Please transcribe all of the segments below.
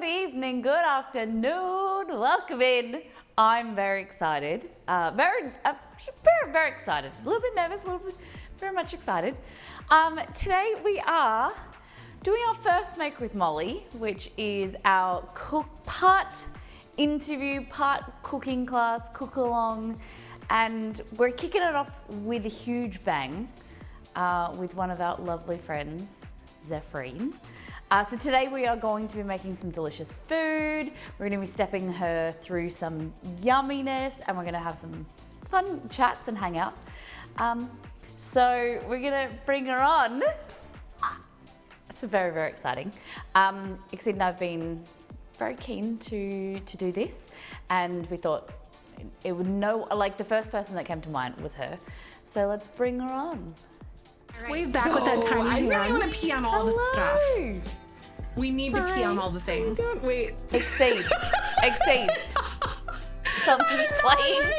good evening, good afternoon. Welcome in. I'm very excited. Very excited. A little bit nervous, a little bit, very much excited. Today we are doing our first Make with Molly, which is our part interview, part cooking class, cook along, and we're kicking it off with a huge bang with one of our lovely friends, Zefrine. So today we are going to be making some delicious food. We're going to be stepping her through some yumminess, and we're going to have some fun chats and hang out. So we're going to bring her on. It's very, very exciting. Exceed and I've been very keen to do this, and we thought it would the first person that came to mind was her. So let's bring her on. Right. Way back with that tiny hand. I really want to pee on all the stuff. We need to pee on all the things. Wait. Exceed. Something's playing. Really.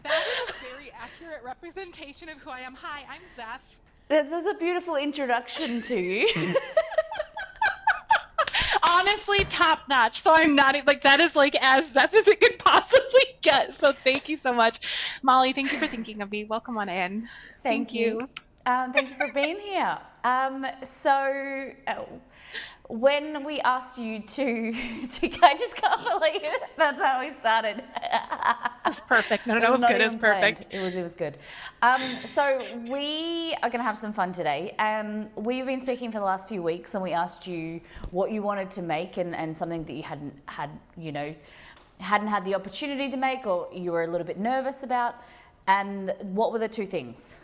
That is a very accurate representation of who I am. Hi, I'm Zeph. This is a beautiful introduction to you. Honestly, top notch. So I'm not that is as Zeph as it could possibly get. So thank you so much, Molly. Thank you for thinking of me. Welcome on in. Thank you. Thank you for being here. When we asked you to I just can't believe it. That's how we started. It's perfect. No, it was good. It's perfect. It was good. So we are going to have some fun today. We've been speaking for the last few weeks, and we asked you what you wanted to make and something that you hadn't had the opportunity to make, or you were a little bit nervous about. And what were the two things?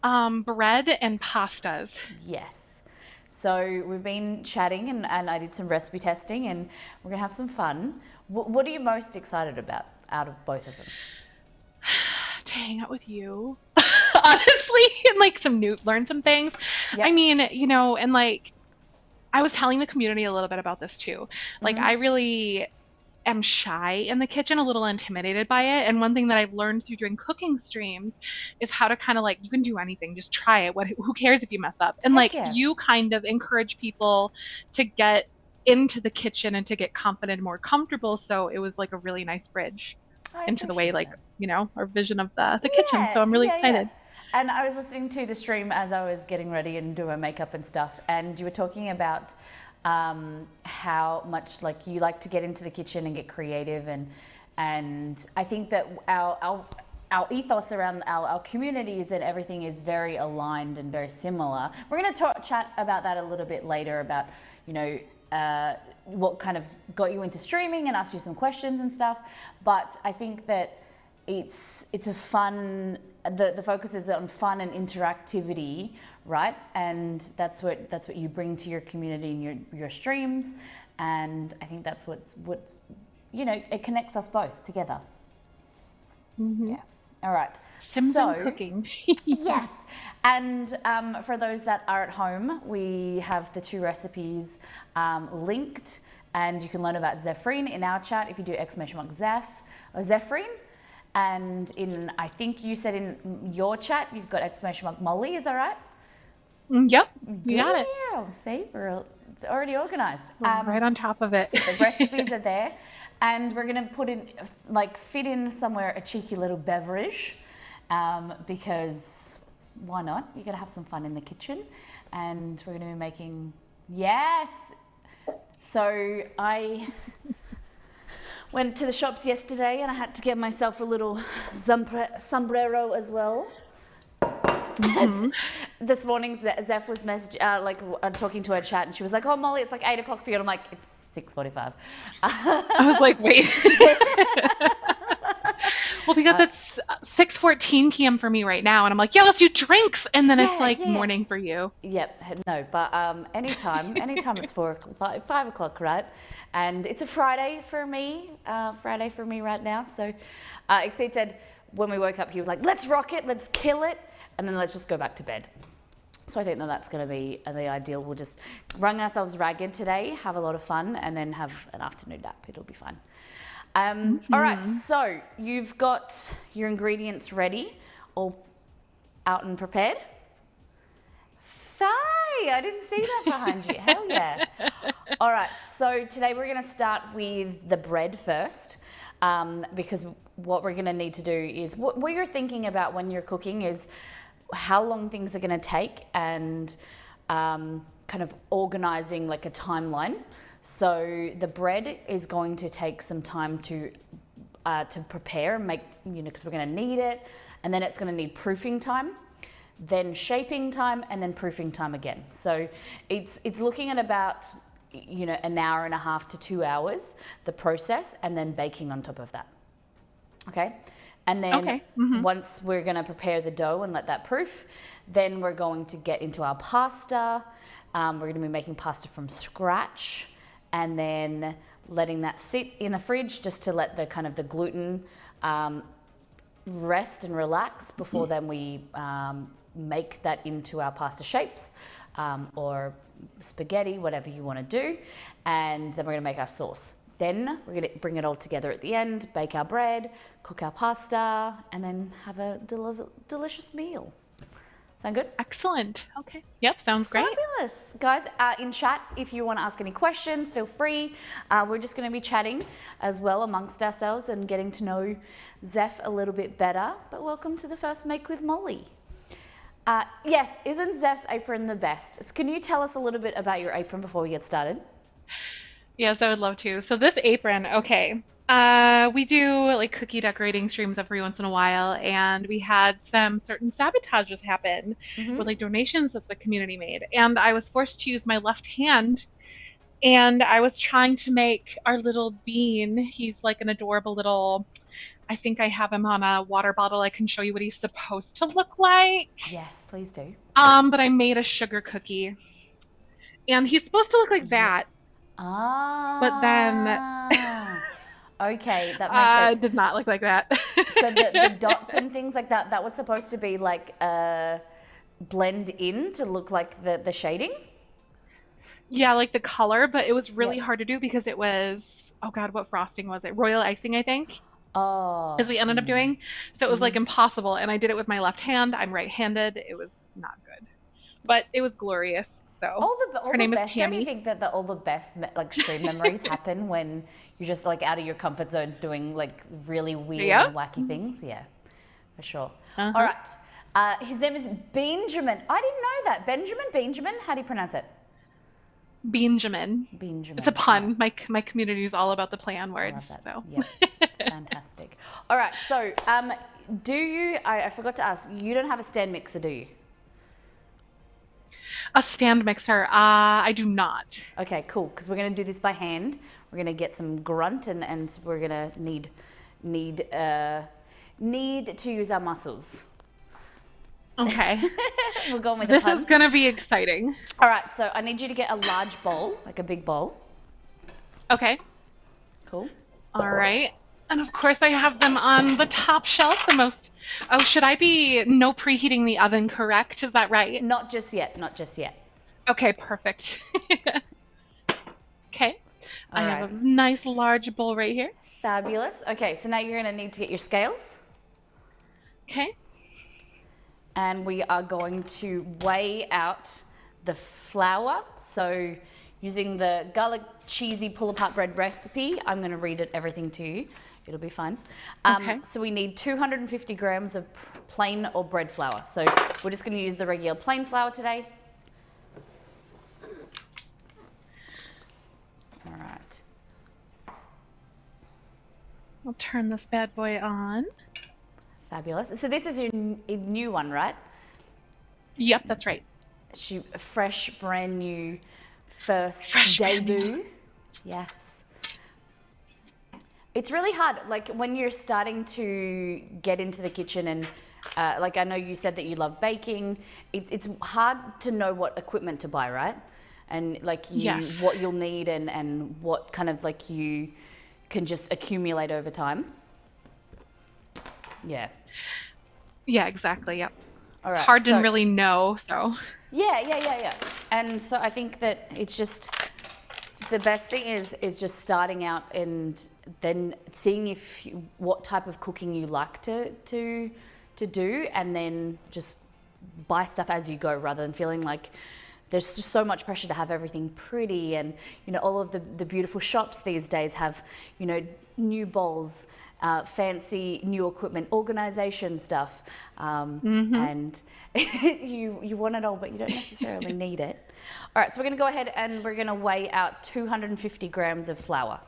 Bread and pastas. Yes. So we've been chatting and I did some recipe testing, and we're going to have some fun. What are you most excited about out of both of them? To hang out with you, honestly, and learn some things. Yep. I mean, and I was telling the community a little bit about this too. I really am shy in the kitchen, a little intimidated by it. And one thing that I've learned through doing cooking streams is how to kind of you can do anything, just try it. Who cares if you mess up? And you kind of encourage people to get into the kitchen and to get confident and more comfortable. So it was a really nice bridge into the way, our vision of the kitchen. So I'm really excited. Yeah. And I was listening to the stream as I was getting ready and doing my makeup and stuff. And you were talking about how much you like to get into the kitchen and get creative, and I think that our ethos around our communities and everything is very aligned and very similar. We're going to chat about that a little bit later, about what kind of got you into streaming and ask you some questions and stuff. But I think that it's a fun, the focus is on fun and interactivity, right? And that's what you bring to your community in your streams, and I think that's what's it connects us both together. Mm-hmm. Yeah. All right. So cooking. Yes. And for those that are at home, we have the two recipes linked, and you can learn about Zefrine in our chat if you do !Zeph or Zefrine. And I think you said in your chat, you've got !Molly, is that right? Yep, you got it. See, it's already organized. Right on top of it. So the recipes are there, and we're gonna put in, fit in somewhere a cheeky little beverage, because why not? You're gonna have some fun in the kitchen, and we're gonna be making, yes. So I went to the shops yesterday, and I had to get myself a little sombrero as well. Mm-hmm. This morning, Zeph was talking to her chat, and she was like, "Oh, Molly, it's 8 o'clock for you." And I'm like, "It's 6:45." I was like, "Wait." Well, because it's 6:14 p.m. for me right now, and I'm like, "Yeah, let's do drinks," and then it's morning for you. Yep, no, but anytime it's 5 o'clock, right? And it's a Friday for me right now. So, Exceed said when we woke up, he was like, "Let's rock it, let's kill it, and then let's just go back to bed." So I think that's going to be the ideal. We'll just run ourselves ragged today, have a lot of fun, and then have an afternoon nap. It'll be fun. All right, so you've got your ingredients ready, all out and prepared. Fine. I didn't see that behind you. Hell yeah. All right, so today we're going to start with the bread first, because what we're going to need to do is, what you're thinking about when you're cooking is how long things are going to take, and kind of organizing like a timeline. So the bread is going to take some time to prepare and make, because we're going to knead it, and then it's going to need proofing time, then shaping time, and then proofing time again. So it's looking at about an hour and a half to 2 hours, the process, and then baking on top of that. Okay. And then once we're going to prepare the dough and let that proof, then we're going to get into our pasta. We're going to be making pasta from scratch, and then letting that sit in the fridge just to let the kind of the gluten rest and relax before then we make that into our pasta shapes, or spaghetti, whatever you want to do. And then we're going to make our sauce. Then we're going to bring it all together at the end, bake our bread, cook our pasta, and then have a delicious meal. Sound good? Excellent. Okay. Yep, sounds great. Fabulous. Guys, in chat, if you want to ask any questions, feel free. We're just going to be chatting as well amongst ourselves and getting to know Zeph a little bit better. But welcome to the first Make with Molly. Yes, isn't Zeph's apron the best? Can you tell us a little bit about your apron before we get started? Yes, I would love to. So this apron, okay. We do like cookie decorating streams every once in a while, and we had some certain sabotages happen with like donations that the community made. And I was forced to use my left hand, and I was trying to make our little bean. He's like an adorable little, I think I have him on a water bottle. I can show you what he's supposed to look like. Yes, please do. But I made a sugar cookie, and he's supposed to look like that. But then okay, that makes sense. Did not look like that. So the dots and things like that, that was supposed to be like blend in to look like the shading? Yeah, like the color, but it was really hard to do because it was, oh God, what frosting was it? Royal icing, I think. Oh. As we ended up doing. So it was like impossible. And I did it with my left hand. I'm right-handed. It was not good. But it was glorious. So her name is Tammy. Don't you think that all the best like stream memories happen when you're just like out of your comfort zones doing like really weird and wacky things? Yeah, for sure. All right. His name is Benjamin. I didn't know that. Benjamin? How do you pronounce it? Benjamin. It's a pun. My community is all about the play on words. So yeah, fantastic. All right. So do you? I forgot to ask. You don't have a stand mixer, do you? A stand mixer? I do not. Okay, cool. Because we're going to do this by hand. We're going to get some grunt, and we're going to need to use our muscles. Okay. We're going with the This puns. is going to be exciting. All right, so I need you to get a large bowl, like a big bowl. Okay. Cool. All right. And of course I have them on the top shelf, the most... Oh, should I be no preheating the oven, correct? Is that right? Not just yet. Okay, perfect. Okay. I All have a nice large bowl right here. Fabulous. Okay, so now you're going to need to get your scales. Okay. And we are going to weigh out the flour. So using the garlic cheesy pull-apart bread recipe, I'm going to read everything to you. It'll be fun. Okay. So we need 250 grams of plain or bread flour. So we're just going to use the regular plain flour today. All right. I'll turn this bad boy on. Fabulous. So this is your new one, right? Yep, that's right. Fresh, brand new, first debut. Yes. It's really hard, like when you're starting to get into the kitchen and like I know you said that you love baking, it's hard to know what equipment to buy, right? And like what you'll need and what kind of like you can just accumulate over time. Yeah. Yeah, exactly, yep. All right, it's hard to really know, so. Yeah. And so I think that it's just, the best thing is just starting out and then seeing what type of cooking you like to do, and then just buy stuff as you go rather than feeling like there's just so much pressure to have everything pretty, and all of the beautiful shops these days have new bowls, fancy new equipment, organization stuff, and you want it all, but you don't necessarily need it. All right, so we're going to go ahead and we're going to weigh out 250 grams of flour.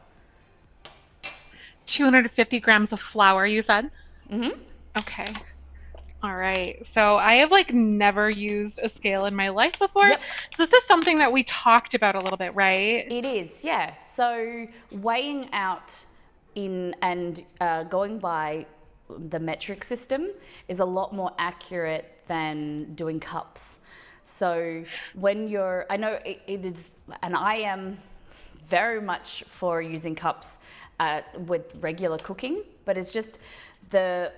250 grams of flour, you said? Mm-hmm. Okay. All right. So I have never used a scale in my life before. Yep. So this is something that we talked about a little bit, right? It is, yeah. So weighing out and going by the metric system is a lot more accurate than doing cups. So when I know it is, and I am very much for using cups with regular cooking, but it's just the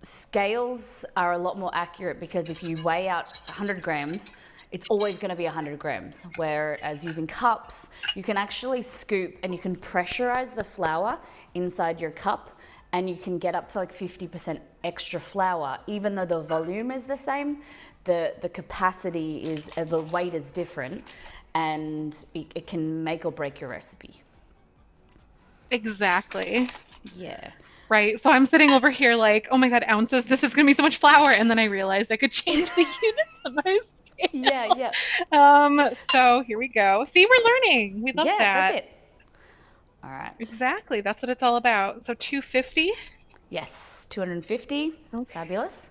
scales are a lot more accurate, because if you weigh out 100 grams, it's always going to be 100 grams. Whereas using cups, you can actually scoop and you can pressurize the flour inside your cup, and you can get up to 50% extra flour, even though the volume is the same. The capacity is, the weight is different, and it can make or break your recipe. Exactly. Yeah. Right. So I'm sitting over here oh my God, ounces, this is going to be so much flour. And then I realized I could change the units on my scale. Yeah. So here we go. See, we're learning. We love that. Yeah, that's it. All right. Exactly. That's what it's all about. So 250? Yes, 250. Okay. Fabulous.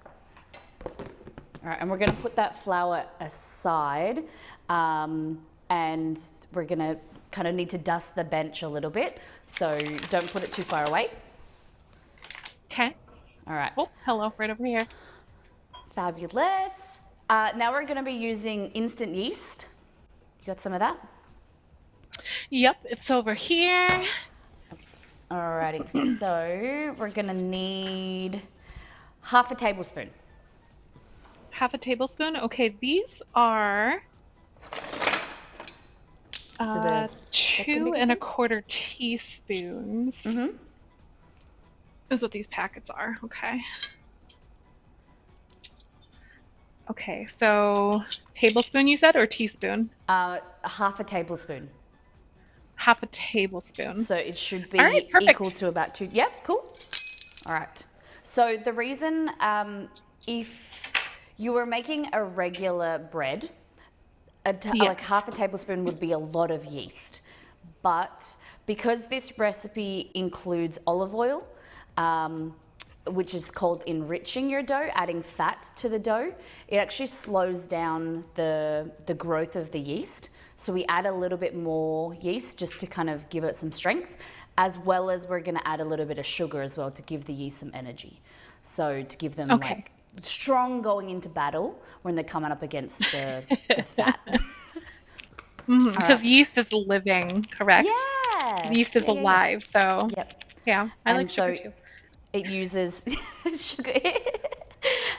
All right, and we're going to put that flour aside, and we're going to kind of need to dust the bench a little bit, so don't put it too far away. Okay. All right. Oh, hello, right over here. Fabulous. Now we're going to be using instant yeast. You got some of that? Yep, it's over here. Alrighty, so we're going to need half a tablespoon. Half a tablespoon? Okay, these are So 2¼ teaspoons. Mm-hmm. Is what these packets are. Okay. Okay, so tablespoon you said, or teaspoon? Half a tablespoon. Half a tablespoon. So it should be All right, perfect. equal to about 2. Yep, cool. All right. So the reason, if you were making a regular bread, Yes. half a tablespoon would be a lot of yeast. But because this recipe includes olive oil, which is called enriching your dough, adding fat to the dough, it actually slows down the growth of the yeast. So we add a little bit more yeast just to kind of give it some strength, as well as we're going to add a little bit of sugar as well to give the yeast some energy. So to give them strong going into battle when they're coming up against the fat. Because yeast is living, correct? Yeah. Yeast is alive, so Yep. yeah, I And like sugar so too. it uses sugar.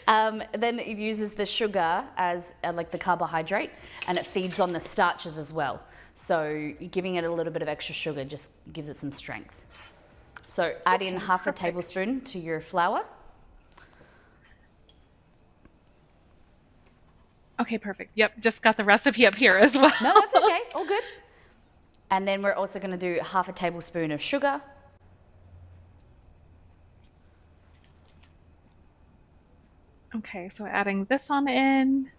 Then it uses the sugar as the carbohydrate, and it feeds on the starches as well. So giving it a little bit of extra sugar just gives it some strength. So add in half a tablespoon to your flour. Okay, perfect. Yep, just got the recipe up here as well. No, that's okay. All good. And then we're also going to do half a tablespoon of sugar. Okay, so adding this on in,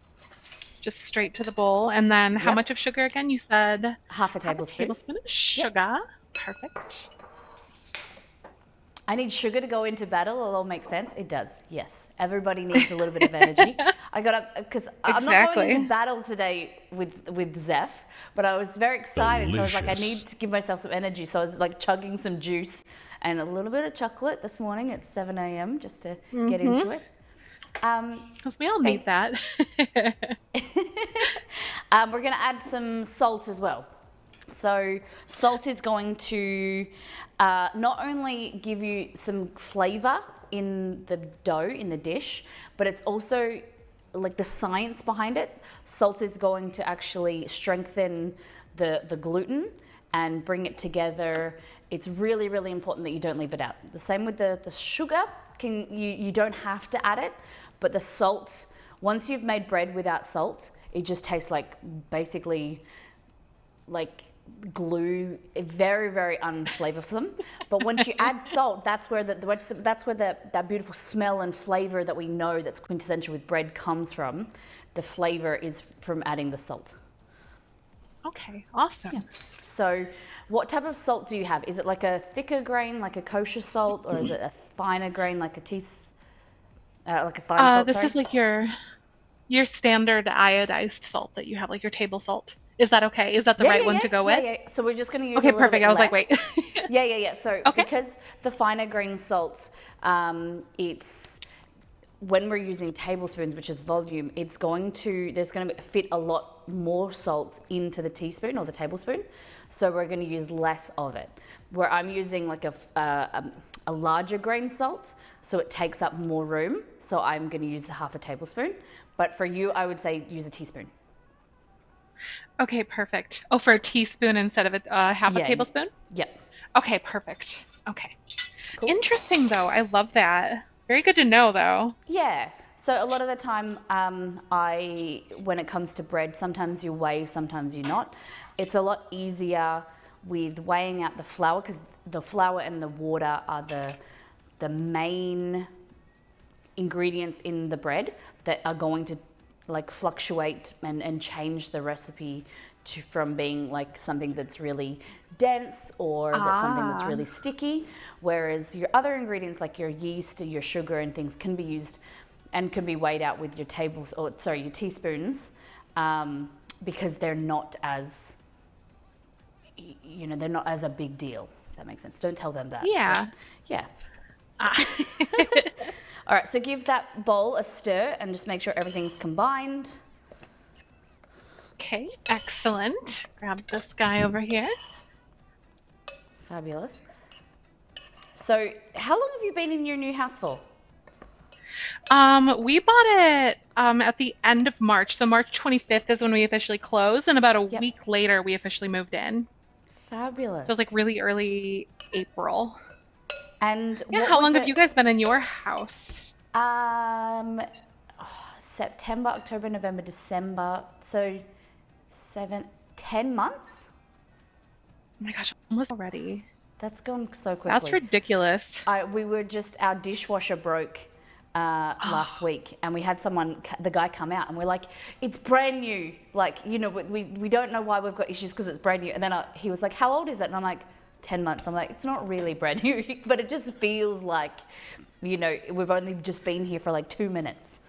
just straight to the bowl. And then how much of sugar again? You said half a tablespoon. Half a tablespoon of sugar. Perfect. I need sugar to go into battle. It'll all make sense. It does. Yes. Everybody needs a little bit of energy. I got up because I'm not going into battle today with Zeph, but I was very excited. Delicious. So I was like, I need to give myself some energy. So I was chugging some juice and a little bit of chocolate this morning at 7 a.m. just to get into it. Because we all need that. We're going to add some salt as well. So salt is going to not only give you some flavor in the dough, in the dish, but it's also the science behind it. Salt is going to actually strengthen the gluten and bring it together. It's really, really important that you don't leave it out. The same with the sugar. You don't have to add it, but the salt, once you've made bread without salt, it just tastes like basically like glue, very, very unflavorsome. But once you add salt, that's where that beautiful smell and flavor that we know that's quintessential with bread comes from. The flavor is from adding the salt. Okay, awesome. Yeah. So what type of salt do you have? Is it like a thicker grain, like a kosher salt, or is it a finer grain, like a like a fine salt? This is like your standard iodized salt that you have, like your table salt. Is that okay? Is that the right one to go with? Yeah. So we're just going to use Okay, a little perfect. bit I was less. like, wait. Yeah. So Okay. because the finer grain salt, it's when we're using tablespoons, which is volume, there's going to fit a lot more salt into the teaspoon or the tablespoon. So we're going to use less of it. Where I'm using like a larger grain salt, so it takes up more room. So I'm going to use half a tablespoon. But for you, I would say use a teaspoon. Okay, perfect. Oh, for a teaspoon instead of half a tablespoon? Yep. Okay, perfect. Okay. Cool. Interesting, though. I love that. Very good to know, though. Yeah. So a lot of the time, when it comes to bread, sometimes you weigh, sometimes you're not. It's a lot easier with weighing out the flour, because the flour and the water are the main ingredients in the bread that are going to like fluctuate and change the recipe from being like something that's really dense or that's something that's really sticky, whereas your other ingredients like your yeast, your sugar and things can be used and can be weighed out with your your teaspoons, because they're not as, they're not as a big deal, if that makes sense. Don't tell them that. Yeah. Yeah. All right, so give that bowl a stir and just make sure everything's combined. Okay, excellent. Grab this guy over here. Fabulous. So how long have you been in your new house for? We bought it at the end of March. So March 25th is when we officially closed, and about a week later we officially moved in. Fabulous. So it was like really early April. And yeah, how long have you guys been in your house? September, October, November, December. So 10 months? Oh my gosh, almost already. That's gone so quickly. That's ridiculous. Our dishwasher broke last week, and we had the guy come out, and we're like, it's brand new. Like, we don't know why we've got issues because it's brand new. And then he was like, how old is it? And I'm like, 10 months. I'm like, it's not really brand new, but it just feels like, we've only just been here for like 2 minutes.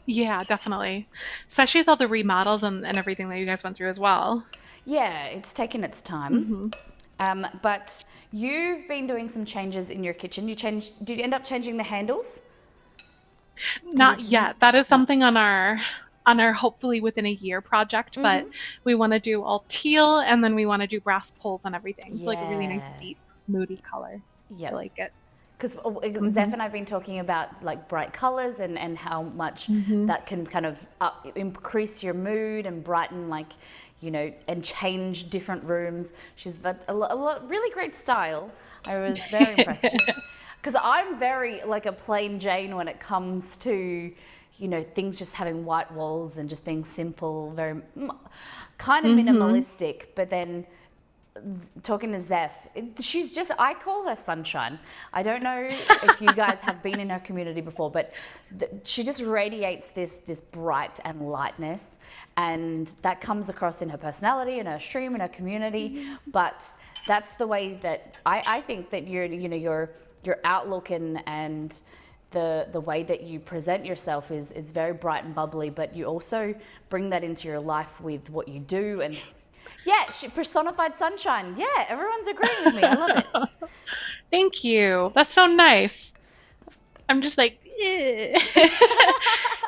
Yeah, definitely. Especially with all the remodels and everything that you guys went through as well. Yeah, it's taken its time. But you've been doing some changes in your kitchen. Did you end up changing the handles? Not yet. That is something on our hopefully within a year project, but we want to do all teal, and then we want to do brass poles and everything. It's like a really nice, deep, moody color. Yeah. I like it. Because Zeph and I have been talking about like bright colors and how much that can kind of increase your mood and brighten and change different rooms. She's got a really great style. I was very impressed. Because I'm very like a plain Jane when it comes to, things just having white walls and just being simple, very kind of minimalistic. But then talking to Zeph, I call her sunshine. I don't know if you guys have been in her community before, but she just radiates this bright and lightness, and that comes across in her personality, in her stream, in her community. But that's the way that I think that your outlook and the way that you present yourself is very bright and bubbly, but you also bring that into your life with what you do. And yeah, personified sunshine. Yeah, everyone's agreeing with me. I love it. Thank you. That's so nice. I'm just like, eh.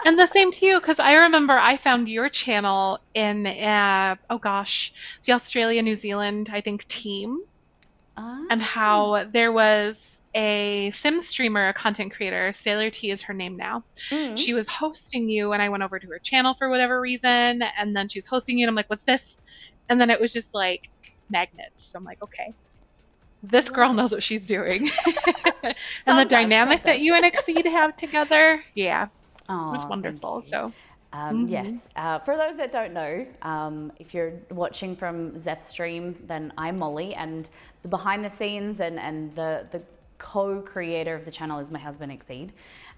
And the same to you, because I remember I found your channel in, the Australia, New Zealand, I think, team. And how there was a sim streamer, a content creator, Sailor T is her name now. She was hosting you, and I went over to her channel for whatever reason, and then she's hosting you, and I'm like, what's this? And then it was just like magnets. So I'm like, okay, this girl knows what she's doing. And the dynamic that you and Exceed have together, yeah, it was wonderful. So Yes. For those that don't know, if you're watching from Zeph's stream, then I'm Molly, and the behind the scenes and the co-creator of the channel is my husband Exceed,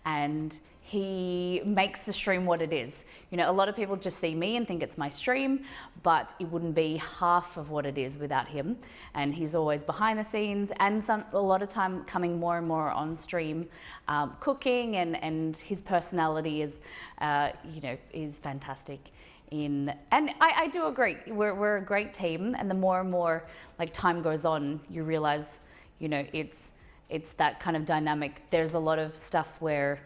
and he makes the stream what it is. You know, a lot of people just see me and think it's my stream, but it wouldn't be half of what it is without him. And he's always behind the scenes, and a lot of time coming more and more on stream, cooking, and his personality is, is fantastic. And I do agree. We're a great team, and the more and more like time goes on, you realize, it's that kind of dynamic. There's a lot of stuff where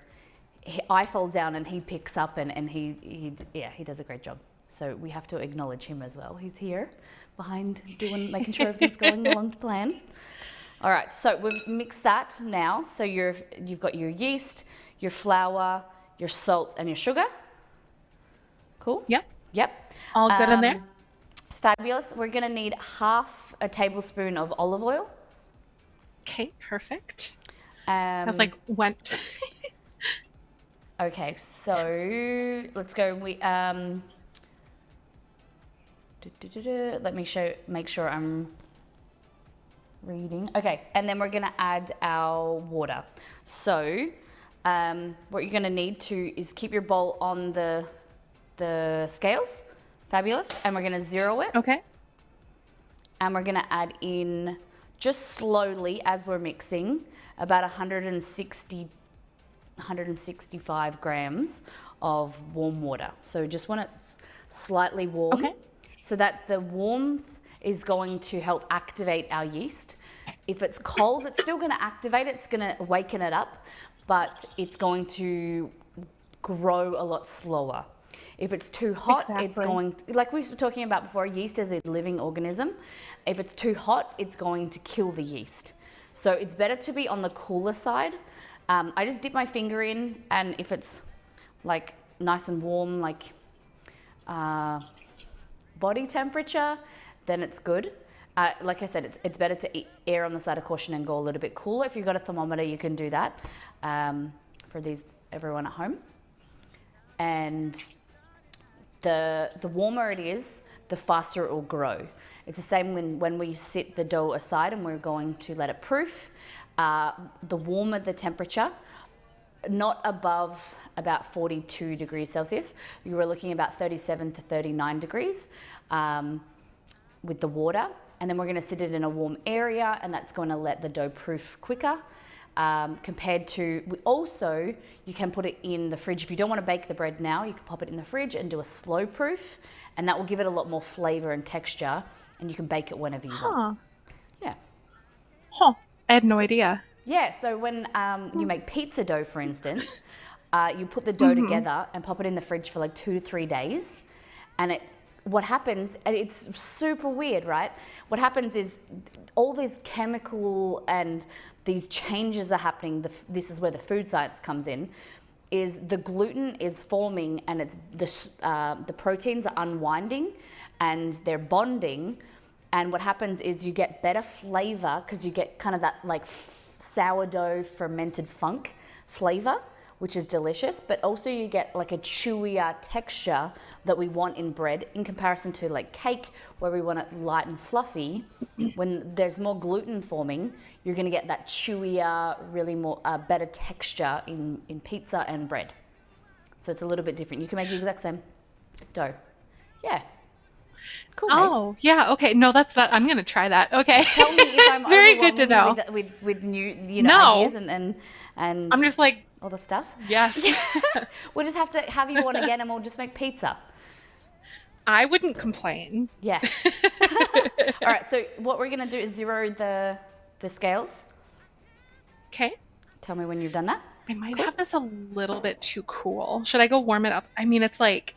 I fall down and he picks up, and he does a great job. So we have to acknowledge him as well. He's here behind making sure everything's going along to plan. All right, so we've mixed that now. So you've got your yeast, your flour, your salt, and your sugar. Cool? Yep. All good in there? Fabulous. We're gonna need half a tablespoon of olive oil. Okay, perfect. I was like, went. Okay, so let's go. Let me make sure I'm reading. Okay, and then we're gonna add our water. So what you're gonna need is keep your bowl on the scales. Fabulous. And we're gonna zero it. Okay. And we're gonna add in, just slowly as we're mixing, about 165 grams of warm water. So just when it's slightly warm, so that the warmth is going to help activate our yeast. If it's cold, it's still going to activate it. It's going to waken it up, but it's going to grow a lot slower. If it's too hot, it's going to, like we were talking about before, yeast is a living organism. If it's too hot, it's going to kill the yeast. So it's better to be on the cooler side. I just dip my finger in, and if it's like nice and warm, like body temperature, then it's good. Like I said, it's better to err on the side of caution and go a little bit cooler. If you've got a thermometer, you can do that for everyone at home. And the warmer it is, the faster it will grow. It's the same when we sit the dough aside and we're going to let it proof. The warmer the temperature, not above about 42 degrees Celsius. You were looking about 37 to 39 degrees with the water. And then we're going to sit it in a warm area, and that's going to let the dough proof quicker. Compared to, you can put it in the fridge. If you don't want to bake the bread now, you can pop it in the fridge and do a slow proof, and that will give it a lot more flavor and texture, and you can bake it whenever you want. Yeah. Huh. I had no idea. Yeah, so when you make pizza dough, for instance, you put the dough together and pop it in the fridge for like 2 to 3 days, and what happens, and it's super weird, right? What happens is all this chemical and these changes are happening. This is where the food science comes in. Is the gluten is forming, and it's the proteins are unwinding, and they're bonding. And what happens is you get better flavor because you get kind of that like sourdough fermented funk flavor, which is delicious, but also you get like a chewier texture that we want in bread in comparison to like cake, where we want it light and fluffy. When there's more gluten forming, you're gonna get that chewier, really more better texture in pizza and bread. So it's a little bit different. You can make the exact same dough. Yeah. Cool. Oh, yeah. Okay. No, that's that. I'm gonna try that. Okay. Tell me if I'm very good to know with new No. ideas and I'm just like all the stuff. yes. We'll just have to have you on again, and we'll just make pizza. I wouldn't complain. Yes. All right. So what we're gonna do is zero the scales. Okay. Tell me when you've done that. I might have this a little bit too cool. Should I go warm it up? I mean, it's like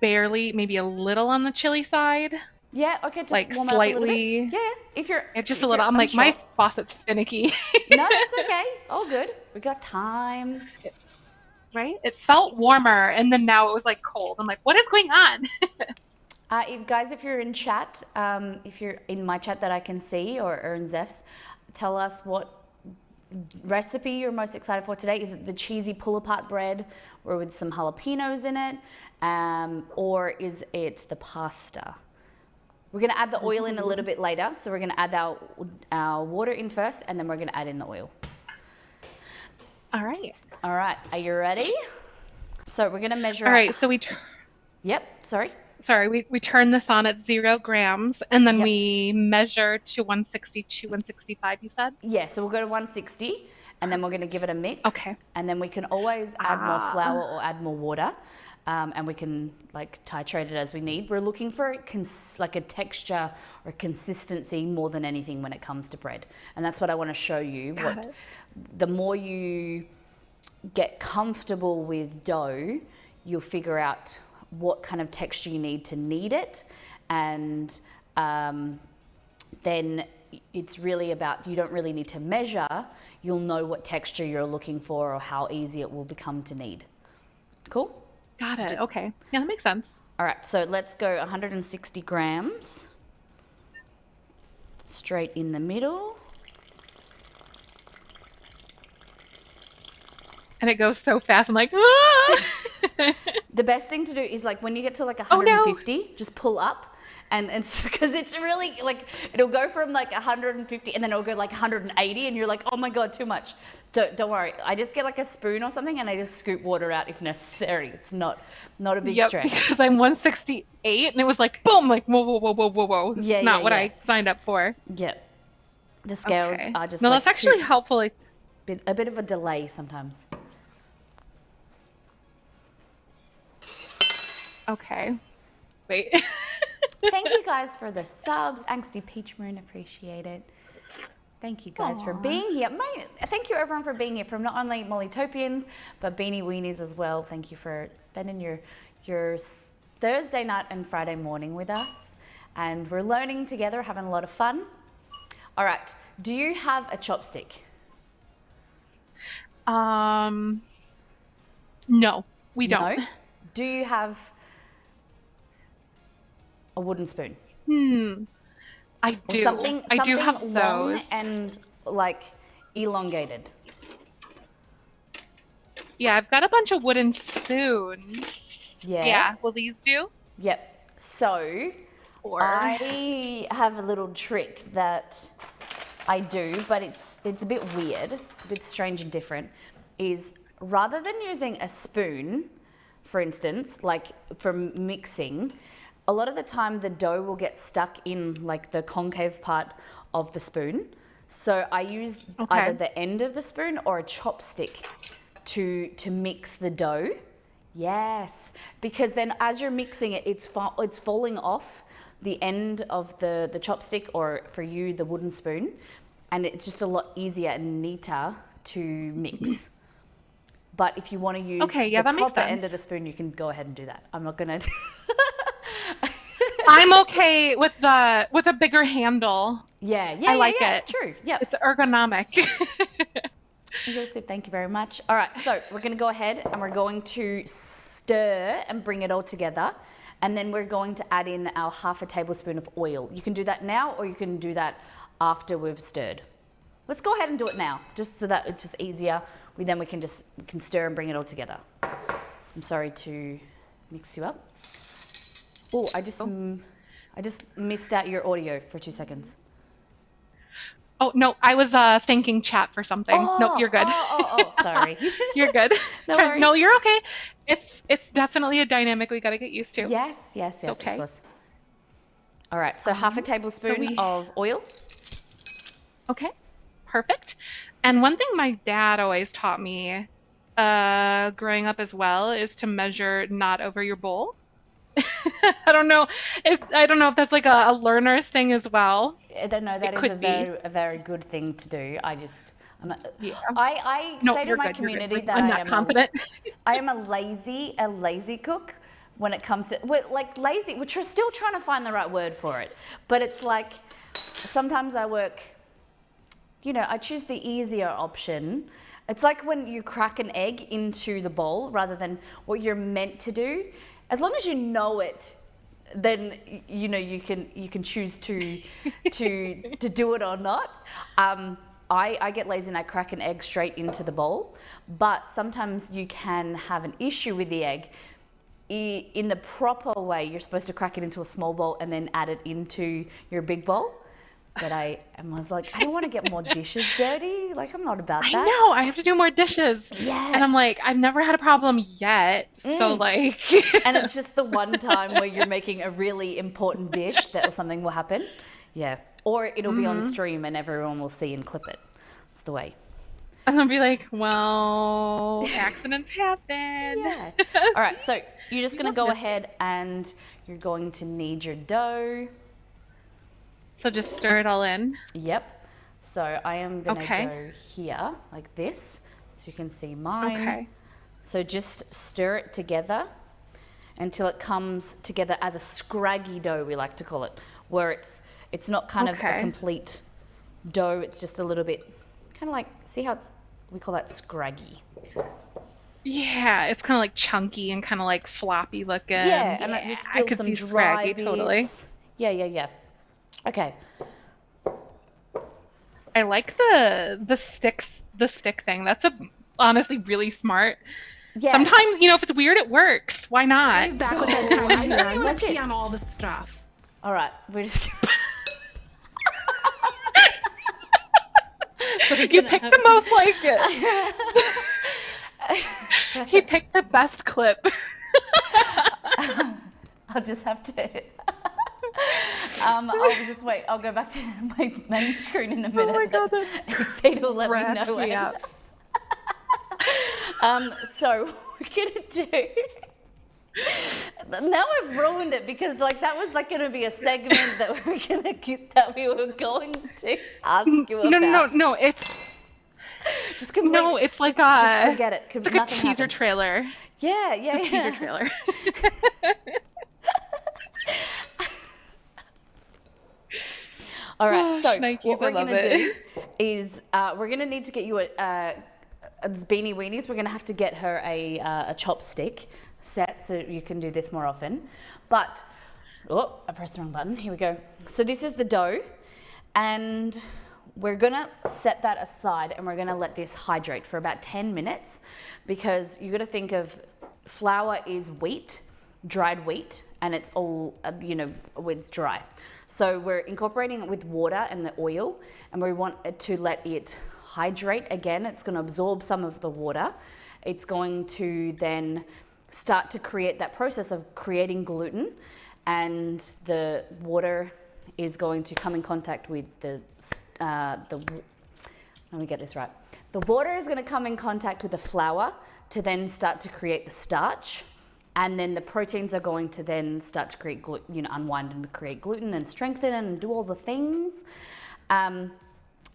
barely, maybe a little on the chilly side. Yeah, okay, just like warm slightly. it up a little bit. Yeah, if you're just a little. I'm like, my faucet's finicky. No, that's okay. All good. We got time. Right? It felt warmer, and then now it was like cold. I'm like, what is going on? If you're in chat, if you're in my chat that I can see, or in Zeph's, tell us what recipe you're most excited for today? Is it the cheesy pull-apart bread or with some jalapenos in it? Or is it the pasta? We're going to add the oil in a little bit later. So we're going to add our water in first, and then we're going to add in the oil. All right. All right. Are you ready? So we're going to measure. All right. So Yep. Sorry. We turn this on at 0 grams, and then Yep. we measure to 160 to 165, you said? Yeah. So we'll go to 160, and then we're going to give it a mix. Okay. And then we can always add more flour or add more water. And we can like titrate it as we need. We're looking for like a texture or consistency more than anything when it comes to bread. And that's what I want to show you. The more you get comfortable with dough, you'll figure out what kind of texture you need to knead it. And then it's really about, you don't really need to measure. You'll know what texture you're looking for or how easy it will become to knead. Cool? Got it. Okay. Yeah, that makes sense. All right, so let's go 160 grams straight in the middle. And it goes so fast. I'm like, ah! The best thing to do is like when you get to like 150, just pull up. And it's because it's really like, it'll go from like 150 and then it'll go like 180 and you're like, oh my God, too much. So don't worry. I just get like a spoon or something and I just scoop water out if necessary. It's not a big stress. Because I'm 168 and it was like, boom, like, whoa. This is not what I signed up for. Yep. The scales are just no, like that's actually helpful. a bit of a delay sometimes. Okay. Wait. Thank you guys for the subs. Angsty Peach Moon, appreciate it. Thank you guys for being here. Thank you everyone for being here, from not only Mollytopians, but Beanie Weenies as well. Thank you for spending your Thursday night and Friday morning with us. And we're learning together, having a lot of fun. All right, do you have a chopstick? No, we don't. No? Do you have a wooden spoon? I do. Something I do have long those. and like elongated. Yeah, I've got a bunch of wooden spoons. Yeah. Yeah, will these do? Yep. So I have a little trick that I do, but it's a bit weird, a bit strange and different, is rather than using a spoon, for instance, like for mixing, a lot of the time the dough will get stuck in like the concave part of the spoon. So I use either the end of the spoon or a chopstick to mix the dough. Yes, because then as you're mixing it, it's falling off the end of the chopstick, or for you, the wooden spoon, and it's just a lot easier and neater to mix. But if you want to use the proper end of the spoon, you can go ahead and do that. I'm not gonna. I'm okay with a bigger handle. Yeah, I like it. True. Yeah, it's ergonomic. Joseph, thank you very much. All right, so we're going to go ahead and we're going to stir and bring it all together, and then we're going to add in our ½ tablespoon of oil. You can do that now, or you can do that after we've stirred. Let's go ahead and do it now, just so that it's just easier. We can stir and bring it all together. I'm sorry to mix you up. Oh, I just missed out your audio for 2 seconds. Oh, no, I was thanking chat for something. Nope, you're good. Sorry. You're good. No worries. No, you're okay. It's definitely a dynamic we got to get used to. Yes, okay. Of course. All right, so ½ tablespoon of oil. Okay, perfect. And one thing my dad always taught me growing up as well is to measure not over your bowl. I don't know if that's like a learner's thing as well. No, that is a very good thing to do. I say to my community that I'm not confident. I am a lazy cook when it comes to lazy. We're still trying to find the right word for it, but it's like sometimes I work. I choose the easier option. It's like when you crack an egg into the bowl rather than what you're meant to do. As long as you know it, then you can choose to do it or not. I get lazy and I crack an egg straight into the bowl, but sometimes you can have an issue with the egg. In the proper way, you're supposed to crack it into a small bowl and then add it into your big bowl. But I was like, I don't want to get more dishes dirty. Like, I'm not about that. I know, I have to do more dishes. Yeah. And I'm like, I've never had a problem yet. So like And it's just the one time where you're making a really important dish that something will happen. Yeah. Or it'll be on stream and everyone will see and clip it. It's the way. And I'll be like, well, accidents happen. Yeah. All right, so you're just going to go ahead and you're going to knead your dough. So just stir it all in. Yep. So I am going to go here like this so you can see mine. Okay. So just stir it together until it comes together as a scraggy dough, we like to call it, where it's not kind of a complete dough, it's just a little bit kind of like, see how we call that scraggy. Yeah, it's kind of like chunky and kind of like floppy looking. Yeah, and there's still some dry bits. Totally. Yeah. Okay. I like the stick thing. That's honestly really smart. Yeah. Sometimes, if it's weird, it works. Why not? Back with that time. I really want to pee on all the stuff. All right, we're just. You picked the most like it. He picked the best clip. I'll just have to. I'll just wait. I'll go back to my main screen in a minute. Oh my God, Exceed will let me know when. So we're gonna do. Now I've ruined it because that was gonna be a segment that we were going to ask you about. No. It's just complete. No, it's like just forget it. It's like a teaser trailer. Yeah. It's a teaser trailer. All right, so Nikes, what we're going to do is we're going to need to get you a Beanie Weenies. We're going to have to get her a chopstick set so you can do this more often. But, I pressed the wrong button. Here we go. So this is the dough, and we're going to set that aside and we're going to let this hydrate for about 10 minutes because you got to think of flour is wheat, dried wheat, and it's all, it's dry. So we're incorporating it with water and the oil, and we want it to let it hydrate again. It's going to absorb some of the water. It's going to then start to create that process of creating gluten, and the water is going to come in contact with let me get this right. The water is going to come in contact with the flour to then start to create the starch. And then the proteins are going to then start to create gluten, unwind and create gluten and strengthen and do all the things.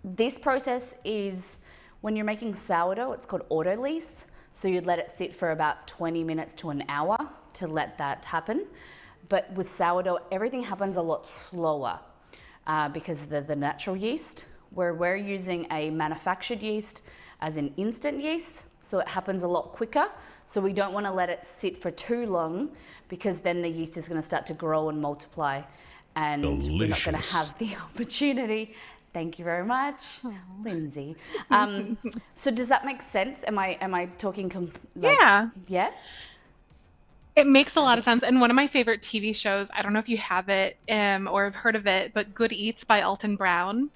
This process is when you're making sourdough, it's called autolyse. So you'd let it sit for about 20 minutes to an hour to let that happen. But with sourdough, everything happens a lot slower because of the natural yeast, where we're using a manufactured yeast as an instant yeast. So it happens a lot quicker. So we don't want to let it sit for too long because then the yeast is going to start to grow and multiply and we're not going to have the opportunity. Thank you very much, Lindsay. So does that make sense? Am I talking? Yeah. Yeah? It makes a lot of sense. And one of my favorite TV shows, I don't know if you have it or have heard of it, but Good Eats by Alton Brown.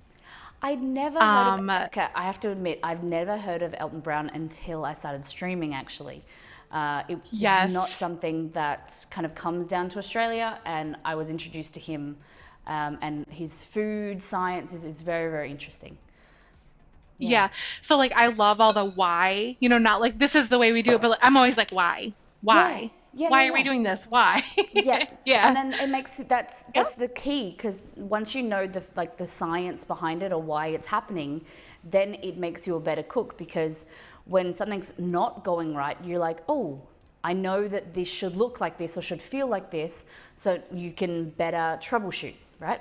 I'd never heard of it. Okay, I have to admit, I've never heard of Alton Brown until I started streaming, actually. It was not something that kind of comes down to Australia, and I was introduced to him, and his food science is very, very interesting. Yeah. So, I love all the why, not like this is the way we do it, but I'm always like, why? Why? Yeah, why are we doing this? Why? Yeah. Yeah. And then it makes that's the key, because once you know the science behind it or why it's happening, then it makes you a better cook, because when something's not going right, you're like, oh, I know that this should look like this or should feel like this, so you can better troubleshoot, right?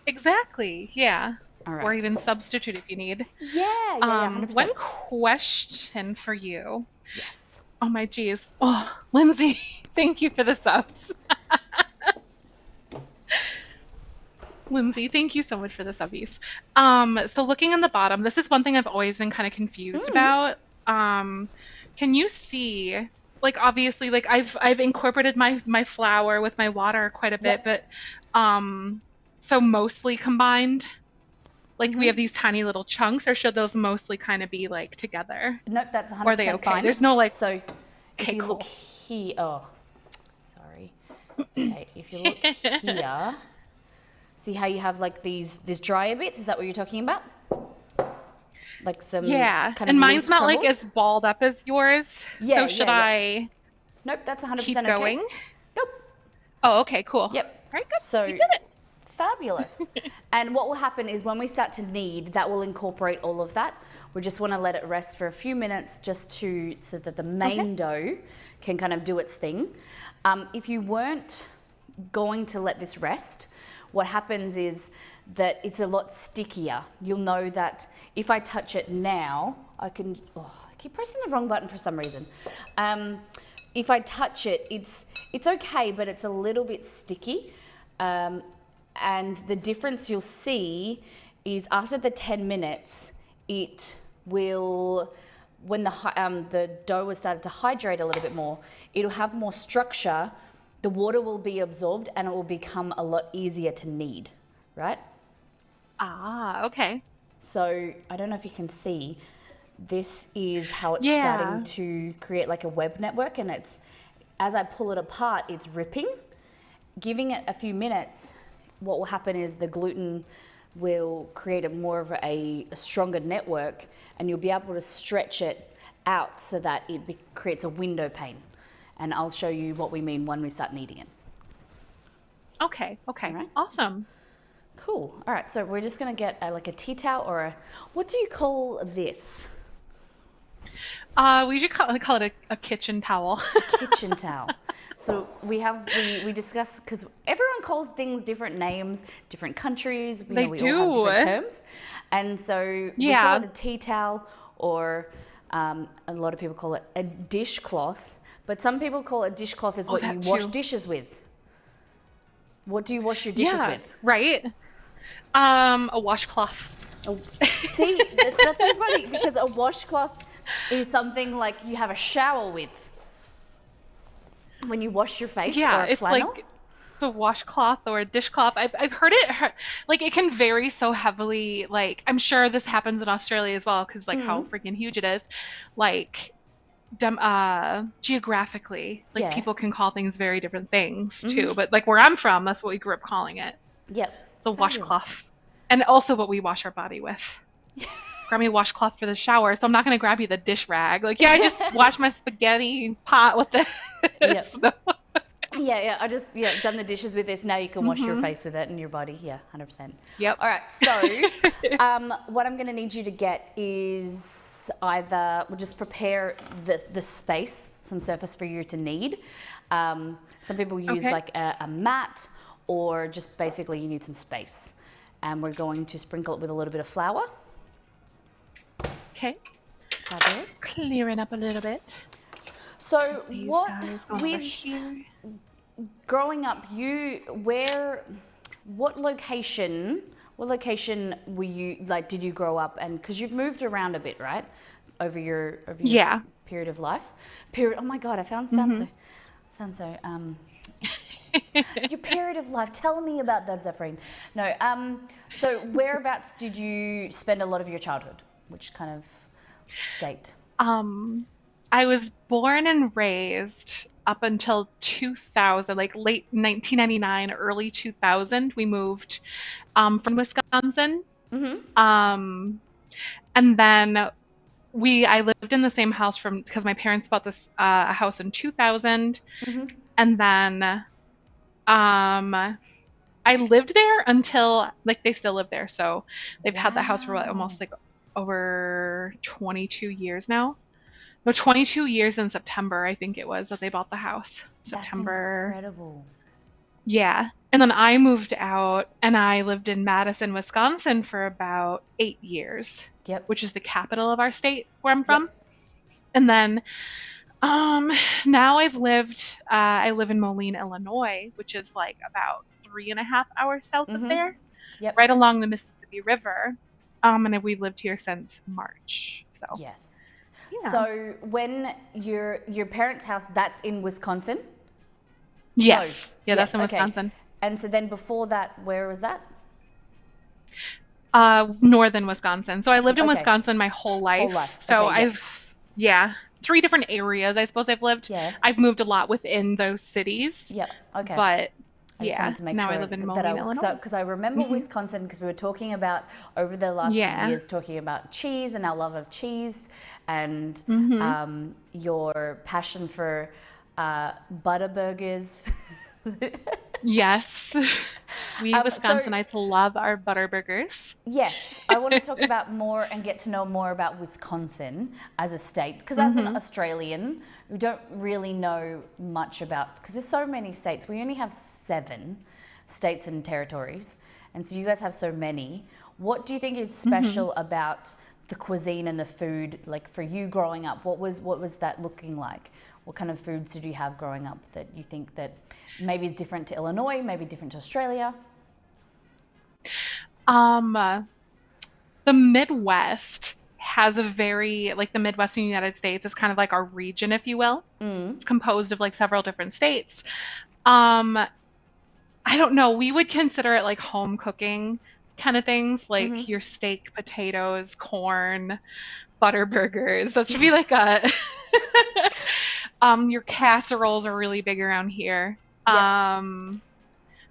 Exactly. Yeah. All right. Or even substitute if you need. Yeah, 100%. One question for you. Yes. Oh my geez. Oh, Lindsay, thank you for the subs. Lindsay, thank you so much for this, Ubbies. So looking on the bottom, this is one thing I've always been kind of confused about. Can you see, like obviously, like I've incorporated my flour with my water quite a bit, Yep. but so mostly combined. Like we have these tiny little chunks, or should those mostly kind of be like together? Nope, that's Or are they 100% okay? fine. There's no like, So if okay, you look cool. here, oh, sorry. Okay, if you look here, see how you have like these drier bits? Is that what you're talking about? Like some Yeah, kind of and mine's loose not like crumbles? as balled up as yours. Yeah, So should yeah, yeah. I Nope, that's 100% keep okay. going? Nope. Oh, okay, cool. Yep. All right, good. So You did it. fabulous. And what will happen is when we start to knead, that will incorporate all of that. We just want to let it rest for a few minutes just so that the main dough can kind of do its thing. If you weren't going to let this rest, what happens is that it's a lot stickier. You'll know that if I touch it now, I keep pressing the wrong button for some reason. If I touch it, it's okay, but it's a little bit sticky. And the difference you'll see is after the 10 minutes, it will, when the dough has started to hydrate a little bit more, it'll have more structure, the water will be absorbed, and it will become a lot easier to knead, right? Ah, okay. So I don't know if you can see, this is how it's Yeah. starting to create like a web network, and it's, as I pull it apart, it's ripping. Giving it a few minutes, what will happen is the gluten will create more of a stronger network, and you'll be able to stretch it out so that it creates a window pane. And I'll show you what we mean when we start kneading it. Okay, okay. All right. Awesome. Cool. All right, so we're just gonna get like a tea towel or what do you call this? We should call it a kitchen towel. Kitchen towel. So we discuss, because everyone calls things different names, different countries. They we all have do. different terms, and so we Yeah. call it a tea towel, or a lot of people call it a dishcloth. But some people call a dishcloth is what you that wash too. dishes with. What do you wash your dishes with? Right. A washcloth. Oh, see, that's so funny because a washcloth is something like you have a shower with when you wash your face, Yeah, or a it's flannel. like the washcloth or a dishcloth. I've heard it like it can vary so heavily. Like I'm sure this happens in Australia as well because like how freaking huge it is. Like geographically, like Yeah. people can call things very different things too. But like where I'm from, that's what we grew up calling it. Yep. It's a Fabulous. washcloth, and also what we wash our body with. Grab me a washcloth for the shower, so I'm not gonna grab you the dish rag. Like, yeah, I just wash my spaghetti pot with this. Yep. So- Yeah, I just done the dishes with this. Now you can wash your face with it and your body. Yeah, 100%. Yep. All right, so what I'm going to need you to get is we'll just prepare the space, some surface for you to knead. Some people use Okay. like a mat, or just basically you need some space. And we're going to sprinkle it with a little bit of flour. Okay. Fabulous. Clearing up a little bit. So These what guys go over with here. growing up, what location were you, like, did you grow up? And because you've moved around a bit, right, over your Yeah. period of life. Oh my God, I sound so your period of life. Tell me about that, Zefrine. No, so whereabouts did you spend a lot of your childhood? Which kind of state? I was born and raised up until 2000, like late 1999, early 2000. We moved from Wisconsin. And then I lived in the same house because my parents bought this a house in 2000. And then I lived there until, like, they still live there. So they've had the house for almost like over 22 years now. No, 22 years in September, I think it was, that they bought the house. September. That's incredible. Yeah. And then I moved out and I lived in Madison, Wisconsin for about 8 years. Yep. Which is the capital of our state where I'm from. And then now I live in Moline, Illinois, which is like about 3.5 hours south of there. Yep. right along the Mississippi River. And we've lived here since March. So Yes. yeah. So when your parents' house, that's in Wisconsin? Yes. No. Yeah, that's Yes. in Okay. Wisconsin. And so then before that, where was that? Northern Wisconsin. So I lived in Okay. Wisconsin my whole Whole life. life. So Okay. Yep. yeah, 3 different areas I suppose I've lived. Yeah. I've moved a lot within those cities, Yep. Okay. but I just yeah, wanted to make now I sure live in that Moline, Illinois. because I remember Hmm. Wisconsin because we were talking about over the last few Yeah. years talking about cheese and our love of cheese and Hmm. your passion for butter burgers. Yes. We So Wisconsinites love our butter burgers. yes, I want to talk about more and get to know more about Wisconsin as a state because as an Hmm. Australian, we don't really know much about because there's so many states. We only have 7 states and territories, and so you guys have so many. What do you think is Hmm. special about the cuisine and the food? Like for you growing up, what was that looking like? What kind of foods did you have growing up that you think that maybe is different to Illinois, maybe different to Australia? Um, uh, the Midwest has a very, like the Midwestern United States is kind of like our region, if you will. It's composed of like several different states. Um, I don't know. We would consider it like home cooking kind of things, like your steak, potatoes, corn, butter burgers. That should be like a your casseroles are really big around here. Yep.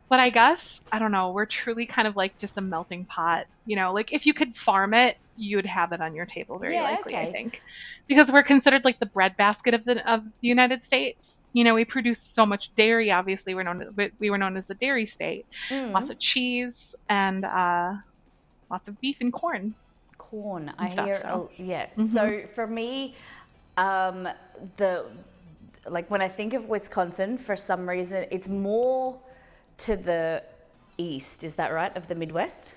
But I guess, I don't know, we're truly kind of like just a melting pot. Like if you could farm it, you'd have it on your table very Yeah, likely, I okay. think. Because we're considered like the breadbasket of the United States. We produce so much dairy, obviously we were known as the dairy state. Lots of cheese and lots of beef and corn Corn, I and stuff. hear, So, yeah. mhm. So for me, um, the like when I think of Wisconsin, for some reason, it's more to the east. Is that right? Of the Midwest?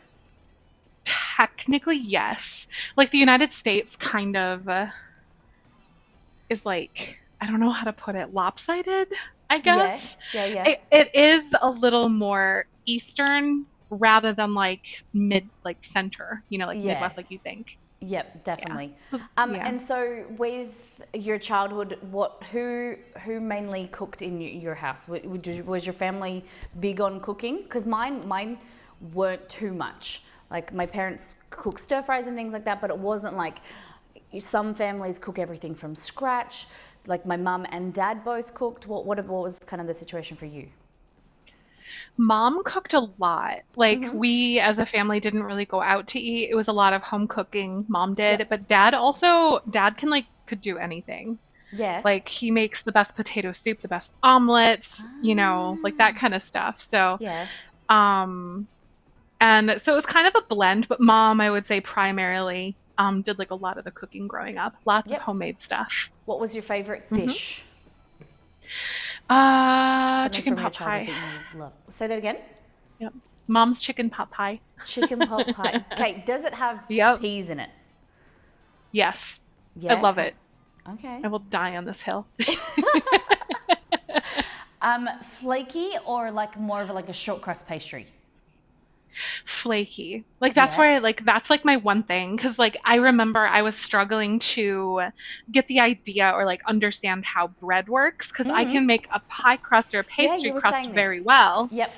Technically, yes. Like the United States kind of is like, I don't know how to put it, lopsided, I Yeah, guess. yeah, yeah, It is a little more eastern rather than like like center, like yeah. Midwest, like you think. Yep, Yeah. definitely. So, yeah. And so with your childhood, who mainly cooked in your house? Was your family big on cooking? Because mine weren't too much. Like my parents cook stir fries and things like that, but it wasn't like some families cook everything from scratch. Like my mum and dad both cooked. What was kind of the situation for you? Mom cooked a lot. Like we as a family didn't really go out to eat. It was a lot of home cooking. Mom did, Yep. but dad can like could do anything. Yeah. Like he makes the best potato soup, the best omelets, like that Ah, kind of stuff. So, yeah. um, and so it was kind of a blend, but mom, I would say primarily, did like a lot of the cooking growing up, lots of Yep. homemade stuff. What was your favorite Hmm. dish? Something Chicken from your pot childhood pie. that you love. Say that again. Yep. Mom's chicken pot pie. Chicken pot pie. Okay, does it have Yep. peas in it? Yes. I Yeah, it love has. it. Okay. I will die on this hill. Flaky or like more of like a short crust pastry? Flaky. Like that's Yeah. where that's like my one thing because like I remember I was struggling to get the idea or like understand how bread works because I can make a pie crust or a Yeah, pastry you were crust saying this. very well, Yep.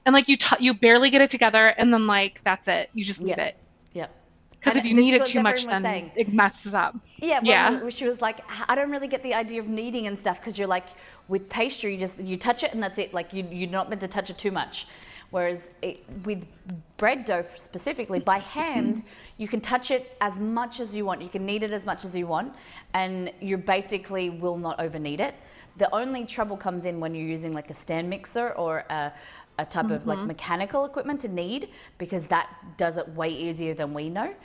and like you barely get it together and then like that's it. You just leave Yep. it Yep. because And if you this knead is it what too Zefrine much was then saying. it messes up. Yeah, Yeah. when she was like, I don't really get the idea of kneading and stuff because you're like with pastry, you touch it and that's it. Like you're not meant to touch it too much. Whereas with bread dough specifically, by hand, you can touch it as much as you want. You can knead it as much as you want, and you basically will not over knead it. The only trouble comes in when you're using like a stand mixer or a type of like mechanical equipment to knead because that does it way easier than we know.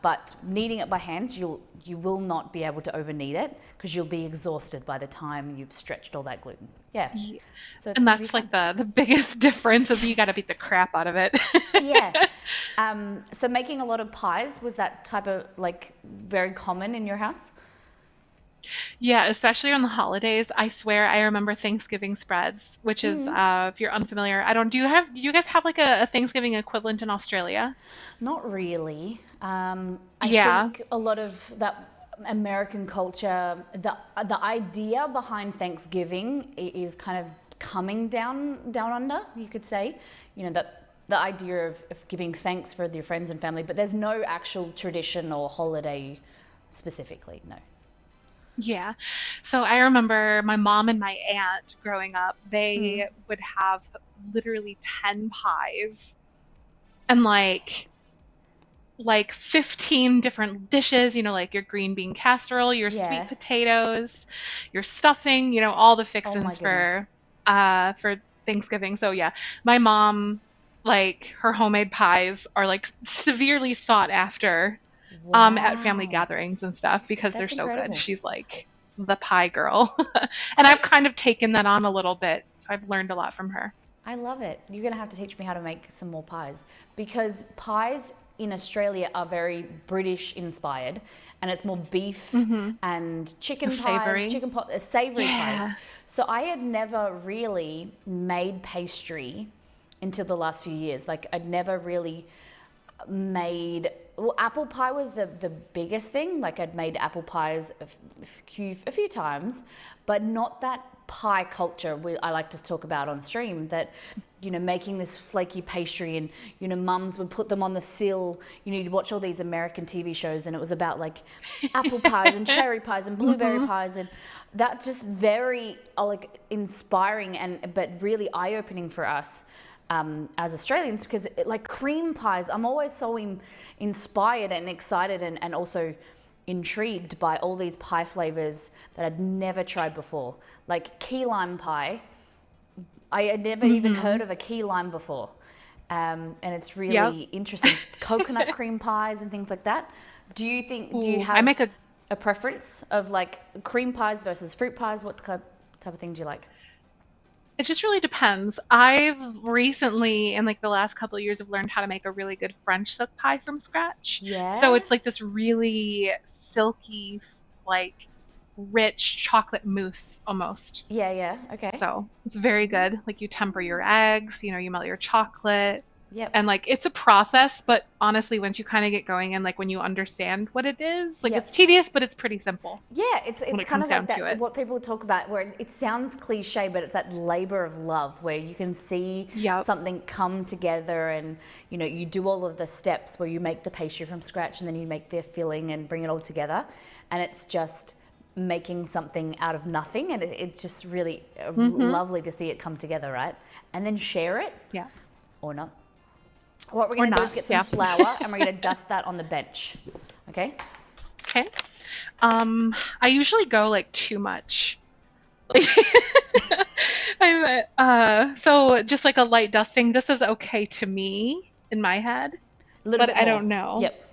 But kneading it by hand, you will not be able to over knead it because you'll be exhausted by the time you've stretched all that gluten. Yeah, Yeah. so it's And going to be that's fun. like the biggest difference is you got to beat the crap out of it. Yeah. So making a lot of pies, was that type of like very common in your house? Yeah, especially on the holidays. I swear I remember Thanksgiving spreads, which is if you're unfamiliar, I don't do you guys have like a Thanksgiving equivalent in Australia? Not really. I Yeah. think a lot of that American culture, the idea behind Thanksgiving is kind of coming down under, you could say. You know, that the idea of giving thanks for your friends and family, but there's no actual tradition or holiday specifically, no. Yeah. So I remember my mom and my aunt growing up, they would have literally 10 pies and like 15 different dishes, like your green bean casserole, your sweet Yeah. potatoes, your stuffing, all the Oh my fixins goodness. for Thanksgiving. So yeah, my mom, like her homemade pies are like severely sought after at family Wow. gatherings and stuff because they're That's so good. incredible. She's like the pie girl. And I I've kind of taken that on a little bit. So I've learned a lot from her. I love it. You're going to have to teach me how to make some more pies because pies in Australia are very British inspired and it's more beef and The chicken pies, savory. savory pies. Yeah. So I had never really made pastry until the last few years. Like I'd never really made apple pie was the biggest thing. Like I'd made apple pies a few times, but not that pie culture I like to talk about on stream, that making this flaky pastry and mums would put them on the sill. You'd watch all these American TV shows and it was about like apple pies and cherry pies and blueberry pies, and that's just very like inspiring and but really eye-opening for us as Australians, because like cream pies, I'm always so inspired and excited and also intrigued by all these pie flavors that I'd never tried before. Like key lime pie, I had never even heard of a key lime before. And it's Yep. really interesting. Coconut cream pies and things like that. Do you Ooh, I have make a preference of like cream pies versus fruit pies? What type of thing do you like? it just really depends. I've recently, in like the last couple of years, have learned how to make a really good French silk pie from scratch. So Yeah? it's like this really silky, like rich chocolate mousse almost. Yeah, yeah. Okay. So it's very good. Like you temper your eggs, you melt your chocolate. Yep. And like it's a process, but honestly, once you kind of get going and like when you understand what it is, like it's Yep. tedious, but it's pretty simple Yeah, when it's it kind comes of like down to that it. what people talk about where it sounds cliche, but it's that labor of love where you can see Yep. something come together and you do all of the steps where you make the pastry from scratch and then you make the filling and bring it all together, and it's just making something out of nothing, and it's just really lovely to see it come together, right? And then share it Yeah. or not. What we're Or going to do is not. get some Yeah. flour and we're going to dust that on the bench. Okay? Okay. I usually go like too much. So just like a light dusting. This is okay to me in my head, A little but bit I more. don't know. Yep.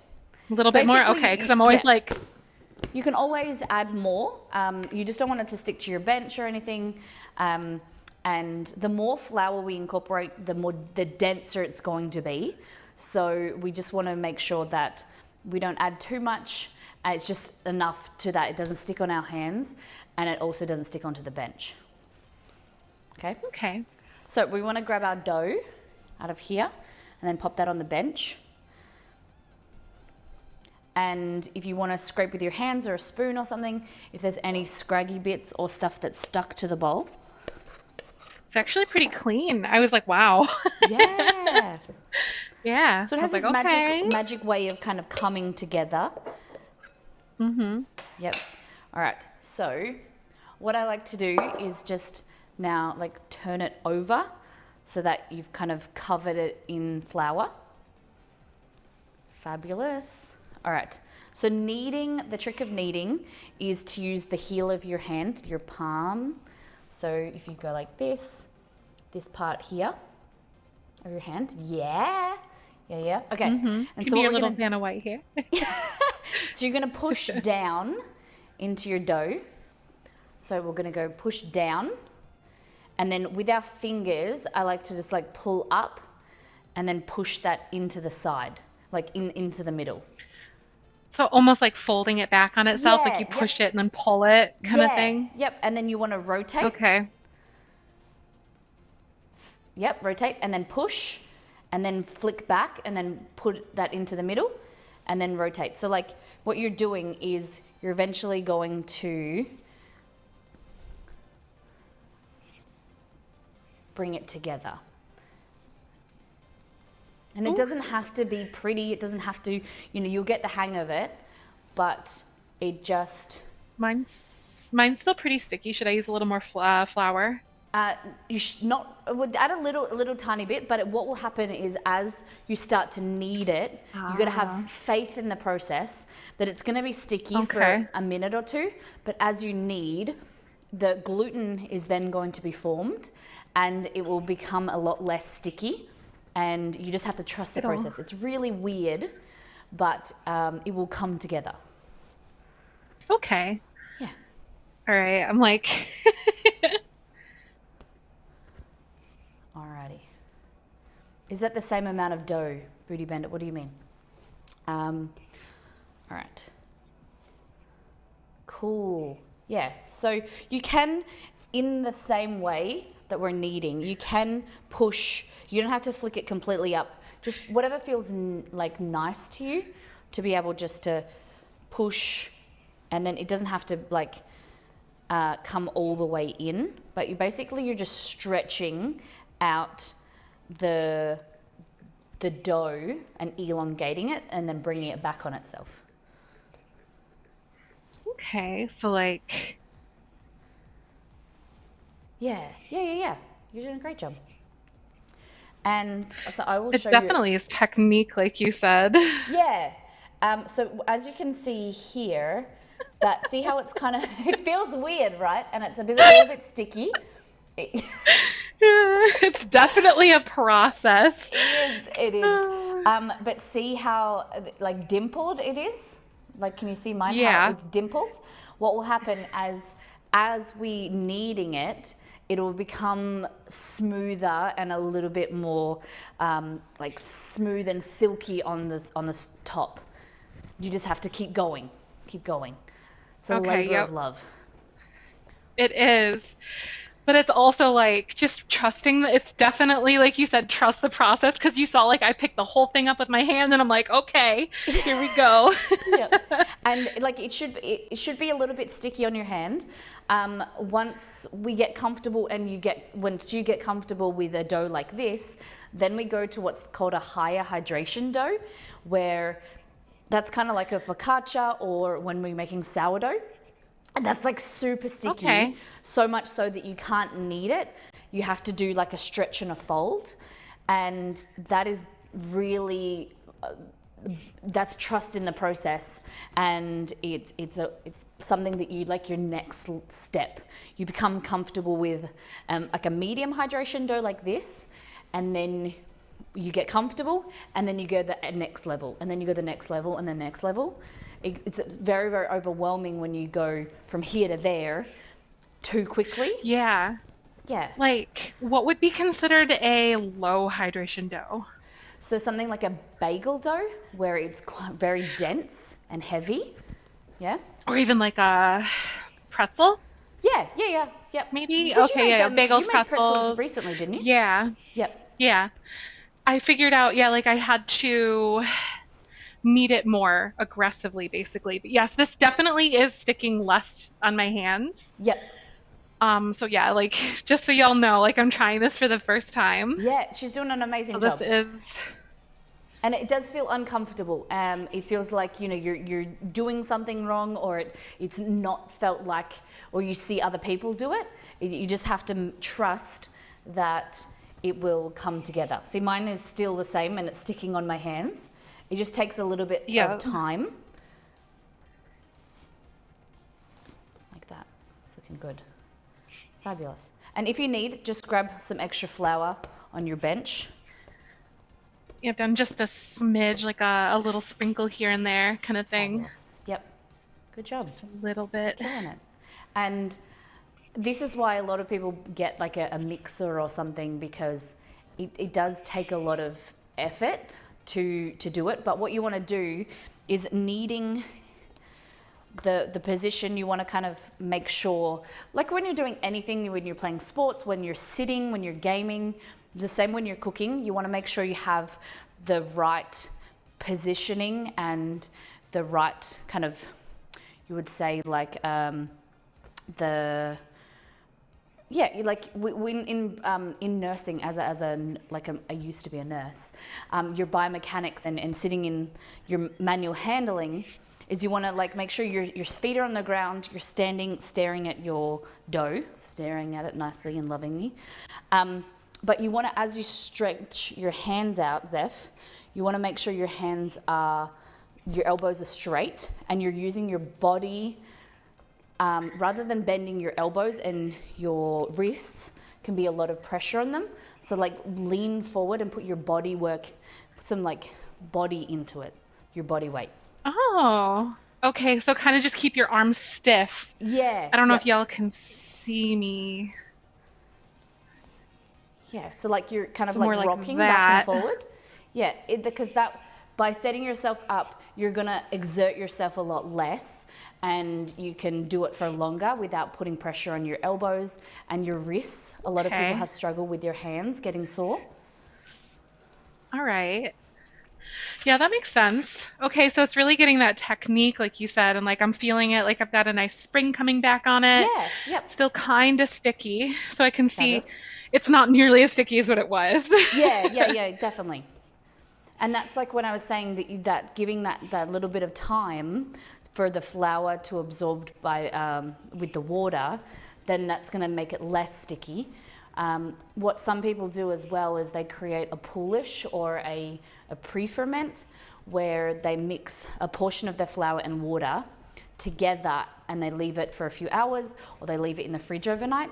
A little bit more, Basically, okay? Because I'm always yeah. like, You can always add more. You just don't want it to stick to your bench or anything. And the more flour we incorporate, the denser it's going to be. So we just want to make sure that we don't add too much. It's just enough to that it doesn't stick on our hands, and it also doesn't stick onto the bench. Okay. okay. So we want to grab our dough out of here and then pop that on the bench. And if you want to scrape with your hands or a spoon or something, if there's any scraggy bits or stuff that's stuck to the bowl. It's actually pretty clean. I was like, wow. Yeah. Yeah. So it I has was this like, okay. magic way of kind of coming together. Yep. All right. So what I like to do is just now like turn it over so that you've kind of covered it in flour. Fabulous. All right. So the trick of kneading is to use the heel of your hand, your palm. So if you go like this part here of your hand, yeah. Okay. And Can so be what a we're little gonna, Vanna White here. so you're gonna push down into your dough. So we're gonna go push down, and then with our fingers, I like to just like pull up, and then push that into the side, like into the middle. So almost like folding it back on itself, like Yeah, you yep. push it and then pull it kind of Yeah, thing. yep. And then you want to rotate. Okay. Yep, rotate and then push and then flick back and then put that into the middle and then rotate. So like what you're doing is you're eventually going to bring it together. And it doesn't have to be pretty. It doesn't have to, you'll get the hang of it, but it just... Mine's still pretty sticky. Should I use a little more flour? You should not, it would add a little tiny bit, but what will happen is as you start to knead it, you got to have faith in the process that it's going to be sticky for a minute or two, but as you knead, the gluten is then going to be formed and it will become a lot less sticky, and you just have to trust the process. It's really weird, but it will come together. Okay. Yeah. All right. I'm like... Alrighty. Is that the same amount of dough, Booty Bandit? What do you mean? All right. Cool. Yeah. So you can, in the same way that we're kneading, you can push. You don't have to flick it completely up. Just whatever feels like nice to you, to be able just to push, and then it doesn't have to like come all the way in. But you're just stretching out the dough and elongating it and then bringing it back on itself. Okay, so like... Yeah. You're doing a great job. And so I will It show you. definitely is technique, like you said. Yeah. So as you can see here, see how it's kind of, it feels weird, right? And it's a little bit sticky. It's definitely a process. It is. But see how like dimpled it is? Like, can you see mine? Yeah. How it's dimpled? What will happen as we kneading it, it'll become smoother and a little bit more like smooth and silky on this top. You just have to keep going. It's a labor of love. It is. But it's also like just trusting. It's definitely, like you said, trust the process, because you saw like I picked the whole thing up with my hand and I'm like, okay, here we go. Yeah. And like it should be a little bit sticky on your hand. Once we get comfortable once you get comfortable with a dough like this, then we go to what's called a higher hydration dough, where that's kind of like a focaccia, or when we're making sourdough. And that's like super sticky, so much so that you can't knead it. You have to do like a stretch and a fold. And that is really, that's trust in the process. And it's something that you like your next step. You become comfortable with like a medium hydration dough like this, and then you get comfortable, and then you go the next level, and then you go the next level and the next level. It's very, very overwhelming when you go from here to there too quickly. Yeah. Like, what would be considered a low hydration dough? So something like a bagel dough, where it's very dense and heavy. Yeah. Or even like a pretzel? Yeah. Maybe? Because Okay, yeah, bagels, you made pretzels pretzels. recently, didn't you? Yeah. Yep. Yeah. I figured out, like I had to knead it more aggressively, basically. But yes, this definitely is sticking less on my hands. Yep. So yeah, like just so y'all know, like I'm trying this for the first time. Yeah, she's doing an amazing job. So this is... And it does feel uncomfortable. It feels like, you're doing something wrong, or it's not felt like, or you see other people do it. You just have to trust that it will come together. See, mine is still the same and it's sticking on my hands. It just takes a little bit of time. Like that. It's looking good. Fabulous. And if you need, just grab some extra flour on your bench. I've done just a smidge, like a little sprinkle here and there kind of thing. Fabulous. Yep. Good job. Just a little bit. Killing it. And this is why a lot of people get like a mixer or something, because it does take a lot of effort to do it. But what you want to do is kneading the position. You want to kind of make sure, like when you're doing anything, when you're playing sports, when you're sitting, when you're gaming, the same when you're cooking, you want to make sure you have the right positioning and the right kind of, you would say like in nursing I used to be a nurse, your biomechanics and sitting in your manual handling is you want to like make sure your feet are on the ground, you're standing staring at your dough, staring at it nicely and lovingly. But you want to, as you stretch your hands out, Zeph, you want to make sure your elbows are straight and you're using your body, rather than bending your elbows and your wrists can be a lot of pressure on them. So like lean forward and put your body work, put some like body into it, your body weight. Oh, okay. So kind of just keep your arms stiff. Yeah. I don't know if y'all can see me. Yeah. So like you're kind of So more like like rocking back and that. forward. Yeah. Because that, by setting yourself up, you're going to exert yourself a lot less and you can do it for longer without putting pressure on your elbows and your wrists. A lot of people have struggled with their hands getting sore. All right. Yeah, that makes sense. Okay, so it's really getting that technique, like you said, and like I'm feeling it, like I've got a nice spring coming back on it. Yeah. Yep. Still kind of sticky, so I can see Fabulous. it's not nearly as sticky as what it was. Yeah, definitely. And that's like when I was saying that giving that little bit of time for the flour to absorb with the water, then that's going to make it less sticky. What some people do as well is they create a poolish or a pre-ferment where they mix a portion of their flour and water together and they leave it for a few hours or they leave it in the fridge overnight.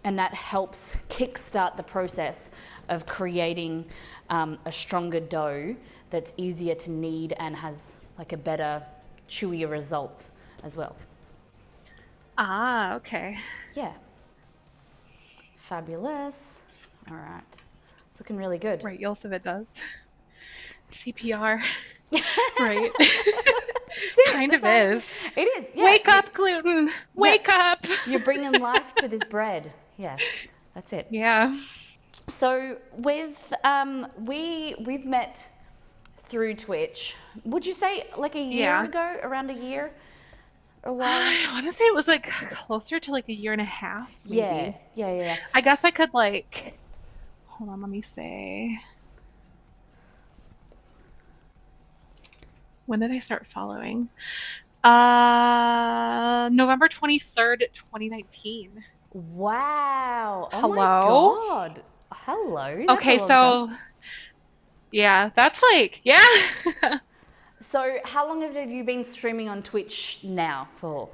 And that helps kickstart the process of creating a stronger dough that's easier to knead and has like a better, chewier result as well. Ah, okay. Yeah. Fabulous. All right. It's looking really good. Right, Yosef does. CPR. Right. Kind of is. It is. Yeah. Wake up, gluten. Wake up. You're bringing life to this bread. Yeah. That's it. Yeah. So with we've met through Twitch. Would you say like a year ago, around a year? Or while? I want to say it was like closer to like a year and a half, maybe. Yeah. I guess I could like, hold on, let me say. When did I start following? November 23rd, 2019. Wow. Oh Hello? my God. Hello. That's Okay, a long so time. yeah, that's like, yeah. So how long have you been streaming on Twitch now for?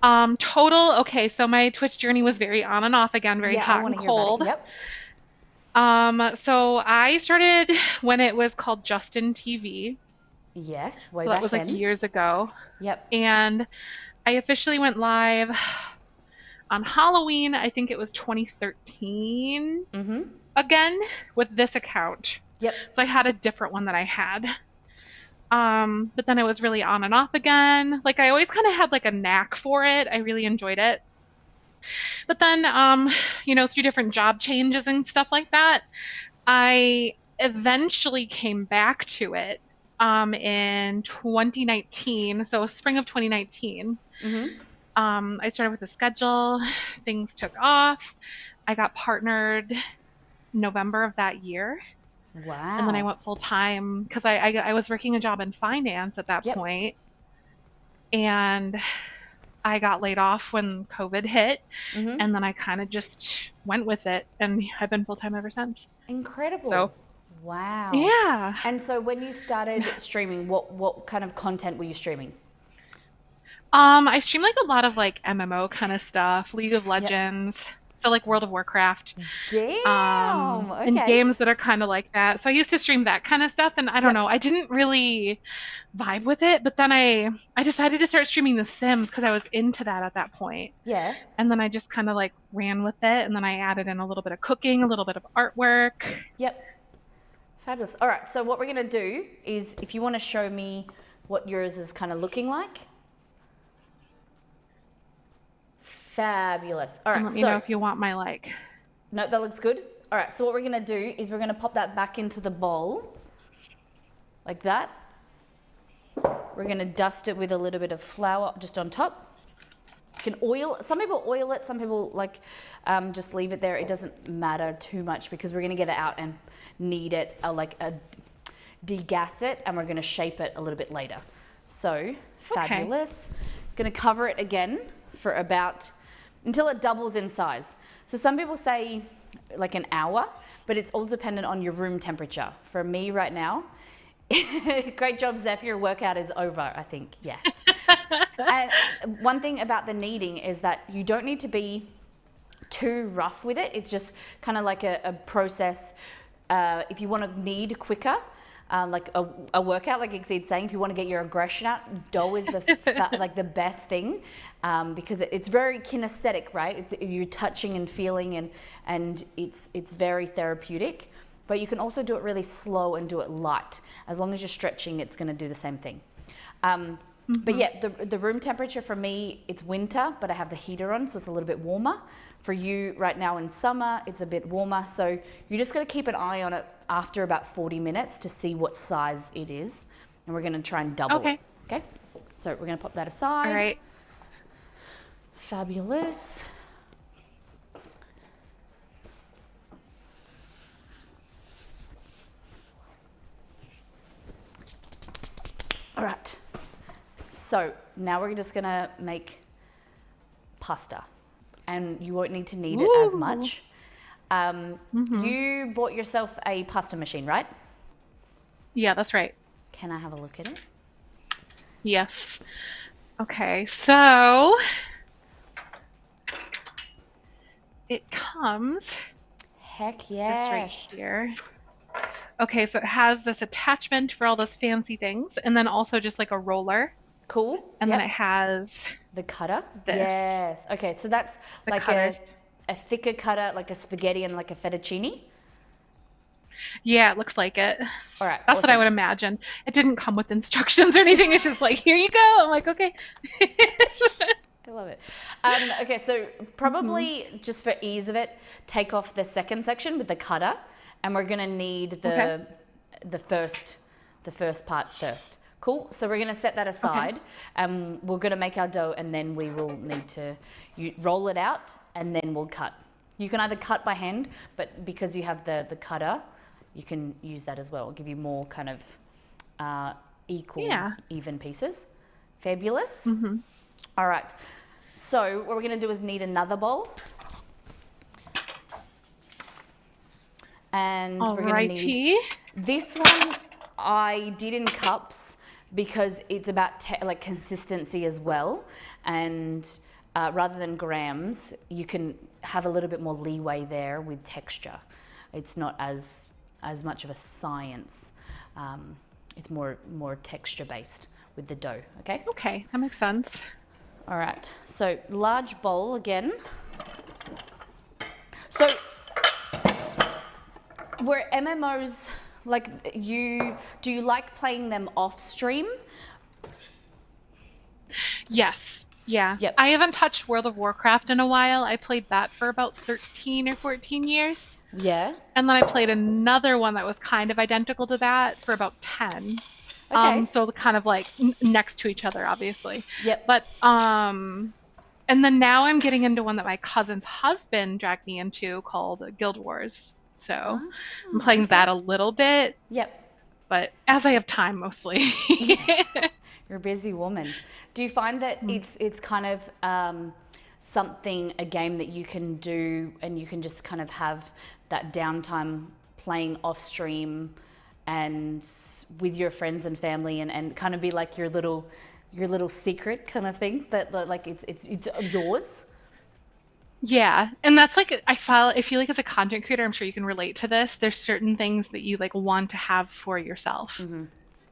Total, okay, so my Twitch journey was very on and off again, very Yeah, I hot want and to hear about cold. it. Yep. So I started when it was called Justin TV. Yes, way So that back was like then. years ago. Yep. And I officially went live on Halloween, I think it was 2013 Mm-hmm. again with this account. Yep. So I had a different one that I had. But then it was really on and off again. Like I always kind of had like a knack for it. I really enjoyed it. But then, through different job changes and stuff like that, I eventually came back to it in 2019, so spring of 2019. Mm-hmm. I started with a schedule, things took off. I got partnered November of that year. Wow. And then I went full time because I was working a job in finance at that Yep. point. And I got laid off when COVID hit. Mm-hmm. And then I kind of just went with it. And I've been full time ever since. Incredible. So, wow. yeah. And so when you started streaming, what kind of content were you streaming? I stream like a lot of like MMO kind of stuff, League of Legends. So like World of Warcraft. Damn. And Okay. games that are kind of like that. So I used to stream that kind of stuff, and I don't know, I didn't really vibe with it. But then I decided to start streaming The Sims because I was into that at that point. Yeah. And then I just kind of like ran with it, and then I added in a little bit of cooking, a little bit of artwork. Yep. Fabulous. All right, so what we're going to do is, if you want to show me what yours is kind of looking like. Fabulous. All right, And let me know if you want my like. No, that looks good. All right, so what we're going to do is we're going to pop that back into the bowl like that. We're going to dust it with a little bit of flour just on top. You can oil, some people oil it, some people like just leave it there. It doesn't matter too much because we're going to get it out and knead it, degas it, and we're going to shape it a little bit later. So, fabulous. Okay. Going to cover it again for until it doubles in size. So some people say like an hour, but it's all dependent on your room temperature. For me right now, great job, Zeph, your workout is over, I think, yes. And one thing about the kneading is that you don't need to be too rough with it. It's just kind of like a process. If you want to knead quicker, like a workout, like Exceed's saying, if you want to get your aggression out, dough is the best thing because it's very kinesthetic, right? You're touching and feeling, and it's very therapeutic. But you can also do it really slow and do it light. As long as you're stretching, it's going to do the same thing. But yeah, the room temperature for me, it's winter, but I have the heater on, so it's a little bit warmer. For you right now in summer, it's a bit warmer. So you're just going to keep an eye on it after about 40 minutes to see what size it is. And we're going to try and double it. Okay. So we're going to pop that aside. All right. Fabulous. All right. So now we're just going to make pasta. And you won't need to knead it as much. You bought yourself a pasta machine, right? Yeah, that's right. Can I have a look at it? Yes. Okay, so it comes. Heck yes. This right here. Okay, so it has this attachment for all those fancy things, and then also just like a roller. Cool. And then it has the cutter. This. Yes. Okay, so that's the like cutters. a thicker cutter, like a spaghetti and like a fettuccine. Yeah, it looks like it. All right. That's what I would imagine. It didn't come with instructions or anything. It's just like, here you go. I'm like, okay. I love it. Okay, so probably just for ease of it, take off the second section with the cutter, and we're gonna need the first part first. Cool. So we're gonna set that aside, and we're gonna make our dough, and then we will need to roll it out, and then we'll cut. You can either cut by hand, but because you have the cutter, you can use that as well. It'll give you more kind of equal, even pieces. Fabulous. All right. So what we're gonna do is knead another bowl. And we're gonna need this one. I did in cups because it's about like consistency as well, and rather than grams, you can have a little bit more leeway there with texture. It's not as much of a science. It's more texture based with the dough. Okay. Okay, that makes sense. All right. So large bowl again. So were MMOs like do you like playing them off stream? Yes. Yeah. Yep. I haven't touched World of Warcraft in a while. I played that for about 13 or 14 years. Yeah. And then I played another one that was kind of identical to that for about 10. Okay. So kind of like next to each other, obviously. Yep. But and then now I'm getting into one that my cousin's husband dragged me into called Guild Wars. So I'm playing that a little bit. Yep. But as I have time, mostly. You're a busy woman. Do you find that it's kind of a game that you can do and you can just kind of have that downtime playing off stream and with your friends and family and kind of be like your little secret kind of thing that like it's yours? Yeah, and that's like I feel like as a content creator, I'm sure you can relate to this. There's certain things that you like want to have for yourself.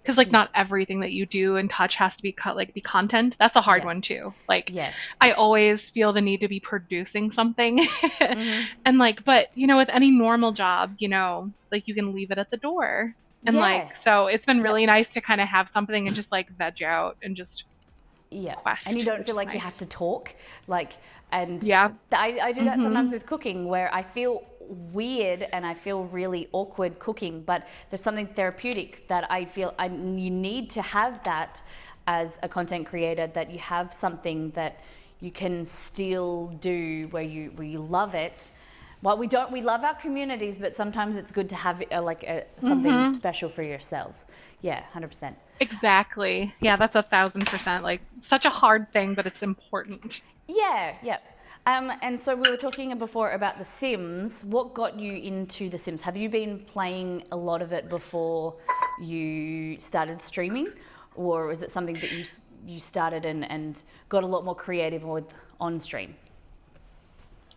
because like not everything that you do and touch has to be be content. That's a hard one too. Like I always feel the need to be producing something. And like, but you know, with any normal job, you know, like you can leave it at the door. And like, so it's been really nice to kind of have something and just like veg out and just quest. And you don't feel like you have to talk. Like, and I do that sometimes with cooking where I feel weird and I feel really awkward cooking, but there's something therapeutic that I feel you need to have that as a content creator, that you have something that you can still do where you love it. Well, we love our communities, but sometimes it's good to have something special for yourself. Yeah, 100%. Exactly. Yeah, that's 1,000%. Like such a hard thing, but it's important. Yeah. And so we were talking before about The Sims. What got you into The Sims? Have you been playing a lot of it before you started streaming, or is it something that you started and got a lot more creative with on stream?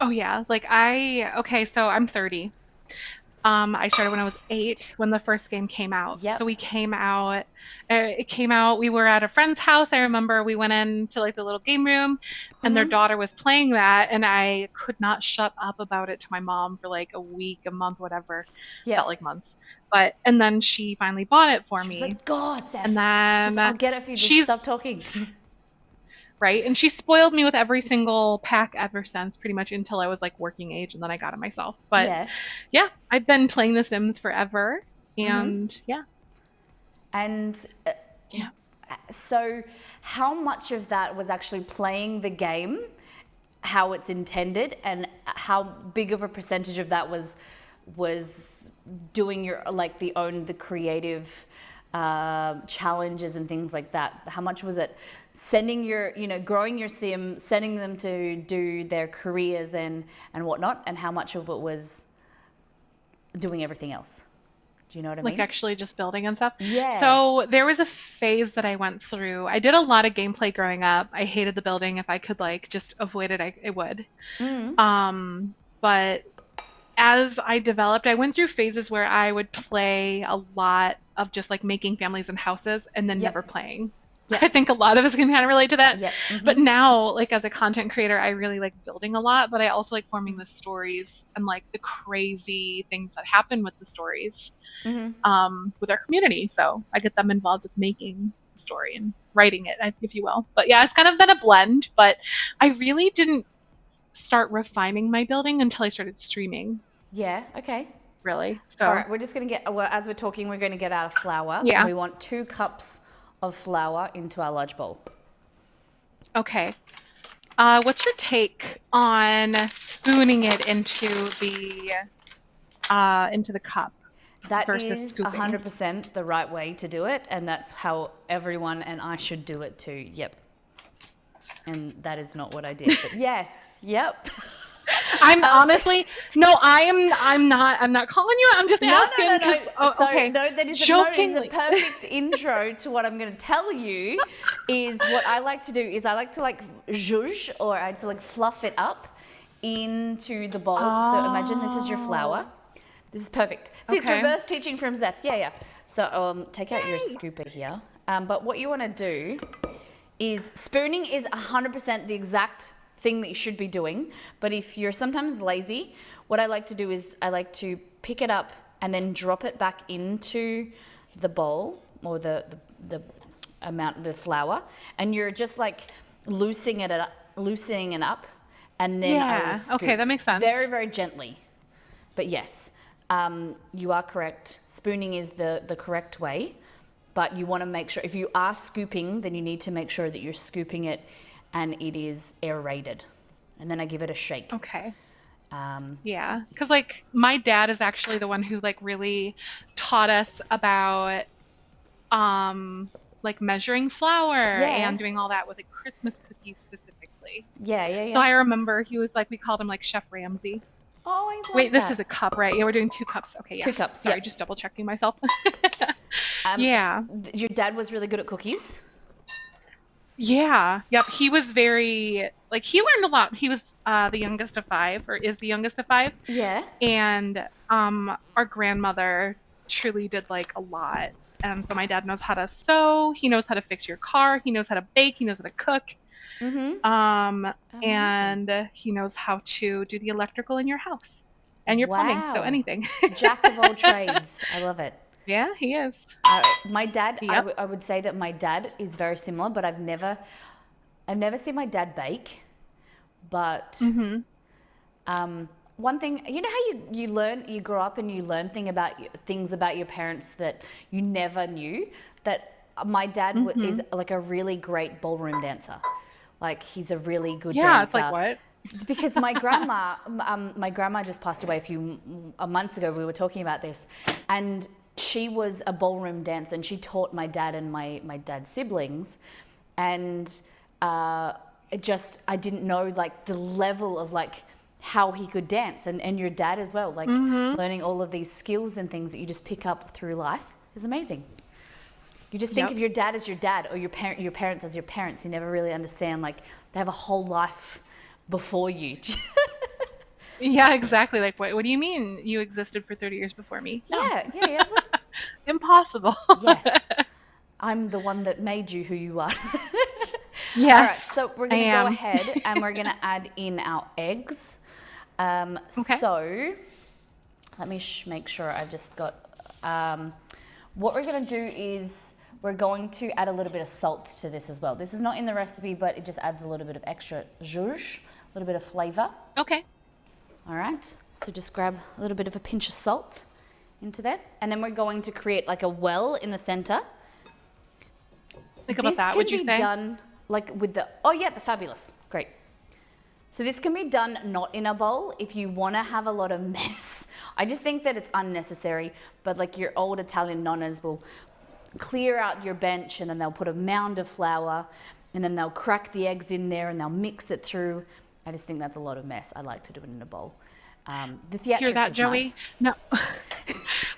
Oh yeah, like so I'm 30. I started when I was 8 when the first game came out. So we came out, we were at a friend's house. I remember we went into like the little game room and their daughter was playing that, and I could not shut up about it to my mom for like a week, a month, whatever. Felt like months. And then she finally bought it for me. She was like, God, Zef, and then I'll get it for you, just stop talking. Right. And she spoiled me with every single pack ever since, pretty much until I was like working age, and then I got it myself. But yeah, I've been playing The Sims forever. And And so how much of that was actually playing the game, how it's intended, and how big of a percentage of that was doing your the creative challenges and things like that? How much was it sending growing your sim, sending them to do their careers and whatnot, and how much of it was doing everything else? Do you know what I mean? Like actually just building and stuff? Yeah. So there was a phase that I went through. I did a lot of gameplay growing up. I hated the building. If I could like just avoid it, I would. But as I developed, I went through phases where I would play a lot of just like making families and houses and then never playing. I think a lot of us can kind of relate to that. But now, like as a content creator, I really like building a lot, but I also like forming the stories and like the crazy things that happen with the stories with our community. So I get them involved with making the story and writing it, if you will. But yeah, it's kind of been a blend, but I really didn't start refining my building until I started streaming. Yeah, okay. Really. So all right, we're just going to as we're talking, we're going to get out a flour. Yeah. We want 2 cups of flour into our large bowl. Okay. What's your take on spooning it into the cup versus scooping? That is 100% the right way to do it, and that's how everyone and I should do it too. Yep. And that is not what I did. But yes. Yep. I'm honestly I'm not calling you. I'm just asking. No. Okay. No, that is a perfect intro to what I'm going to tell you. Is what I like to do is I like to like zhuzh, or I like to like fluff it up into the bowl. So imagine this is your flour. This is perfect. See, it's reverse teaching from Zef. Yeah. So take out your scooper here. But what you want to do is spooning is 100% the exact thing that you should be doing. But if you're sometimes lazy, what I like to do is I like to pick it up and then drop it back into the bowl, or the amount of the flour, and you're just like loosening it up, and then I will scoop. Okay, that makes sense. Very, very gently. But yes, you are correct. Spooning is the correct way, but you want to make sure if you are scooping, then you need to make sure that you're scooping it and it is aerated, and then I give it a shake. Okay. Yeah, because like my dad is actually the one who like really taught us about like measuring flour and doing all that with like Christmas cookies specifically. Yeah. So I remember he was like, we called him like Chef Ramsay. Oh, I love Wait, this is a cup, right? Yeah, we're doing 2 cups. Okay, yes. 2 cups. Sorry, just double checking myself. Yeah. Your dad was really good at cookies. Yeah. Yep. He was very like he learned a lot. He was the youngest of 5, or is the youngest of 5. Yeah. And our grandmother truly did like a lot And so my dad knows how to sew, he knows how to fix your car, he knows how to bake, he knows how to cook. Mm-hmm. And he knows how to do the electrical in your house and your plumbing, so Wow. anything. Jack of all trades. I love it. Yeah, he is. My dad, Yep. I would say that my dad is very similar, but I've never seen my dad bake. But one thing, you know how you learn, you grow up and you learn things about your parents that you never knew. That my dad is like a really great ballroom dancer. Like he's a really good dancer. Yeah, it's like what? Because my grandma just passed away a few months ago. We were talking about this, and she was a ballroom dancer, and she taught my dad and my dad's siblings, and I didn't know like the level of like how he could dance, and your dad as well, like learning all of these skills and things that you just pick up through life is amazing. You just think of your dad as your dad, or your parents as your parents. You never really understand like they have a whole life before you. Yeah, exactly. Like, what do you mean you existed for 30 years before me? No. Yeah. Impossible. Yes. I'm the one that made you who you are. Yes. All right, so we're going to go am. ahead and we're going to add in our eggs. Okay. So let me make sure I've just got... what we're going to do is we're going to add a little bit of salt to this as well. This is not in the recipe, but it just adds a little bit of extra zhuzh, a little bit of flavor. Okay. All right, so just grab a little bit of a pinch of salt into there. And then we're going to create like a well in the center. Think about that, would you say? This can be done like with the fabulous, great. So this can be done not in a bowl if you want to have a lot of mess. I just think that it's unnecessary, but like your old Italian nonnas will clear out your bench and then they'll put a mound of flour and then they'll crack the eggs in there and they'll mix it through. I just think that's a lot of mess. I like to do it in a bowl. The theatrics Hear that, is Joey? nice. No.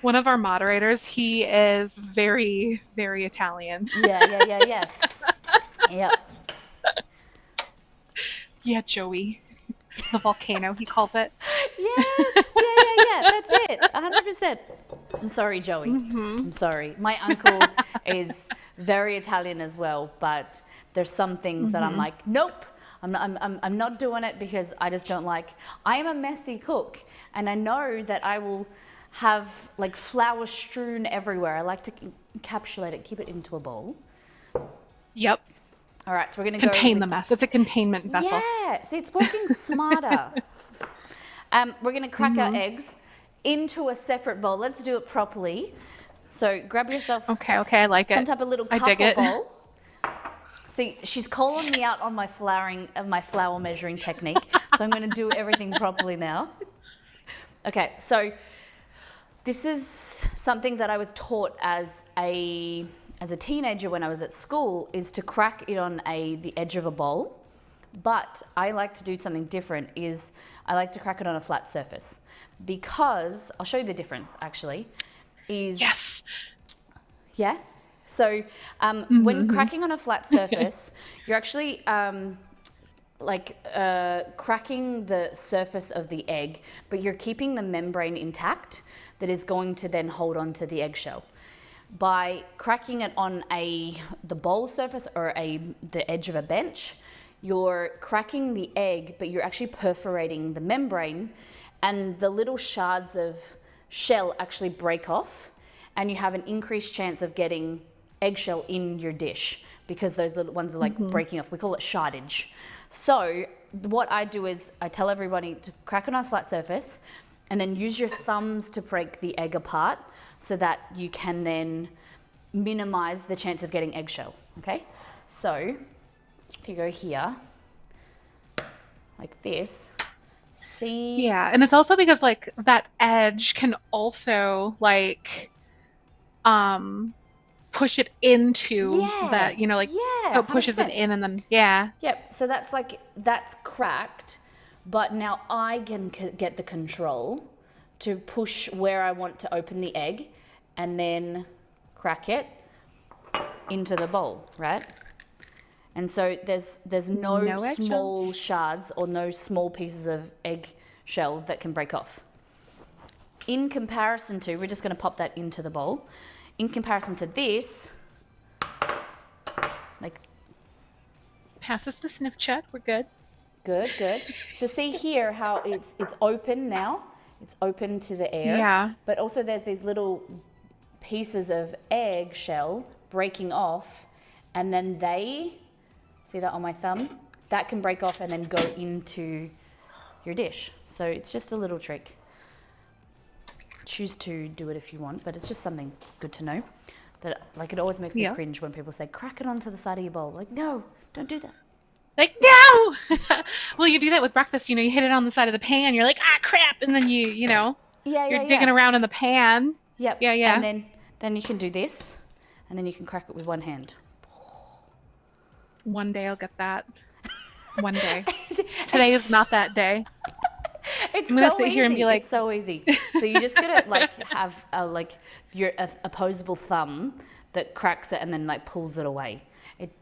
One of our moderators, he is very, very Italian. Yeah. Yep. Yeah, Joey. The volcano, he calls it. Yes, yeah. That's it, 100%. I'm sorry, Joey. I'm sorry. My uncle is very Italian as well, but there's some things that I'm like, nope. I'm not doing it because I just don't like. I am a messy cook, and I know that I will have like flour strewn everywhere. I like to encapsulate it, keep it into a bowl. Yep. All right, so we're going to Contain the mess. It's a containment vessel. Yeah, see, it's working smarter. We're going to crack our eggs into a separate bowl. Let's do it properly. So grab yourself Okay, I like it. some type of little I cup dig or it. bowl. See, she's calling me out on my flour measuring technique, so I'm going to do everything properly now. Okay, so this is something that I was taught as a teenager when I was at school, is to crack it on the edge of a bowl. But I like to do something different, is I like to crack it on a flat surface, because I'll show you the difference actually. Yes. Yeah. So when cracking on a flat surface, you're actually cracking the surface of the egg, but you're keeping the membrane intact that is going to then hold on to the eggshell. By cracking it on the bowl surface or the edge of a bench, you're cracking the egg, but you're actually perforating the membrane, and the little shards of shell actually break off, and you have an increased chance of getting eggshell in your dish because those little ones are like breaking off. We call it shardage. So what I do is I tell everybody to crack it on a flat surface and then use your thumbs to break the egg apart so that you can then minimize the chance of getting eggshell, okay? So if you go here, like this, see? Yeah, and it's also because like that edge can also like push it into so it pushes 100%. it in and then Yep, so that's cracked, but now I can get the control to push where I want to open the egg and then crack it into the bowl, right? And so there's no small shards or no small pieces of egg shell that can break off. In comparison to, we're just going to pop that into the bowl. in comparison to this, like, Pass us the sniff check. We're good. good, good. So see here how it's open now. It's open to the air. Yeah. But also there's these little pieces of eggshell breaking off, and then they, see that on my thumb? That can break off and then go into your dish. So it's just a little trick. Choose to do it if you want, but it's just something good to know. That, like, it always makes me cringe when people say, crack it onto the side of your bowl. Like, no, don't do that. Like, no! Well, you do that with breakfast, you know, you hit it on the side of the pan, you're like, ah, crap! And then you're digging around in the pan. Yep. Yeah. And then you can do this, and then you can crack it with one hand. One day I'll get that. One day. Today is not that day. It's I'm gonna so sit easy. here and be like, it's so easy. So you just gotta like have your opposable thumb that cracks it and then like pulls it away.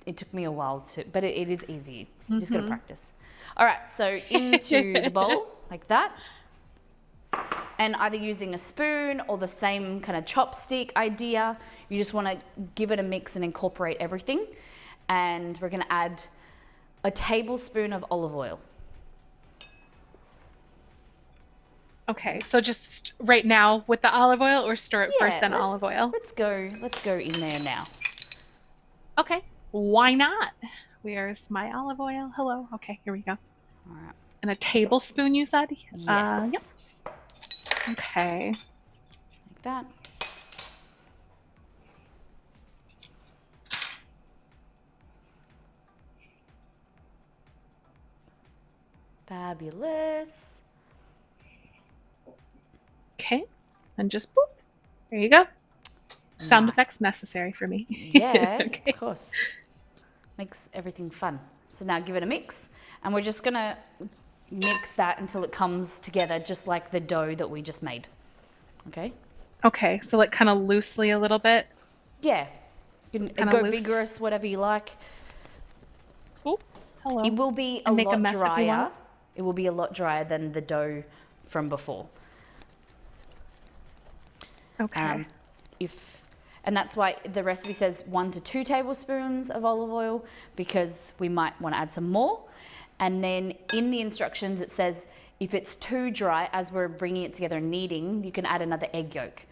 It took me a while to, but it is easy. You just gotta practice. All right, so into the bowl like that, and either using a spoon or the same kind of chopstick idea. You just want to give it a mix and incorporate everything. And we're gonna add a tablespoon of olive oil. okay, so just right now with the olive oil, or stir it first, then olive oil? Let's go in there now. Okay, why not? Where's my olive oil? Hello. Okay, here we go. All right. And a tablespoon, you said? Yes. Yep. Okay. Like that. Fabulous. Okay, and just boop. There you go. Sound Nice. effects necessary for me. Yeah, Okay. of course. Makes everything fun. So now give it a mix, and we're just gonna mix that until it comes together just like the dough that we just made. Okay? Okay, so like kind of loosely a little bit. Yeah. You can Kinda go loose. vigorous, whatever you like. Oh, hello. It will be a And make a lot mess if you drier. want. It will be a lot drier than the dough from before. Okay. And that's why the recipe says 1 to 2 tablespoons of olive oil, because we might want to add some more. And then in the instructions it says if it's too dry, as we're bringing it together and kneading, you can add another egg yolk.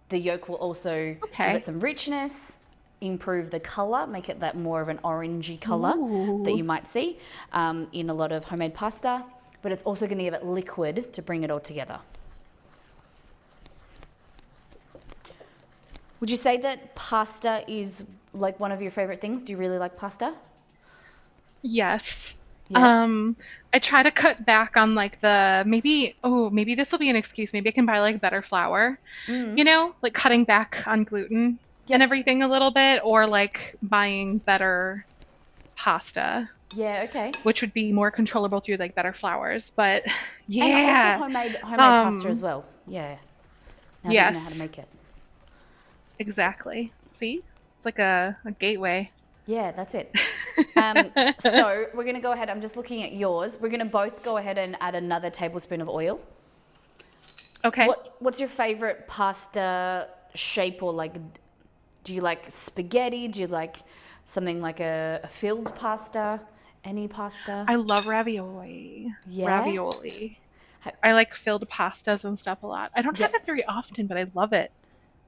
The yolk will also give it some richness, improve the color, make it that more of an orangey color that you might see in a lot of homemade pasta. But it's also going to give it liquid to bring it all together. Would you say that pasta is like one of your favorite things? Do you really like pasta? Yes. Yeah. I try to cut back on like maybe this will be an excuse. Maybe I can buy like better flour, you know, like cutting back on gluten and everything a little bit, or like buying better pasta. Yeah, okay. Which would be more controllable through like better flours. But yeah. And also homemade pasta as well. Yeah. Now that you know how to make it. Exactly. See? It's like a gateway. Yeah, that's it. So we're going to go ahead. I'm just looking at yours. We're going to both go ahead and add another tablespoon of oil. Okay. What's your favorite pasta shape, or like, do you like spaghetti? Do you like something like a filled pasta? Any pasta? I love ravioli. Yeah? Ravioli. I like filled pastas and stuff a lot. I don't have it very often, but I love it.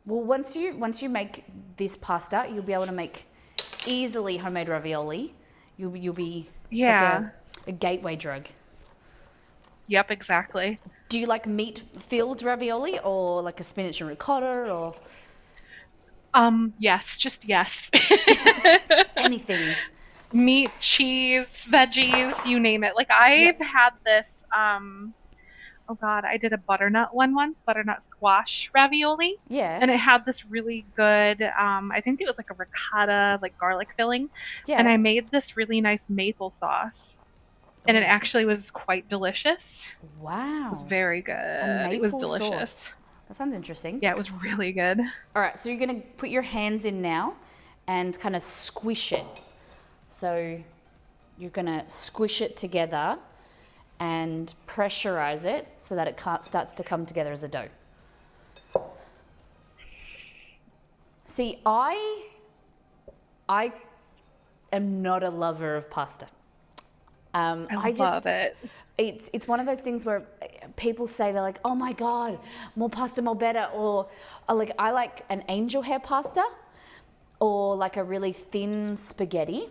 Well, once you make this pasta, you'll be able to make easily homemade ravioli. You'll be it's like a gateway drug. Yep, exactly. Do you like meat filled ravioli, or like a spinach and ricotta, or yes, just yes. anything? Meat, cheese, veggies, you name it. Like I've had this oh god, I did a butternut one once, butternut squash ravioli. Yeah. And it had this really good, I think it was like a ricotta, like garlic filling. Yeah. And I made this really nice maple sauce. And it actually was quite delicious. Wow. It was very good. It was delicious. Sauce. That sounds interesting. Yeah, it was really good. All right, so you're going to put your hands in now and kind of squish it. So you're going to squish it together and pressurize it so that it starts to come together as a dough. See, I am not a lover of pasta. I love it. It's one of those things where people say, they're like, oh my God, more pasta, more better. Or like, I like an angel hair pasta or like a really thin spaghetti.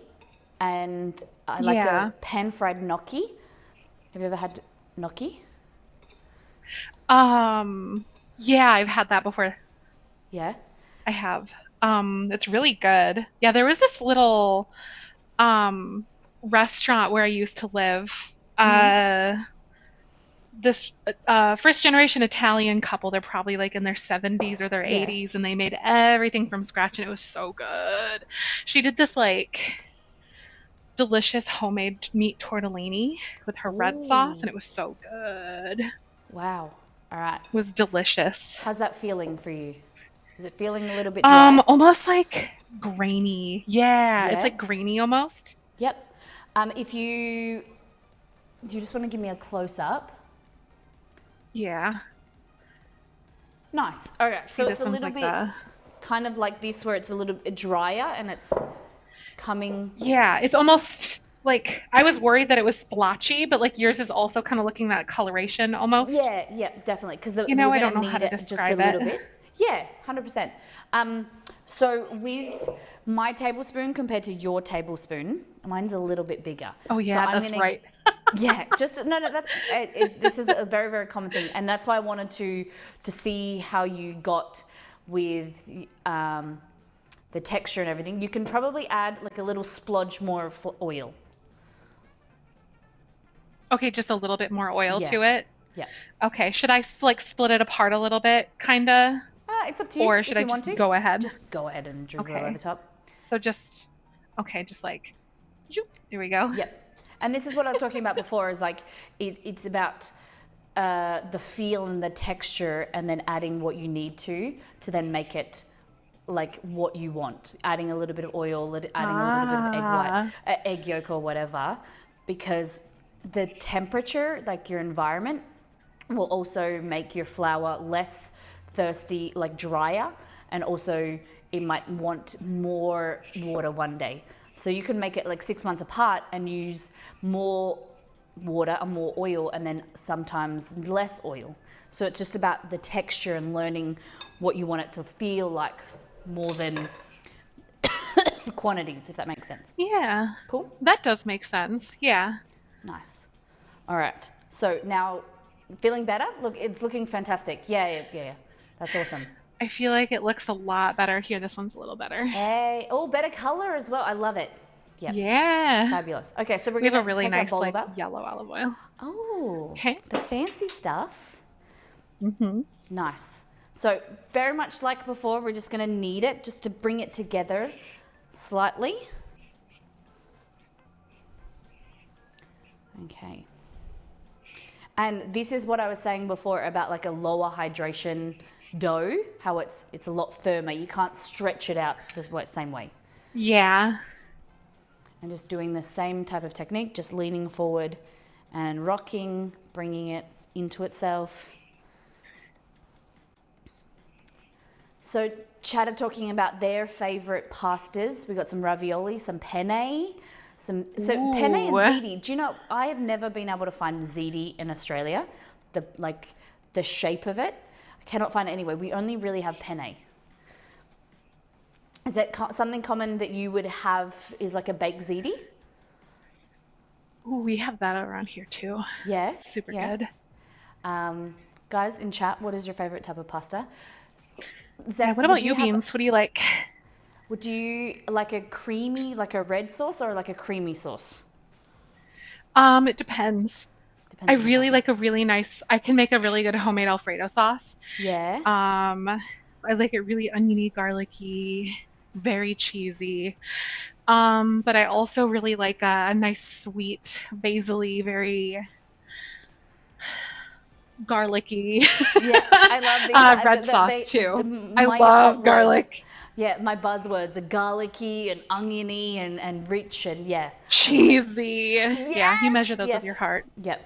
And I like a pan-fried gnocchi. Have you ever had gnocchi? Yeah, I've had that before. Yeah. I have. It's really good. Yeah, there was this little restaurant where I used to live. This first generation Italian couple, they're probably like in their 70s or their Yeah. 80s, and they made everything from scratch, and it was so good. She did this like delicious homemade meat tortellini with her red sauce, and Ooh. it was so good. It Wow. All right. was delicious. How's that feeling for you? Is it feeling a little bit dry? Almost like grainy. Yeah, it's Yeah? like grainy almost. Yep. If you do you just want to give me a close up? Yeah. Nice. All right. See, So this it's a one's little like bit the kind of like this, where it's a little bit drier and it's coming. Yeah, it's almost like I was worried that it was splotchy, but like yours is also kind of looking that coloration almost. Yeah, definitely. Because You know, we're I going don't to know how need to it just a describe little it. bit. Yeah, 100%. So with my tablespoon compared to your tablespoon, mine's a little bit bigger. Oh yeah, so that's right. Yeah, just no. That's this is a very, very common thing, and that's why I wanted to see how you got with the texture and everything. You can probably add like a little splodge more of oil. Okay, just a little bit more oil Yeah, to it. yeah. Okay, should I like split it apart a little bit, kinda? It's up to you. Or If should I you want just to. go ahead? Just go ahead and drizzle it Okay. over top. So just, okay, just like, zoop, there we go. Yep. And this is what I was talking about before, is like it's about the feel and the texture, and then adding what you need to then make it like what you want. Adding a little bit of oil, adding a little bit of egg white, egg yolk or whatever, because the temperature, like your environment, will also make your flour less thirsty, like drier, and also it might want more water one day. So you can make it like 6 months apart and use more water and more oil, and then sometimes less oil. So it's just about the texture and learning what you want it to feel like more than quantities, if that makes sense. Yeah. Cool? That does make sense. Yeah. Nice. All right. So now, feeling better? Look, it's looking fantastic. Yeah. That's awesome. I feel like it looks a lot better here. This one's a little better. Hey, oh, better color as well. I love it. Yep. Yeah. Fabulous. Okay, so we're We have gonna a really take nice our bowl like up. yellow olive oil. Oh, Okay. the fancy stuff. Mm-hmm. Nice. So very much like before, we're just gonna knead it just to bring it together slightly. Okay. And this is what I was saying before about like a lower hydration dough, how it's a lot firmer. You can't stretch it out the same way. Yeah. And just doing the same type of technique, just leaning forward and rocking, bringing it into itself. So Chad are talking about their favorite pastas. We got some ravioli, some penne, penne and Ooh. ziti. Do you know, I have never been able to find ziti in Australia. The shape of it, I cannot find it anywhere. We only really have penne. Is that something common that you would have, is like a baked ziti? Ooh, we have that around here too. Yeah. Super yeah. good. Guys in chat, what is your favorite type of pasta? Yeah, what about you, Beans? What do you like? Would you like a creamy, like a red sauce, or like a creamy sauce? It depends. Depends I on the really pasta. like a really nice, I can make a really good homemade Alfredo sauce. Yeah. I like it really oniony, garlicky, very cheesy. But I also really like a nice sweet, basil-y, very garlicky Yeah, I love these. red sauce too. I my love hot garlic. words. Yeah, my buzzwords are garlicky and oniony and rich and yeah. Cheesy. Yeah, you measure those Yes. with your heart. Yep.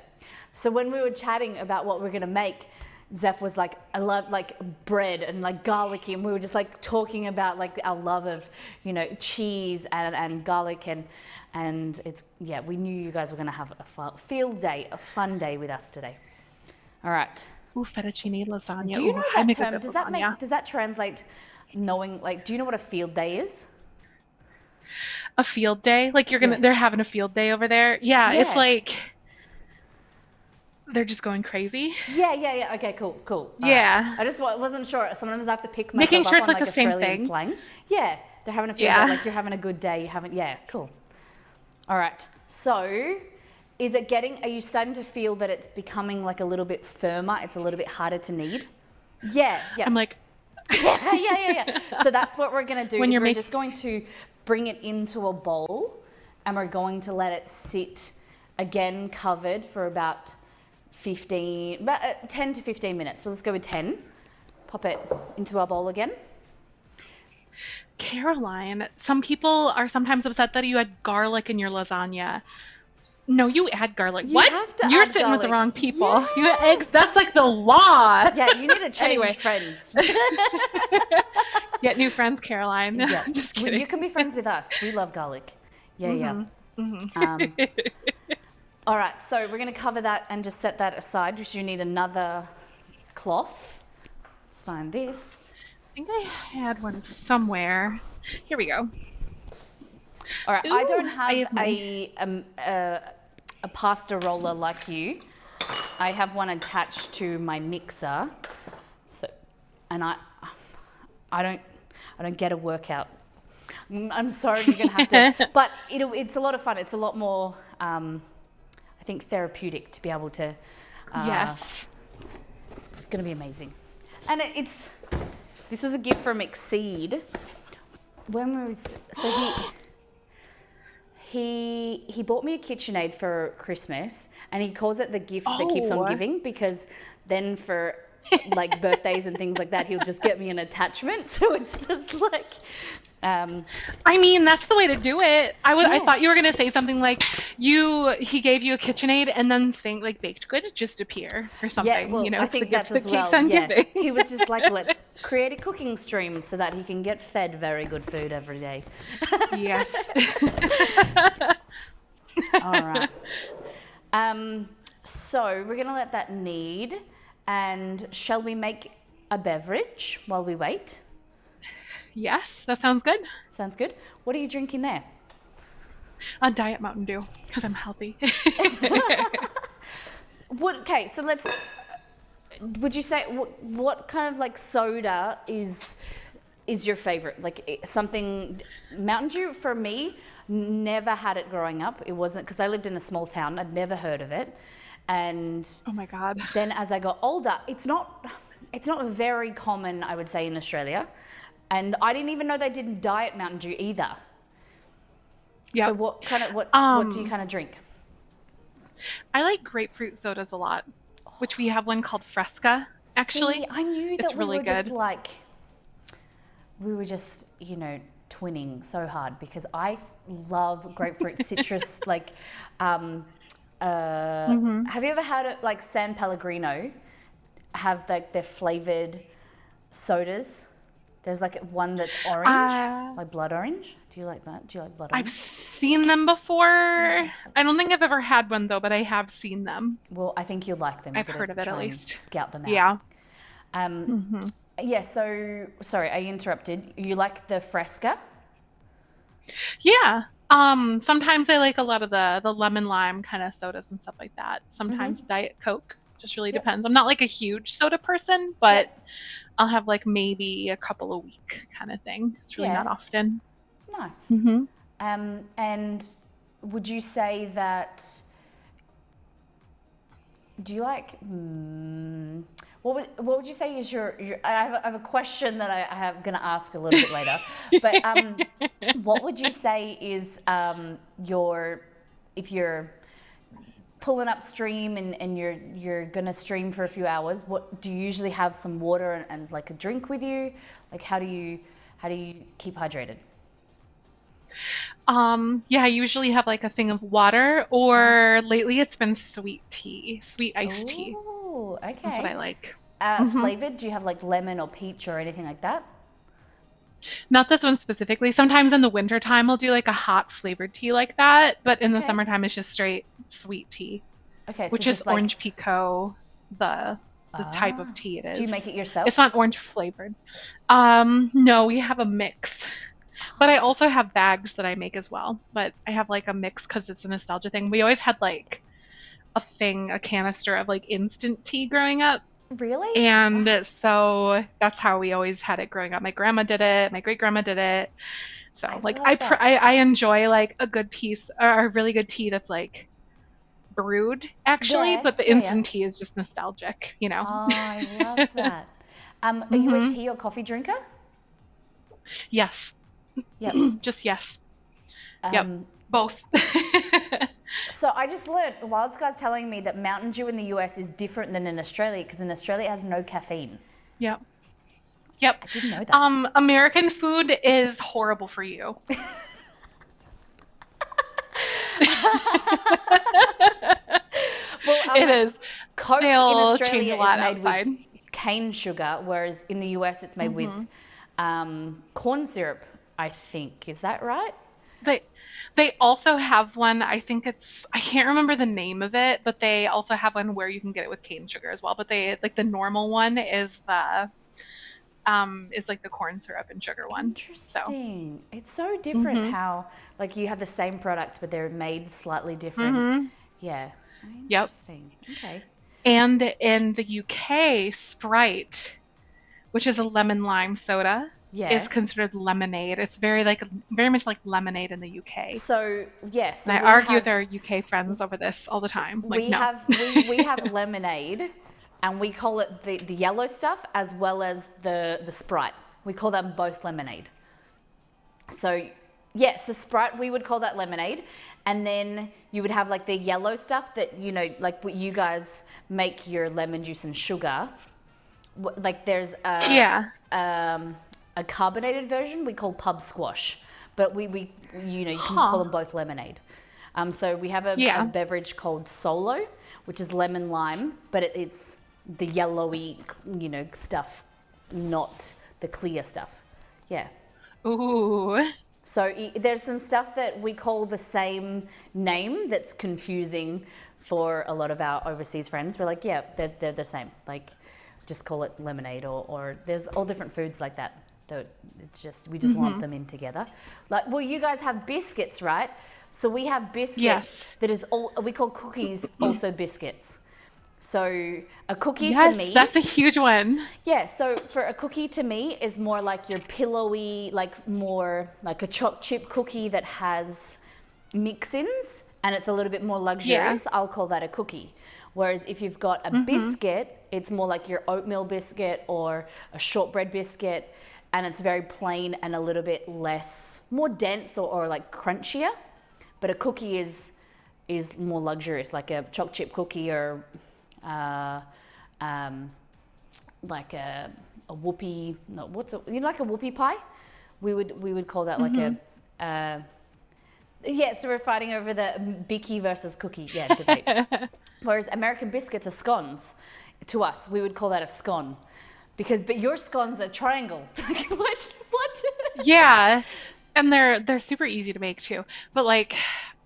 So when we were chatting about what we're going to make, Zeph was like, I love like bread and like garlicky, and we were just like talking about like our love of, you know, cheese and garlic, and it's, yeah, we knew you guys were going to have a field day, a fun day with us today. All right. Ooh, fettuccine lasagna. Do you Ooh, know I that make a term? good Does lasagna. that translate, knowing, like, do you know what a field day is? A field day? Like Yeah. they're having a field day over there? Yeah, it's Yeah. like they're just going crazy. Yeah. Okay, cool. All right. Yeah. I just wasn't sure. Sometimes I have to pick Making myself sure up it's on like like the same Australian thing. slang. Yeah, they're having a field day. Yeah. Like you're having a good day. Yeah, cool. All right. So, are you starting to feel that it's becoming like a little bit firmer? It's a little bit harder to knead? Yeah. I'm like, Yeah. So that's what we're going to do. When Is you're we're just going to bring it into a bowl, and we're going to let it sit again covered for about 10 to 15 minutes. So let's go with 10. Pop it into our bowl again. Caroline, some people are sometimes upset that you had garlic in your lasagna. No, you add garlic. You what? have to You're add sitting with the garlic. wrong people. You Yes. eggs. That's like the law. Yeah, you need to change Anyway. friends. Get new friends, Caroline. Yeah. Just Well, kidding. you can be friends with us. We love garlic. Yeah. Mm-hmm. All right, so we're going to cover that and just set that aside, because you need another cloth. Let's find this. I think I had one somewhere. Here we go. All right, I don't Ooh, have my- a pasta roller like you. I have one attached to my mixer. So, and I don't get a workout. I'm sorry, you're gonna have to. But it's a lot of fun. It's a lot more, I think, therapeutic to be able to. Yes. It's gonna be amazing. And this was a gift from Exceed. When we was he bought me a KitchenAid for Christmas, and he calls it the gift that keeps on Oh. giving, because then for like birthdays and things like that, he'll just get me an attachment. So it's just like, I mean, that's the way to do it. I Yeah. thought you were gonna say something like he gave you a KitchenAid and then like baked goods just appear or something. yeah, well, you know, I it's the think gift that's that as well. keeps on Yeah, giving. he was just like, let's create a cooking stream so that he can get fed very good food every day. Yes. All right. So we're gonna let that knead, and shall we make a beverage while we wait? Yes, that sounds good. Sounds good. What are you drinking there? A Diet Mountain Dew because I'm healthy. Okay, so would you say, what kind of like soda is your favorite? Like something, Mountain Dew for me, never had it growing up. It wasn't, because I lived in a small town. I'd never heard of it. And Oh my God. then as I got older, it's not very common, I would say, in Australia. And I didn't even know they didn't Diet Mountain Dew either. Yeah. So what do you kind of drink? I like grapefruit sodas a lot, which we have one called Fresca, actually. See, I knew It's that we really were just good. like, twinning so hard, because I love grapefruit citrus. Like, have you ever had it like San Pellegrino? Have like their flavored sodas? There's like one that's orange, like blood orange. Do you like that? Do you like blood I've orange? seen them before. I don't think I've ever had one though, but I have seen them. Well, I think you'll like them. I've You've got heard to of it at try and least. Scout them out. Yeah. Yeah. So sorry, I interrupted. You like the Fresca? Yeah. Sometimes I like a lot of the lemon lime kind of sodas and stuff like that. Sometimes Diet Coke. Just really Yep. depends. I'm not like a huge soda person, but I'll have like maybe a couple a week kind of thing. It's really Yeah. not often. Nice. And would you say that? Do you like? What would you say is your? I have a question that I have going to ask a little bit later. But what would you say is if you're pulling upstream and you're going to stream for a few hours? What do you usually have? Some water and like a drink with you? Like how do you keep hydrated? Yeah, I usually have like a thing of water, or lately it's been sweet tea, sweet iced tea. Oh, okay. That's what I like. flavored? Do you have like lemon or peach or anything like that? Not this one specifically. Sometimes in the winter time I'll do like a hot flavored tea like that, but in the Okay. summertime it's just straight sweet tea, Okay, so which is just like, orange pekoe, the type of tea it do you is. make it yourself? It's not orange flavored. No, we have a mix. But I also have bags that I make as well. But I have like a mix because it's a nostalgia thing. We always had like a canister of like instant tea growing up. Really? And so that's how we always had it growing up. My grandma did it, my great grandma did it. So I like love that. I enjoy like a good piece or a really good tea that's like brewed actually, Yeah, but the yeah. instant tea is just nostalgic, you know. Oh, I love that. Are you a Hmm. tea or coffee drinker? Yes. Yep. Just yes. Yep. Um, Both. so I just learned, Wild Sky's telling me that Mountain Dew in the US is different than in Australia because in Australia it has no caffeine. Yep. Yep. I didn't know that. American food is horrible for you. Well, It is. Coke in They'll change Australia a is lot made outside. with cane sugar, whereas in the US it's made with corn syrup, I think. Is that right? They they also have one, I think I can't remember the name of it, but they also have one where you can get it with cane sugar as well. But they like the normal one is like the corn syrup and sugar one. So Interesting. It's so different how, like, you have the same product, but they're made slightly different. Yeah. yep. Interesting. Okay. And in the UK, Sprite, which is a lemon lime soda, Yeah. is considered lemonade. It's very much like lemonade in the UK. So, yes. And I argue with our UK friends over this all the time. Like, we no. have we have lemonade, and we call it the yellow stuff as well as the Sprite. We call them both lemonade. So yes, so Sprite we would call that lemonade, and then you would have like the yellow stuff that like what you guys make your lemon juice and sugar. Like there's Yeah. a carbonated version we call pub squash, but we you can call them both lemonade. So we have a beverage called Solo, which is lemon lime, but it's the yellowy, stuff, not the clear stuff. Yeah. Ooh. So there's some stuff that we call the same name that's confusing for a lot of our overseas friends. We're like, yeah, they're the same. Like, just call it lemonade, or there's all different foods like that. It's just we just lump them in together. Like, well, you guys have biscuits, right? So we have biscuits that is all we call cookies, also biscuits. So a cookie to me, that's a huge one. yeah. So for a cookie to me is more like your pillowy, like more like a chopped chip cookie that has mix-ins and it's a little bit more luxurious. I'll call that a cookie. Whereas if you've got a biscuit, it's more like your oatmeal biscuit or a shortbread biscuit, and it's very plain and a little bit more dense or like crunchier. But a cookie is more luxurious, like a chocolate chip cookie or like a whoopie. No, like a whoopie pie? We would call that like a. Yeah, so we're fighting over the Bicky versus cookie debate. Whereas American biscuits are scones. To us, we would call that a scone, but your scones are triangle. What? Yeah, and they're super easy to make too. But like,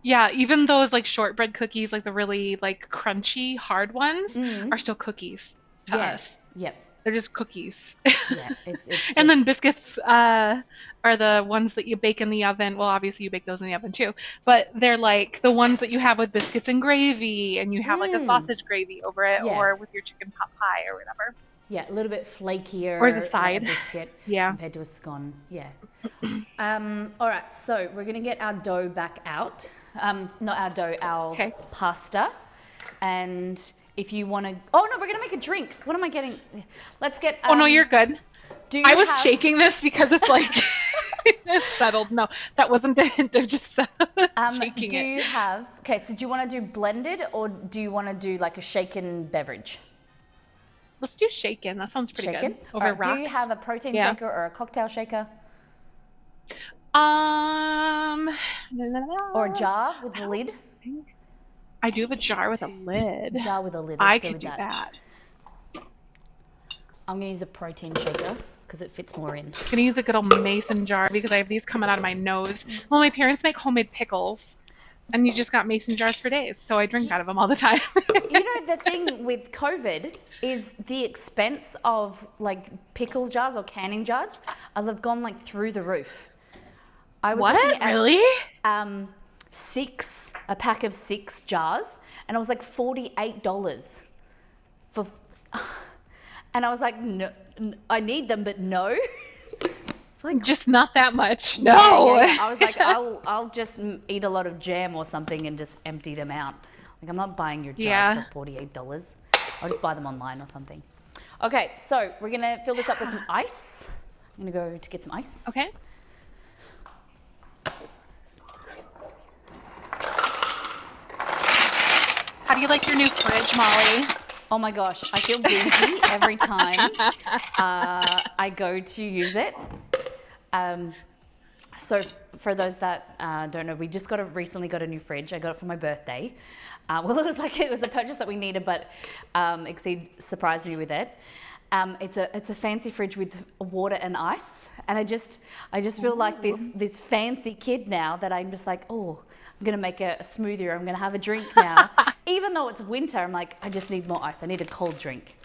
yeah, even those like shortbread cookies, like the really like crunchy hard ones, are still cookies to us. Yep. They're just cookies. Yeah, it's And then biscuits are the ones that you bake in the oven. Well, obviously you bake those in the oven too, but they're like the ones that you have with biscuits and gravy, and you have like a sausage gravy over it, or with your chicken pot pie or whatever. Yeah, a little bit flakier. Or as a side. Biscuit. Yeah. Compared to a scone. Yeah. All right, so we're gonna get our dough back out. Not our dough, our pasta, and. If you want to, oh no, we're gonna make a drink. What am I getting? Let's get. Oh no, you're good. I was shaking this because it's like it's settled. No, that wasn't a hint of just shaking it. Okay, so do you want to do blended or do you want to do like a shaken beverage? Let's do shaken. That sounds pretty good. Over rocks. Do you have a protein shaker or a cocktail shaker? Or a jar with the lid? I do have a jar with a lid. Jar with a lid. I could do that. I'm gonna use a protein shaker because it fits more in. I'm gonna use a good old mason jar because I have these coming out of my nose. Well, my parents make homemade pickles, and you just got mason jars for days, so I drink out of them all the time. You know, the thing with COVID is the expense of like pickle jars or canning jars have gone like through the roof. I was looking at Really? a pack of 6 jars, and it was like $48 for, and I was like, no, I need them, but no. Like, just not that much. Yeah, No. yeah. I was like, I'll just eat a lot of jam or something and just empty them out. Like, I'm not buying your jars for $48. I'll just buy them online or something. Okay, so we're gonna fill this up with some ice. I'm gonna go to get some ice. Okay. How do you like your new fridge, Molly? Oh my gosh, I feel bougie every time I go to use it. So for those that don't know, we just recently got a new fridge. I got it for my birthday. Well, it was a purchase that we needed, but Exceed surprised me with it. It's a fancy fridge with water and ice, and I just feel like this fancy kid now that I'm just like, oh, I'm gonna make a smoothie, or I'm gonna have a drink now. Even though it's winter, I'm like, I just need more ice. I need a cold drink.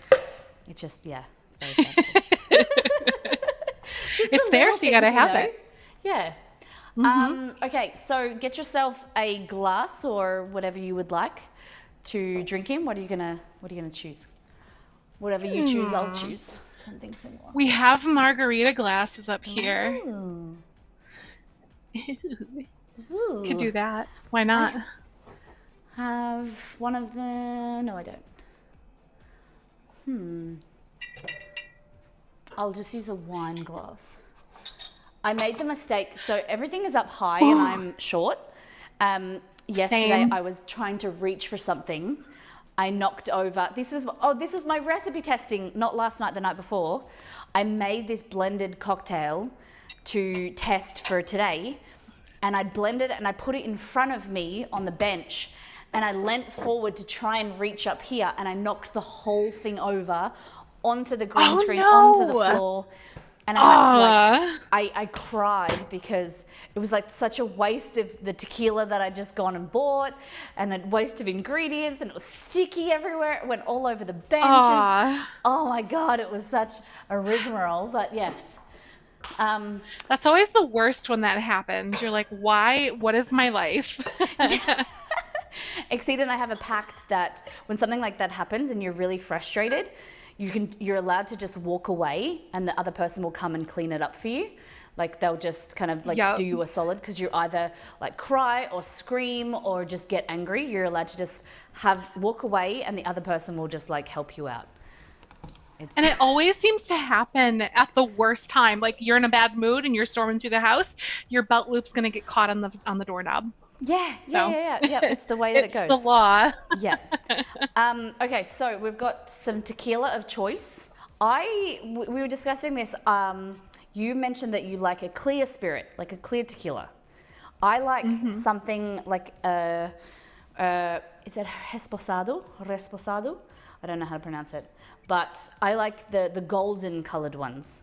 It's just, yeah, it's very fancy. It's there, so you gotta have it. Yeah. Okay, so get yourself a glass or whatever you would like to drink in. What are you gonna choose? Whatever you choose, I'll choose something similar. We have margarita glasses up here. Ooh. Could do that. Why not? Have one of the... No, I don't. I'll just use a wine glass. I made the mistake. So everything is up high and I'm short. Yesterday Same. I was trying to reach for something. I knocked over. This is my recipe testing, not last night, the night before. I made this blended cocktail to test for today. And I blended it and I put it in front of me on the bench. And I leant forward to try and reach up here, and I knocked the whole thing over onto the green screen, onto the floor. And I had to I cried because it was like such a waste of the tequila that I'd just gone and bought, and a waste of ingredients, and it was sticky everywhere. It went all over the benches. Oh my God, it was such a rigmarole, but yes. That's always the worst when that happens. You're like, why? What is my life? Exceed and I have a pact that when something like that happens and you're really frustrated, you're allowed to just walk away, and the other person will come and clean it up for you. Like they'll just kind of like do you a solid, because you either like cry or scream or just get angry. You're allowed to just walk away, and the other person will just like help you out. And it always seems to happen at the worst time. Like you're in a bad mood and you're storming through the house, your belt loop's gonna get caught on the doorknob. Yeah. It's the way that it goes. It's the law. Yeah. Okay, so we've got some tequila of choice. We were discussing this. You mentioned that you like a clear spirit, like a clear tequila. I like something like is it Reposado? I don't know how to pronounce it, but I like the golden colored ones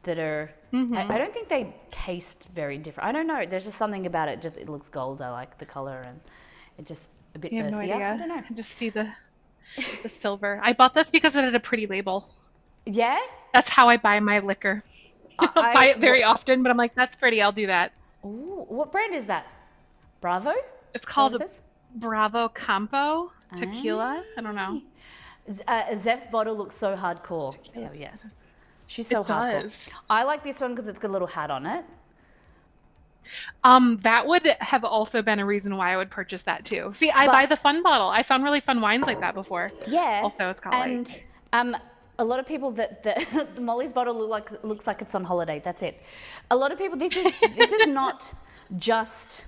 that are. I don't think they taste very different. I don't know. There's just something about it. It looks gold. I like the color, and it just a bit earthier. No idea. I don't know. I just see the silver. I bought this because it had a pretty label. Yeah. That's how I buy my liquor. I don't buy it very often, but I'm like, that's pretty. I'll do that. Ooh, what brand is that? Bravo? It's called Bravo Campo Tequila. I don't know. Zef's bottle looks so hardcore. Oh, yes. She's so hardcore. Does. I like this one because it's got a little hat on it. That would have also been a reason why I would purchase that too. See, I buy the fun bottle. I found really fun wines like that before. Yeah. Also, it's got and a lot of people the Molly's bottle looks like it's on holiday. That's it. A lot of people. This is not just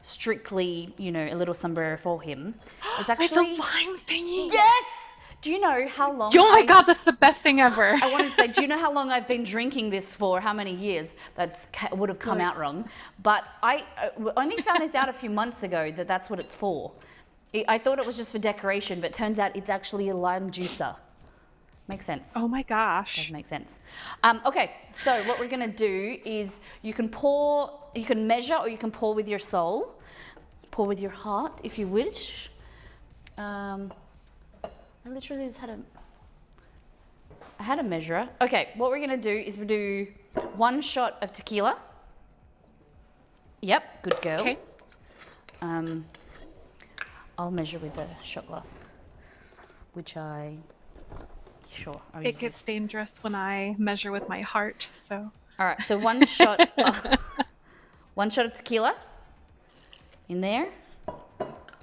strictly, a little sombrero for him. It's actually it's a wine thingy. Yes. Do you know how long? Oh my God, that's the best thing ever. I wanted to say, do you know how long I've been drinking this for? How many years? That would have come out wrong. But I only found this out a few months ago that that's what it's for. I thought it was just for decoration, but it turns out it's actually a lime juicer. Makes sense. Oh my gosh. Does make sense. Okay, so what we're gonna do is you can measure, or you can pour with your soul. Pour with your heart if you wish. I literally just had a measurer. Okay, what we're gonna do is we do 1 shot of tequila. Yep, good girl. Okay. I'll measure with the shot glass, I'll It use gets this. dangerous when I measure with my heart, so. All right, so 1 shot, 1 shot of tequila in there,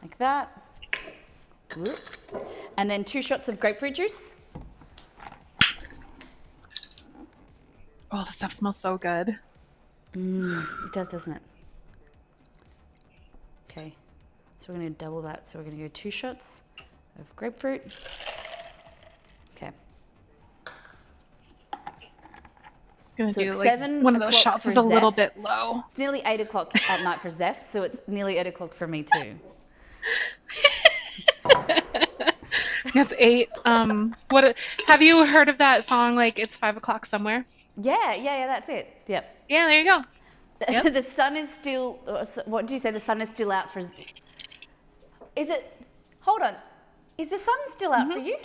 like that. Whoop. And then 2 shots of grapefruit juice. Oh, the stuff smells so good. It does, doesn't it? Okay, so we're gonna double that. So we're gonna go 2 shots of grapefruit. Okay. Gonna So do it's like 7 one of those o'clock shots for is a little Zeph. bit low. It's nearly 8 o'clock at night for Zeph, so it's nearly 8 o'clock for me too. That's 8. Have you heard of that song, like It's 5 o'clock somewhere? Yeah, that's it. Yep. Yeah, there you go. Yep. The sun is still, what do you say? The sun is still out for, is it, hold on. Is the sun still out for you?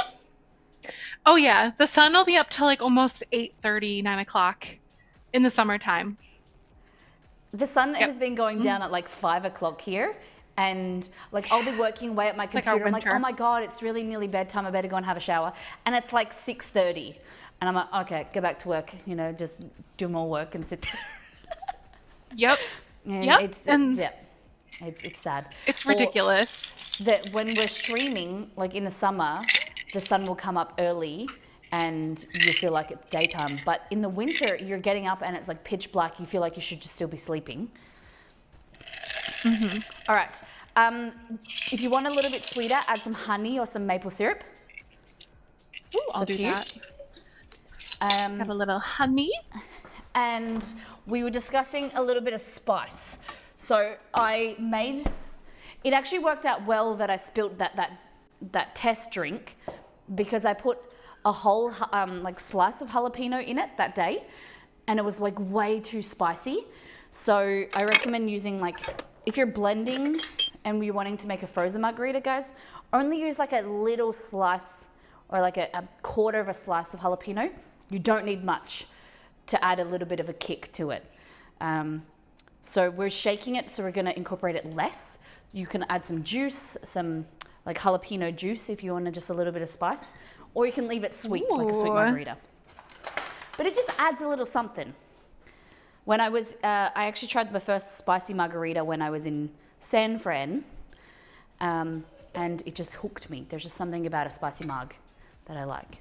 Oh yeah, the sun will be up till like almost 8:30, 9 o'clock in the summertime. The sun Yep. has been going down at like 5 o'clock here. And like I'll be working away at my like our computer. I'm like, winter. oh my God, it's really nearly bedtime. I better go and have a shower. And it's like 6:30. And I'm like, okay, go back to work, just do more work and sit there. Yep. And Yep, it's sad. It's Or ridiculous. that when we're streaming, like in the summer, the sun will come up early and you feel like it's daytime. But in the winter, you're getting up and it's like pitch black. You feel like you should just still be sleeping. All right. If you want a little bit sweeter, add some honey or some maple syrup. Ooh, I'll up do to you. that. Got a little honey. And we were discussing a little bit of spice. So it actually worked out well that I spilt that test drink because I put a whole like slice of jalapeno in it that day, and it was like way too spicy. So I recommend using, like, if you're blending and you're wanting to make a frozen margarita, guys, only use like a little slice or like a quarter of a slice of jalapeno. You don't need much to add a little bit of a kick to it. So we're shaking it, so we're gonna incorporate it less. You can add some juice, some like jalapeno juice if you want just a little bit of spice, or you can leave it sweet, like a sweet Ooh. margarita. But it just adds a little something. When I actually tried my first spicy margarita when I was in San Fran, and it just hooked me. There's just something about a spicy marg that I like.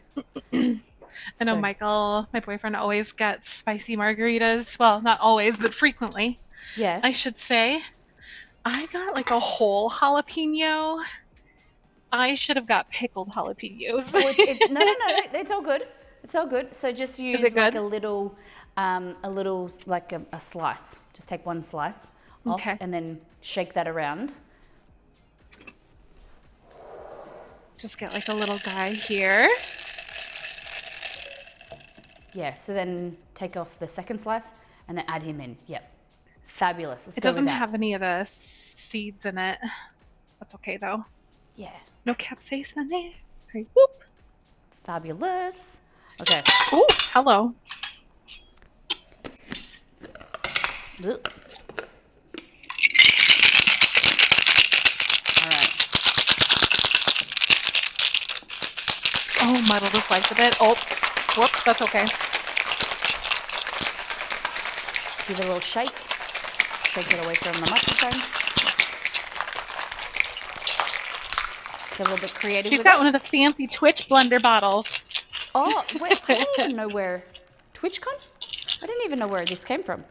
I know Michael, my boyfriend, always gets spicy margaritas. Well, not always, but frequently, Yeah. I should say. I got like a whole jalapeno. I should have got pickled jalapenos. No, it's all good. It's all good. So just use it like good? a little like a slice. Just take 1 slice off Okay. and then shake that around. Just get like a little guy here. Yeah, so then take off the 2nd slice and then add him in. Yep. Fabulous. Let's It go with doesn't that. have any of the seeds in it. That's okay though. Yeah. No capsaicin in there. Right. Whoop. Fabulous. Okay. Oh, hello. Ugh. All right. Oh, muddle the slice a bit. Oh, whoops, that's okay. Give it a little shake. Shake it away from the microphone. Get a little bit creative She's with got it. one of the fancy Twitch blender bottles. Oh, wait, I don't even know where. TwitchCon? I didn't even know where this came from.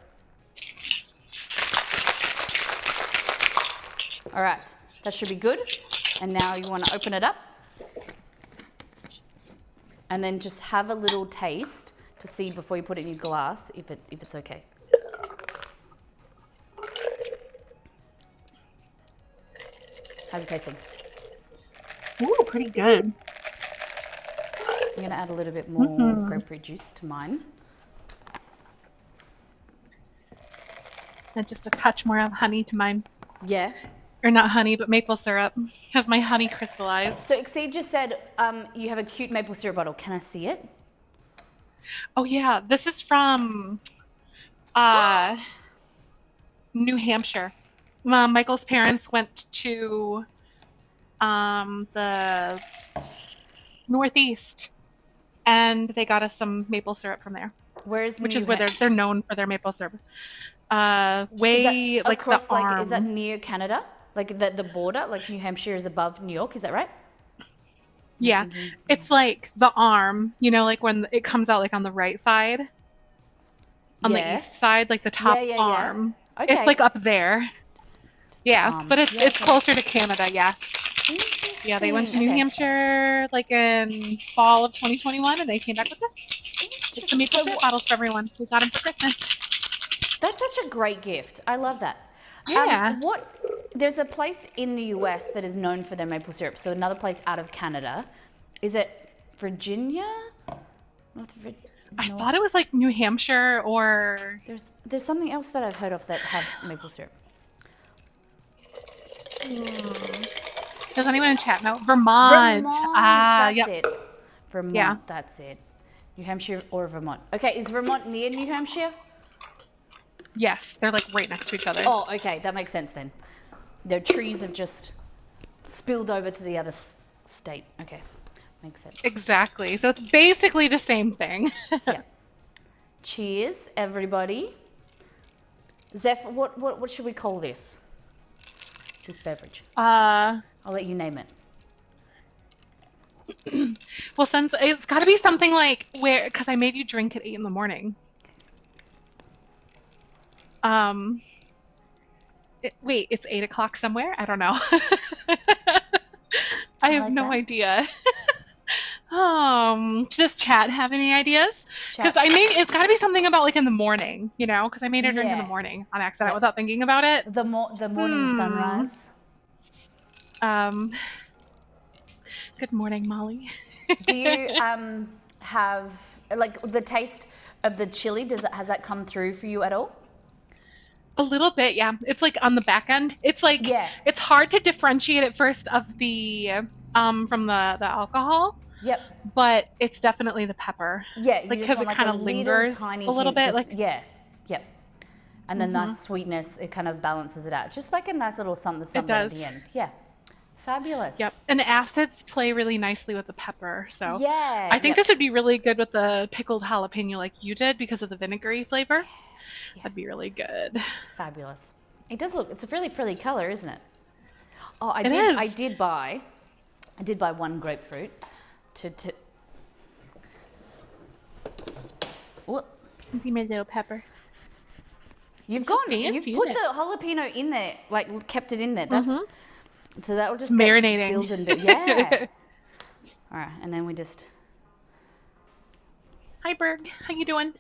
All right, that should be good. And now you want to open it up. And then just have a little taste to see before you put it in your glass if it's okay. How's it tasting? Ooh, pretty good. going to add a little bit more grapefruit juice to mine. And just a touch more of honey to mine. Yeah. Or not honey, but maple syrup. Has my honey crystallized. So Exceed just said you have a cute maple syrup bottle. Can I see it? Oh yeah, this is from New Hampshire. Michael's parents went to the Northeast, and they got us some maple syrup from there. Which is where they're known for their maple syrup. Way like across, the arm. Is that near Canada? Like the border? Like New Hampshire is above New York? Is that right? Yeah, it's like the arm. You know, like when it comes out like on the right side, on the east side, like the top arm. Okay. It's like up there. But it's closer to Canada. Yes. Yeah, they went to New Hampshire like in fall of 2021, and they came back with this. It's the maple syrup bottles for everyone. We got them for Christmas. That's such a great gift. I love that. Yeah. There's a place in the US that is known for their maple syrup. So another place out of Canada. Is it Virginia? I thought it was like New Hampshire or... There's something else that I've heard of that have maple syrup. Does anyone in chat know? Vermont. That's it. Vermont, that's it. New Hampshire or Vermont. Okay, is Vermont near New Hampshire? Yes, they're like right next to each other. Oh, okay, that makes sense then. Their trees have just spilled over to the other state. Okay, makes sense. Exactly. So it's basically the same thing. Yeah. Cheers, everybody. Zeph, what should we call this? This beverage. I'll let you name it. Well, since it's got to be something like because I made you drink at 8 a.m. Wait, it's 8 o'clock somewhere? I don't know. I have no idea. Does chat have any ideas? Because it's got to be something about like in the morning, you know? Because I made her drink in the morning on accident without thinking about it. The morning sunrise. Good morning, Molly. Do you have like the taste of the chili? Has that come through for you at all? A little bit, yeah. It's like on the back end. It's like it's hard to differentiate at first of the from the alcohol. Yep. But it's definitely the pepper. Yeah, like because it kind of lingers a little bit. Just, yep. And then that sweetness, it kind of balances it out. Just like a nice little something at the end. Yeah. Fabulous. Yep. And the acids play really nicely with the pepper. So yeah, I think this would be really good with the pickled jalapeno like you did because of the vinegary flavor. Yeah. That'd be really good. Fabulous. It does look, it's a really pretty color, isn't it? Oh, I did buy one grapefruit to What? See my little pepper. You've put the jalapeno in there, like kept it in there. That's so that will just marinating. Build and yeah. All right, and then we just. Hi, Berg. How you doing?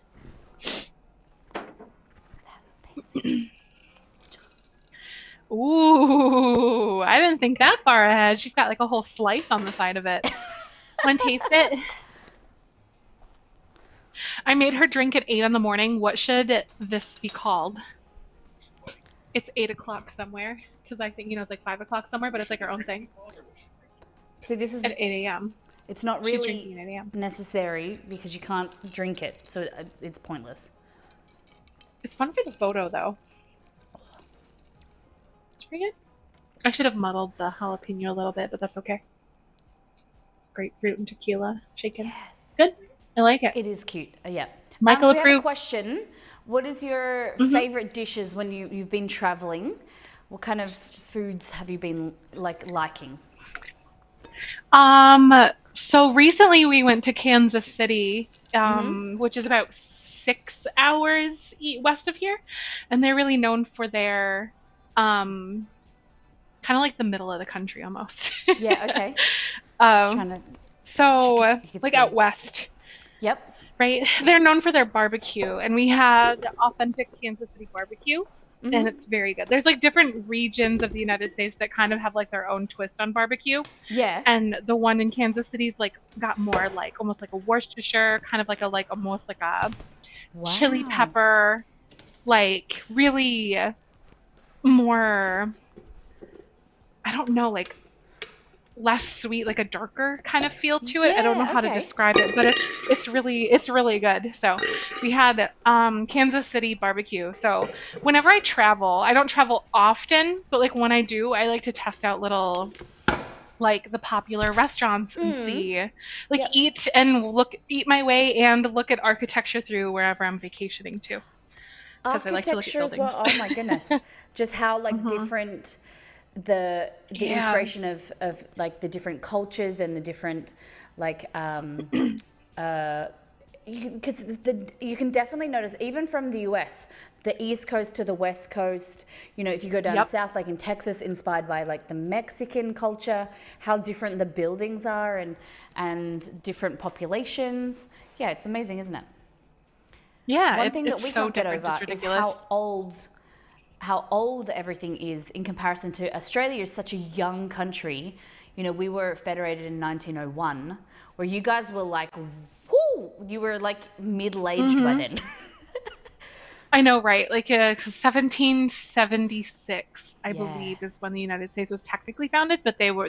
Ooh, I didn't think that far ahead. She's got like a whole slice on the side of it. Want to taste it? I made her drink at 8 a.m. What should this be called? It's 8 o'clock somewhere. Because I think, it's like 5 o'clock somewhere, but it's like our own thing. See, this is... At 8 a.m. It's not really necessary because you can't drink it. So it's pointless. It's fun for the photo, though. It's pretty good. I should have muddled the jalapeno a little bit, but that's okay. Grapefruit and tequila shaken. Yes. Good. I like it. It is cute. Yeah. Michael so we approved. have a question. What is your favorite dishes when you've been traveling? What kind of foods have you been liking? So recently we went to Kansas City, which is about 6 hours west of here, and they're really known for their kind of like the middle of the country almost. Yeah. Okay. So like out west. Yep. Right. They're known for their barbecue, and we had authentic Kansas City barbecue. and it's very good. There's like different regions of the United States that kind of have like their own twist on barbecue. Yeah. And the one in Kansas City's like got more like almost like a Worcestershire, kind of like almost like a chili Wow. pepper, like really more, I don't know, like less sweet, like a darker kind of feel to it. I don't know Yeah, how to okay. describe it, but it's really good. So we had Kansas City barbecue. So whenever I travel, I don't travel often, but like when I do, I like to test out little like the popular restaurants and see like Yep. eat my way and look at architecture through wherever I'm vacationing to, because I like to look at Architecture as well. buildings. Oh my goodness. Just how like Mhm. different the Yeah. inspiration of like the different cultures and the different like because you can definitely notice even from the US, the East Coast to the West Coast. You know, if you go down Yep. south, like in Texas, inspired by like the Mexican culture, how different the buildings are and different populations. Yeah, it's amazing, isn't it? Yeah, One thing that it's we so can't get different. over It's is ridiculous. how old everything is in comparison to Australia is such a young country. You know, we were federated in 1901, where you guys were like, whoo, you were like middle-aged by Hmm. then. I know, right? Like 1776, I Yeah. believe, is when the United States was technically founded, but they were,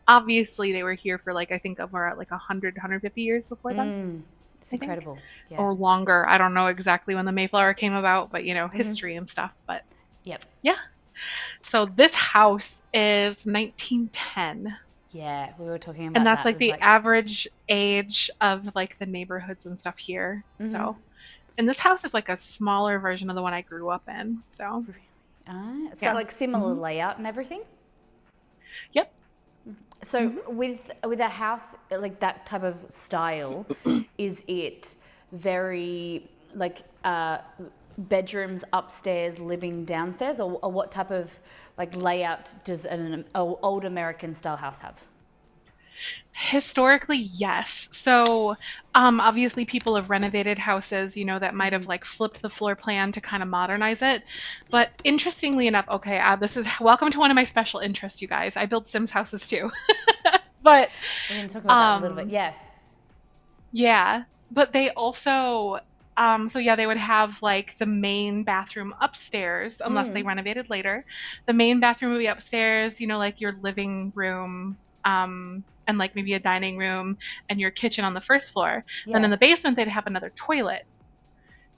obviously they were here for like I think over like 100, 150 years before then, It's I think, incredible. Yeah. or longer. I don't know exactly when the Mayflower came about, but Mm-hmm. history and stuff. But Yep. yeah. So this house is 1910, Yeah, we were talking and about that's that. It like was the like, average age of like the neighborhoods and stuff here. So, and this house is like a smaller version of the one I grew up in. So, so yeah. like similar Hmm. layout and everything. Yep. So Hmm. with a house like that type of style, is it very like bedrooms upstairs, living downstairs, or what type of like layout does an old American style house have? Historically, yes. So, obviously, people have renovated houses, that might have like flipped the floor plan to kind of modernize it. But interestingly enough, okay, this is welcome to one of my special interests, you guys. I build Sims houses too. But, We're going to talk about that a little bit. um, Yeah. yeah, but they also, so yeah, they would have like the main bathroom upstairs, unless they renovated later. The main bathroom would be upstairs, like your living room, and like maybe a dining room and your kitchen on the first floor. Then in Yeah. the basement, they'd have another toilet.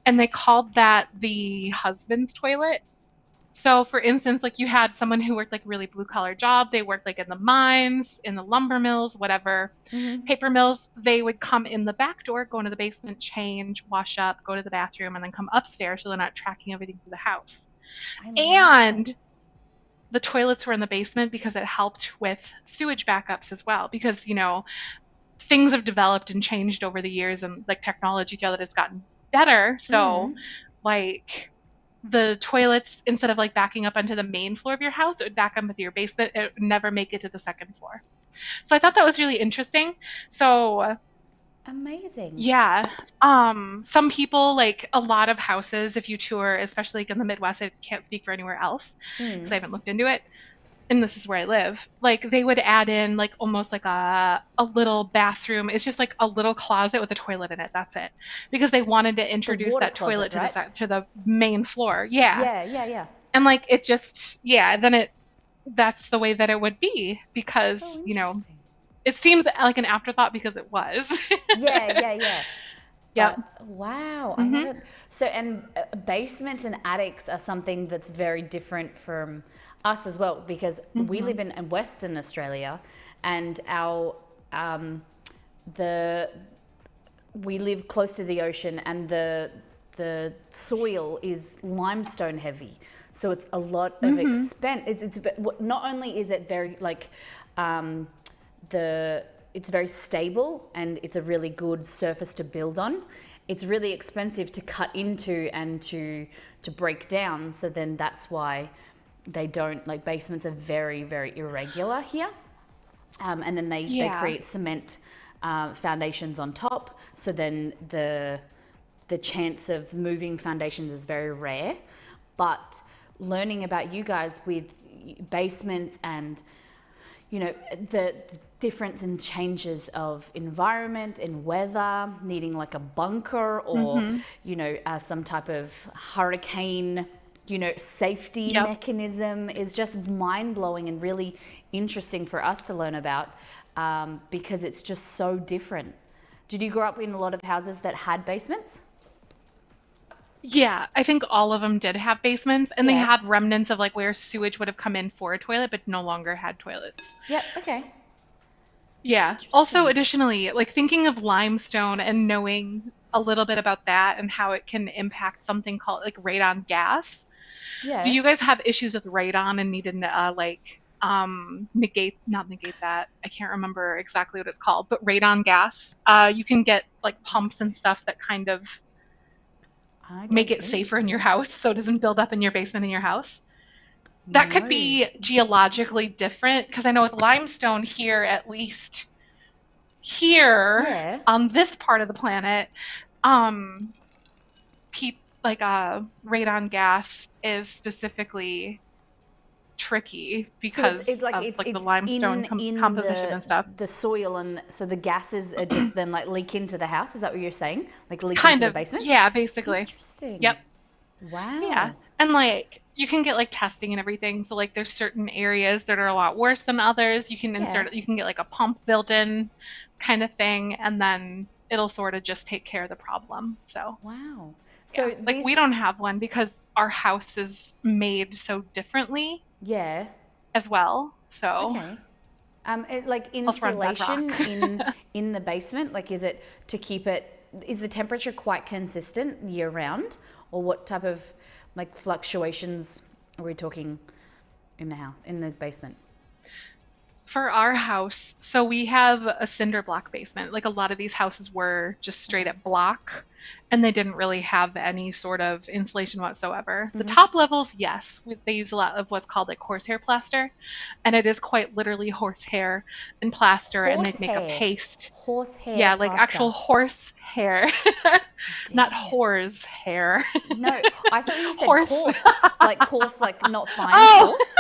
And they called that the husband's toilet. So, for instance, like you had someone who worked like really blue collar job, they worked like in the mines, in the lumber mills, whatever, paper mills. They would come in the back door, go into the basement, change, wash up, go to the bathroom, and then come upstairs so they're not tracking everything through the house. I love that. And the toilets were in the basement because it helped with sewage backups as well. Because, things have developed and changed over the years, and like technology throughout it has gotten better. So, like, the toilets, instead of like backing up onto the main floor of your house, it would back up into your basement. It would never make it to the second floor. So I thought that was really interesting. So Amazing. yeah, some people, like a lot of houses, if you tour, especially like in the Midwest, I can't speak for anywhere else because I haven't looked into it, and this is where I live, like they would add in like almost like a little bathroom. It's just like a little closet with a toilet in it. That's it. Because they wanted to The introduce water that closet, toilet to the right? to the main floor. Yeah. Yeah, yeah, yeah. And like it just, yeah, then that's the way that it would be So because, interesting. it seems like an afterthought because it was. Yeah, yeah, yeah. Yep. But wow, I Mhm. never. So, and basements and attics are something that's very different from us as well because we live Mhm. in Western Australia, and our the we live close to the ocean, and the soil is limestone heavy, so it's a lot of Mhm. expense. It's not only is it very like um, the it's very stable and it's a really good surface to build on. It's really expensive to cut into and to break down. So then that's why they don't like basements are very irregular here. And then they Yeah. create cement foundations on top. So then the chance of moving foundations is very rare. But learning about you guys with basements and, you know, the difference and changes of environment and weather, needing like a bunker or, you know, some type of hurricane, you know, safety mechanism is just mind blowing and really interesting for us to learn about, because it's just so different. Did you grow up in a lot of houses that had basements? Yeah, I think all of them did have basements, and they Yeah. had remnants of like where sewage would have come in for a toilet, but no longer had toilets. Yep. Okay. Yeah. Also, additionally, like thinking of limestone and knowing a little bit about that and how it can impact something called like radon gas. Do Yeah. you guys have issues with radon and need to like not negate that? I can't remember exactly what it's called, but radon gas. You can get like pumps and stuff that kind of I make don't it think safer so. in your house so it doesn't build up in your basement in your house. That could No. be geologically different because I know with limestone here, at least here Yeah. on this part of the planet, um, radon gas is specifically tricky So it's because like of like the it's limestone in composition and stuff. the soil, and so the gases are just then like leak into the house. Is that what you're saying? Like leak Kind into the of, basement? yeah, basically. Interesting. Yep. Yeah. Wow. And like you can get like testing and everything. So like there's certain areas that are a lot worse than others. You can Yeah. you can get like a pump built in kind of thing, and then it'll sort of just take care of the problem. So Wow. yeah. So Like these, we don't have one because our house is made so differently yeah. as well. So Okay. Like plus we're on insulation bedrock. in the basement, like is it to keep it, is the temperature quite consistent year round, or what type of like fluctuations are we talking in the house, in the basement? For our house, so we have a cinder block basement. Like a lot of these houses were just straight up block, and they didn't really have any sort of insulation whatsoever. The top levels, yes, they use a lot of what's called like horsehair plaster, and it is quite literally horsehair and plaster, and they'd make a Horsehair. paste. Horsehair Yeah, like plaster. actual horse hair, not Damn. whores hair. No, I thought you said Horse. coarse, like not fine, Oh, coarse.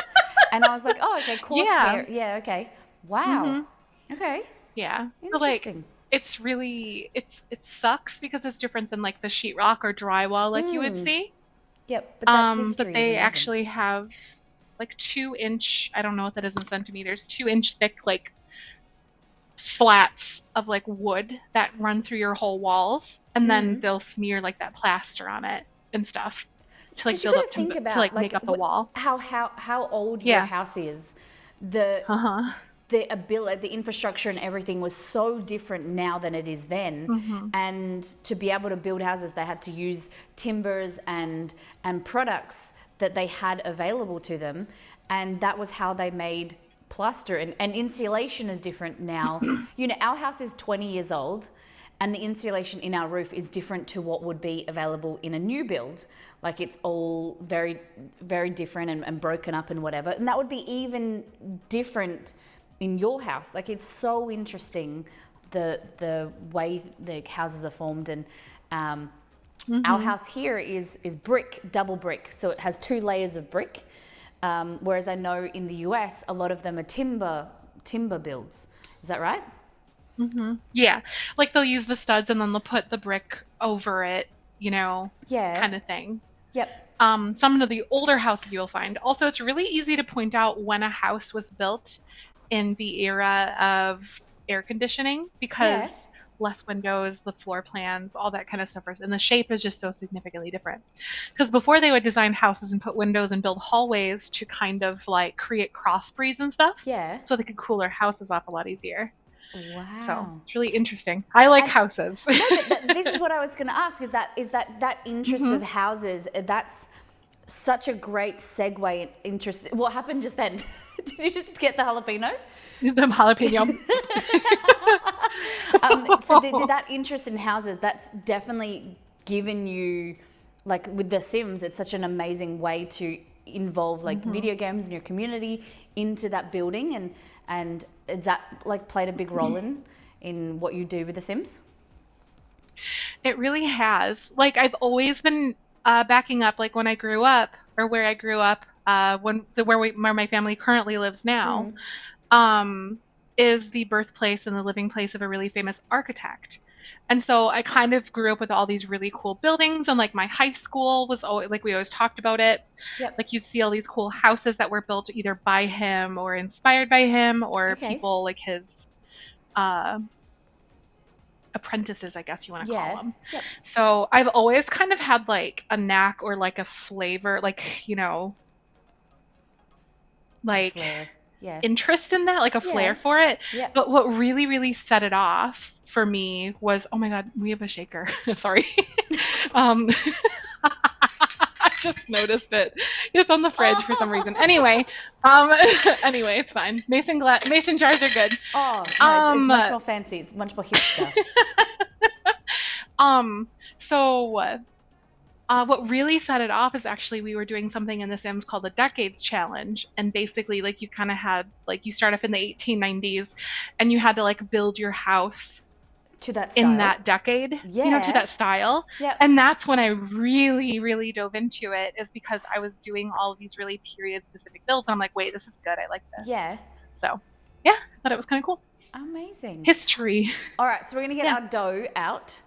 And I was like, oh, okay, coarse yeah. hair. Yeah, okay. Wow. Okay. Yeah. So like Interesting. it's really it sucks because it's different than like the sheetrock or drywall like you would see. Yep, but that history But is they amazing. actually have like 2 inch, I don't know what that is in centimeters, 2 inch thick like slats of like wood that run through your whole walls, and then they'll smear like that plaster on it and stuff to like Because you build got up to think to about like make up the wall. how old your Yeah. house is. The Uh-huh. the ability, the infrastructure and everything was so different now than it is then. And to be able to build houses, they had to use timbers and products that they had available to them, and that was how they made plaster. And insulation is different now. You know, our house is 20 years old, and the insulation in our roof is different to what would be available in a new build. Like it's all very, very different and broken up and whatever. And that would be even different in your house. Like it's so interesting the way the houses are formed. And our house here is brick, double brick. So it has 2 layers of brick. Whereas I know in the US, a lot of them are timber builds. Is that right? Yeah. Like they'll use the studs and then they'll put the brick over it, you know, Yeah. kind of thing. Yep. Some of the older houses you'll find. Also, it's really easy to point out when a house was built in the era of air conditioning because Yeah. less windows, the floor plans, all that kind of stuff, and the shape is just so significantly different. Because before they would design houses and put windows and build hallways to kind of like create cross breeze and stuff, Yeah. so they could cool their houses off a lot easier. Wow. So it's really interesting. I like And- houses. No, but this is what I was going to ask. Is that interest of houses? That's such a great segue. Interest. What happened just then? Did you just get the jalapeno? The jalapeno. So did that interest in houses? That's definitely given you, like with The Sims, it's such an amazing way to involve like video games in your community into that building, and is that like played a big role in what you do with The Sims? It really has. Like I've always been backing up. Like when I grew up, or where I grew up, where my family currently lives now, Mm. is the birthplace and the living place of a really famous architect. And so I kind of grew up with all these really cool buildings, and like my high school was always like we always talked about it. Yep. Like you'd see all these cool houses that were built either by him or inspired by him or Okay. people like his uh, apprentices, I guess you want to call Yeah. them. Yep. So I've always kind of had like a knack or like a flavor, like, The like flair. Yeah. interest in that, like a flair Yeah. for it. Yep. But what really, really set it off for me was, oh my God, we have a shaker. Sorry. um, I just noticed it. It's on the fridge for some reason. Anyway, anyway, it's fine. Mason jars are good. Oh, no, it's much more fancy. It's much more hipster. So what really set it off is actually we were doing something in The Sims called the Decades Challenge, and basically like you kind of had like you start off in the 1890s, and you had to like build your house To that style. in that decade, Yeah. to that style. Yep. And that's when I really, really dove into it, is because I was doing all of these really period specific builds. And I'm like, wait, this is good. I like this. Yeah. So yeah, I thought it was kind of cool. Amazing. History. All right, so we're going to get our dough out,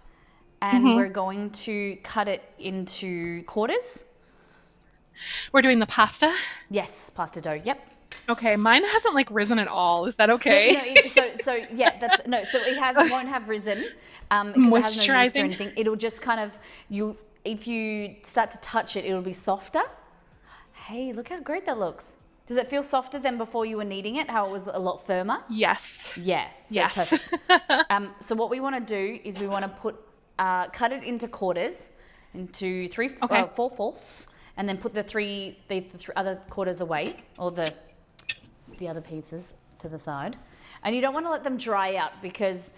and we're going to cut it into quarters. We're doing the pasta. Yes, pasta dough. Yep. Okay, mine hasn't like risen at all. Is that okay? So yeah, that's no. So it won't have risen because it has no yeast or Moisturizing. anything. It'll just kind of if you start to touch it, it'll be softer. Hey, look how great that looks. Does it feel softer than before you were kneading it? How it was a lot firmer? Yes. Yeah. So Yes. Perfect. So what we want to do is we want to cut it into quarters, into four fourths, and then put the three other quarters away, or the other pieces to the side. And you don't want to let them dry out, because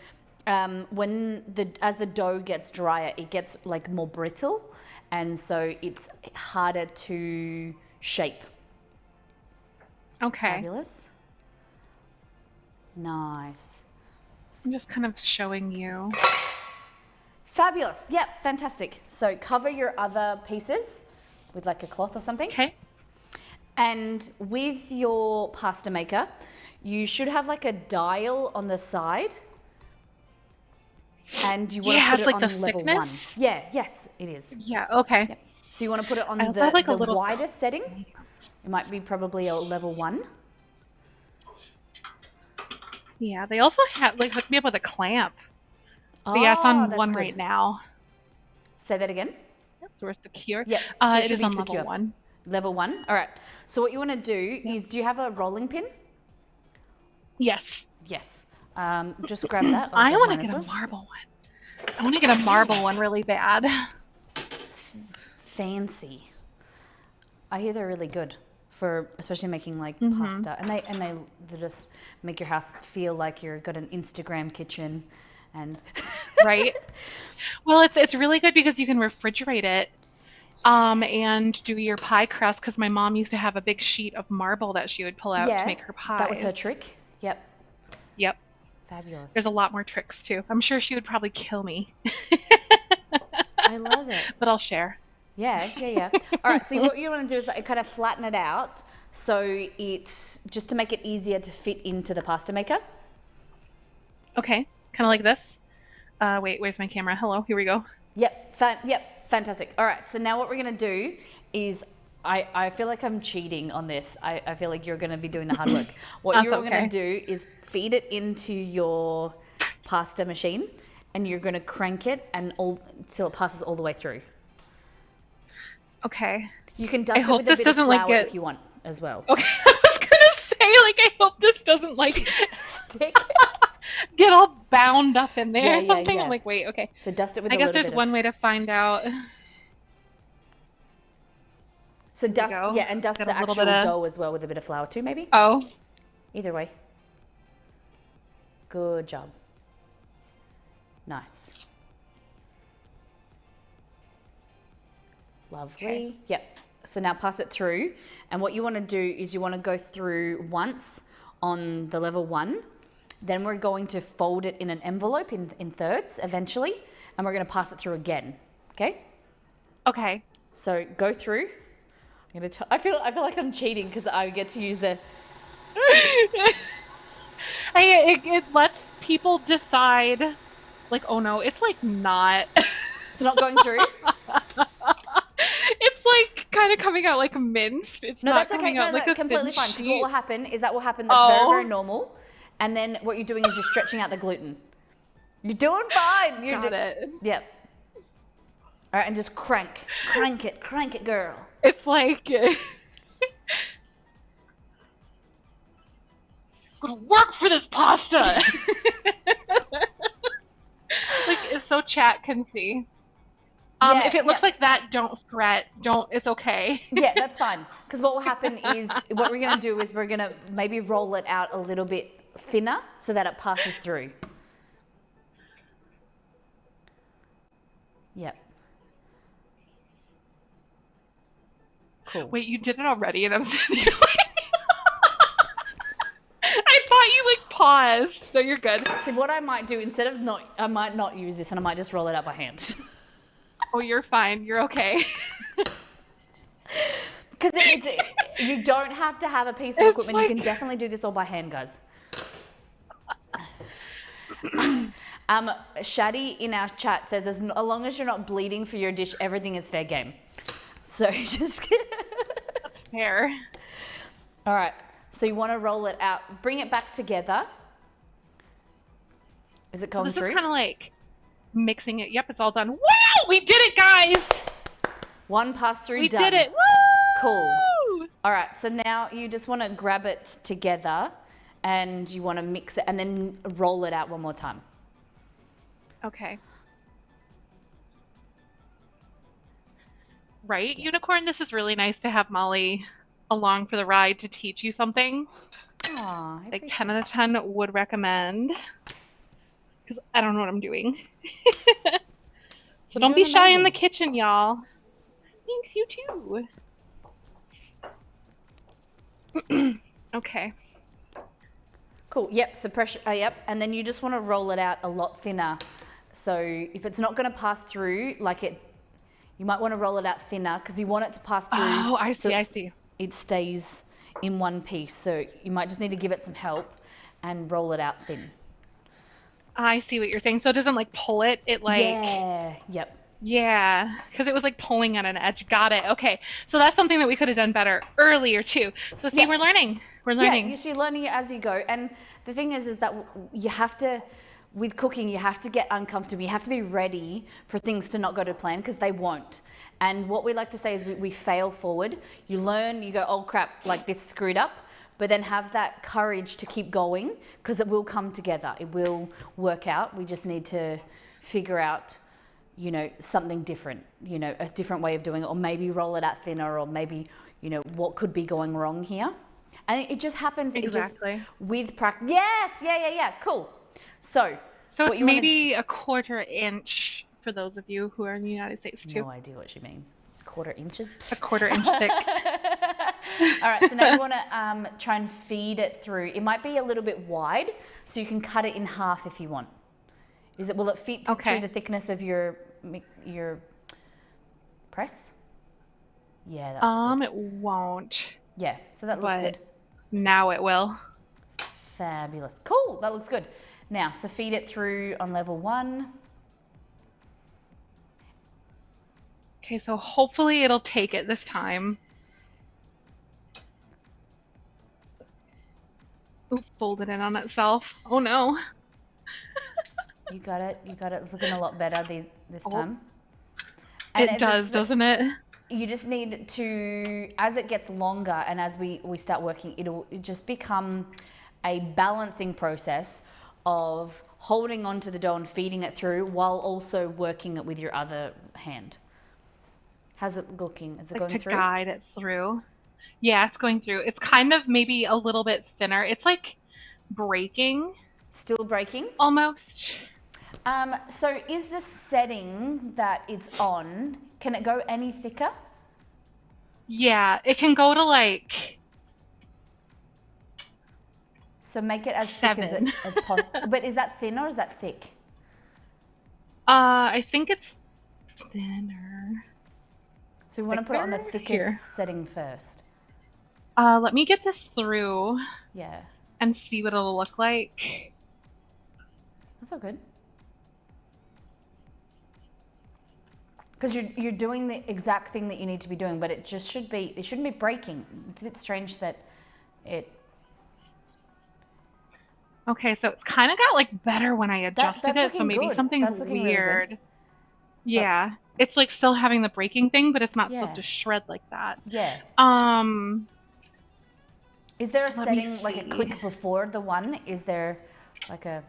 as the dough gets drier, it gets like more brittle, and so it's harder to shape. Okay. Fabulous. Nice. I'm just kind of showing you. Fabulous. Yep, fantastic. So cover your other pieces with like a cloth or something. Okay. And with your pasta maker, you should have like a dial on the side. And you want to put it like on the level thickness? 1. Yeah, yes, it is. Yeah. Okay. Yep. So you want to put it on I also have, like, a the little widest setting. It might be probably a level 1. Yeah. They also have like hook me up with a clamp. But yeah, it's on that's one good. right now. Say that again. So we're secure. Yep. So it it should is be on secure. level 1. Level 1. All right. So what you want to do is, do you have a rolling pin? Yes. Yes. Just grab that. I want to mine as get a well. marble one. I want to get a marble one really bad. Fancy. I hear they're really good for especially making like pasta, and they just make your house feel like you've got an Instagram kitchen, and Right. Well, it's really good because you can refrigerate it. And do your pie crust, because my mom used to have a big sheet of marble that she would pull out to make her pies. that was her trick. Yep. Yep. Fabulous. There's a lot more tricks too. I'm sure she would probably kill me, I love it. but I'll share. Yeah. All right, so what you want to do is like kind of flatten it out, so it's just to make it easier to fit into the pasta maker. Okay. Kind of like this. Wait, where's my camera? Hello, here we go. Yep, fantastic. All right, so now what we're going to do is, I feel like I'm cheating on this. I feel like you're going to be doing the hard work. What That's you're okay. going to do is feed it into your pasta machine, and you're going to crank it till it passes all the way through. Okay. You can dust it hope with a this bit of doesn't, like, flour get- if you want as well. Okay, I was gonna say, like, I hope this doesn't, like, Stick. get all bound up in there Yeah, or something. yeah. I'm like, wait, okay. So dust it with I a guess little there's bit one way to find out. So dust, go. and dust Get the a little actual bit of- dough as well with a bit of flour too, maybe? Oh, Either way. Good job. Nice. Lovely. Okay. Yep. So now pass it through. And what you want to do is you want to go through once on the level 1. Then we're going to fold it in an envelope in thirds eventually. And we're going to pass it through again. Okay? okay. So go through, I feel like I'm cheating because I get to use the. It lets people decide. Like, oh no, it's like not. It's not going through. It's like kind of coming out like minced. It's No, not that's okay. coming No, out like a completely thin fine. Because what sheet. will happen is that's very, Oh. very normal. And then what you're doing is you're stretching out the gluten. You're doing fine. Got it. Yep. All right, and just crank it, girl. It's like gonna work for this pasta. Like, so chat can see. Yeah, if it looks like that, don't fret. It's okay. Yeah, that's fine. Because what will happen is, what we're going to do is we're going to maybe roll it out a little bit thinner so that it passes through. Yep. Cool. Wait, you did it already, and I'm sitting there like... I thought you like paused. No, you're good. So what I might do instead of I might not use this, and I might just roll it out by hand. Oh, you're fine. You're okay. Because you don't have to have a piece of equipment. You can definitely do this all by hand, guys. Shadi in our chat says, as long as you're not bleeding for your dish, everything is fair game. So just... That's fair. All right. So you want to roll it out. Bring it back together. Is it going through? This is kind of like mixing it. Yep, it's all done. Wow! We did it, guys! One pass through, we done. did it. Woo! Cool. All right. So now you just want to grab it together and you want to mix it and then roll it out one more time. Okay. Right, Unicorn? This is really nice to have Molly along for the ride to teach you something. Aw, Like 10 out of 10 would recommend. Because I don't know what I'm doing. So don't be shy in the kitchen, y'all. Thanks, you too. Okay. Cool. Yep. So pressure. Yep. And then you just want to roll it out a lot thinner. So if it's not going to pass through, you might want to roll it out thinner because you want it to pass through. Oh, I see. So I see. It stays in one piece. So you might just need to give it some help and roll it out thin. I see what you're saying. So it doesn't like pull it. It like. Yeah. Yep. Yeah, because it was like pulling on an edge. Got it. Okay. So that's something that we could have done better earlier too. So see, we're learning. We're learning. Yeah, you're learning it as you go. And the thing is that you have to, with cooking, you have to get uncomfortable. You have to be ready for things to not go to plan because they won't. And what we like to say is we fail forward. You learn, you go, oh crap, like this screwed up. But then have that courage to keep going because it will come together. It will work out. We just need to figure out, something different, a different way of doing it, or maybe roll it out thinner, or maybe, what could be going wrong here. And it just happens. Exactly. It just, with practice. Yes. Yeah. Cool. So it's maybe a 1/4 inch for those of you who are in the United States too. No idea what she means. 1/4 inches? A 1/4 inch thick. All right, so now you want to try and feed it through. It might be a little bit wide, so you can cut it in half if you want. Will it fit through the thickness of your press? Yeah, that's good. It won't. Yeah, so that looks good. Now it will. Fabulous. Cool, that looks good. Now, so feed it through on level 1. Okay, so hopefully it'll take it this time. Oop, folded in on itself. Oh no. You got it. It's looking a lot better this time. And it does, doesn't it? You just need to, as it gets longer and as we start working, it'll just become a balancing process of holding onto the dough and feeding it through while also working it with your other hand. How's it looking? Is it going through? To guide it through. Yeah, it's going through. It's kind of maybe a little bit thinner. It's like breaking. Still breaking? Almost. So is the setting that it's on, can it go any thicker? Yeah, it can go to like... So make it as 7. thick as possible. But is that thin or is that thick? I think it's thinner. So we want to put it on the thicker? thickest Here. setting first. Let me get this through Yeah, and see what it'll look like. that's all good. Because you're doing the exact thing that you need to be doing, but it shouldn't be breaking. It's a bit strange that it. Okay, so it's kind of got like better when I adjusted that's it, so looking maybe good. something's That's looking really good. weird. Yeah, it's like still having the breaking thing, but it's not supposed Yeah. to shred like that. Yeah. Um, Is there a so let me setting like a see. click before the one? Is there like a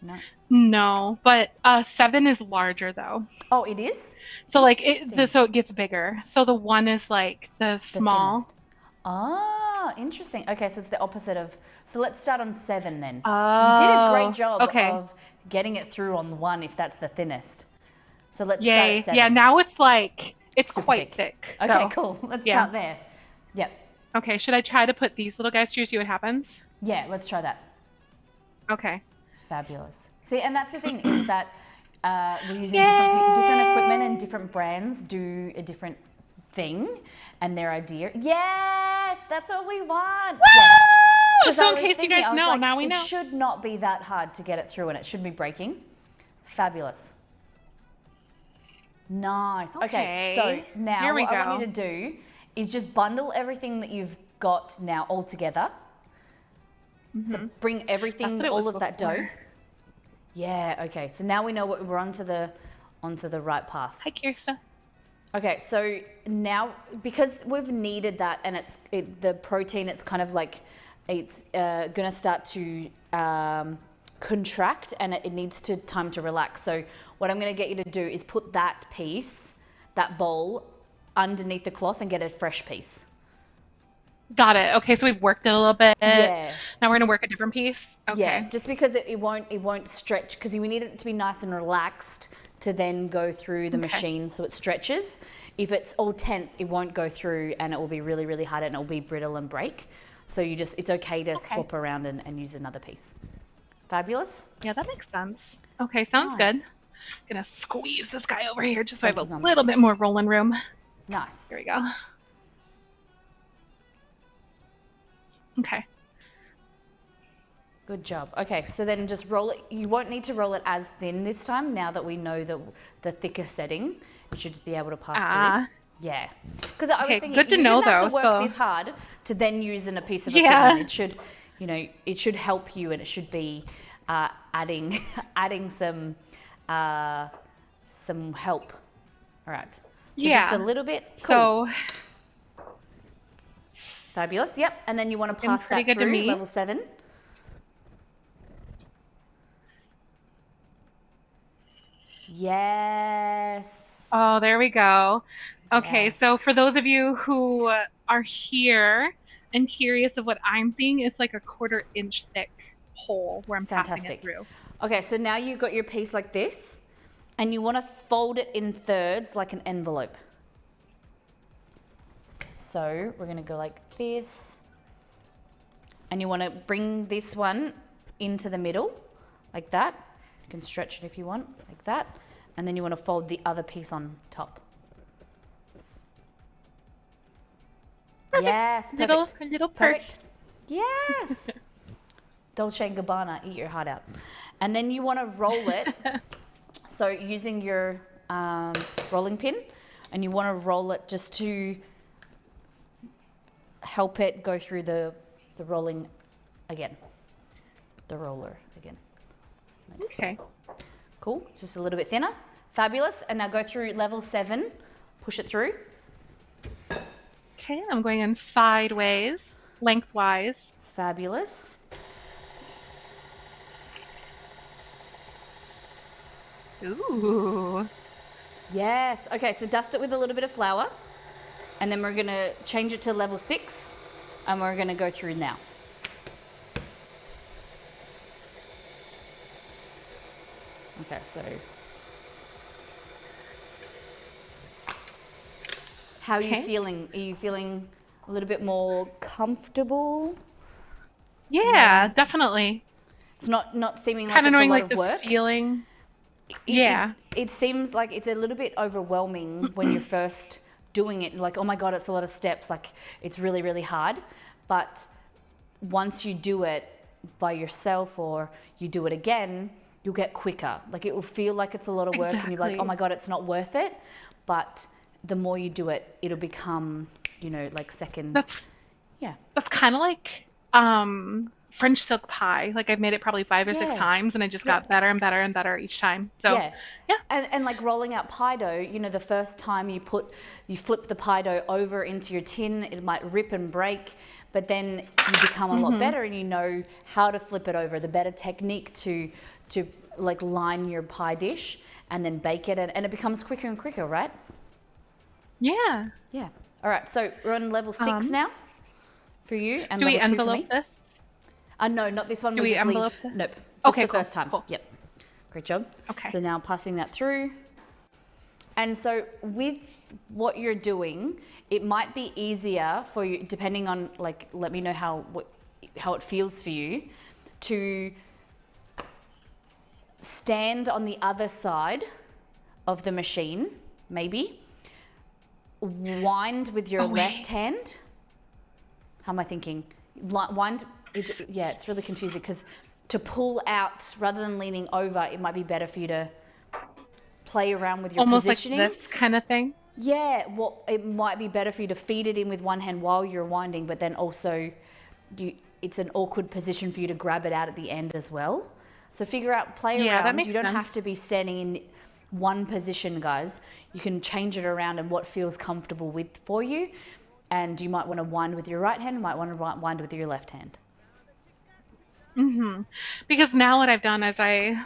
no? No, but 7 is larger though. Oh, it is. So like Interesting. so it gets bigger. So the 1 is like the The small. thinnest. Ah, interesting. Okay, so it's the opposite of. So let's start on 7 then. Oh, You did a great job okay. of getting it through on 1 if that's the thinnest. So let's start Yay. at 7. Yeah, now it's like it's Super quite thick. Okay, So, cool. Let's yeah. start there. Yep. Okay, should I try to put these little guys through, see what happens? Yeah, let's try that. Okay. Fabulous. See, and that's the thing is that we're using Yay! different equipment and different brands do a different thing and their idea. Yes, that's what we want. Yes. 'Cause So I in was case you thinking, guys I was know, like, now we it know. should not be that hard to get it through and it should be breaking. Fabulous. Nice. Okay, so Okay, now here we what I want go. you to do is just bundle everything that you've got now all together. So bring everything, That's what it was all of that dough. before. Yeah, okay. So now we know what we're onto the right path. Hi, Kirsta. Okay, so now because we've kneaded that and the protein, it's kind of like it's gonna start to contract and it needs time to relax. So what I'm gonna get you to do is put that piece, that bowl, underneath the cloth and get a fresh piece. Got it. Okay, so we've worked it a little bit. Yeah. Now we're gonna work a different piece. Okay. Yeah, just because it won't stretch because we need it to be nice and relaxed to then go through the machine so it stretches. If it's all tense, it won't go through and it will be really, really hard and it will be brittle and break. So it's okay to swap around and use another piece. Fabulous. Yeah, that makes sense. Okay, sounds good. Nice. Gonna squeeze this guy over here just so I have Thank you, a Mum. little bit more rolling room. Nice. Here we go. Okay. Good job. Okay, so then just roll it. You won't need to roll it as thin this time now that we know the thicker setting. It should be able to pass through. Yeah. Because I was Okay, thinking good to you know, shouldn't have to though, work so- this hard to then use in a piece of Yeah. equipment. It should, it should help you and it should be adding some help. All right. So just a little bit. Cool. So Fabulous. Yep. And then you want to pass pretty that good to through me. level 7. Yes. oh, there we go. Okay, Yes. so for those of you who are here and curious of what I'm seeing, it's like a 1/4 inch thick hole where I'm passing Fantastic. it through. Okay, so now you've got your piece like this, and you want to fold it in thirds like an envelope. So we're going to go like this, and you want to bring this one into the middle, like that. You can stretch it if you want, like that, and then you want to fold the other piece on top. Perfect. Yes, perfect. A little purse. Perfect. Yes. Dolce & Gabbana, eat your heart out. And then you want to roll it. So using your rolling pin, and you want to roll it just to help it go through the rolling again. The roller again. Okay. Cool. It's just a little bit thinner. Fabulous. And now go through level 7. Push it through. Okay, I'm going in sideways, lengthwise. Fabulous. Ooh. Yes. Okay, so dust it with a little bit of flour. And then we're going to change it to level 6. And we're going to go through now. Okay, so how are you feeling? Are you feeling a little bit more comfortable? Yeah, definitely. It's not seeming like Kind of it's a knowing lot like of the work. feeling. Yeah. It seems like it's a little bit overwhelming when you're first doing it. Like, oh my God, it's a lot of steps. Like, it's really, really hard. But once you do it by yourself or you do it again, you'll get quicker. Like, it will feel like it's a lot of work and you're like, oh my God, it's not worth it. But the more you do it, it'll become, like second. That's Yeah. kind of like French silk pie. Like I've made it probably 5 or 6 times, and I just got better and better and better each time. So yeah. And like rolling out pie dough, the first time you flip the pie dough over into your tin, it might rip and break, but then you become a lot better and you know how to flip it over, the better technique to like line your pie dish and then bake it, and it becomes quicker and quicker, right? Yeah. Yeah. All right, so we're on level 6 now for you, and do we level 2 for me. envelope this? No, not this one. Do we just envelope leave. it? Nope. Just Okay, the cool, first time. cool. Yep. Great job. Okay. So now passing that through. And so with what you're doing, it might be easier for you, depending on, like, let me know how it feels for you, to stand on the other side of the machine, maybe. Wind with your left hand. How am I thinking? Wind. It's really confusing because to pull out rather than leaning over, it might be better for you to play around with your positioning. Almost like this kind of thing. Yeah, well, it might be better for you to feed it in with one hand while you're winding, but then also it's an awkward position for you to grab it out at the end as well. So play around. That makes You don't sense. have to be standing in one position, guys. You can change it around and what feels comfortable for you. And you might want to wind with your right hand, you might want to wind with your left hand. Because now what I've done is I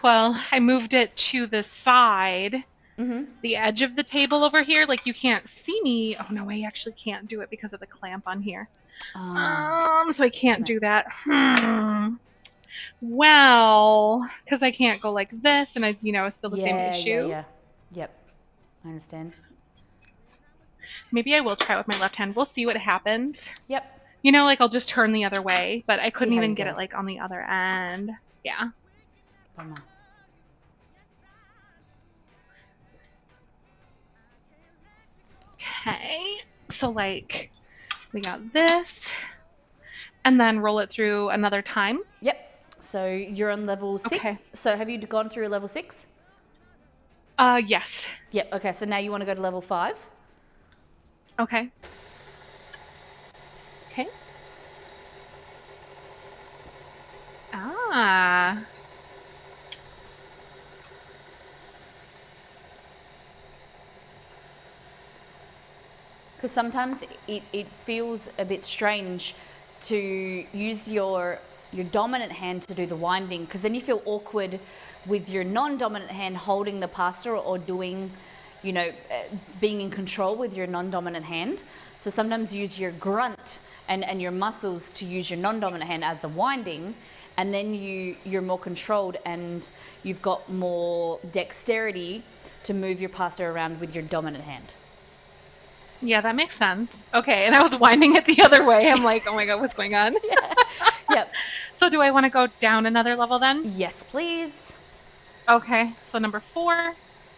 moved it to the side, the edge of the table over here. Like you can't see me. Oh no, I actually can't do it because of the clamp on here. So I can't do that. Well, because I can't go like this, and it's still the same issue. Yep, I understand. Maybe I will try it with my left hand. We'll see what happens. Yep. Like I'll just turn the other way, but I couldn't even get go. it like on the other end. Yeah. Bummer. Okay. So like we got this, and then roll it through another time. Yep. So you're on level 6. Okay. So have you gone through level 6? Yes. Yep. Okay. So now you want to go to level 5. Okay. Okay. Ah. Because sometimes it feels a bit strange to use your dominant hand to do the winding, because then you feel awkward with your non-dominant hand holding the pasta or doing, being in control with your non-dominant hand. So sometimes use your grunt and your muscles to use your non-dominant hand as the winding, and then you're more controlled and you've got more dexterity to move your pasta around with your dominant hand. Yeah, that makes sense. Okay, and I was winding it the other way. I'm like, oh my God, what's going on? Yeah. Yep. So do I want to go down another level then? Yes, please. Okay, so number 4.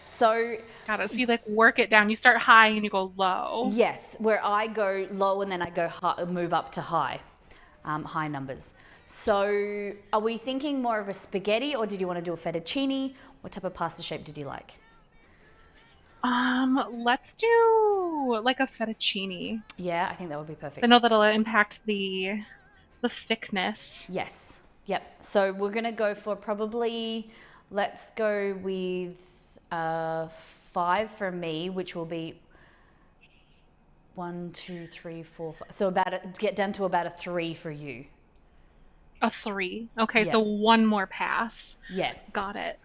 So Got it. So you like work it down. You start high and you go low. yes, where I go low and then I go high, move up to high numbers. So are we thinking more of a spaghetti, or did you want to do a fettuccine? What type of pasta shape did you like? Let's do like a fettuccine. Yeah, I think that would be perfect. I know that'll impact the thickness. Yes. Yep. So we're gonna go for probably, let's go with 5 for me, which will be 1, 2, 3, 4, 5. So get down to about a 3 for you. A 3. Okay, Yeah. so one more pass. Yeah. Got it.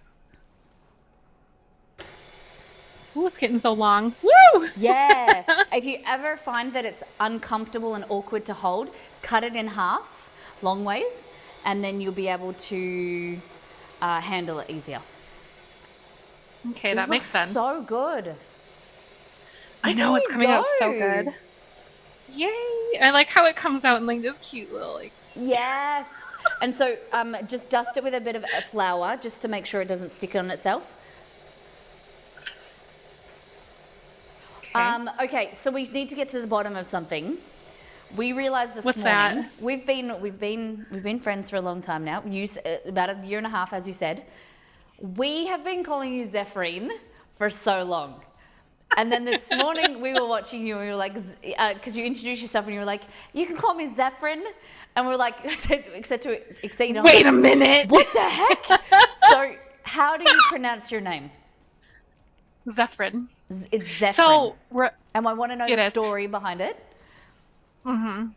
Ooh, it's getting so long. Woo! Yeah. If you ever find that it's uncomfortable and awkward to hold, cut it in half, long ways, and then you'll be able to handle it easier. Okay, that makes sense. So good. I know, it's coming out so good. Yay! I like how it comes out in like this cute little like. Yes. And so just dust it with a bit of flour just to make sure it doesn't stick on itself. Okay, so we need to get to the bottom of something. We realized this What's morning that? we've been friends for a long time now. About a year and a half, as you said. We have been calling you Zefrine for so long. And then this morning we were watching you and we were like, because you introduced yourself and you were like, you can call me Zefrine. And we're like, except to exceed. Wait a minute. What the heck? So how do you pronounce your name? Zefrine. It's Zefrine. So and I want to know it the is. story behind it.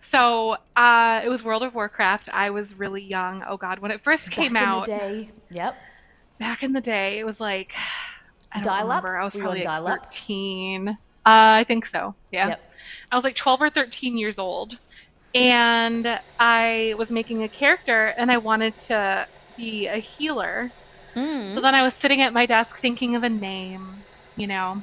So it was World of Warcraft. I was really young. Oh God, when it first came out. Back in the day. Yep. Back in the day, it was like, I don't Dial-up? remember. I was Were you on probably like dial-up? 13. I think so. Yeah. Yep. I was like 12 or 13 years old. And I was making a character and I wanted to be a healer. So then I was sitting at my desk thinking of a name, you know.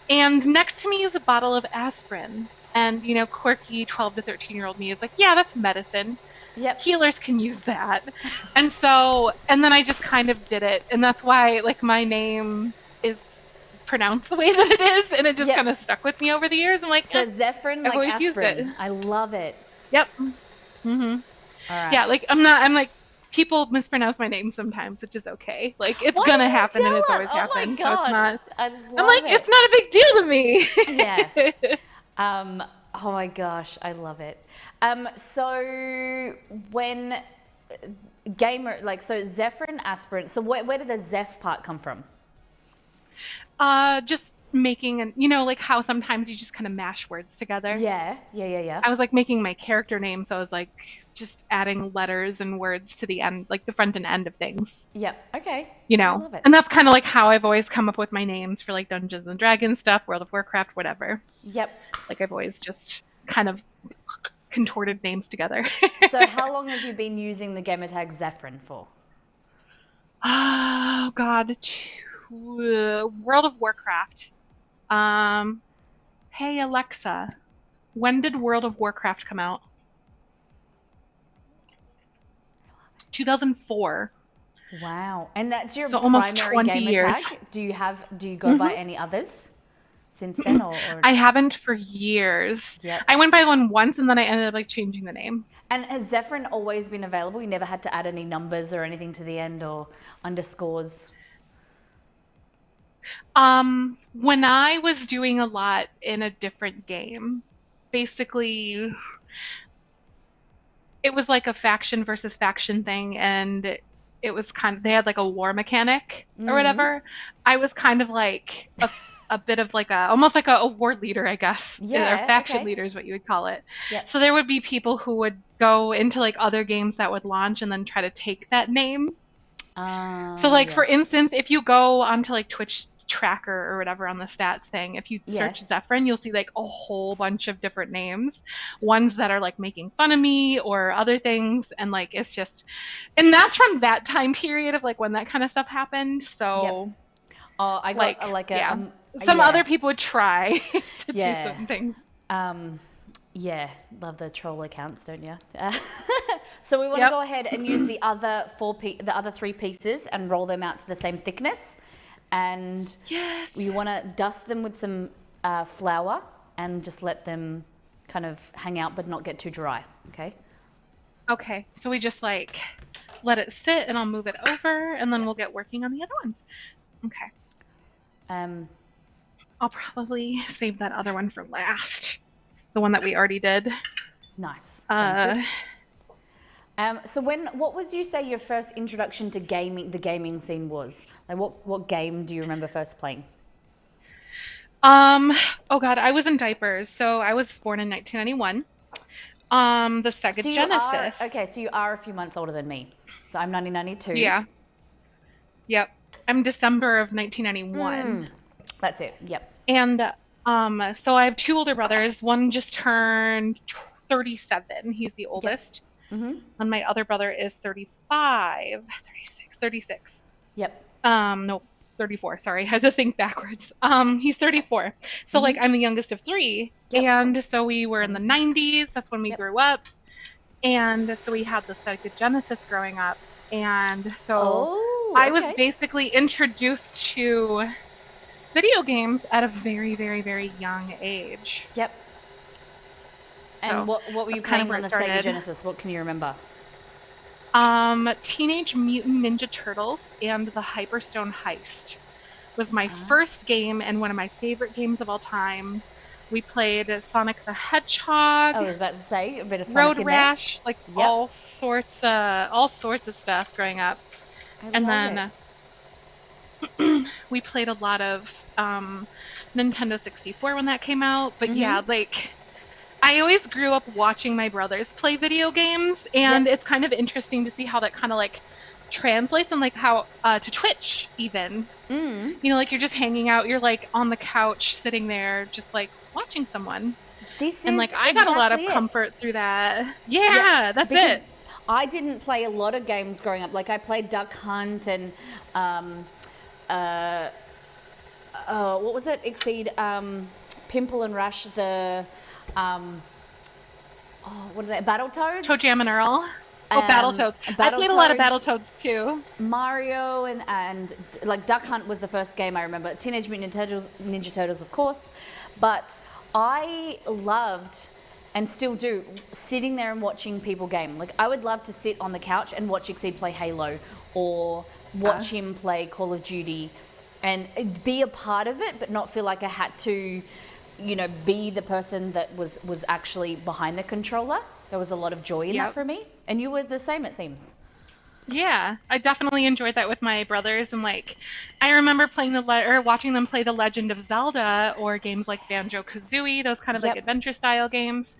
And next to me is a bottle of aspirin. And, you know, quirky 12 to 13-year-old me is like, yeah, that's medicine. Yep. Healers can use that. And then I just kind of did it. And that's why, like, my name is pronounced the way that it is. And it just kind of stuck with me over the years. I'm like, so Zefrine, I've like always used aspirin. it. I love it. Yep. All right. Yeah, like, I'm like, people mispronounce my name sometimes, which is okay. Like, it's gonna happen and it's always happened. Oh my God. So it's not a big deal to me. Yeah. Oh my gosh, I love it. So when so Zefrine, aspirin. So where did the Zeph part come from? Just making you know, like how sometimes you just kind of mash words together. Yeah. I was like making my character name, so I was like just adding letters and words to the end, like the front and end of things. Yep. Okay. You I know, love it. and that's kind of like how I've always come up with my names for like Dungeons and Dragons stuff, World of Warcraft, whatever. Yep. Like I've always just kind of contorted names together. So how long have you been using the gamertag Zefrine for? Oh God, World of Warcraft. Hey Alexa, when did World of Warcraft come out? 2004. Wow. And that's your So almost primary 20 gamer years. tag? Do you go by any others since then or I haven't for years. Yep. I went by one once and then I ended up like changing the name. And has Zefrine always been available? You never had to add any numbers or anything to the end or underscores? When I was doing a lot in a different game, basically it was like a faction versus faction thing, and it was they had like a war mechanic or whatever. I was kind of like a bit of like almost like a war leader, I guess. Yeah, or faction okay. leader is what you would call it. Yep. So there would be people who would go into like other games that would launch and then try to take that name. So like for instance, if you go onto like Twitch tracker or whatever on the stats thing, if you search Zefrine, you'll see like a whole bunch of different names, ones that are like making fun of me or other things, and like it's just, and that's from that time period of like when that kind of stuff happened. So oh, I got some other people would try to do certain things. Yeah, love the troll accounts, don't you? So we want to go ahead and use the other three pieces and roll them out to the same thickness, and we want to dust them with some flour and just let them kind of hang out but not get too dry. Okay. Okay, so we just like let it sit and I'll move it over and then we'll get working on the other ones. Okay. I'll probably save that other one for last. The one that we already did. Nice. Sounds good. So what was you say your first introduction to the gaming scene was? Like what game do you remember first playing? Oh God, I was in diapers. So I was born in 1991. The Sega Genesis. So you are a few months older than me. So I'm 1992. Yeah. Yep. I'm December of 1991. That's it. Yep. And so I have two older brothers. One just turned 37. He's the oldest. And my other brother is 36. Yep. Nope, 34. Sorry, I had to think backwards. He's 34. So like I'm the youngest of three. Yep. And so we were in the 90s. That's when we grew up. And so we had the Sega Genesis growing up. And so I was basically introduced to video games at a very, very, very young age. Yep. And So what were you that's kind of playing where on it the Sega started. Genesis? What can you remember? Teenage Mutant Ninja Turtles and the Hyperstone Heist was my first game and one of my favorite games of all time. We played Sonic the Hedgehog, I was about to say a bit of Sonic Road in there. Rash, like Yep. all sorts of stuff growing up. I And love then it. we played a lot of Nintendo 64 when that came out. But yeah, like I always grew up watching my brothers play video games, and Yep. it's kind of interesting to see how that kind of like translates and like how to Twitch even. You know, like you're just hanging out, you're like on the couch sitting there just like watching someone. This And is like I got a lot of exactly it. comfort through that. Yeah, Yeah, that's because it. I didn't play a lot of games growing up. Like I played Duck Hunt and what was it? Exceed Pimple and Rush, the what are they? Battletoads? Toe Jam and Earl. Oh, Battletoads. I played a lot of Battletoads too. Mario and like Duck Hunt was the first game I remember. Teenage Mutant Ninja Turtles, of course. But I loved and still do sitting there and watching people game. Like I would love to sit on the couch and watch Exceed play Halo or watch him play Call of Duty and be a part of it, but not feel like I had to, you know, be the person that was actually behind the controller. There was a lot of joy in that for me. And you were the same, it seems. Yeah, I definitely enjoyed that with my brothers, and like, I remember playing or watching them play The Legend of Zelda or games like Banjo Kazooie, those kind of like Yep. adventure style games.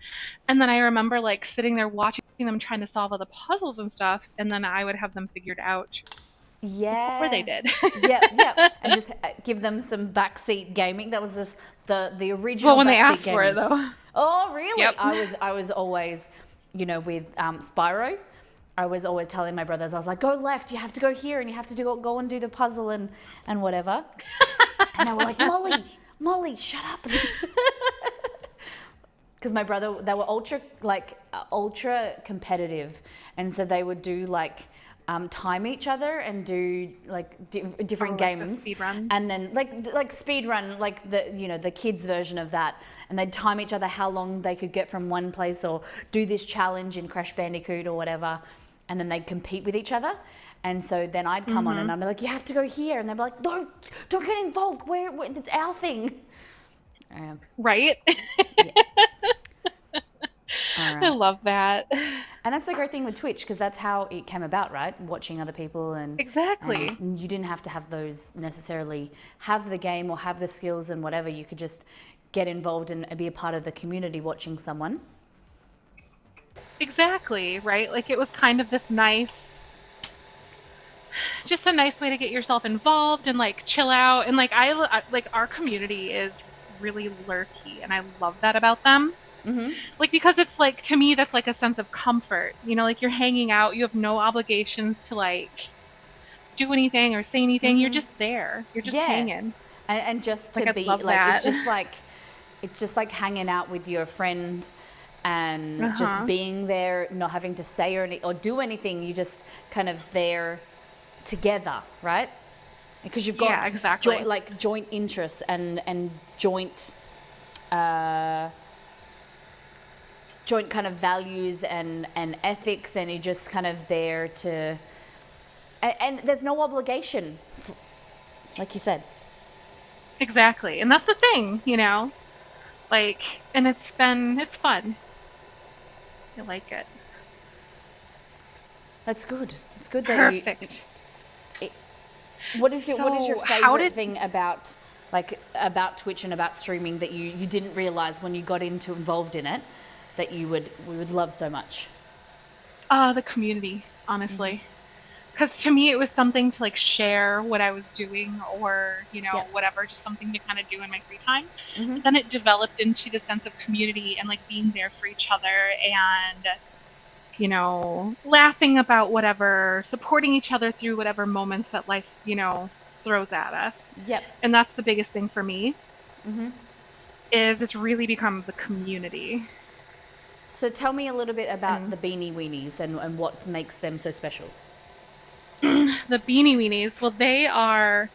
And then I remember like sitting there watching them trying to solve all the puzzles and stuff, and then I would have them figured out before they Yes. did. Yep. And just give them some backseat gaming. That was just the original Well, when they backseat asked for it gaming. though. Oh, really? Yep. I was always, you know, with Spyro. I was always telling my brothers, I was like, go left, you have to go here, and you have to go and do the puzzle and whatever. And they were like, Molly, shut up. Because my brother, they were ultra competitive, and so they would do like time each other and do like different games, speed run. and then like speed run, like the kids version of that, and they'd time each other how long they could get from one place or do this challenge in Crash Bandicoot or whatever, and then they'd compete with each other. And so then I'd come on and I'd be like, you have to go here, and they'd be like, don't get involved. Where it's our thing. Right? Right. I love that. And that's the great thing with Twitch, because that's how it came about, right? Watching other people Exactly. and you didn't have to have those necessarily have the game or have the skills and whatever. You could just get involved and be a part of the community watching someone. Exactly, right? Like it was kind of this just a nice way to get yourself involved and like chill out. And like I like our community is really lurky, and I love that about them. Like because it's like to me that's like a sense of comfort. You know, like you're hanging out, you have no obligations to like do anything or say anything. You're just there. You're just hanging. And just Like, to I be love like that. it's just like hanging out with your friend and just being there, not having to say or do anything. You just kind of there together, right? Because you've got exactly. joint interests and joint joint kind of values and ethics, and you're just kind of there to and there's no obligation, like you said. Exactly. And that's the thing, you know? Like, and it's fun. I like it. That's good. It's good that Perfect. What is your how favorite thing about Twitch and about streaming that you didn't realize when you got involved in it that we would love so much? The community, honestly. Because to me, it was something to like share what I was doing or, you know, whatever, just something to kind of do in my free time. But then it developed into the sense of community and like being there for each other and, you know, laughing about whatever, supporting each other through whatever moments that life, you know, throws at us. Yep. And that's the biggest thing for me, is it's really become the community. So tell me a little bit about the Beanie Weenies and what makes them so special. The Beanie Weenies, well, they are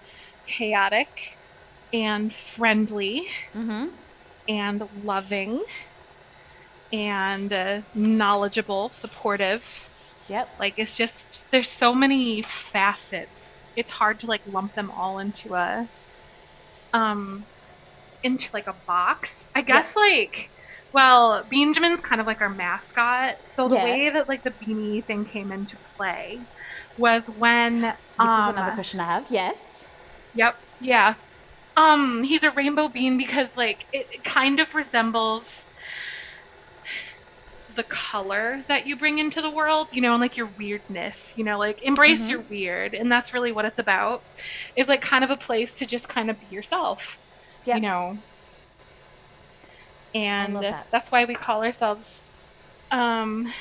chaotic, and friendly Mm-hmm. and loving and knowledgeable, supportive. Yep. Like it's just there's so many facets. It's hard to like lump them all um into like a box. I Yep. guess like well, Benjamin's kind of like our mascot. So the Yeah. way that like the beanie thing came into play was when This was another question I have. Yes. yep, yeah. He's a rainbow bean because like it kind of resembles the color that you bring into the world, and like your weirdness, like embrace Mm-hmm. your weird. And that's really what it's about. It's like kind of a place to just kind of be yourself, you Yep. know. I love And that. that's why we call ourselves um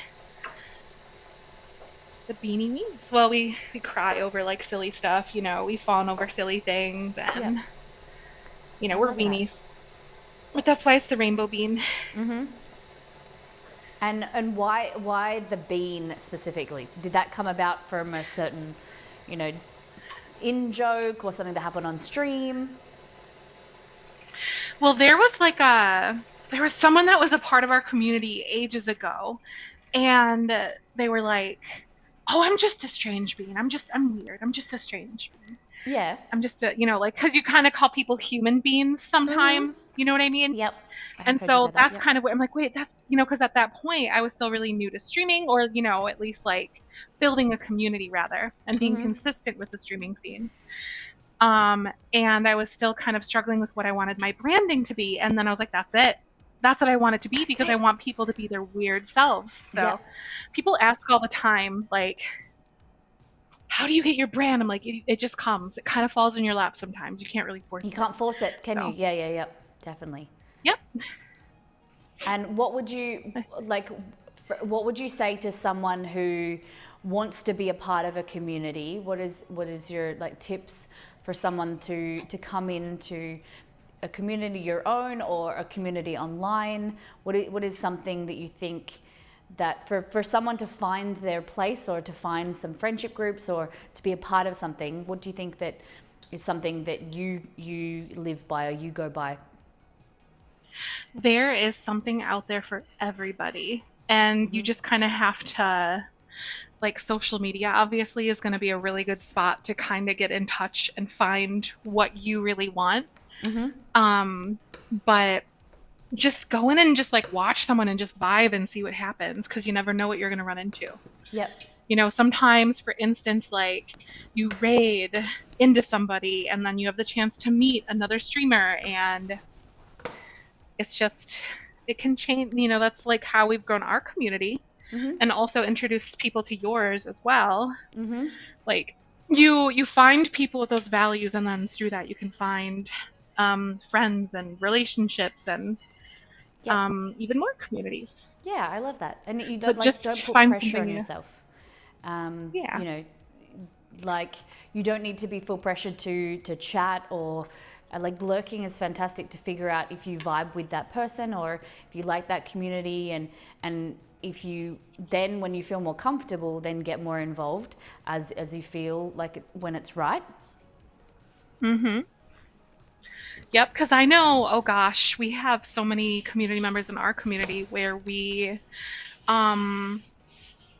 the beanie means. Well, we cry over like silly stuff, we've fallen over silly things Yep. and I we're love that. weenies. But that's why it's the rainbow bean. Mm-hmm. And why the bean specifically? Did that come about from a certain, you know, in joke or something that happened on stream? Well, there was someone that was a part of our community ages ago, and they were like, "Oh, I'm just a strange being. I'm weird. I'm just a strange being. Yeah. I'm just a, like, because you kind of call people human beings Mm-hmm. sometimes. You know what I mean? Yep. I have And heard you so say that. that's Yep. kind of what I'm like. Wait, that's because at that point I was still really new to streaming, or at least like building a community rather, and being Mm-hmm. consistent with the streaming scene. And I was still kind of struggling with what I wanted my branding to be. And then I was like, that's it. That's what I want it to be That's because it. I want people to be their weird selves. Yep. So people ask all the time, like, how do you get your brand? I'm like, it just comes. It kind of falls in your lap sometimes. You can't really force You it. can't force it, can you? So, Yeah, yeah, yep. Definitely. yep. And what would you like? What would you say to someone who wants to be a part of a community? What is your like tips for someone to come into a community your own or a community online? What is something that you think that for someone to find their place or to find some friendship groups or to be a part of something? What do you think that is something that you live by or you go by? There is something out there for everybody. And you Mm-hmm. just kind of have to, like, social media obviously is going to be a really good spot to kind of get in touch and find what you really want. Mm-hmm. Um, but just go in and just like watch someone and just vibe and see what happens because you never know what you're going to run into. Yep. Sometimes, for instance, like you raid into somebody and then you have the chance to meet another streamer, and it's just, it can change. That's like how we've grown our community Mm-hmm. and also introduced people to yours as well. Mm-hmm. Like you find people with those values, and then through that you can find friends and relationships and Yep. even more communities. Yeah, I love that. And you don't But like just don't put find pressure on something, yourself. yeah. You know, like you don't need to be full pressured to chat or like lurking is fantastic to figure out if you vibe with that person or if you like that community and if you then when you feel more comfortable then get more involved as you feel like when it's right. Mm-hmm. Yep, because I know, oh gosh, we have so many community members in our community where um,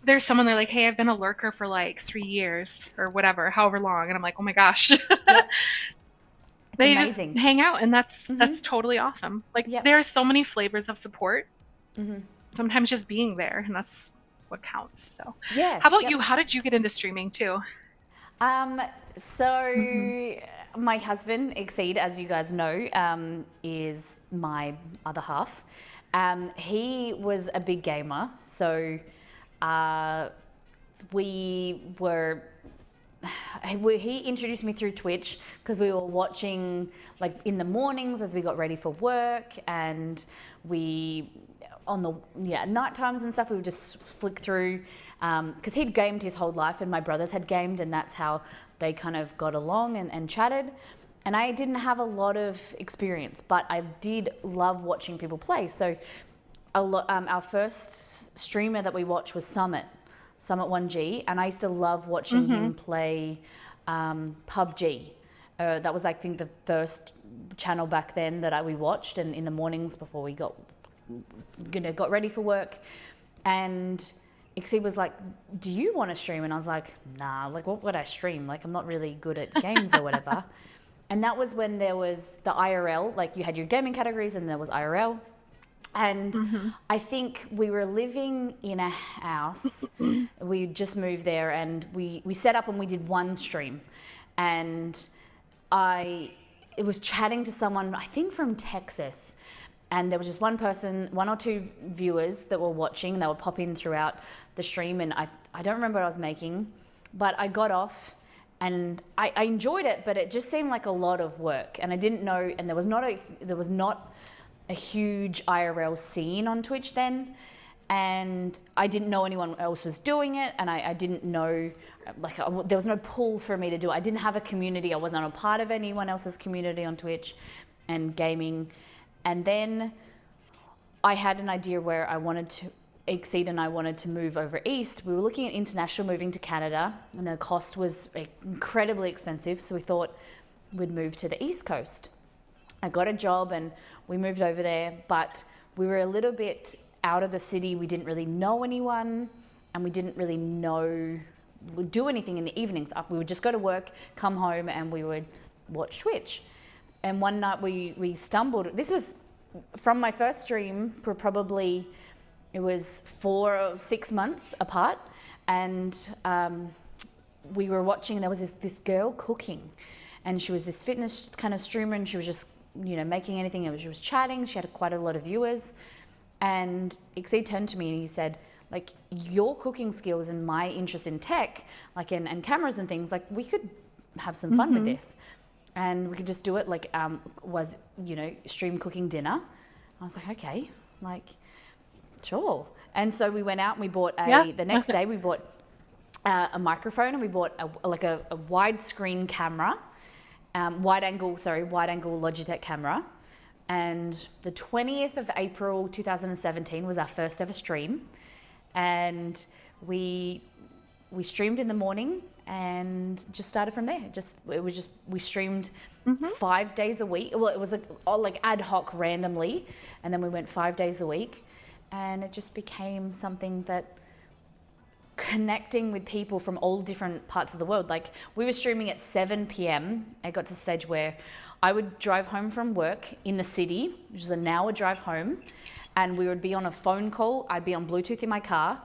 there's someone they're like, hey, I've been a lurker for like 3 years or whatever, however long, and I'm like, oh my gosh, Yep. It's they just amazing. hang out, and that's Mm-hmm. that's totally awesome. Like Yep. there are so many flavors of support. Mm-hmm. Sometimes just being there, and that's what counts. So, Yeah. how about Yep. you? How did you get into streaming too? Mm-hmm. So my husband, Exceed, as you guys know, is my other half. He was a big gamer, so uh, we were. He introduced me through Twitch because we were watching like in the mornings as we got ready for work, and we on the night times and stuff we would just flick through because he'd gamed his whole life and my brothers had gamed, and that's how they kind of got along and chatted. And I didn't have a lot of experience, but I did love watching people play. So our first streamer that we watched was Summit 1G, and I used to love watching Mm-hmm. him play PUBG. That was, I think, the first channel back then that we watched, and in the mornings before we got ready for work. And Ixie was like, do you want to stream? And I was like, nah, like what would I stream? Like I'm not really good at games or whatever. And that was when there was the IRL, like you had your gaming categories and there was IRL. And I think we were living in a house. We just moved there, and we set up and we did one stream. And it was chatting to someone, I think from Texas. And there was just one person, one or two viewers that were watching. They would pop in throughout the stream. And I don't remember what I was making, but I got off and I enjoyed it, but it just seemed like a lot of work. And I didn't know, and there was not a huge IRL scene on Twitch then, and I didn't know anyone else was doing it, and I didn't know, there was no pull for me to do it. I didn't have a community. I wasn't a part of anyone else's community on Twitch and gaming. And then I had an idea where Exceed and I wanted to move over east. We were looking at international, moving to Canada, and the cost was incredibly expensive, so we thought we'd move to the East Coast. I got a job and we moved over there, but we were a little bit out of the city. We didn't really know anyone, and we didn't really do anything in the evenings. We would just go to work, come home, and we would watch Twitch. And one night we stumbled. This was from my first stream, it was 4 or 6 months apart, and we were watching, and there was this girl cooking, and she was this fitness kind of streamer, and she was just making anything. She was chatting. She had quite a lot of viewers, and Exceed turned to me and he said, like, your cooking skills and my interest in tech, like and cameras and things, like we could have some fun with this, and we could just do it. Like stream cooking dinner. I was like, okay, like sure. And so we went out and we bought the next day we bought a microphone, and we bought a widescreen camera. Wide angle Logitech camera. And the 20th of April 2017 was our first ever stream, and we streamed in the morning and just started from there. We streamed 5 days a week. Well, it was like ad hoc randomly, and then we went 5 days a week, and it just became something that connecting with people from all different parts of the world. Like we were streaming at 7 p.m. It got to the stage where I would drive home from work in the city, which is an hour drive home, and we would be on a phone call. I'd be on Bluetooth in my car,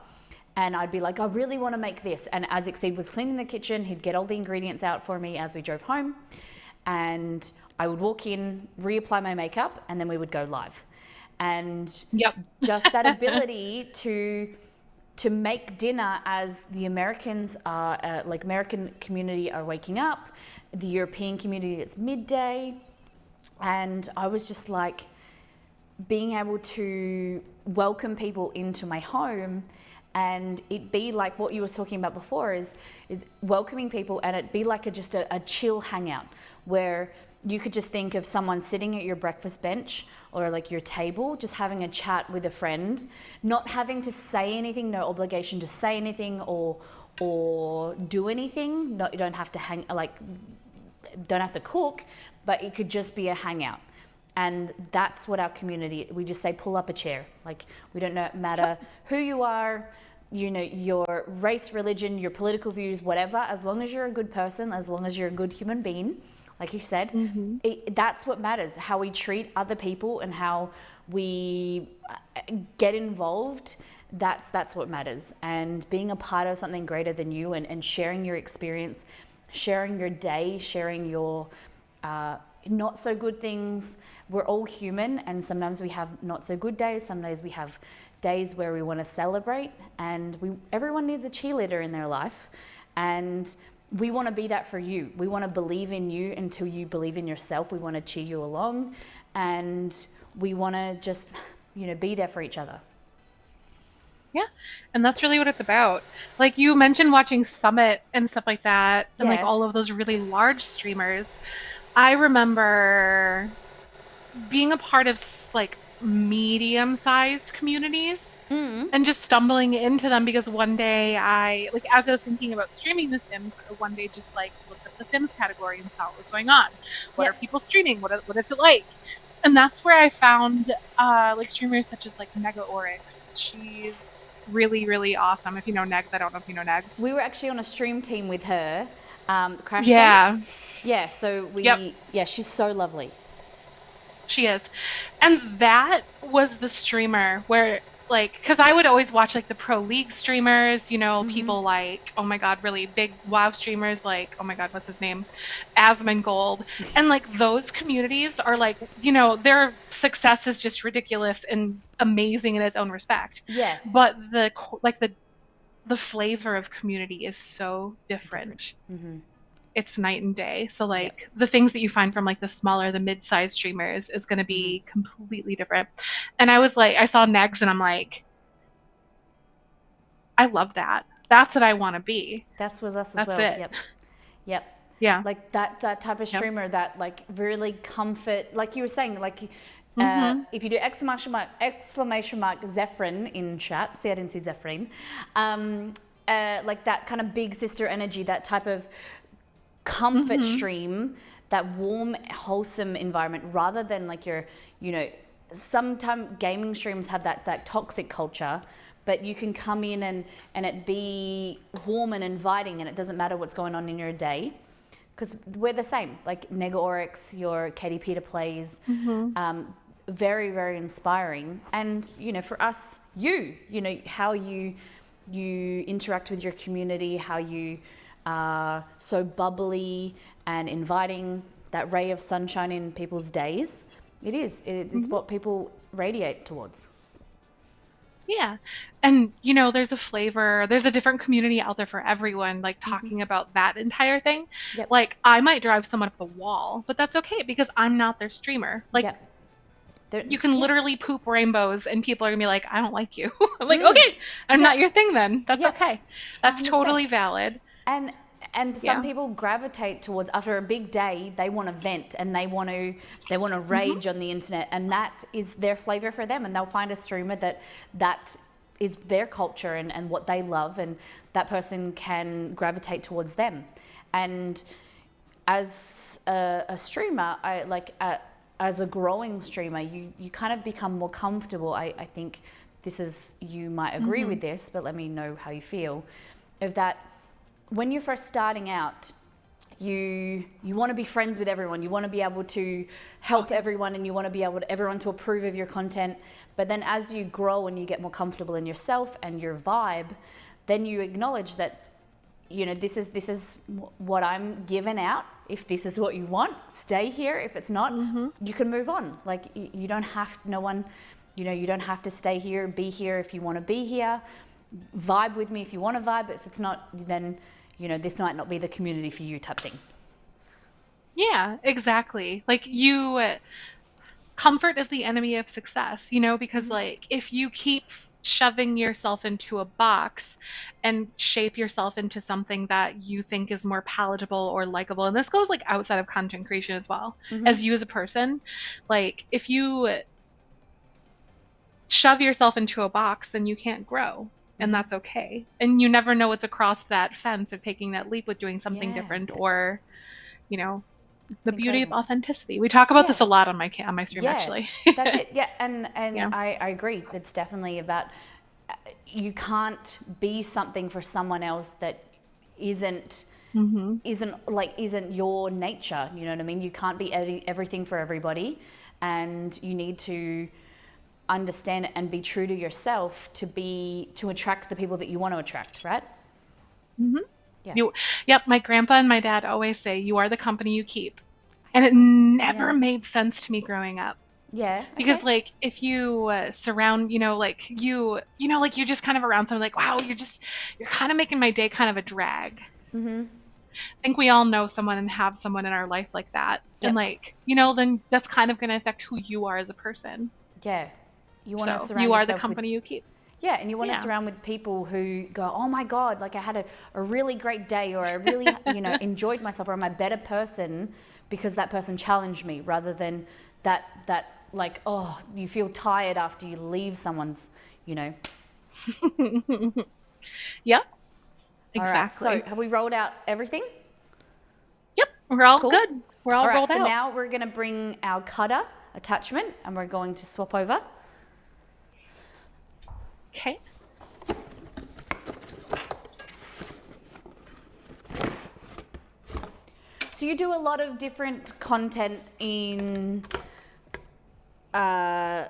and I'd be like, I really want to make this. And as Exceed was cleaning the kitchen, he'd get all the ingredients out for me as we drove home, and I would walk in, reapply my makeup, and then we would go live. And just that ability to make dinner as the Americans are, American community are waking up, the European community, it's midday. And I was just like, being able to welcome people into my home, and it be like what you were talking about before is welcoming people, and it be like just a chill hangout where you could just think of someone sitting at your breakfast bench or like your table, just having a chat with a friend, not having to say anything, no obligation to say anything or do anything. No, you don't have to don't have to cook, but it could just be a hangout. And that's what our community, we just say, pull up a chair. Like, we don't matter who you are, your race, religion, your political views, whatever, as long as you're a good person, as long as you're a good human being, like you said, that's what matters. How we treat other people and how we get involved, that's what matters. And being a part of something greater than you, and sharing your experience, sharing your day, sharing your not so good things. We're all human, and sometimes we have not so good days. Some days we have days where we want to celebrate, and everyone needs a cheerleader in their life, and we want to be that for you. We want to believe in you until you believe in yourself. We want to cheer you along, and we want to just, be there for each other. Yeah, and that's really what it's about. Like you mentioned watching Summit and stuff like that, and like all of those really large streamers. I remember being a part of like medium-sized communities and just stumbling into them because one day as I was thinking about streaming The Sims, one day just like looked up the Sims category and saw what was going on. What are people streaming? What is it like? And that's where I found like streamers such as like Mega Oryx. She's really, really awesome. If you know Negs, I don't know if you know Negs. We were actually on a stream team with her, Crash Yeah. Team. Yeah, so she's so lovely. She is. And that was the streamer where, like, because I would always watch, like, the Pro League streamers, you know, people like, oh my God, really big WoW streamers, like, oh my God, what's his name? Asmongold. And, like, those communities are, like, you know, their success is just ridiculous and amazing in its own respect. Yeah. But the flavor of community is so different. It's night and day. So like the things that you find from like the smaller, the mid-sized streamers is going to be completely different. And I was like, I saw Negs and I'm like, I love that. That's what I want to be. That was us as That's well. it. Yep. Yeah. Like that type of streamer that like really comfort, like you were saying, like if you do exclamation mark Zefrine in chat, see I didn't see Zefrine, like that kind of big sister energy, that type of comfort stream, that warm, wholesome environment, rather than like your, you know, sometimes gaming streams have that toxic culture, but you can come in and it be warm and inviting, and it doesn't matter what's going on in your day, because we're the same. Like Nega Oryx, your Katie Peter plays, very, very inspiring. And you know, for us, you know how you interact with your community, how you are so bubbly and inviting, that ray of sunshine in people's days. It's what people radiate towards. Yeah. And, you know, there's a different community out there for everyone, like talking about that entire thing. Yep. Like, I might drive someone up the wall, but that's okay because I'm not their streamer. Like, you can literally poop rainbows and people are going to be like, I don't like you. I'm like, okay, I'm not your thing then. That's okay. That's 100%. Totally valid. And some people gravitate towards, after a big day, they want to vent and they want to rage on the internet, and that is their flavor for them, and they'll find a streamer that is their culture and what they love, and that person can gravitate towards them. And as a streamer, as a growing streamer, you kind of become more comfortable. I think you might agree with this, but let me know how you feel, of that. When you're first starting out, you want to be friends with everyone. You want to be able to help everyone, and you want to be able to everyone to approve of your content. But then as you grow and you get more comfortable in yourself and your vibe, then you acknowledge that, you know, this is what I'm giving out. If this is what you want, stay here. If it's not, you can move on. Like you don't have, you don't have to stay here, be here if you want to be here. Vibe with me if you want to vibe, but if it's not, then, you know, this might not be the community for you type thing. Yeah, exactly. Like comfort is the enemy of success, you know, because like if you keep shoving yourself into a box and shape yourself into something that you think is more palatable or likable, and this goes like outside of content creation as well, as you as a person, like if you shove yourself into a box, then you can't grow. And that's okay. And you never know what's across that fence or taking that leap with doing something different, or, you know, the beauty of authenticity. We talk about this a lot on my stream, actually. That's it. Yeah, and I agree. It's definitely about, you can't be something for someone else that isn't your nature. You know what I mean? You can't be everything for everybody, and you need to understand and be true to yourself to attract the people that you want to attract, right? Yep, my grandpa and my dad always say, you are the company you keep. And it never made sense to me growing up. Yeah. Okay. Because like if you surround, you know, like you're just kind of around someone like, wow, you're kind of making my day kind of a drag. I think we all know someone and have someone in our life like that. Yep. And like, you know, then that's kind of going to affect who you are as a person. Yeah. You want to surround you are yourself the company you keep. Yeah, and you want to surround with people who go, oh my God, like I had a really great day, or I really, you know, enjoyed myself, or I'm a better person because that person challenged me, rather than that like, oh, you feel tired after you leave someone's, you know. Yep, All right, so exactly. have we rolled out everything? Yep, we're all Cool. good. We're all All right, rolled so out. now we're gonna bring our cutter attachment and we're going to swap over. Okay. So you do a lot of different content in The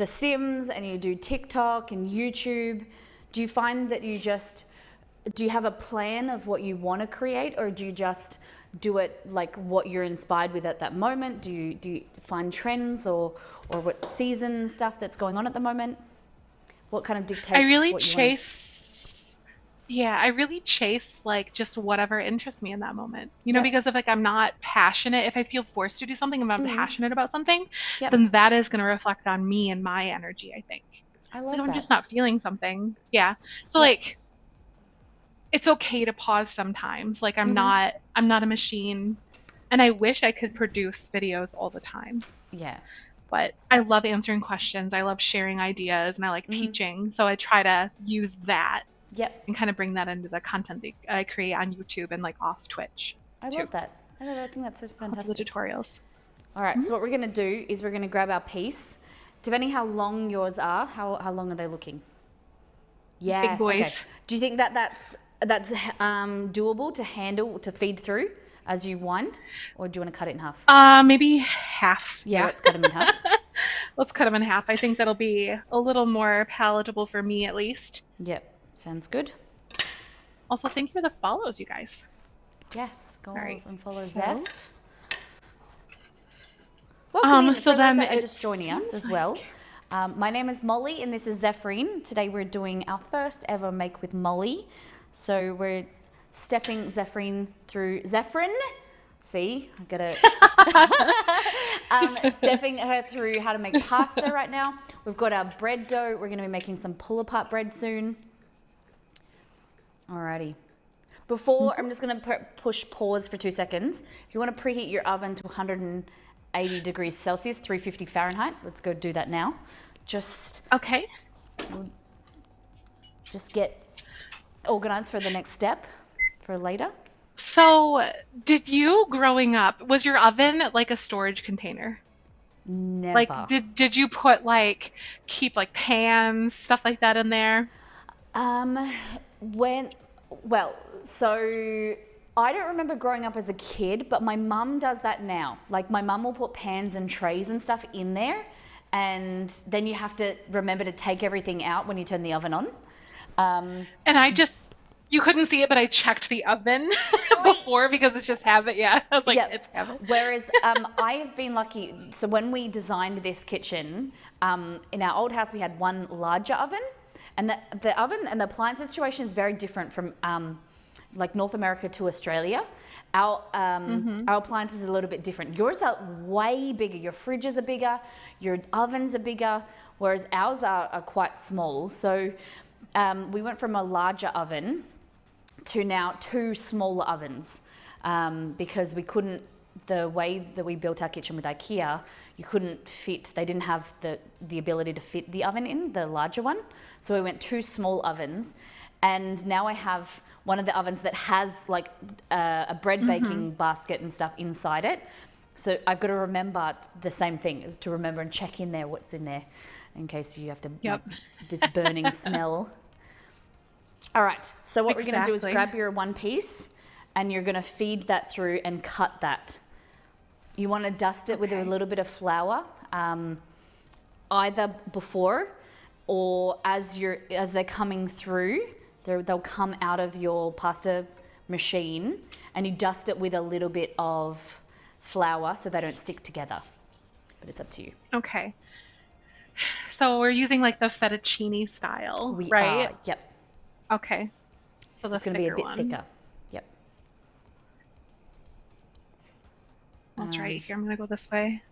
Sims, and you do TikTok and YouTube. Do you find that do you have a plan of what you want to create, or do you just do it like what you're inspired with at that moment? Do you find trends or what season stuff that's going on at the moment? What kind of I dictates really what you want to? chase, yeah, I really chase like just whatever interests me in that moment. Yep. Because if like I'm not passionate, if I feel forced to do something, if I'm passionate about something, Yep. then that is going to reflect on me and my energy, I think. I It's like love if I'm just that. not feeling something. Yeah. So Yep. like it's okay to pause sometimes. Like I'm not a machine, and I wish I could produce videos all the time. Yeah. But I love answering questions. I love sharing ideas and I like teaching. So I try to use that Yep. and kind of bring that into the content that I create on YouTube and like off Twitch I too. love that. I think that's so Lots of the fantastic. tutorials. All right, so what we're going to do is we're going to grab our piece. Depending how long yours are, how long are they looking? Big Yes, okay. boys. Do you think that that's doable to handle, to feed through as you wind? Or do you want to cut it in half? Maybe half. Yeah, Yeah. let's cut them in half. Let's cut them in half. I think that'll be a little more palatable for me at least. Yep, sounds good. Also, thank you for the follows, you guys. Yes, go All right. and follow So, Zeph. Welcome in so for those then that are it just joining us seems as well. like- My name is Molly and this is Zefrine. Today we're doing our first ever Make with Molly. So we're stepping Zefrine through. Zefrine? See, I gotta. Stepping her through how to make pasta right now. We've got our bread dough. We're gonna be making some pull apart bread soon. Alrighty. Before, I'm just going to push pause for 2 seconds. If you want to preheat your oven to 180 degrees Celsius, 350 Fahrenheit, let's go do that now. Just Okay. get organized for the next step for later. So, did you growing up, was your oven like a storage container? Never. Like, did you put like keep like pans, stuff like that in there? When, well, so I don't remember growing up as a kid, but my mum does that now. Like my mum will put pans and trays and stuff in there, and then you have to remember to take everything out when you turn the oven on. And you couldn't see it, but I checked the oven before because it's just habit. Yeah, I was like, Yep. it's habit. Whereas I have been lucky. So when we designed this kitchen, in our old house we had one larger oven, and the oven and the appliance situation is very different from like North America to Australia. Our appliances are a little bit different. Yours are way bigger. Your fridges are bigger. Your ovens are bigger, whereas ours are quite small. So we went from a larger oven to now 2 smaller ovens because we couldn't, the way that we built our kitchen with IKEA, you couldn't fit, they didn't have the ability to fit the oven in, the larger one. So we went 2 small ovens, and now I have one of the ovens that has like a bread baking basket and stuff inside it. So I've got to remember the same thing, is to remember and check in there what's in there in case you have to, Yep. like, this burning smell. All right, so what we're going to do is Exactly. grab your one piece and you're going to feed that through and cut that. You want to dust it with a Okay. little bit of flour, either before or as they're coming through, they'll come out of your pasta machine, and you dust it with a little bit of flour so they don't stick together. But it's up to you. Okay. So we're using like the fettuccine style, We right? are, yep. Okay. So So the it's going to be a thicker bit one. thicker. Yep. I'll try it here. I'm gonna go this way.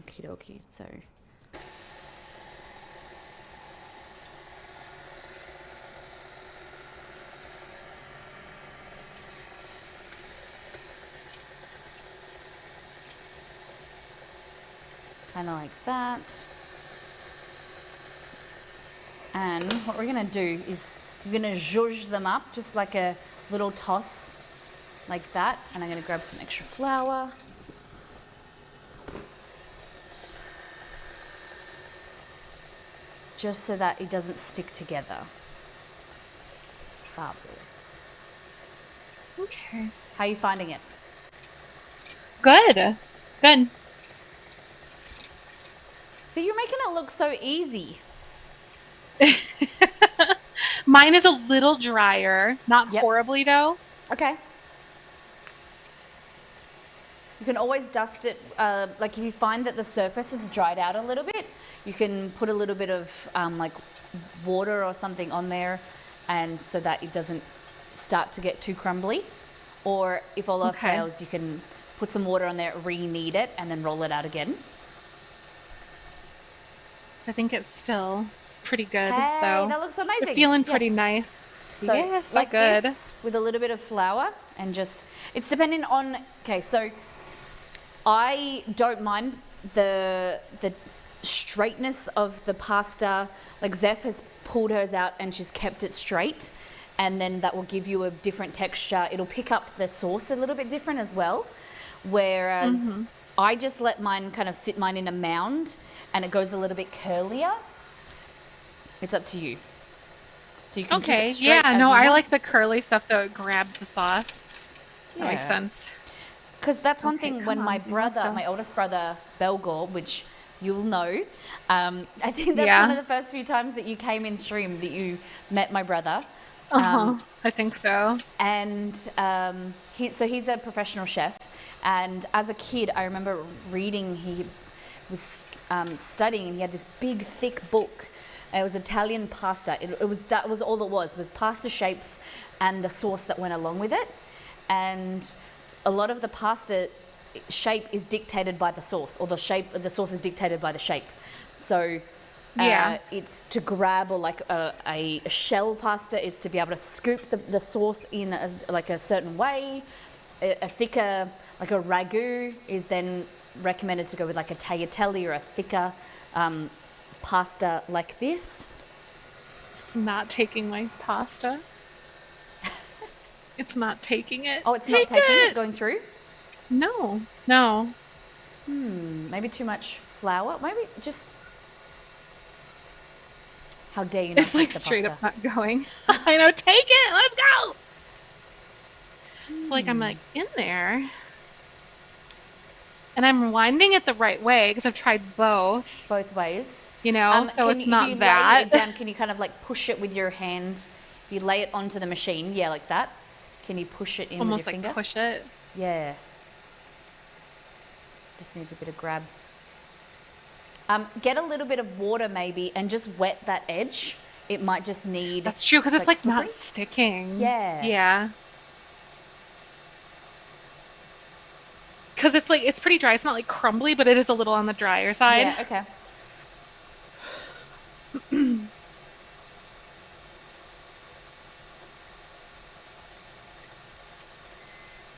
Okie dokie. So. Kind of like that. And what we're going to do is we're going to zhuzh them up, just like a little toss, like that. And I'm going to grab some extra flour. Just so that it doesn't stick together. Fabulous. Okay. How are you finding it? Good. Good. See, you're making it look so easy. Mine is a little drier, not Yep. horribly though. Okay. You can always dust it, like if you find that the surface has dried out a little bit, you can put a little bit of like water or something on there, and so that it doesn't start to get too crumbly. Or if all else fails, you can put some water on there, re-knead it, and then roll it out again. I think it's still pretty good Hey, though. that looks amazing. It's feeling pretty Yes. nice. So yeah, it's like good. this, with a little bit of flour, and just, it's depending on, okay, so I don't mind the straightness of the pasta. Like Zeph has pulled hers out and she's kept it straight, and then that will give you a different texture. It'll pick up the sauce a little bit different as well. Whereas I just let mine kind of sit mine in a mound, and it goes a little bit curlier. It's up to you. So you can keep it straight as you I want. like the curly stuff so it grabs the sauce. That makes Yeah. sense. Because that's one thing when come my on, you brother, must go. my oldest brother, Belgor, which you'll know, I think that's Yeah. one of the first few times that you came in stream that you met my brother. I think so. And he's a professional chef. And as a kid, I remember reading, he was studying, and he had this big, thick book. It was Italian pasta. That was all it was pasta shapes and the sauce that went along with it. And a lot of the pasta shape is dictated by the sauce, or the sauce is dictated by the shape. So it's to grab, or like a shell pasta is to be able to scoop the sauce in like a certain way. A thicker, like a ragu, is then recommended to go with like a tagliatelle or a thicker pasta like this. Not taking my pasta. It's not taking it. Oh, it's not taking it, going through? No. Maybe too much flour? Maybe just... How dare you not It's like take the straight pasta? up not going. I know, take it! Let's go! It's like I'm like in there. And I'm winding it the right way because I've tried both, Both ways. you know, so it's if not you that. lay it down, can you kind of like push it with your hand? If you lay it onto the machine, yeah, like that. Can you push it in Almost with your like finger? push it. Yeah. Just needs a bit of grab. Get a little bit of water maybe and just wet that edge. It might just need... That's true because it's like not slippery. sticking. Yeah. Yeah. Because it's like, it's pretty dry. It's not like crumbly, but it is a little on the drier side. Yeah, okay.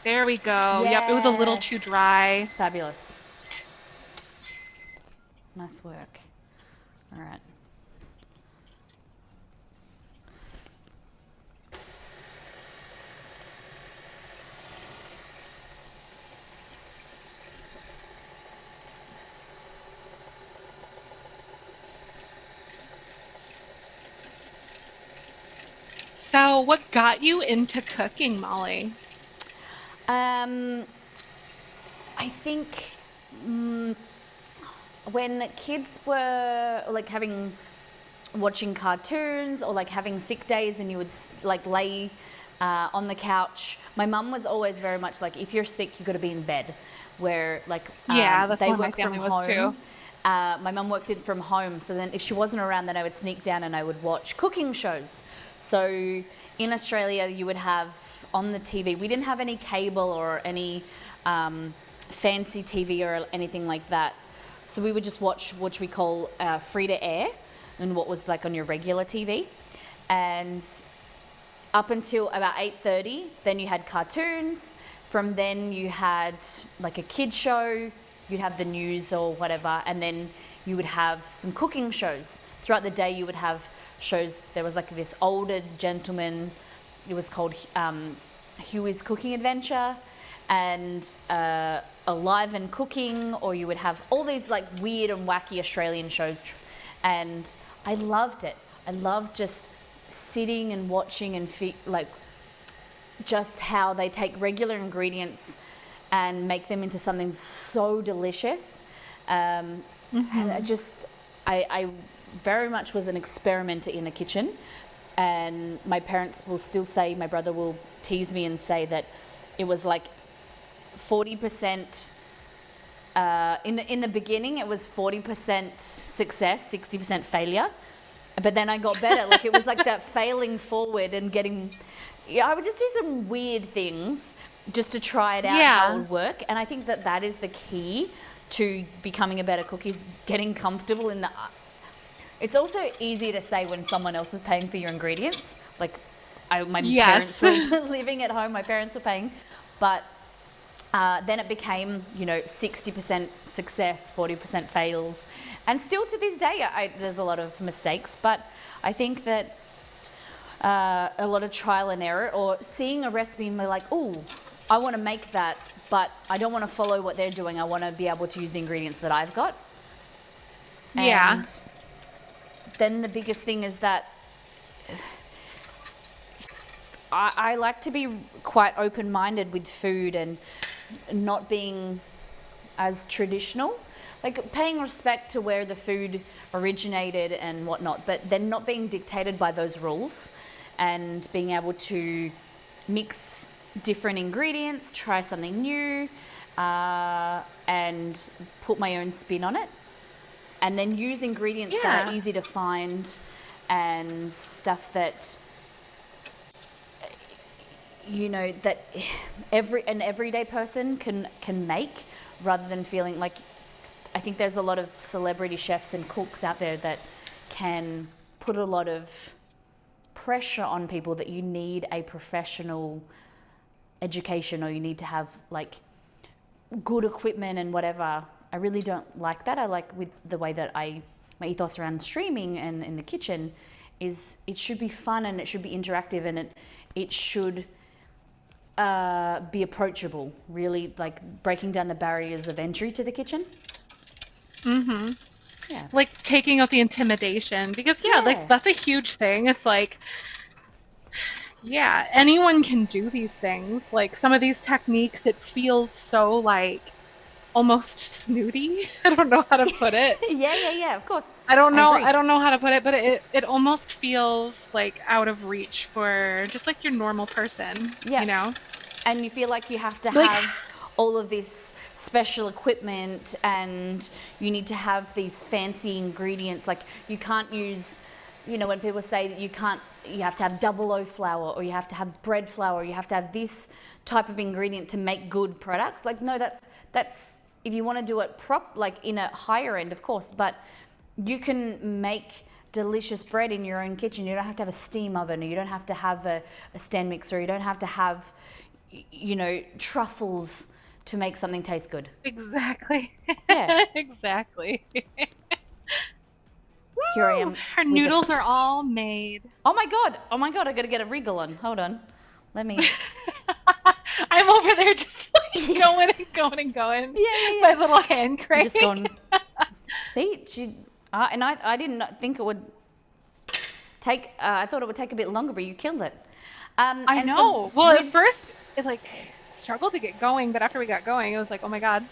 There we go. Yep, it was a little too Yes. dry. Fabulous. Nice work. All right. So, what got you into cooking, Molly? I think when kids were like watching cartoons or like having sick days, and you would like lay on the couch, my mum was always very much like, if you're sick, you got to be in bed. Where like Yeah, that's they what my work from family was too. home. My mum worked it from home, so then if she wasn't around, then I would sneak down and I would watch cooking shows. So in Australia, you would have on the TV, we didn't have any cable or any fancy TV or anything like that. So we would just watch what we call free to air, and what was like on your regular TV. And up until about 8:30, then you had cartoons. From then you had like a kid show, you'd have the news or whatever, and then you would have some cooking shows. Throughout the day you would have shows. There was like this older gentleman. It was called Huey's Cooking Adventure, and Alive and Cooking, or you would have all these like weird and wacky Australian shows, and I loved it. I loved just sitting and watching and like just how they take regular ingredients and make them into something so delicious. And I very much was an experimenter in the kitchen, and my parents will still say, my brother will tease me and say that it was like 40%, in the beginning it was 40% success, 60% failure. But then I got better. Like it was like that failing forward and getting, I would just do some weird things just to try it out how it would work. And I think that that is the key to becoming a better cook, is getting comfortable in the... It's also easy to say when someone else is paying for your ingredients. Like my parents were living at home, my parents were paying. But then it became, 60% success, 40% fails. And still to this day, there's a lot of mistakes. But I think that a lot of trial and error, or seeing a recipe and be like, oh, I want to make that, but I don't want to follow what they're doing. I want to be able to use the ingredients that I've got. And then the biggest thing is that I like to be quite open-minded with food and not being as traditional. Like paying respect to where the food originated and whatnot, but then not being dictated by those rules, and being able to mix different ingredients, try something new, and put my own spin on it. And then use ingredients that are easy to find and stuff that, that an everyday person can make, rather than feeling like... I think there's a lot of celebrity chefs and cooks out there that can put a lot of pressure on people that you need a professional education, or you need to have like good equipment and whatever. I really don't like that. I like with the way that my ethos around streaming and in the kitchen is it should be fun and it should be interactive, and it should be approachable, really, like breaking down the barriers of entry to the kitchen. Mm-hmm. Yeah. Like taking out the intimidation, because like that's a huge thing. It's like, anyone can do these things. Like some of these techniques, it feels so like almost snooty. I don't know how to put it. Yeah, of course. I don't know how to put it, but it almost feels like out of reach for just like your normal person, And you feel like you have to have all of this special equipment, and you need to have these fancy ingredients. Like you can't use, when people say that you have to have 00 flour, or you have to have bread flour, or you have to have this type of ingredient to make good products. Like, no, that's if you want to do it like in a higher end, of course, but you can make delicious bread in your own kitchen. You don't have to have a steam oven, or you don't have to have a stand mixer, you don't have to have, truffles to make something taste good. Exactly. Yeah. Exactly. Here I am. Her noodles are all made. Oh my god, I gotta get a wriggle on. Hold on. Let me... I'm over there just like going and going. Yeah. My little hand crank. Just going... See, and I didn't think it would take... I thought it would take a bit longer, but you killed it. I know. Well, at first, it like struggled to get going, but after we got going, it was like, oh my god.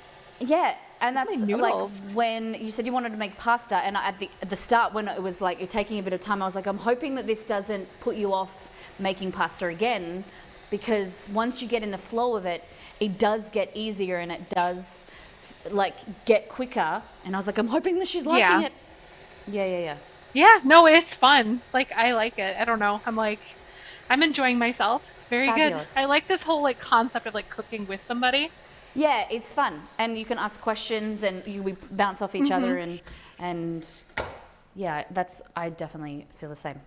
Yeah, and that's like when you said you wanted to make pasta, and at the start when it was like you're taking a bit of time, I was like, I'm hoping that this doesn't put you off making pasta again, because once you get in the flow of it, it does get easier and it does like get quicker. And I was like, I'm hoping that she's liking it. Yeah. Yeah, no, it's fun. Like I like it. I don't know. I'm enjoying myself. Very Fabulous. Good. I like this whole like concept of like cooking with somebody. Yeah, it's fun, and you can ask questions, and we bounce off each other, and yeah, I definitely feel the same.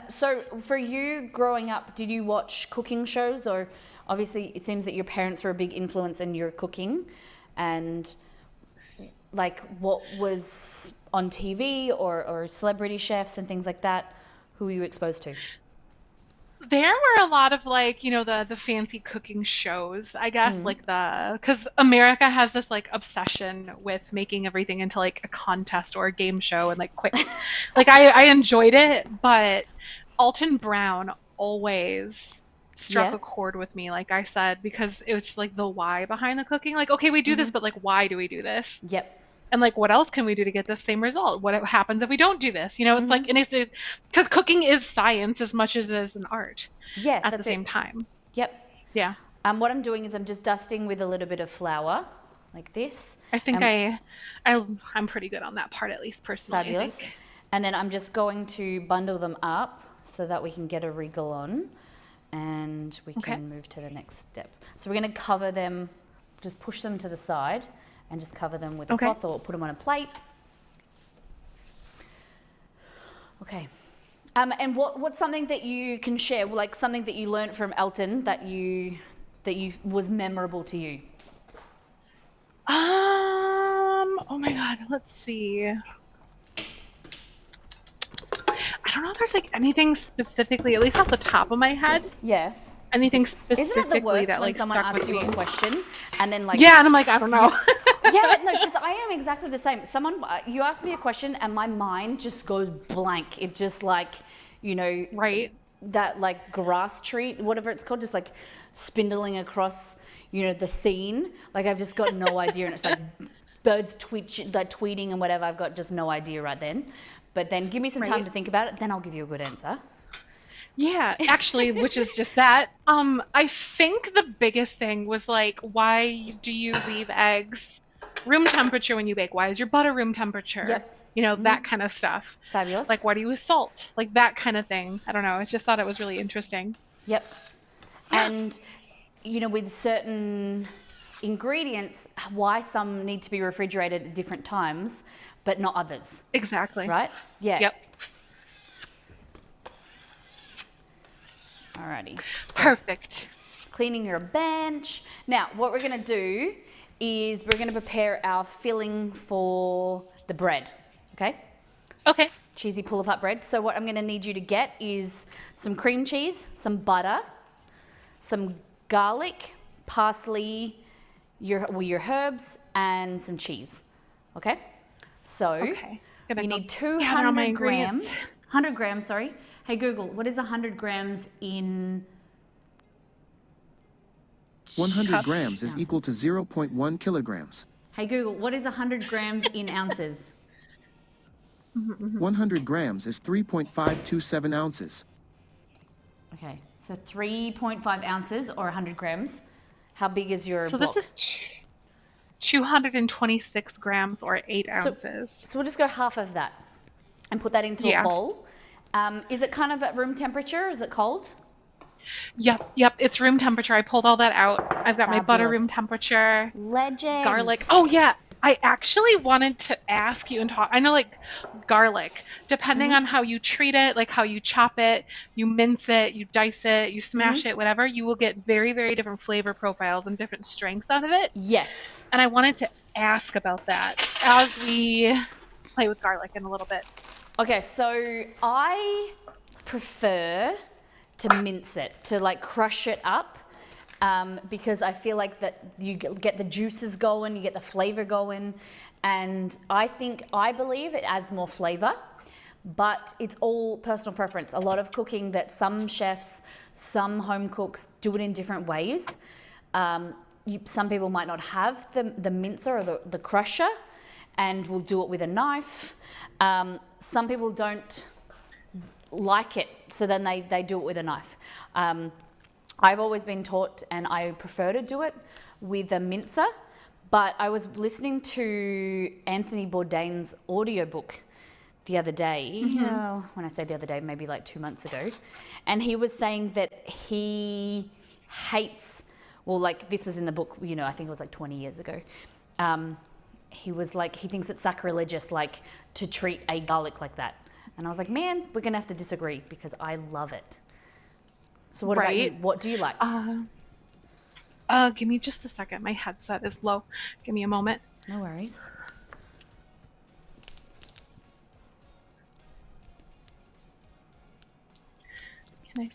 So for you growing up, did you watch cooking shows, or obviously it seems that your parents were a big influence in your cooking, and like what was on TV or celebrity chefs and things like that? Who were you exposed to? There were a lot of like, the fancy cooking shows, I guess, like because America has this like obsession with making everything into like a contest or a game show and like quick. Like I enjoyed it, but Alton Brown always struck Yeah. a chord with me, like I said, because it was just like the why behind the cooking. Like, okay, we do this, but like why do we do this? Yep. And like what else can we do to get the same result? What happens if we don't do this? It's like, and it's because cooking is science as much as it is an art Yeah, at the that's same it. time. Yep. Yeah. What I'm doing is I'm just dusting with a little bit of flour, like this. I think Um, I'm pretty good on that part, at least personally, I Fabulous. think. And then I'm just going to bundle them up so that we can get a wriggle on, and we Okay. can move to the next step. So we're going to cover them, just push them to the side and just cover them with a Okay. cloth or put them on a plate. Okay. And what's something that you can share, like something that you learned from Elton that you was memorable to you? Oh my God, let's see. I don't know if there's like anything specifically, at least off the top of my head, Yeah. anything Isn't it the specifically worst that when like someone stuck asks with you me. a question and then like Yeah, and I'm like, I don't know. yeah, no, because I am exactly the same. You ask me a question and my mind just goes blank. It's just like, Right. that like grass tree, whatever it's called, just like spindling across, the scene. Like I've just got no idea, and it's like birds tweeting and whatever. I've got just no idea right then. But then give me some time Right. to think about it, then I'll give you a good answer. Yeah, actually, which is just that. I think the biggest thing was like, why do you leave eggs room temperature when you bake? Why is your butter room temperature? Yep. That kind of stuff. Fabulous. Like, why do you use salt? Like that kind of thing. I don't know. I just thought it was really interesting. Yep. Yeah. And, with certain ingredients, why some need to be refrigerated at different times, but not others, Exactly. right? Yeah. Yep. Alrighty. So Perfect. cleaning your bench. Now, what we're going to do is we're going to prepare our filling for the bread, okay? Okay. Cheesy pull-apart bread. So what I'm going to need you to get is some cream cheese, some butter, some garlic, parsley, your herbs, and some cheese. Okay? So Okay. you need gather all my 200 grams. ingredients. 100 grams, sorry. Hey Google, what is 100 grams in 100 Cups. grams is equal to 0.1 kilograms. Hey Google, what is 100 grams in ounces? 100 grams is 3.527 ounces. Okay, so 3.5 ounces or 100 grams. How big is your So block? this is 226 grams or 8 ounces. So we'll just go half of that and put that into a Yeah. bowl. Is it kind of at room temperature? Is it cold? Yep. It's room temperature. I pulled all that out. I've got my butter Fabulous. room temperature. Legend. Garlic. Oh yeah. I actually wanted to ask you and talk. I know like garlic, depending on how you treat it, like how you chop it, you mince it, you dice it, you smash it, whatever, you will get very, very different flavor profiles and different strengths out of it. Yes. And I wanted to ask about that as we play with garlic in a little bit. Okay, so I prefer to mince it, to like crush it up, because I feel like that you get the juices going, you get the flavor going, and I believe it adds more flavor, but it's all personal preference. A lot of cooking that some chefs, some home cooks do it in different ways. Some people might not have the mincer or the crusher and will do it with a knife. Some people don't like it, so then they do it with a knife. I've always been taught, and I prefer to do it with a mincer, but I was listening to Anthony Bourdain's audiobook the other day. When I say the other day, maybe like 2 months ago, and he was saying that he hates, well, like this was in the book, I think it was like 20 years ago. He was like, he thinks it's sacrilegious, like to treat a garlic like that. And I was like, man, we're gonna have to disagree because I love it. So what about you? What do you like? Give me just a second. My headset is low. Give me a moment. No worries. Can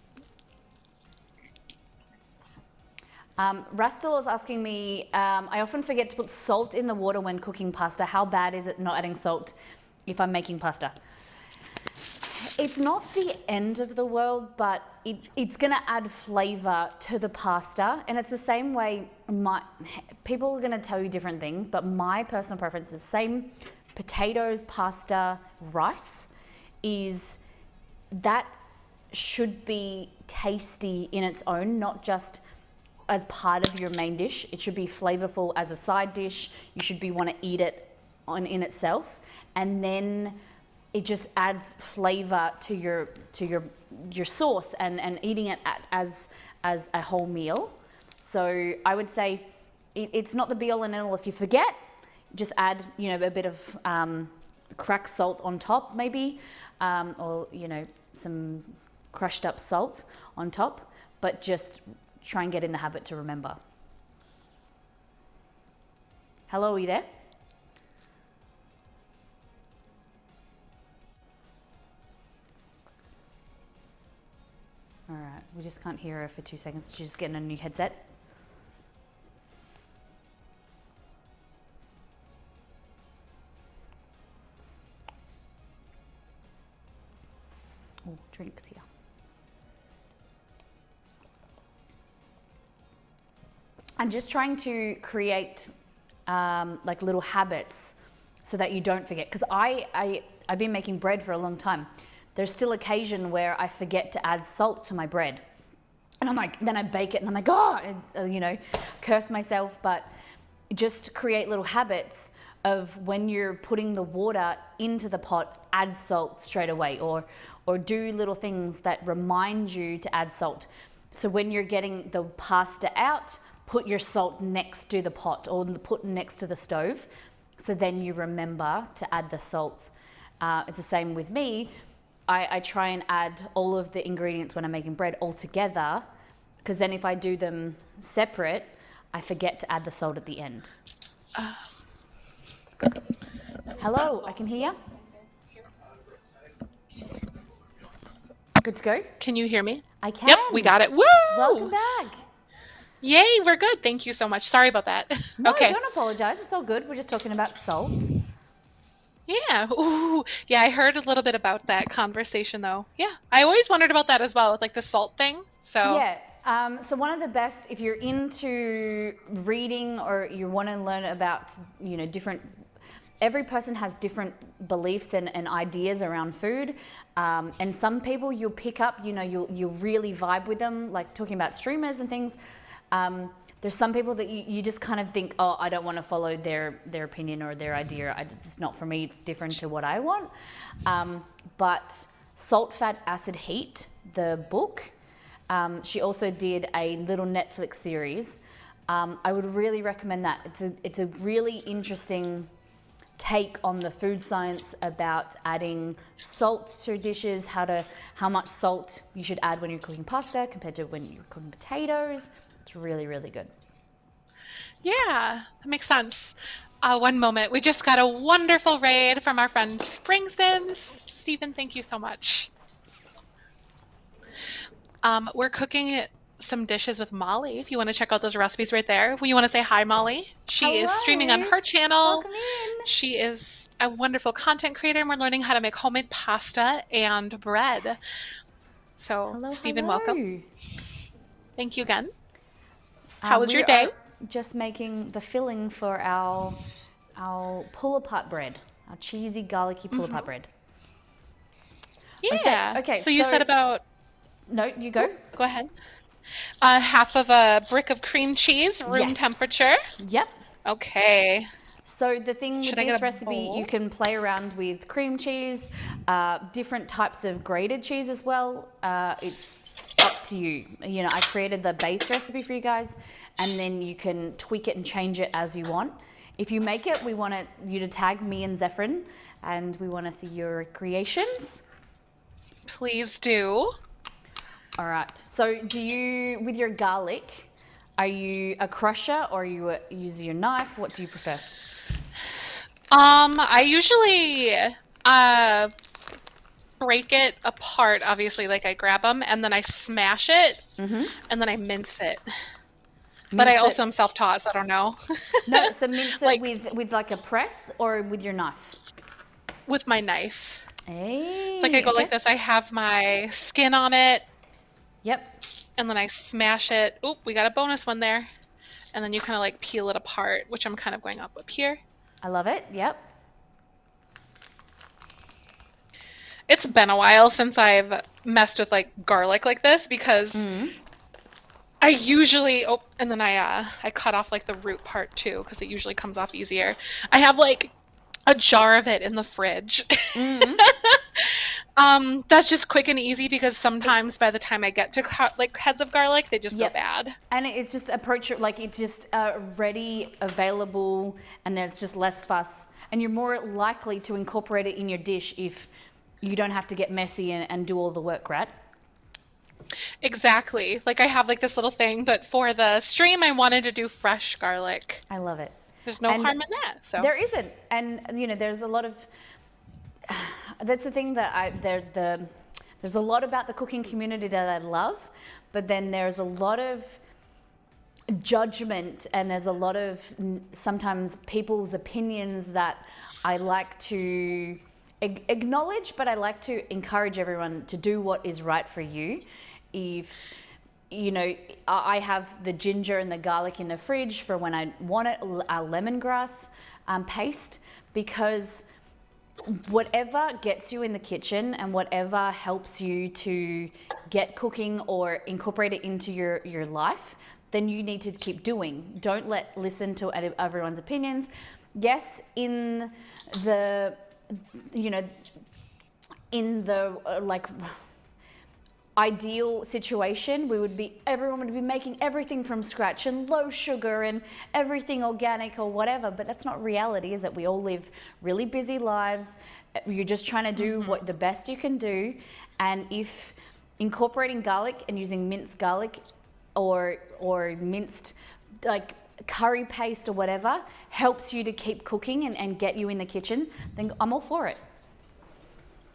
Rastel is asking me, I often forget to put salt in the water when cooking pasta. How bad is it not adding salt if I'm making pasta? It's not the end of the world, but it's going to add flavor to the pasta. And it's the same way, people are going to tell you different things, but my personal preference is the same. Potatoes, pasta, rice is that should be tasty in its own, not just as part of your main dish. It should be flavorful as a side dish. You should want to eat it in itself, and then it just adds flavor to your sauce and eating it as a whole meal. So I would say it's not the be all and end all. If you forget, just add a bit of cracked salt on top maybe, or some crushed up salt on top, but just try and get in the habit to remember. Hello, are you there? All right, we just can't hear her for 2 seconds. She's just getting a new headset. Oh, drinks here. I'm just trying to create like little habits so that you don't forget. Because I've been making bread for a long time. There's still occasion where I forget to add salt to my bread. And I'm like, then I bake it and I'm like, oh, curse myself. But just create little habits of when you're putting the water into the pot, add salt straight away, or do little things that remind you to add salt. So when you're getting the pasta out, put your salt next to the pot or put next to the stove. So then you remember to add the salt. It's the same with me. I try and add all of the ingredients when I'm making bread all together, because then if I do them separate, I forget to add the salt at the end. Hello, I can hear you. Good to go? Can you hear me? I can. Yep, we got it. Woo! Welcome back. Yay, we're good. Thank you so much. Sorry about that. No, okay. Don't apologize. It's all good. We're just talking about salt. Yeah. Ooh. Yeah, I heard a little bit about that conversation though. Yeah. I always wondered about that as well, with like the salt thing. So yeah. So one of the best, if you're into reading or you want to learn about, different, every person has different beliefs and ideas around food. And some people you'll pick up, you'll really vibe with them, like talking about streamers and things. There's some people that you just kind of think, oh, I don't want to follow their opinion or their idea. It's not for me. It's different to what I want. But Salt, Fat, Acid, Heat, the book, she also did a little Netflix series. I would really recommend that. It's a really interesting take on the food science about adding salt to dishes, how much salt you should add when you're cooking pasta compared to when you're cooking potatoes. It's really, really good. Yeah, that makes sense. One moment. We just got a wonderful raid from our friend Springson. Stephen, thank you so much. We're cooking some dishes with Molly. If you want to check out those recipes right there. You want to say hi, Molly? She is streaming on her channel. Welcome in. She is a wonderful content creator, and we're learning how to make homemade pasta and bread. So, Hello, Stephen, hello. welcome. Thank you again. How was your day? Just making the filling for our pull-apart bread, our cheesy, garlicky pull-apart bread. Yeah. Okay. So you said about... No, you go. Go ahead. Half of a brick of cream cheese, room temperature. Yep. Okay. So the thing with this recipe, you can play around with cream cheese, different types of grated cheese as well. It's up to you. I created the base recipe for you guys, and then you can tweak it and change it as you want. If you make it, we want you to tag me and Zefrine, and we want to see your creations. Please do. All right. So do you, with your garlic, are you a crusher or you use your knife? What do you prefer? I usually break it apart, obviously, like I grab them and then I smash it and then I mince it. But I Mince also it. am self-taught, so I don't know. No, so mince it Like with like a press or with your knife. with my knife. It's like I Hey, go okay. like this. I have my skin on it Yep. and then I smash it. Oop, we got a bonus one there. And then you kind of like peel it apart, which I'm kind of going up here. I love it. Yep. It's been a while since I've messed with like garlic like this because I usually and then I cut off like the root part too because it usually comes off easier. I have like a jar of it in the fridge. That's just quick and easy because sometimes by the time I get to cut like heads of garlic, they just go Yep. bad. And it's just approach it like it's just ready, available, and then it's just less fuss. And you're more likely to incorporate it in your dish if you don't have to get messy and do all the work, right? Exactly. Like I have like this little thing, but for the stream, I wanted to do fresh garlic. I love it. There's no And harm in that. So there isn't, and you know, there's a lot of. That's the thing that there's a lot about the cooking community that I love, but then there's a lot of judgment and there's a lot of sometimes people's opinions that I like to acknowledge, but I like to encourage everyone to do what is right for you. If you know, I have the ginger and the garlic in the fridge for when I want it, a lemongrass paste, because whatever gets you in the kitchen and whatever helps you to get cooking or incorporate it into your life, then you need to keep doing. Don't listen to everyone's opinions. Yes, in the, you know, in the like ideal situation, everyone would be making everything from scratch and low sugar and everything organic or whatever, but that's not reality, is it? We all live really busy lives. You're just trying to do what the best you can do, and if incorporating garlic and using minced garlic or minced like curry paste or whatever helps you to keep cooking and get you in the kitchen, then I'm all for it.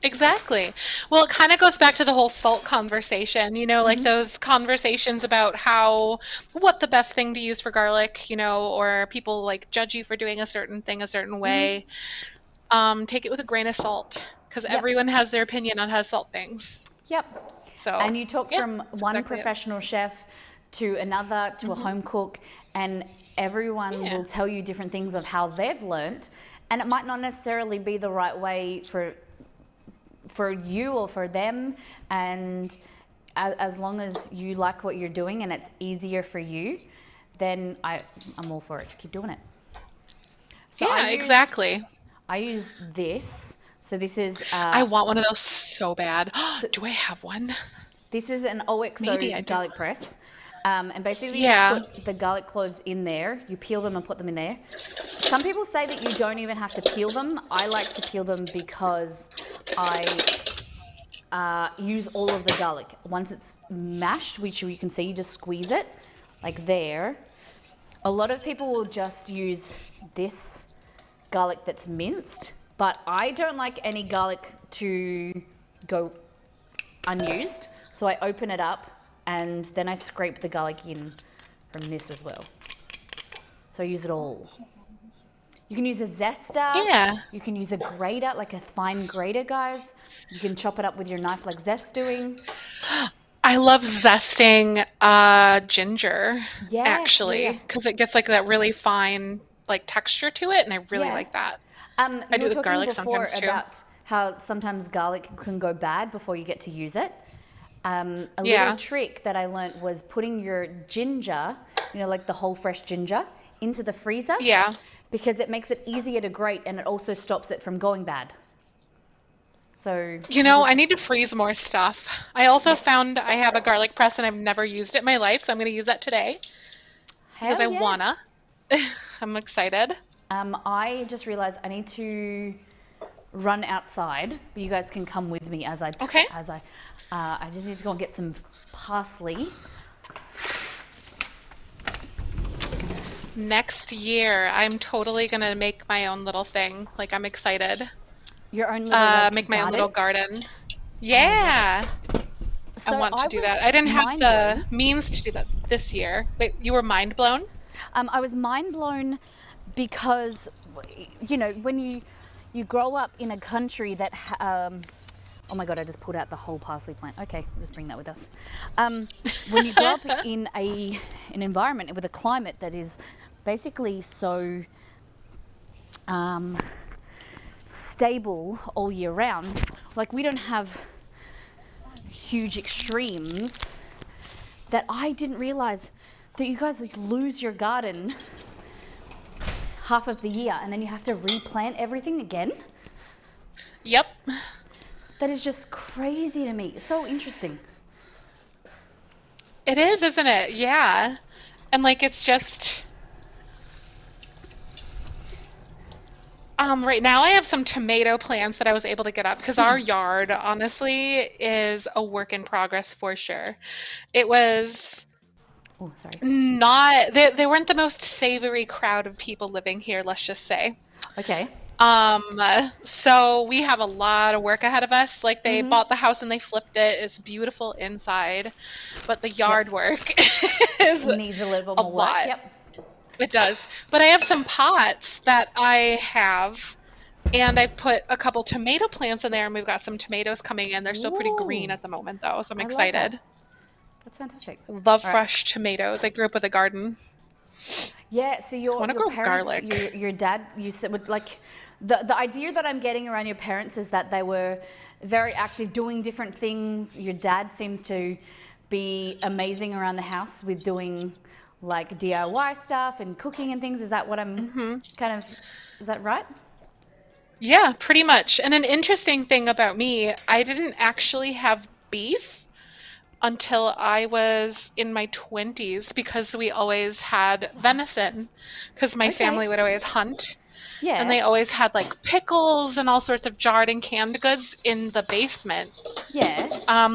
exactly. Well, it kind of goes back to the whole salt conversation, you know, like those conversations about what the best thing to use for garlic, you know, or people like judge you for doing a certain thing a certain way. Take it with a grain of salt because everyone has their opinion on how to salt things. Yep. So, And you talk from one exactly it. professional chef to another, to a home cook, and everyone will tell you different things of how they've learnt, and it might not necessarily be the right way for you or for them, and as long as you like what you're doing and it's easier for you, then I'm all for it. Keep doing it. So exactly. I use this. So this is I want one of those so bad. Do I have one? This is an Maybe I OXO do. garlic press. And basically you just put the garlic cloves in there, you peel them and put them in there. Some people say that you don't even have to peel them. I like to peel them because I use all of the garlic. Once it's mashed, which you can see, you just squeeze it like there. A lot of people will just use this garlic that's minced, but I don't like any garlic to go unused. So I open it up and then I scrape the garlic in from this as well. So I use it all. You can use a zester. Yeah. You can use a grater, like a fine grater, guys. You can chop it up with your knife like Zeph's doing. I love zesting ginger, Yes, actually, yeah. because it gets like that really fine like texture to it, and I really Yeah. like that. You do were it with talking garlic before sometimes, too. about how sometimes garlic can go bad before you get to use it. A Yeah. little trick that I learned was putting your ginger, you know, like the whole fresh ginger, into the freezer. Yeah. Because it makes it easier to grate and it also stops it from going bad. So You know, I need to freeze more stuff. I also found I have a garlic press and I've never used it in my life, so I'm going to use that today because I hell yes. wanna. I'm excited. I just realized I need to run outside, but you guys can come with me as I Okay. I just need to go and get some parsley. Next year, I'm totally going to make my own little thing. Like, I'm excited. Your own little Make my own little garden. Yeah. So I want to do was that. I didn't have mind the blown. means to do that this year. Wait, you were mind blown? I was mind blown because, you know, when you grow up in a country that, oh my God, I just pulled out the whole parsley plant. Okay, we'll just bring that with us. When you grow up in an environment with a climate that is basically so stable all year round, like we don't have huge extremes, that I didn't realize that you guys like lose your garden half of the year and then you have to replant everything again. Yep. That is just crazy to me. It's so interesting. It is, isn't it? Yeah. And like it's just right now I have some tomato plants that I was able to get up because our yard honestly is a work in progress for sure. It was Oh, sorry. not they weren't the most savory crowd of people living here, let's just say. Okay. So we have a lot of work ahead of us. Like they bought the house and they flipped it. It's beautiful inside, but the yard Yep. work is Needs a little bit a more work. lot. Yep. It does. But I have some pots that I have, and I've put a couple tomato plants in there, and we've got some tomatoes coming in. They're still pretty green Ooh, at the moment, though, so I'm I love that. excited. That's fantastic. Love All right. fresh tomatoes. I grew up with a garden. Yeah. So I want to your grow parents, garlic. your dad, you said would like the idea that I'm getting around your parents is that they were very active, doing different things. Your dad seems to be amazing around the house with doing like DIY stuff and cooking and things. Is that what I'm kind of? Is that right? Yeah, pretty much. And an interesting thing about me, I didn't actually have beef until I was in my 20s because we always had venison because my Okay. family would always hunt. And Yeah. they always had like pickles and all sorts of jarred and canned goods in the basement Yeah.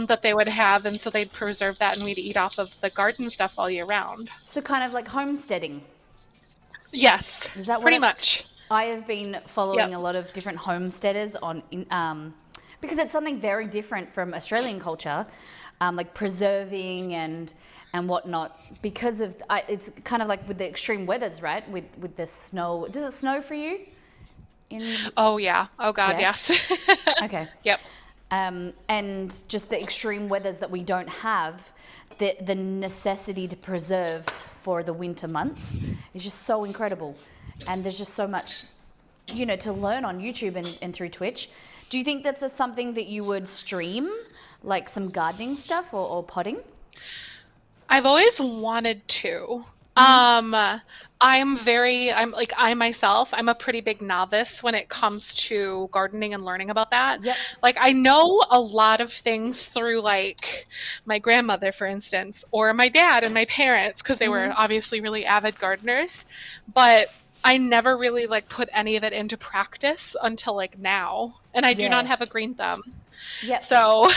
that they would have. And so they'd preserve that and we'd eat off of the garden stuff all year round. So kind of like homesteading. Yes, Is that what pretty it? much. I have been following Yep. a lot of different homesteaders because it's something very different from Australian culture, like preserving and whatnot. Because of it's kind of like with the extreme weathers, right? With the snow. Does it snow for you? In Oh, yeah. Oh, God, yeah. yes. Okay. Yep. And just the extreme weathers that we don't have, the necessity to preserve for the winter months is just so incredible. And there's just so much, you know, to learn on YouTube and through Twitch. Do you think that's something that you would stream, like some gardening stuff or potting? I've always wanted to. I myself, I'm a pretty big novice when it comes to gardening and learning about that. Yep. Like, I know a lot of things through, like, my grandmother, for instance, or my dad and my parents, because they were obviously really avid gardeners. But I never really, like, put any of it into practice until, like, now. And I do not Yeah. have a green thumb. Yep. So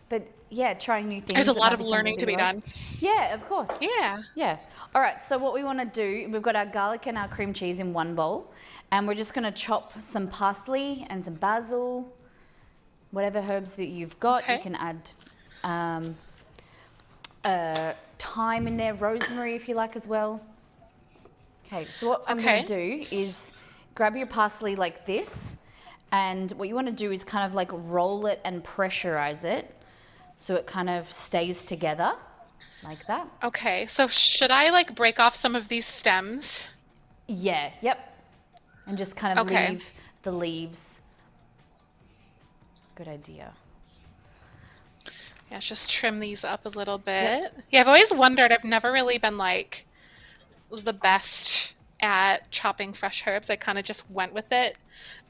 But yeah, trying new things. there's a It lot might of be something learning that to you be love. done. Yeah, of course. Yeah. Yeah. All right. So what we want to do, we've got our garlic and our cream cheese in one bowl, and we're just going to chop some parsley and some basil, whatever herbs that you've got. You Okay. can add thyme in there, rosemary if you like as well. Okay. So what I'm going to do is grab your parsley like this, and what you want to do is kind of like roll it and pressurize it so it kind of stays together like that. Okay, so should I like break off some of these stems? Yeah, yep. And just kind of Okay. leave the leaves. Good idea. Yeah, just trim these up a little bit. Yep. Yeah, I've always wondered, I've never really been like the best at chopping fresh herbs. I kind of just went with it.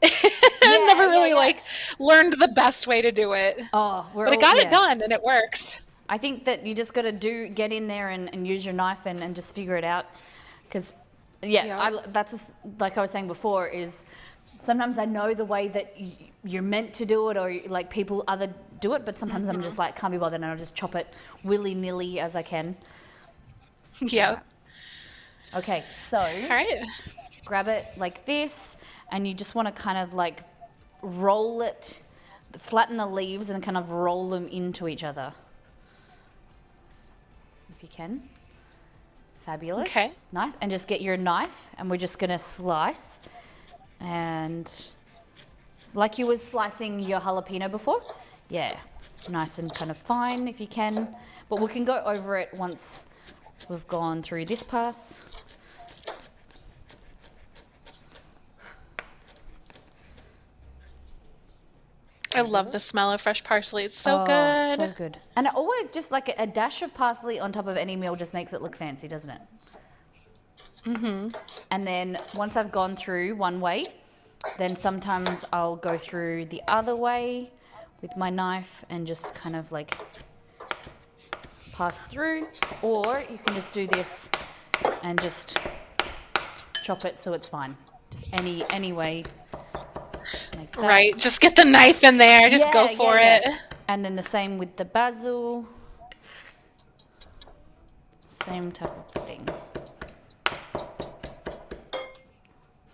I never really like learned the best way to do it. Oh, But I got it done and it works. I think that you just got to get in there and use your knife and just figure it out. Because, that's like I was saying before, is sometimes I know the way that you're meant to do it or like people other do it, but sometimes I'm just like, can't be bothered and I'll just chop it willy-nilly as I can. Yeah. Okay, so All right. grab it like this and you just want to kind of like roll it flatten the leaves and kind of roll them into each other. If you can. Fabulous. Okay. Nice. And just get your knife and we're just going to slice. And like you were slicing your jalapeno before. Yeah. Nice and kind of fine if you can. But we can go over it once we've gone through this pass. I love the smell of fresh parsley. It's so good. So good. And it always just like a dash of parsley on top of any meal just makes it look fancy, doesn't it? Mm-hmm. And then once I've gone through one way, then sometimes I'll go through the other way with my knife and just kind of like pass through. Or you can just do this and just chop it so it's fine. Just any way. Like that. Right, just get the knife in there. Just go for it. And then the same with the basil. Same type of thing.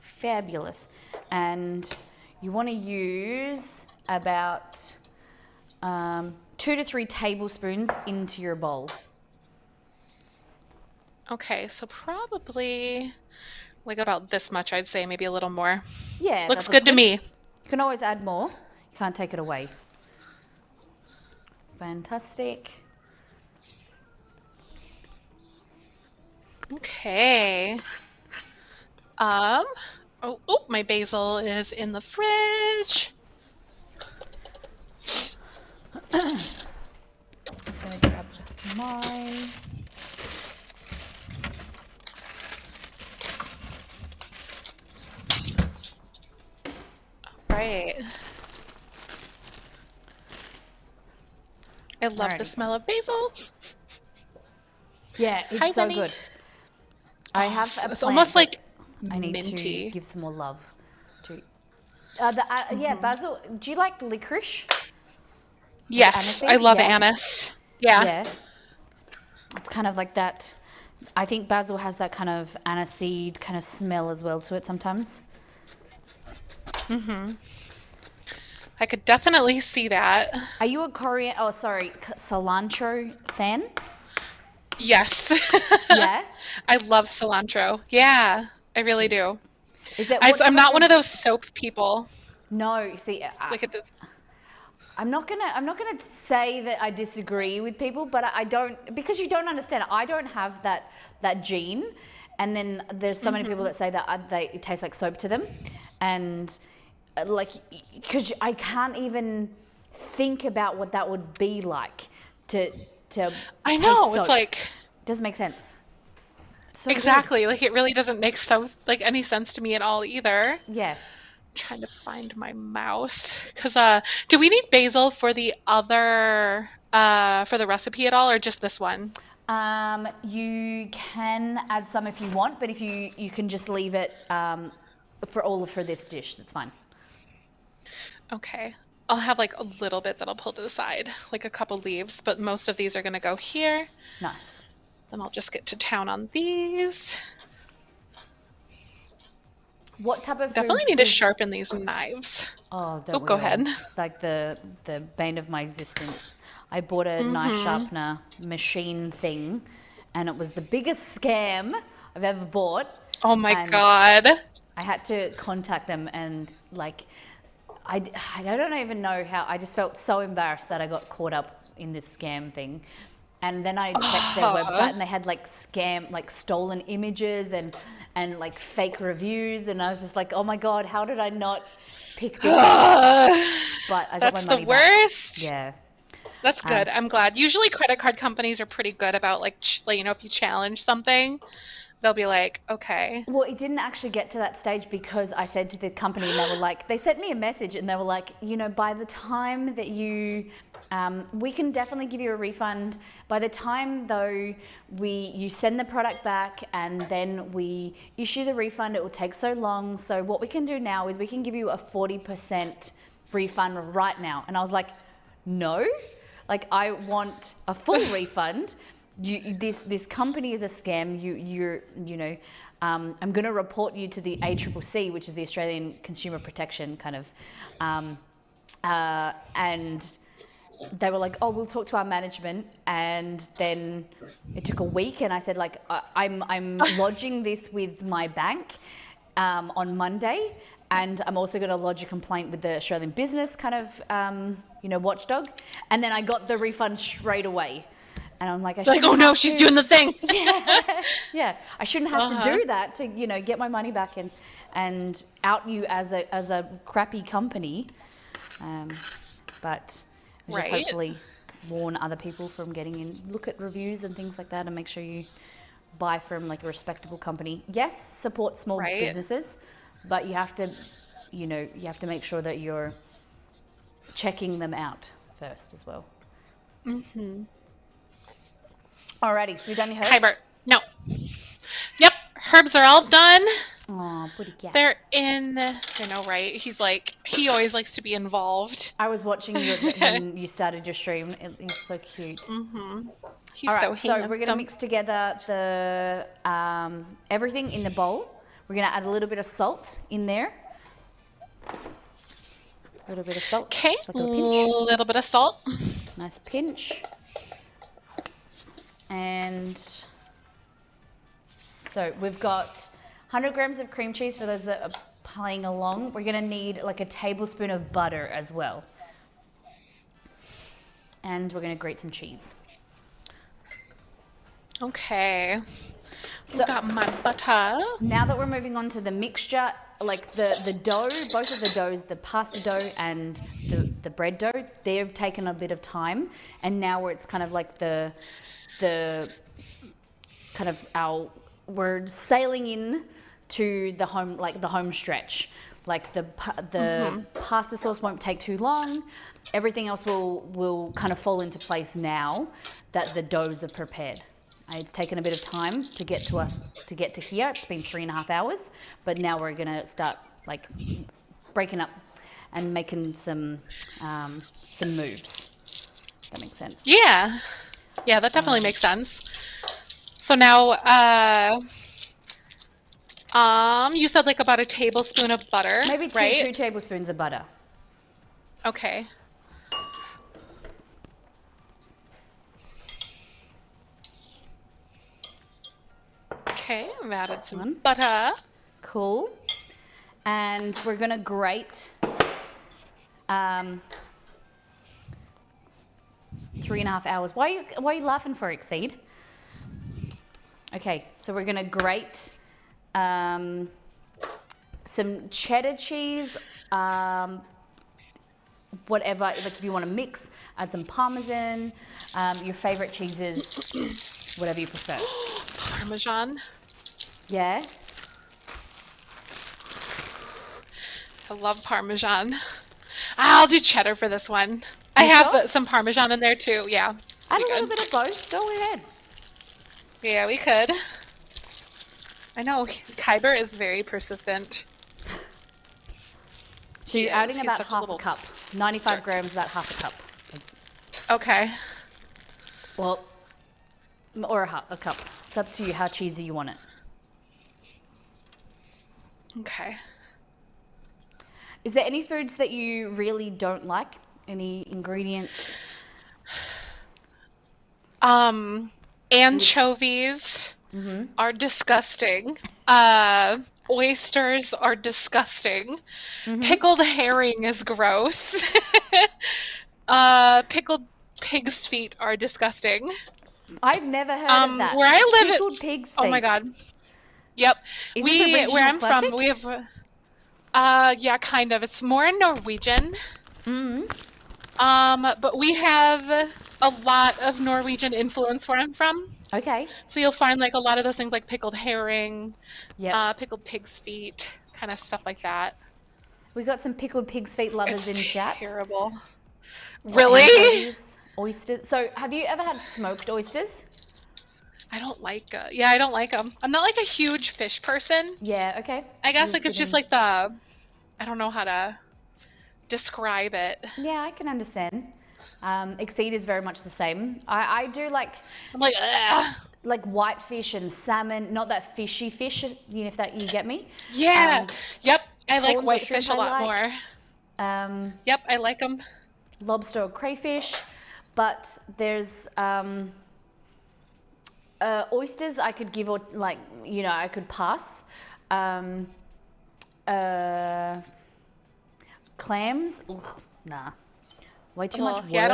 Fabulous. And you want to use about 2 to 3 tablespoons into your bowl. Okay, so probably like about this much, I'd say, maybe a little more. Yeah, looks good to me. You can always add more. You can't take it away. Fantastic. Okay. Oh, my basil is in the fridge. Just gonna grab my. Right. I love the Alrighty. smell of basil. Yeah, it's Hi, so Benny. good. I have a It's plant almost that like I need minty. to give some more love to. Yeah, basil. Do you like licorice? Yes, aniseed? I love Yeah. anise. Yeah. Yeah. It's kind of like that. I think basil has that kind of aniseed kind of smell as well to it sometimes. I could definitely see that. Are you a cilantro fan? Yes. Yeah. I love cilantro. Yeah, I really do. Is that I'm not one of those soap people. No, see, Like it does. I'm not gonna say that I disagree with people, but I don't, because you don't understand. I don't have that gene, and then there's so many people that say that it tastes like soap to them, and like because I can't even think about what that would be like to. I know, taste it's soap. like Doesn't make sense. It's so good. exactly like it really doesn't make like any sense to me at all either. Yeah. Trying to find my mouse because do we need basil for the other for the recipe at all, or just this one? You can add some if you want, but if you can just leave it for this dish. That's fine. Okay, I'll have like a little bit that I'll pull to the side, like a couple leaves, but most of these are gonna go here. Nice. Then I'll just get to town on these. What type of Definitely foods need to do- sharpen these knives. Oh, Oh, don't go we all? ahead. It's like the bane of my existence. I bought a knife sharpener machine thing, and it was the biggest scam I've ever bought. Oh my And god. I had to contact them, and like, I don't even know how. I just felt so embarrassed that I got caught up in this scam thing. And then I checked their website, and they had like stolen images and like fake reviews, and I was just like, oh my god, how did I not pick this up? But I got my That's money the back. worst. Yeah. That's good. I'm glad. Usually credit card companies are pretty good about like if you challenge something, they'll be like, okay. Well, it didn't actually get to that stage because I said to the company, and they were like, they sent me a message, and they were like, by the time that you, we can definitely give you a refund. By the time though you send the product back and then we issue the refund, it will take so long. So what we can do now is we can give you a 40% refund right now. And I was like, no, like I want a full refund. This company is a scam. I'm going to report you to the ACCC, which is the Australian Consumer Protection kind of and they were like, oh, we'll talk to our management. And then it took a week, and I said, like, I'm lodging this with my bank on Monday, and I'm also going to lodge a complaint with the Australian business kind of, watchdog. And then I got the refund straight away. And I'm like, oh no, she's doing the thing. Yeah, I shouldn't have to do that to, get my money back and out you as a crappy company. But just hopefully warn other people from getting in. Look at reviews and things like that, and make sure you buy from like a respectable company. Yes, support small businesses, but you have to, you have to make sure that you're checking them out first as well. Mm-hmm. Alrighty, so we done your herbs? Kyber. No. Yep, herbs are all done. Oh, pretty cat. They're in. I know, right? He always likes to be involved. I was watching you when you started your stream. He's so cute. Mm-hmm. He's all right, so handsome. So we're going to mix together the everything in the bowl. We're going to add a little bit of salt in there. A little bit of salt. Okay, so like a little bit of salt. Nice pinch. And so we've got 100 grams of cream cheese for those that are playing along. We're going to need like a tablespoon of butter as well. And we're going to grate some cheese. Okay. So got my butter. Now that we're moving on to the mixture, like the dough, both of the doughs, the pasta dough and the bread dough, they've taken a bit of time. And now where it's kind of like the kind of we're sailing in to the home stretch. Like the pasta sauce won't take too long. Everything else will kind of fall into place now that the doughs are prepared. It's taken a bit of time to get to here. It's been 3.5 hours, but now we're gonna start like breaking up and making some moves. That makes sense. Yeah, that definitely makes sense. So now, you said like about a tablespoon of butter, maybe right? 2 tablespoons of butter. Okay. Okay, I've added some butter. Cool. And we're gonna grate 3.5 hours. Why are you laughing for, Exceed? Okay, so we're gonna grate some cheddar cheese, whatever, like if you want to mix, add some Parmesan, your favorite cheeses, whatever you prefer. Parmesan. Yeah? I love Parmesan. I'll do cheddar for this one. I have some Parmesan in there too, yeah. Add a little bit of both, go ahead. Yeah, we could. I know, Kyber is very persistent. So you're adding about half a cup. 95 grams, about half a cup. Okay. Well, or a cup. It's up to you how cheesy you want it. Okay. Is there any foods that you really don't like? Any ingredients? Anchovies are disgusting. Oysters are disgusting. Pickled herring is gross. Pickled pig's feet are disgusting. I've never heard of that. Where I live, pickled pig's feet. Oh my god. Yep. Is this a regional where I'm classic? from, we have yeah, kind of. It's more Norwegian. But we have a lot of Norwegian influence where I'm from. Okay. So you'll find like a lot of those things like pickled herring, pickled pig's feet, kind of stuff like that. We got some pickled pig's feet lovers in chat. Terrible. Really? Anchovies, oysters. So have you ever had smoked oysters? I don't like yeah, I don't like them. I'm not like a huge fish person. Yeah, okay. I guess like it's just like I don't know how to describe it. Yeah, I can understand. Exceed is very much the same. I do like... I'm like, ugh. Like whitefish and salmon, not that fishy fish, if you get me. Yeah. Yep. I like prawns or whitefish a shrimp I lot like. more. Yep, I like them. lobster or crayfish, but there's oysters I could give, or like, you know, I could pass. Um, clams, ugh, nah, way too much work. Yeah,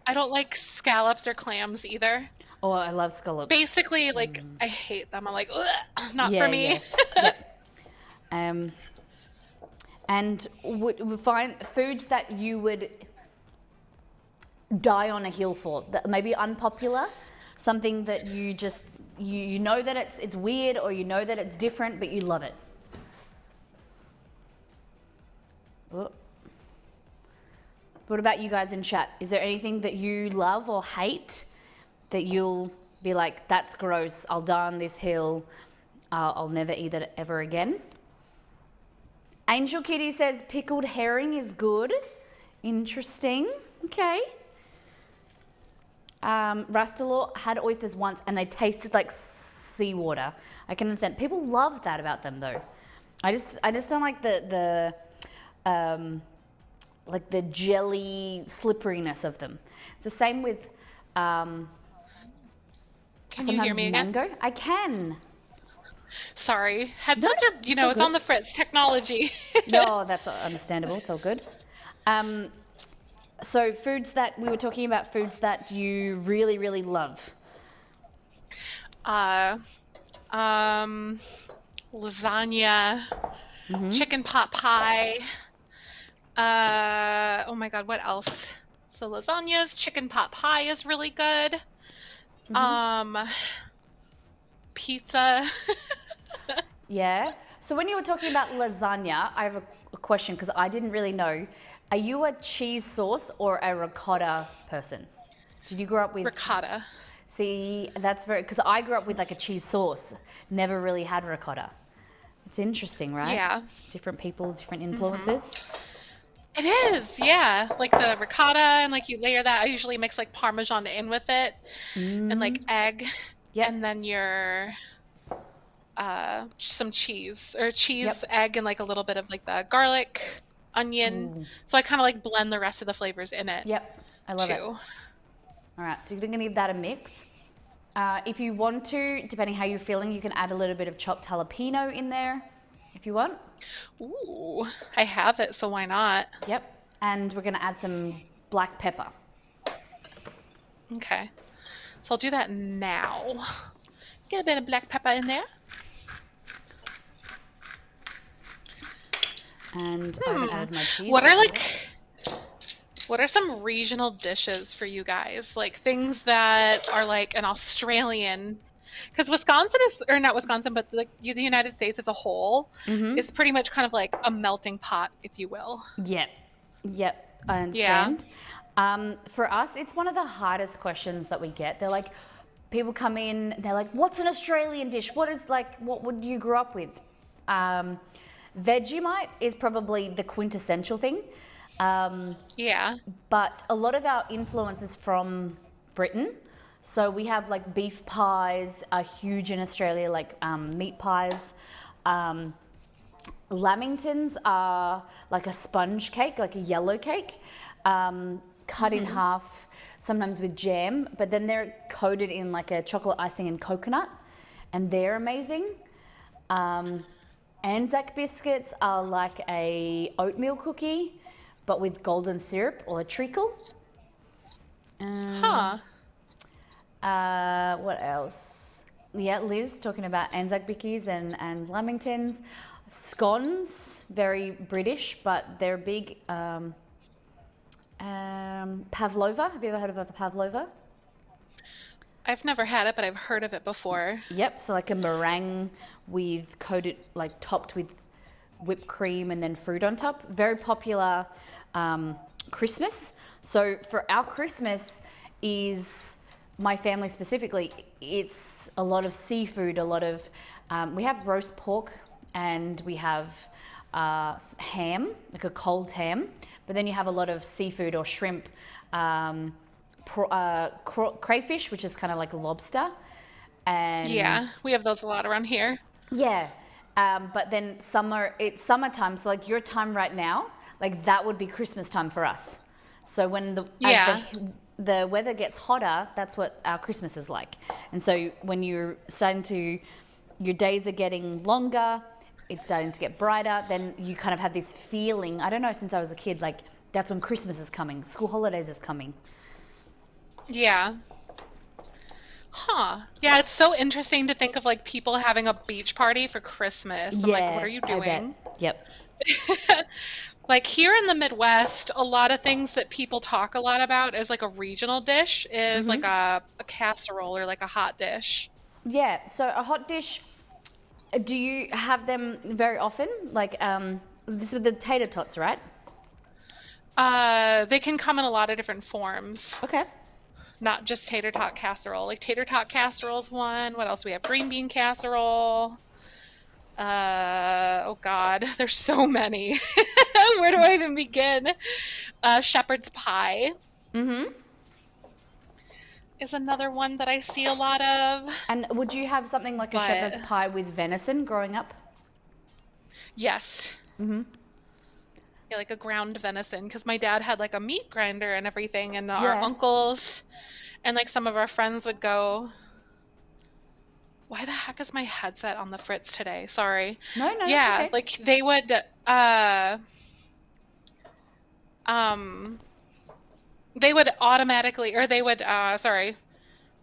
I don't like scallops or clams either. Oh, I love scallops. Basically, like I hate them. I'm like, ugh, not for Yeah, me. yeah, yep. And would find foods that you would die on a hill for, that maybe unpopular, something that you just you know that it's weird, or you know that it's different, but you love it. Oh. What about you guys in chat? Is there anything that you love or hate that you'll be like, that's gross, I'll die on this hill, I'll never eat it ever again? Angel Kitty says pickled herring is good. Interesting. Okay. Rustalaw had oysters once and they tasted like seawater. I can understand. People love that about them though. I just don't like the jelly slipperiness of them. It's the same with Can you hear me mango. again? I can. Sorry, headphones are, you it's know, all it's good. on the fritz. Technology. No, that's understandable. It's all good. So foods that we were talking about, foods that you really, really love. Lasagna, chicken pot pie. Oh my God, what else? So lasagnas, chicken pot pie is really good. Pizza. Yeah. So when you were talking about lasagna, I have a question because I didn't really know. Are you a cheese sauce or a ricotta person? Did you grow up with Ricotta. See, that's very, because I grew up with like a cheese sauce. Never really had ricotta. It's interesting, right? Yeah. Different people, different influences. It is, yeah. Like the ricotta, and like you layer that. I usually mix like Parmesan in with it, and like egg, Yep. and then your some cheese or cheese, Yep. egg, and like a little bit of like the garlic, onion. So I kind of like blend the rest of the flavors in it. Yep. I love it. too. All right, so you're going to give that a mix. If you want to, depending how you're feeling, you can add a little bit of chopped jalapeno in there if you want. Ooh, I have it, so why not? Yep. And we're going to add some black pepper. Okay. So I'll do that now. Get a bit of black pepper in there. And I haven't added my cheese. What are some regional dishes for you guys? Like things that are like an Australian, because Wisconsin is, or not Wisconsin, but like the United States as a whole is pretty much kind of like a melting pot, if you will. Yep. Yep. I understand. For us, it's one of the hardest questions that we get. They're like, people come in, they're like, what's an Australian dish? What would you grow up with? Vegemite is probably the quintessential thing. Yeah. But a lot of our influence is from Britain. So we have like beef pies are huge in Australia, like meat pies. Lamingtons are like a sponge cake, like a yellow cake, cut in half, sometimes with jam, but then they're coated in like a chocolate icing and coconut, and they're amazing. Anzac biscuits are like a oatmeal cookie, but with golden syrup or a treacle. What else? Yeah, Liz talking about Anzac bickies and lamingtons. Scones, very British, but they're big. Pavlova, have you ever heard of the pavlova? I've never had it, but I've heard of it before. Yep, so like a meringue with coated, like topped with whipped cream and then fruit on top. Very popular Christmas. So for our Christmas is, my family specifically, it's a lot of seafood, a lot of, we have roast pork and we have ham, like a cold ham, but then you have a lot of seafood or shrimp, crayfish, which is kind of like a lobster. And Yeah, we have those a lot around here. yeah, but then it's summertime, so like your time right now, like that would be Christmas time for us. So when Yeah. the weather gets hotter, that's what our Christmas is like. And so when you're starting to, your days are getting longer, it's starting to get brighter, then you kind of have this feeling, I don't know, since I was a kid, like that's when Christmas is coming, school holidays is coming. Yeah. Huh. Yeah, it's so interesting to think of like people having a beach party for Christmas. I'm like, what Yeah, are you I bet. doing? Yep. Like here in the Midwest, a lot of things that people talk a lot about as like a regional dish is like a casserole or like a hot dish. Yeah, so a hot dish, do you have them very often? Like this with the tater tots, right? They can come in a lot of different forms, Okay. not just tater tot casserole. Like tater tot casserole's one. What else do we have? Green bean casserole. Oh God, there's so many. Where do I even begin? Shepherd's pie Mm-hmm. is another one that I see a lot of. And would you have something like a shepherd's But pie with venison growing up? yes. Mm-hmm. Yeah, like a ground venison, because my dad had like a meat grinder and everything, and our Yeah. uncles and like some of our friends would go. Why the heck is my headset on the fritz today? Sorry. No, it's Yeah, okay. like um they would automatically, or they would sorry,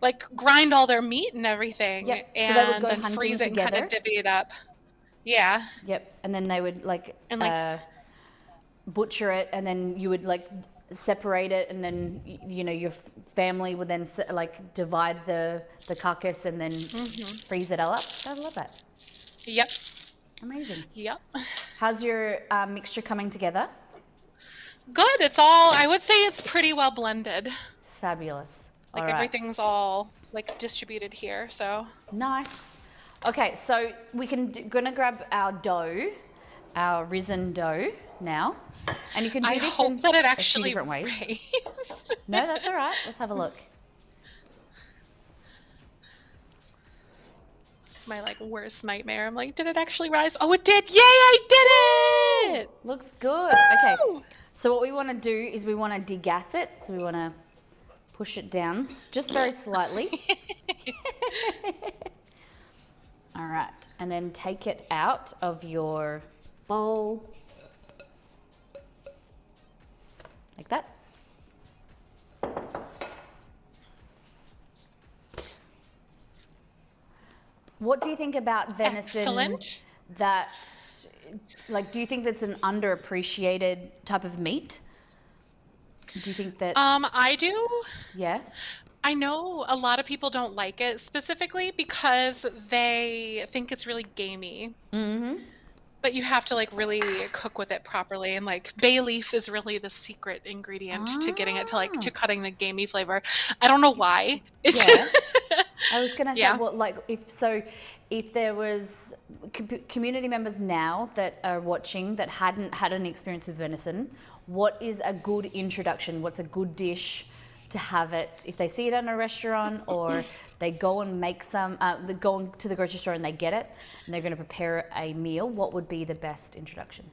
like grind all their meat and everything Yep. So they would and go then hunting freeze it and kind together. of divvy it up. Yeah. Yep. And then they would like And like butcher it, and then you would like separate it, and then you know your family would then like divide the carcass and then freeze it all up. I love that. yep. Amazing. Yep. How's your mixture coming together? Good. It's all, I would say it's pretty well blended. Fabulous. Like All right. everything's all like distributed here, so. Nice. Okay, so we gonna grab our dough, our risen dough now, and you can do I this hope in that it a few actually different ways. raised. No, that's all right. Let's have a look. It's my like worst nightmare. I'm like, did it actually rise? Oh, it did! Yay, I did it! Looks good. Okay. So what we want to do is we want to degas it. So we want to push it down just very slightly. All right. And then take it out of your bowl. Like that. What do you think about venison? Excellent. That, like, do you think that's an underappreciated type of meat? Do you think that, I do. yeah? I know a lot of people don't like it specifically because they think it's really gamey. Mm-hmm. But you have to like really cook with it properly, and like bay leaf is really the secret ingredient to getting it to like to cutting the gamey flavor. I don't know why. It's Yeah. I was gonna say, Yeah. well, like, if there was community members now that are watching that hadn't had any experience with venison, what is a good introduction? What's a good dish to have it if they see it in a restaurant, or they go and make some, they go to the grocery store and they get it and they're going to prepare a meal? What would be the best introduction?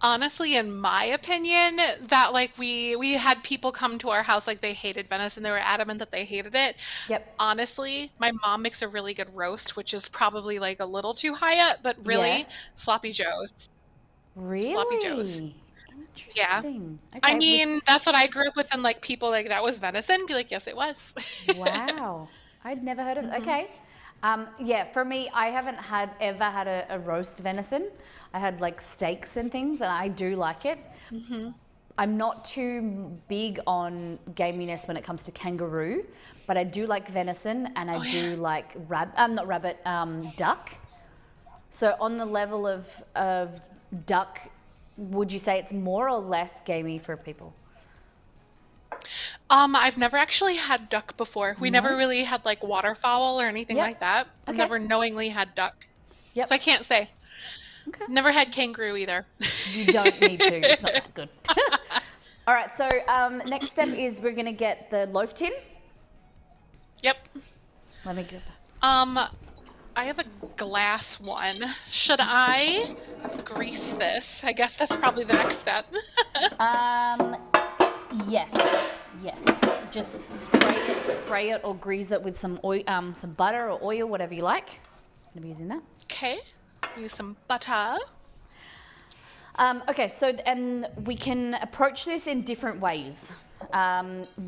honestly, in my opinion, that like we had people come to our house like they hated venison. They were adamant that they hated it. Yep. Honestly, my mom makes a really good roast, which is probably like a little too high up, but really Yeah. sloppy joes. Really? Sloppy joes. Yeah. Interesting. I Okay. mean, that's what I grew up with, and like people like that was venison. Be like, yes, it was. Wow. I'd never heard of it. Okay. Yeah, for me, I haven't ever had a roast venison. I had like steaks and things, and I do like it. I'm not too big on gaminess when it comes to kangaroo, but I do like venison, and I do like not rabbit, duck. So on the level of duck, would you say it's more or less gamey for people? I've never actually had duck before. We never really had like waterfowl or anything Yep. like that. I've Okay. never knowingly had duck. Yep. So I can't say. Okay. Never had kangaroo either. You don't need to. It's not that good. All right. So next step is we're gonna get the loaf tin. Yep. Let me get. I have a glass one. Should I grease this? I guess that's probably the next step. Yes. Just spray it or grease it with some oil, some butter or oil, whatever you like. I'm gonna be using that. Okay. Use some butter. Okay, so and we can approach this in different ways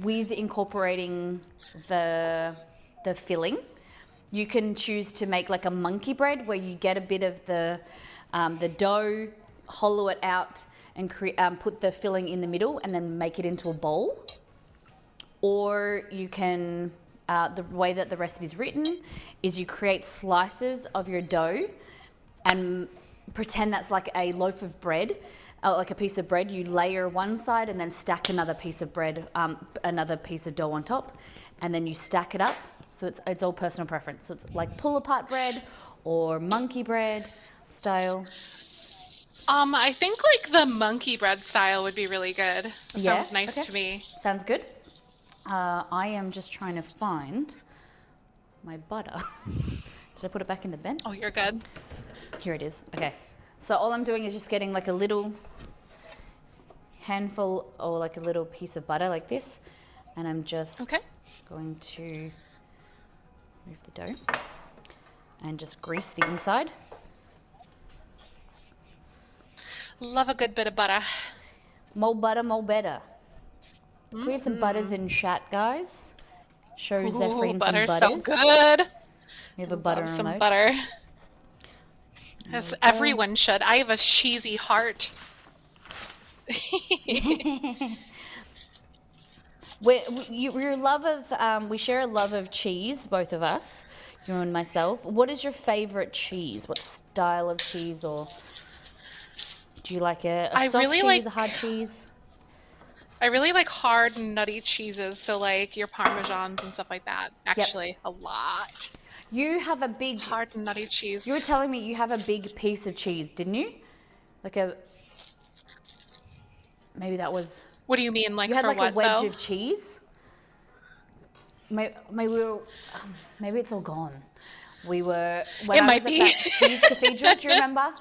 with incorporating the filling. You can choose to make like a monkey bread where you get a bit of the dough, hollow it out, and put the filling in the middle, and then make it into a bowl. Or you can, the way that the recipe is written, is you create slices of your dough and pretend that's like a loaf of bread, like a piece of bread. You layer one side and then stack another piece of bread, another piece of dough on top, and then you stack it up. So it's all personal preference. So it's like pull apart bread or monkey bread style. I think like the monkey bread style would be really good. That Yeah, sounds nice okay. to me. Sounds good. I am just trying to find my butter. Did I put it back in the bin? Oh, you're good. Here it is. Okay. So all I'm doing is just getting like a little handful or like a little piece of butter like this. And I'm just going to move the dough and just grease the inside. Love a good bit of butter. More butter, more better. Create some butters in chat, guys. Show Zefrine some butter's butters. so good. We have a butter Love some remote. butter. As everyone should. I have a cheesy heart. Your love of we share a love of cheese, both of us, you and myself. What is your favorite cheese? What style of cheese, or do you like a soft really cheese, like- a hard cheese? I really like hard, nutty cheeses, so like your parmesans and stuff like that. Actually, a lot. You have a big Hard, nutty cheese. You were telling me you have a big piece of cheese, didn't you? Like maybe that was. What do you mean, like You had for like what a wedge though? of cheese. Maybe it's all gone. We were when It I might was at be. that cheese cathedral. Do you remember?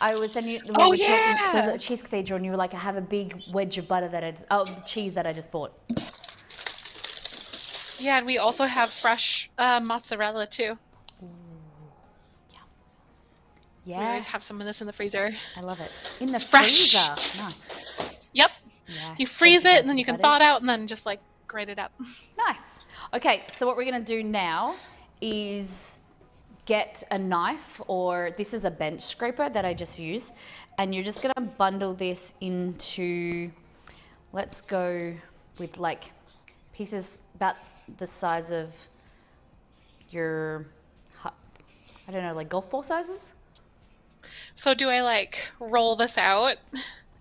I was sending you. We Oh, were talking because I was yeah. at the cheese cathedral, and you were like, "I have a big wedge of butter cheese that I just bought." Yeah, and we also have fresh mozzarella too. Yeah. We always have some of this in the freezer. I love it. In the fresh. freezer. Nice. Yep. Yes. You freeze Thank it, guys and then for you can butters. thaw it out, and then just like grate it up. Nice. Okay, so what we're going to do now is get a knife, or this is a bench scraper that I just used, and you're just going to bundle this into, let's go with like pieces about the size of your, I don't know, like golf ball sizes? So do I like roll this out?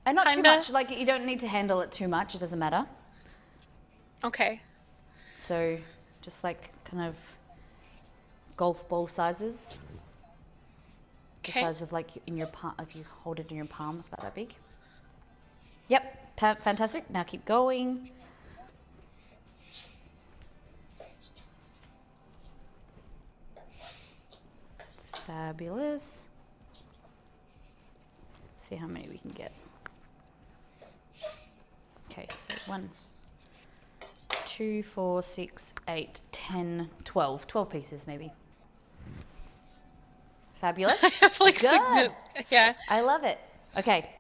And not too Kinda. much, like you don't need to handle it too much, it doesn't matter. Okay. So just like kind of golf ball sizes. The Okay. size of like in your palm, if you hold it in your palm, it's about that big. Yep, fantastic. Now keep going. Fabulous. See how many we can get. Okay, so 1, 2, 4, 6, 8, 10, 12. 12 pieces maybe. Fabulous. I have like Good. yeah. I love it. Okay,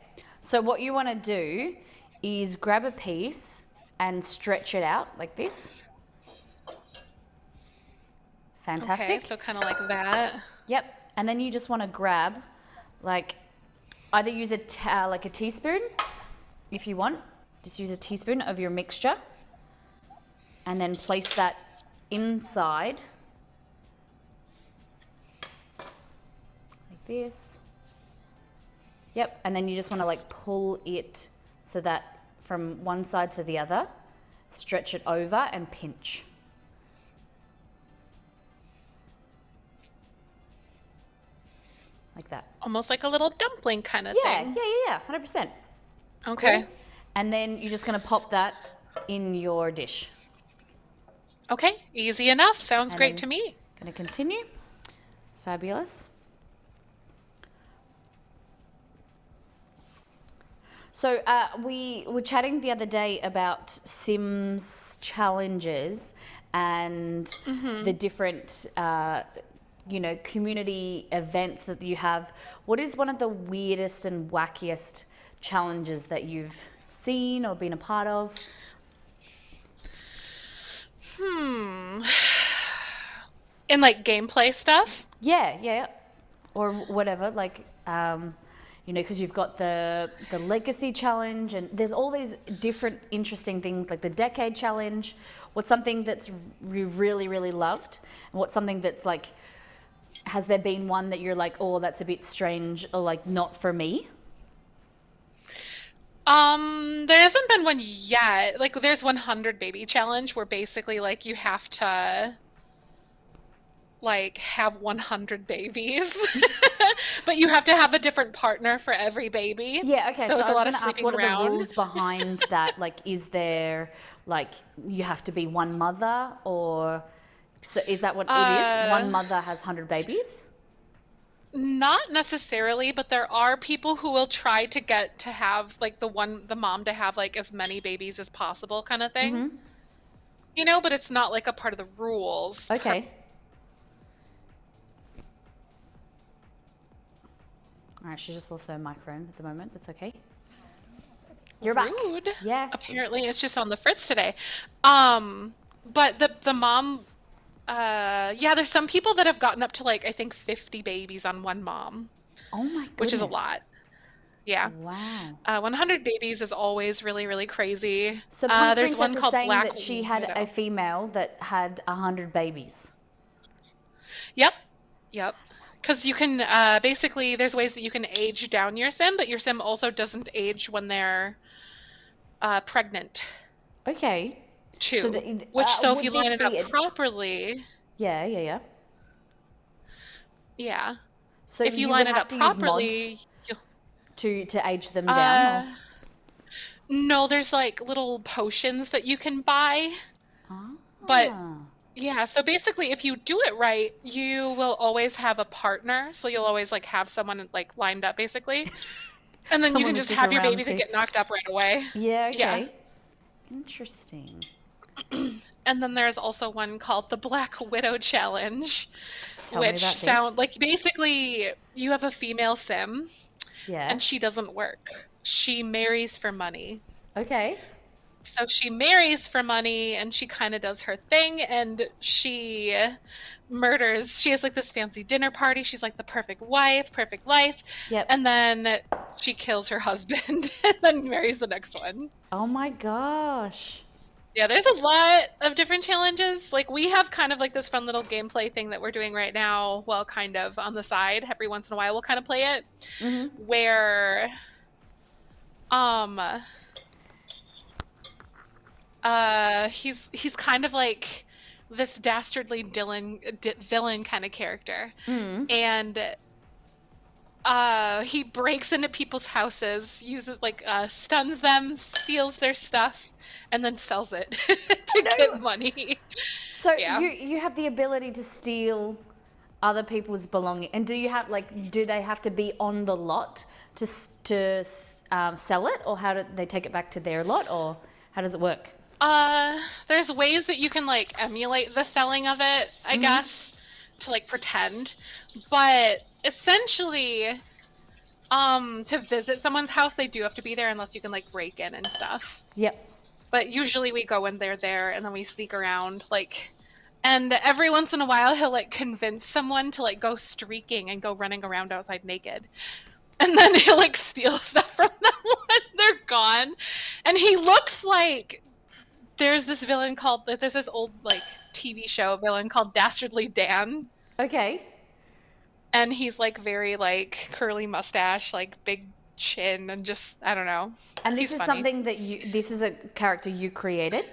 so what you want to do is grab a piece and stretch it out like this. Fantastic. Okay, so kind of like that. Yep. And then you just want to grab, like, either use like a teaspoon if you want. Just use a teaspoon of your mixture and then place that inside like this. Yep. And then you just want to like pull it so that from one side to the other, stretch it over and pinch. Like that. Almost like a little dumpling kind of Yeah, thing. yeah, 100%. Okay. Cool. And then you're just going to pop that in your dish. Okay, easy enough. Sounds And great then- to me. Going to continue. Fabulous. So we were chatting the other day about Sims challenges and the different, community events that you have. What is one of the weirdest and wackiest challenges that you've seen or been a part of? In like gameplay stuff? Yeah, or whatever. Like, because you've got the legacy challenge, and there's all these different interesting things, like the decade challenge. What's something that's you really, really loved, and what's something that's like, has there been one that you're like, oh, that's a bit strange, or like not for me? There hasn't been one yet. Like, there's 100 baby challenge where basically like you have to like have 100 babies, but you have to have a different partner for every baby. Yeah, okay. So So it's I a was lot of going to ask, sleeping what are the around. rules behind that? Like, is there, like, you have to be one mother, or so is that what it is? One mother has 100 babies? Not necessarily, but there are people who will try to get to have like the mom to have like as many babies as possible kind of thing. But it's not like a part of the rules. Okay. All right, she just lost her microphone at the moment. That's okay. You're back. Rude. Yes. Apparently it's just on the fritz today. But the mom, there's some people that have gotten up to like I think 50 babies on one mom, Oh my goodness. which is a lot. Yeah. Wow. 100 babies is always really, really crazy. So Punk There's Princess one is called saying Black that she had Widow. a female that had 100 babies. Yep. Because you can basically there's ways that you can age down your sim, but your sim also doesn't age when they're pregnant Okay. too. So So if would you this line it up be properly, Yeah. yeah. So If you would line it have up to use properly, to age them down, or? no, there's like little potions that you can buy, but Ah. yeah, so basically if you do it right, you will always have a partner. So you'll always like have someone like lined up basically. And then you Someone can that's just just have your around babies that to. get knocked up right away. Yeah, Yeah. okay. Interesting. And then there's also one called the Black Widow Challenge, Tell me which about this. like basically you have a female sim Yeah. and she doesn't work. She marries for money. Okay. So she marries for money and she kind of does her thing and she murders. She has like this fancy dinner party. She's like the perfect wife, perfect life. Yep. And then she kills her husband and then marries the next one. Oh my gosh. Yeah, there's a lot of different challenges. Like we have kind of like this fun little gameplay thing that we're doing right now, well, kind of on the side. Every once in a while we'll kind of play it. Where he's kind of like this dastardly villain kind of character. And he breaks into people's houses, uses like stuns them, steals their stuff, and then sells it to get money. So Yeah. you have the ability to steal other people's belongings, and do they have to be on the lot to sell it, or how do they take it back to their lot, or how does it work? There's ways that you can like emulate the selling of it, I guess, to like pretend. But essentially, to visit someone's house, they do have to be there unless you can like break in and stuff. Yep. But usually we go when they're there and then we sneak around, like, and every once in a while he'll like convince someone to like go streaking and go running around outside naked. And then he'll like steal stuff from them when they're gone. And he looks like there's this old like TV show villain called Dastardly Dan. Okay. And he's like very like curly mustache, like big chin, and just I don't know. And this He's is funny. something that this is a character you created?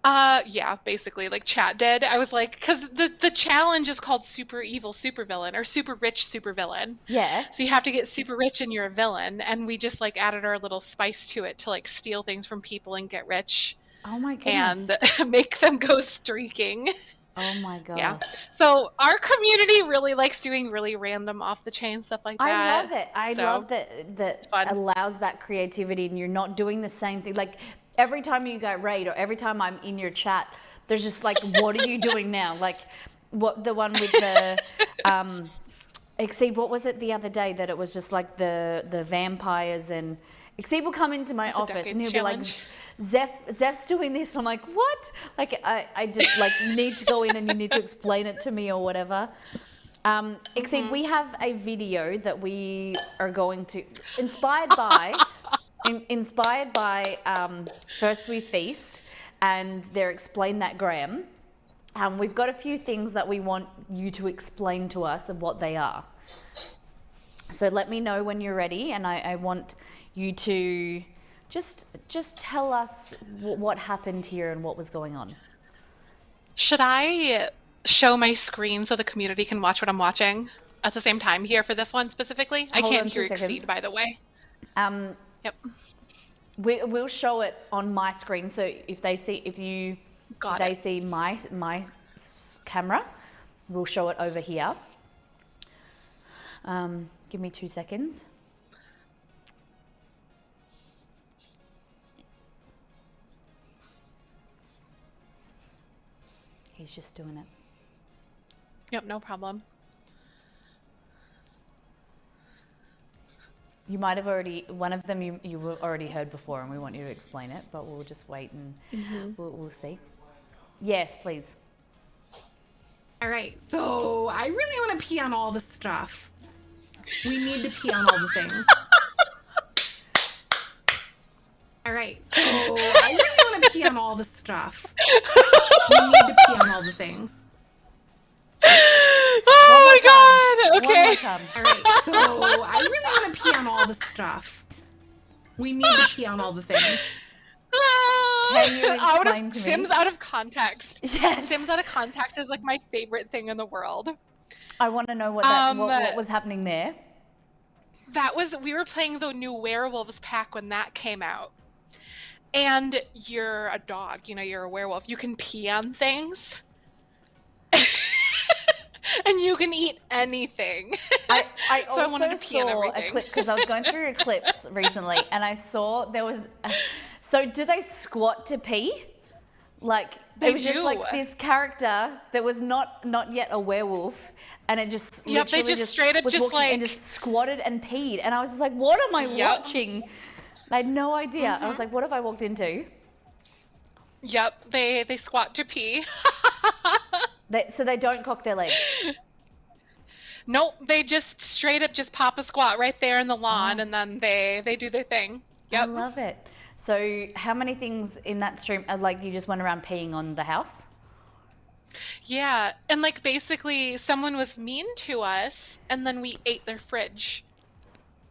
Yeah, basically, like chat did. I was like, because the challenge is called super evil supervillain or super rich supervillain. Yeah. So you have to get super rich and you're a villain, and we just like added our little spice to it to like steal things from people and get rich Oh my goodness. and make them go streaking. Oh my Yeah. gosh. So our community really likes doing really random off the chain stuff like I that. love it. I So love that fun. allows that creativity and you're not doing the same thing. Like every time you go raid or every time I'm in your chat, there's just like, what are you doing now? Like what the one with the Exceed, what was it the other day that it was just like the vampires and Exceed will come into my The office and decades he'll challenge. be like, Zeph's doing this. And I'm like, what? Like I just like need to go in and you need to explain it to me or whatever. Exceed, we have a video that we are going to, inspired by First We Feast and their Explain That Graham. We've got a few things that we want you to explain to us of what they are. So let me know when you're ready, and I want you to just tell us what happened here and what was going on. Should I show my screen so the community can watch what I'm watching at the same time here for this one specifically? I Hold can't on 2 hear seconds. Exceed, by the way. Yep. We'll show it on my screen, so if they see see my camera, we'll show it over here. Give me 2 seconds. He's just doing it. Yep, no problem. You might have already, one of them you already heard before and we want you to explain it, but we'll just wait and we'll see. Yes, please. All right, so I really want to pee on all the stuff. We need to pee on all the things. All right, so I really want to pee on all the stuff. We need to pee on all the things. Oh my god! Okay. One more time. All right, so I really want to pee on all the stuff. We need to pee on all the things. Can you explain to me? Sims out of context. Yes. Sims out of context is like my favorite thing in the world. I want to know what was happening there. We were playing the new Werewolves pack when that came out. And you're a dog, you're a werewolf. You can pee on things. And you can eat anything. I So I wanted also to pee on saw a everything. clip because I was going through clips recently and I saw there was, so do they squat to pee? Like They it was just do. like this character that was not yet a werewolf and it just Yep, they literally just straight up was just walking and just squatted and peed and I was just like, what am I watching? I had no idea. I was like, what have I walked into? Yep, they squat to pee. So they don't cock their leg. Nope, they just straight up just pop a squat right there in the lawn and then they do their thing. Yep. I love it. So how many things in that stream are like you just went around peeing on the house? Yeah, and like basically someone was mean to us and then we ate their fridge.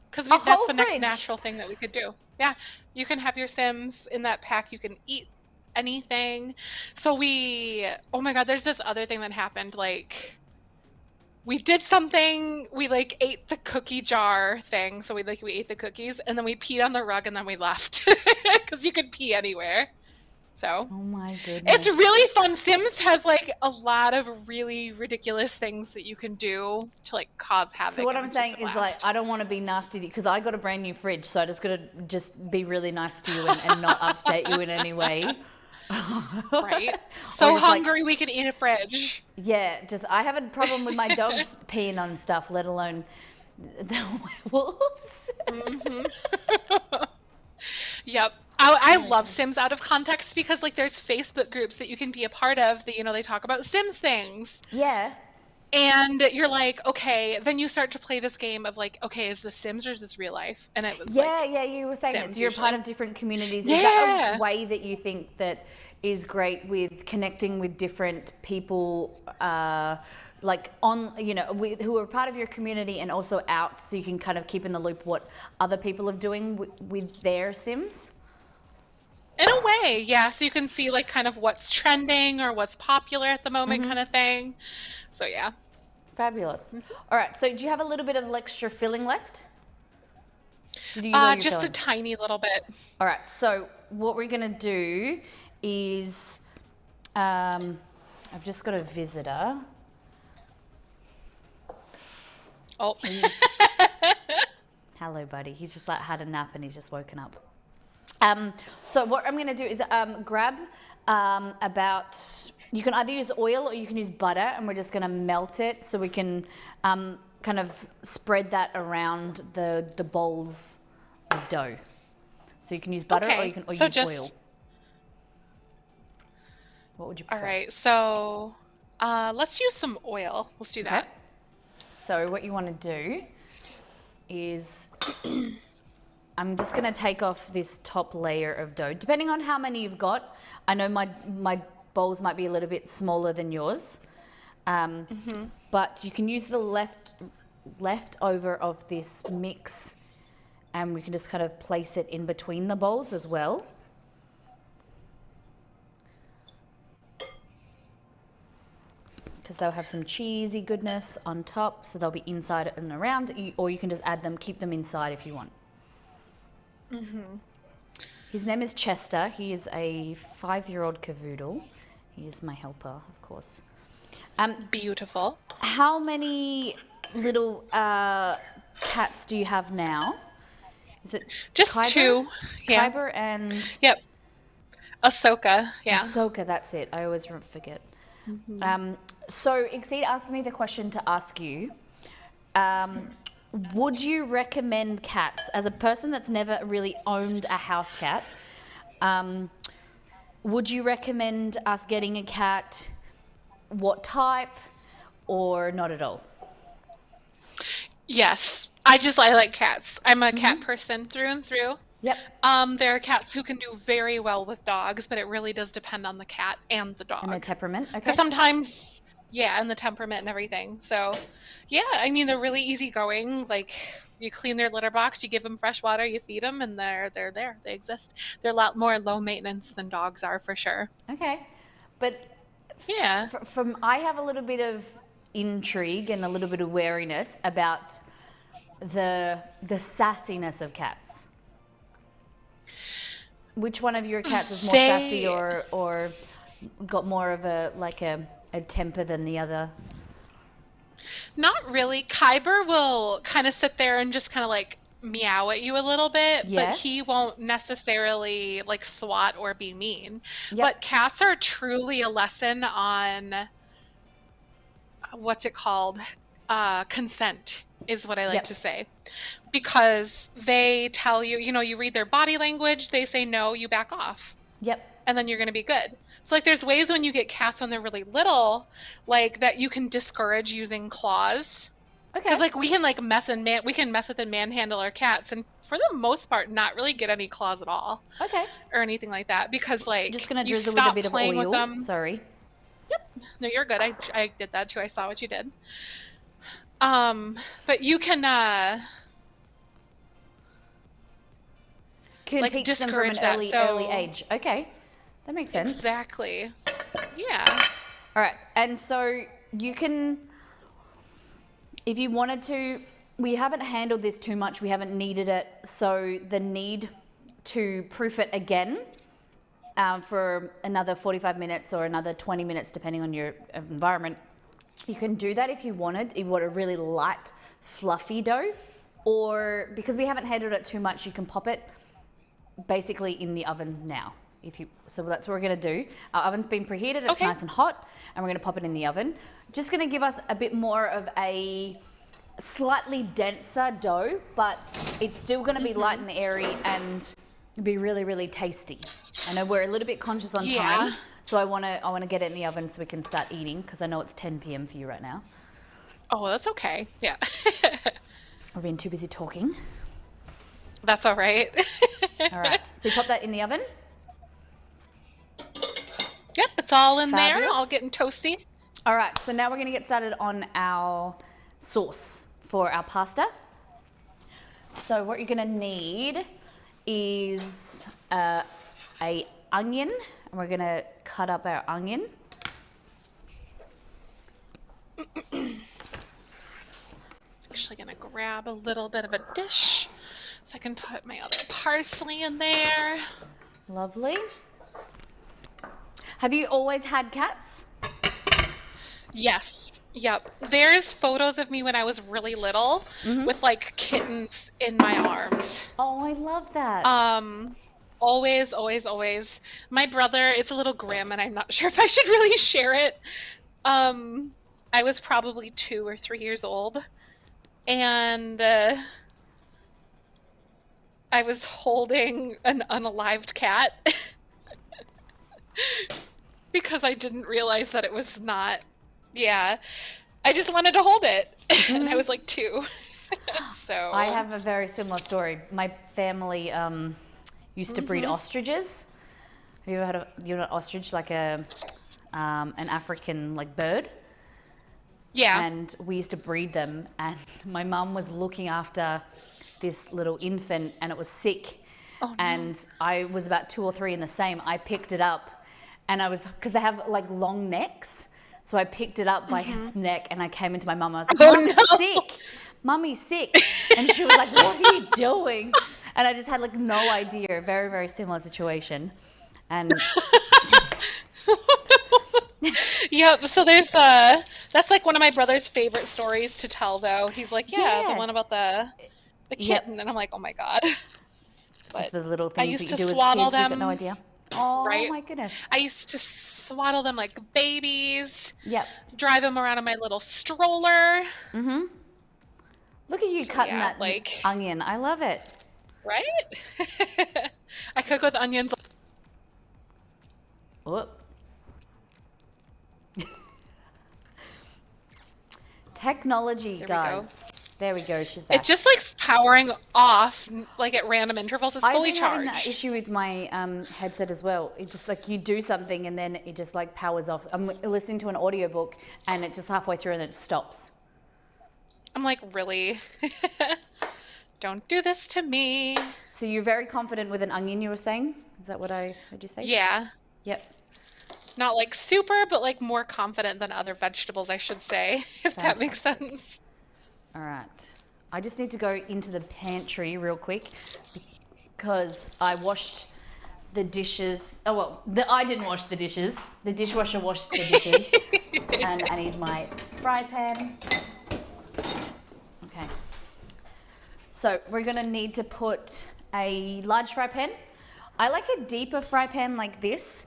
Because that's whole the next fridge? natural thing that we could do. Yeah, you can have your Sims in that pack. You can eat anything. So oh my god, there's this other thing that happened. Like, we did something. We like ate the cookie jar thing. So we ate the cookies and then we peed on the rug and then we left because you could pee anywhere. So Oh my goodness. it's really fun. Sims has like a lot of really ridiculous things that you can do to like cause havoc. So what and I'm it's saying just a is blast. like I don't want to be nasty because I got a brand new fridge, so I just got to just be really nice to you and not upset you in any way. Right. Or So just, like, hungry we could eat a fridge. Yeah, just I have a problem with my dogs peeing on stuff, let alone the werewolves. Yep. I love Sims out of context because like there's Facebook groups that you can be a part of that they talk about Sims things. Yeah. And you're like, okay, then you start to play this game of like, okay, is this Sims or is this real life? And it was Yeah, you were saying that. Sims So you're a part usually. of different communities. Is that Yeah. a way that you think that is great with connecting with different people, like on, who are part of your community and also out, so you can kind of keep in the loop what other people are doing with their Sims? In a way, yeah. So you can see like kind of what's trending or what's popular at the moment kind of thing. So yeah. Fabulous. All right, so do you have a little bit of extra filling left? Did you use all your Just a filling? tiny little bit. All right, so what we're gonna do is, I've just got a visitor. Oh. Hello, buddy. He's just like had a nap and he's just woken up. So what I'm going to do is grab you can either use oil or you can use butter, and we're just going to melt it so we can kind of spread that around the bowls of dough. So you can use butter or you can use oil. What would you prefer? All right, so let's use some oil. Let's do that. So what you want to do is I'm just going to take off this top layer of dough. Depending on how many you've got, I know my bowls might be a little bit smaller than yours, but you can use the leftover of this mix, and we can just kind of place it in between the bowls as well. Because they'll have some cheesy goodness on top, so they'll be inside and around, or you can just add them, keep them inside if you want. His name is Chester. He is a 5-year-old cavoodle. He is my helper, of course. Beautiful. How many little cats do you have now? Is it just Kyber? 2? Yeah. Kyber and... Yep. Ahsoka, yeah. Ahsoka, that's it. I always forget. So Exceed asked me the question to ask you. Would you recommend cats, as a person that's never really owned a house cat, would you recommend us getting a cat? What type, or not at all? Yes. I like cats. I'm a cat person through and through. Yep. There are cats who can do very well with dogs, but it really does depend on the cat and the dog. And the temperament, okay. Because sometimes, and the temperament and everything. So, yeah, I mean, they're really easygoing. Like, you clean their litter box, you give them fresh water, you feed them, and they're there. They exist. They're a lot more low maintenance than dogs are, for sure. Okay. But yeah, I have a little bit of intrigue and a little bit of wariness about the sassiness of cats. Which one of your cats is more sassy or got more of a temper than the other? Not really. Kyber will kind of sit there and just kind of like meow at you a little bit, but he won't necessarily like swat or be mean. But cats are truly a lesson on what's it called? Consent is what I like to say. Because they tell you, you read their body language, they say no, you back off. Yep. And then you're going to be good. So like there's ways when you get cats when they're really little, like that you can discourage using claws. Okay. Because like we can mess with and manhandle our cats, and for the most part not really get any claws at all. Okay. Or anything like that, because like just gonna drizzle with a bit of oil. Sorry. Yep. No, you're good. I did that too. I saw what you did. But you can teach them from an early age. Okay. That makes sense. Exactly. Yeah. All right. And so you can, if you wanted to, we haven't handled this too much. We haven't kneaded it. So the need to proof it again for another 45 minutes or another 20 minutes, depending on your environment, you can do that if you wanted. If you want a really light, fluffy dough, or because we haven't handled it too much, you can pop it basically in the oven now. So that's what we're going to do. Our oven's been preheated, it's nice and hot, and we're going to pop it in the oven. Just going to give us a bit more of a slightly denser dough, but it's still going to be light and airy and be really, really tasty. I know we're a little bit conscious on time, so I want to get it in the oven so we can start eating, because I know it's 10 p.m. for you right now. Oh, that's okay. Yeah. We're being too busy talking. That's all right. All right. So you pop that in the oven. Yep, it's all in there, all getting toasty. All right, so now we're going to get started on our sauce for our pasta. So what you're going to need is a onion, and we're going to cut up our onion. Actually going to grab a little bit of a dish so I can put my other parsley in there. Lovely. Have you always had cats? Yes. Yep. There's photos of me when I was really little with like kittens in my arms. Oh, I love that. Um, always, always, always. My brother, it's a little grim and I'm not sure if I should really share it. Um, I was probably 2 or 3 years old and I was holding an unalived cat because I didn't realize that it was not. Yeah, I just wanted to hold it, and I was like 2. I So, have a very similar story. My family used to breed ostriches. Have you ever heard of an ostrich, like an African like bird? yeah. And we used to breed them. And my mum was looking after this little infant, and it was sick. Oh no. And I was about 2 or 3 in the same. I picked it up, and I was because they have like long necks. So I picked it up by its neck, and I came into my mum. I was like, Oh "Mum, no. it's sick. Mummy's sick." And she was like, "What are you doing?" And I just had like no idea. Very, very similar situation. And Yeah, so there's that's like one of my brother's favorite stories to tell though. He's like, yeah, the yeah, one about the yep, kitten, and I'm like, oh my god. just But the little I things that used you to do as swaddle kids. We've got no them, idea. Oh right? my goodness. I used to swaddle them like babies, Yep. drive them around in my little stroller. Mm-hmm. Look at you So cutting yeah, that like, onion. I love it. right? I cook with onions. Whoop. Technology, There we go. guys. There we go. She's back. It's just like powering off like at random intervals. It's I've fully been having that charged. issue with my headset as well. It just like you do something and then it just like powers off. I'm listening to an audiobook and it just halfway through and it stops. I'm like, really? Don't do this to me. So you're very confident with an onion, you were saying? Is that what I heard you say? Yeah. Yep. Not like super, but like more confident than other vegetables, I should say, if that makes Fantastic. sense. All right. I just need to go into the pantry real quick because I washed the dishes. Oh, well, I didn't wash the dishes. The dishwasher washed the dishes. And I need my fry pan. Okay. So we're going to need to put a large fry pan. I like a deeper fry pan like this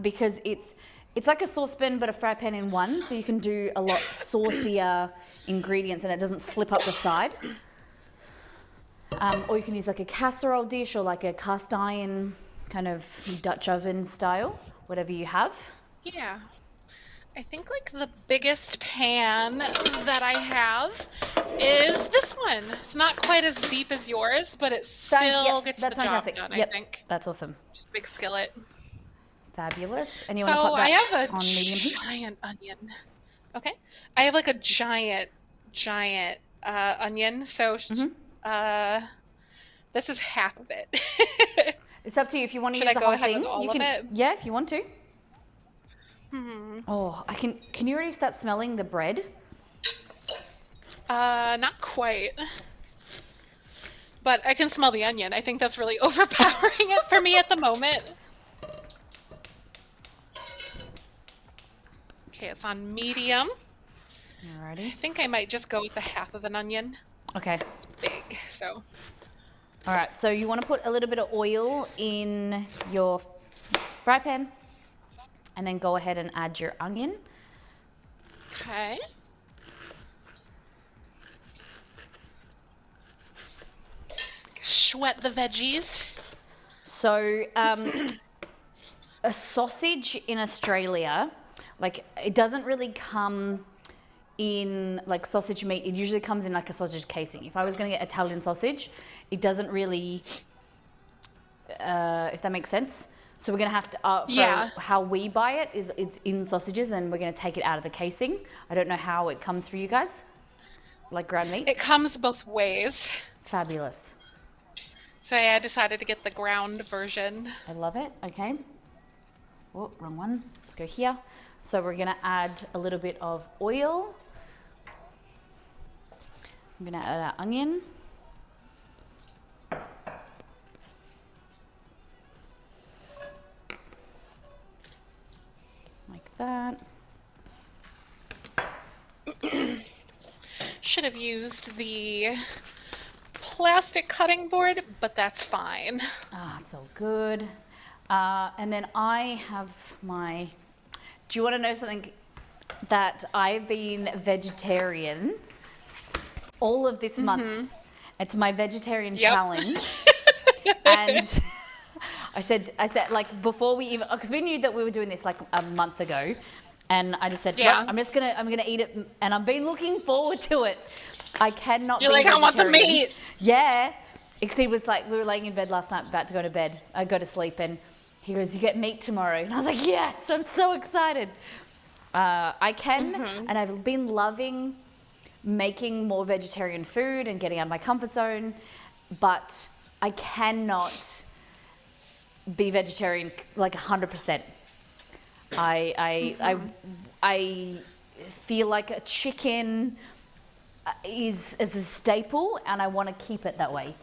because it's like a saucepan but a fry pan in one, so you can do a lot saucier ingredients and it doesn't slip up the side. Or you can use like a casserole dish or like a cast iron kind of Dutch oven style, whatever you have. Yeah. I think like the biggest pan that I have is this one. It's not quite as deep as yours, but it still gets the job done, I think. That's awesome. Just a big skillet. Fabulous. And you So want to put I that have a on medium heat? giant onion. Okay. I have like a giant onion. So this is half of it. It's up to you if you want to Should use I the go whole ahead thing. with all You of can, it? yeah, if you want to. Oh, can you already start smelling the bread? Not quite. But I can smell the onion. I think that's really overpowering it for me at the moment. Okay, it's on medium. Alrighty. I think I might just go with the half of an onion. Okay. It's big, so. All right. So you want to put a little bit of oil in your fry pan, and then go ahead and add your onion. Okay. Sweat the veggies. So a sausage in Australia, like it doesn't really come in like sausage meat. It usually comes in like a sausage casing. If I was going to get Italian sausage, it doesn't really, if that makes sense. So we're going to have to, for how we buy it is it's in sausages, then we're going to take it out of the casing. I don't know how it comes for you guys, like ground meat. It comes both ways. Fabulous. So I decided to get the ground version. I love it. Okay. Oh, wrong one. Let's go here. So we're going to add a little bit of oil. I'm going to add our onion. Like that. should have used the plastic cutting board, but that's fine. Ah, it's all good. And then I have my. Do you want to know something? That I've been vegetarian all of this month. It's my vegetarian challenge. And I said like before we even, because we knew that we were doing this like a month ago, and I just said, Yeah. "Look, I'm gonna eat it, and I've been looking forward to it. I cannot You're be like, I want the vegetarian." meat. Yeah. Except it was like we were laying in bed last night, about to go to bed. I go to sleep, and he goes, "You get meat tomorrow," and I was like, "Yes, I'm so excited." I can, and I've been loving making more vegetarian food and getting out of my comfort zone, but I cannot be vegetarian like 100%. I feel like a chicken is a staple, and I want to keep it that way.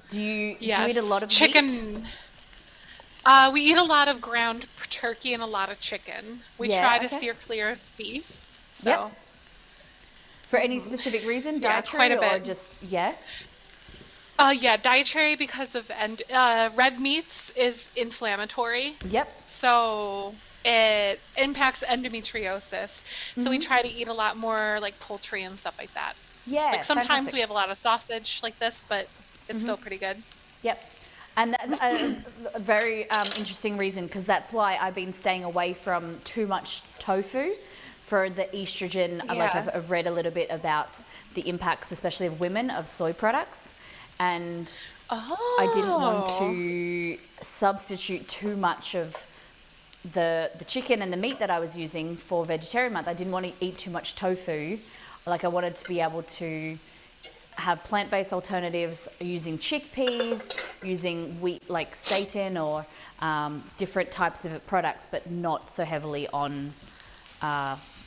Do you eat a lot of chicken? meat? We eat a lot of ground turkey and a lot of chicken. We try to steer clear of beef. So. Yep. For any specific reason, Yeah, dietary quite a or bit. just, yeah? Yeah, dietary because of red meats is inflammatory. Yep. So it impacts endometriosis. So we try to eat a lot more like poultry and stuff like that. Yeah, Like sometimes fantastic. we have a lot of sausage like this, but it's still pretty good. Yep. And a very interesting reason, because that's why I've been staying away from too much tofu for the estrogen. Like Yeah. I've read a little bit about the impacts, especially of women, of soy products. And I didn't want to substitute too much of the chicken and the meat that I was using for vegetarian month. I didn't want to eat too much tofu. Like I wanted to be able to have plant-based alternatives using chickpeas, using wheat like seitan or different types of products, but not so heavily on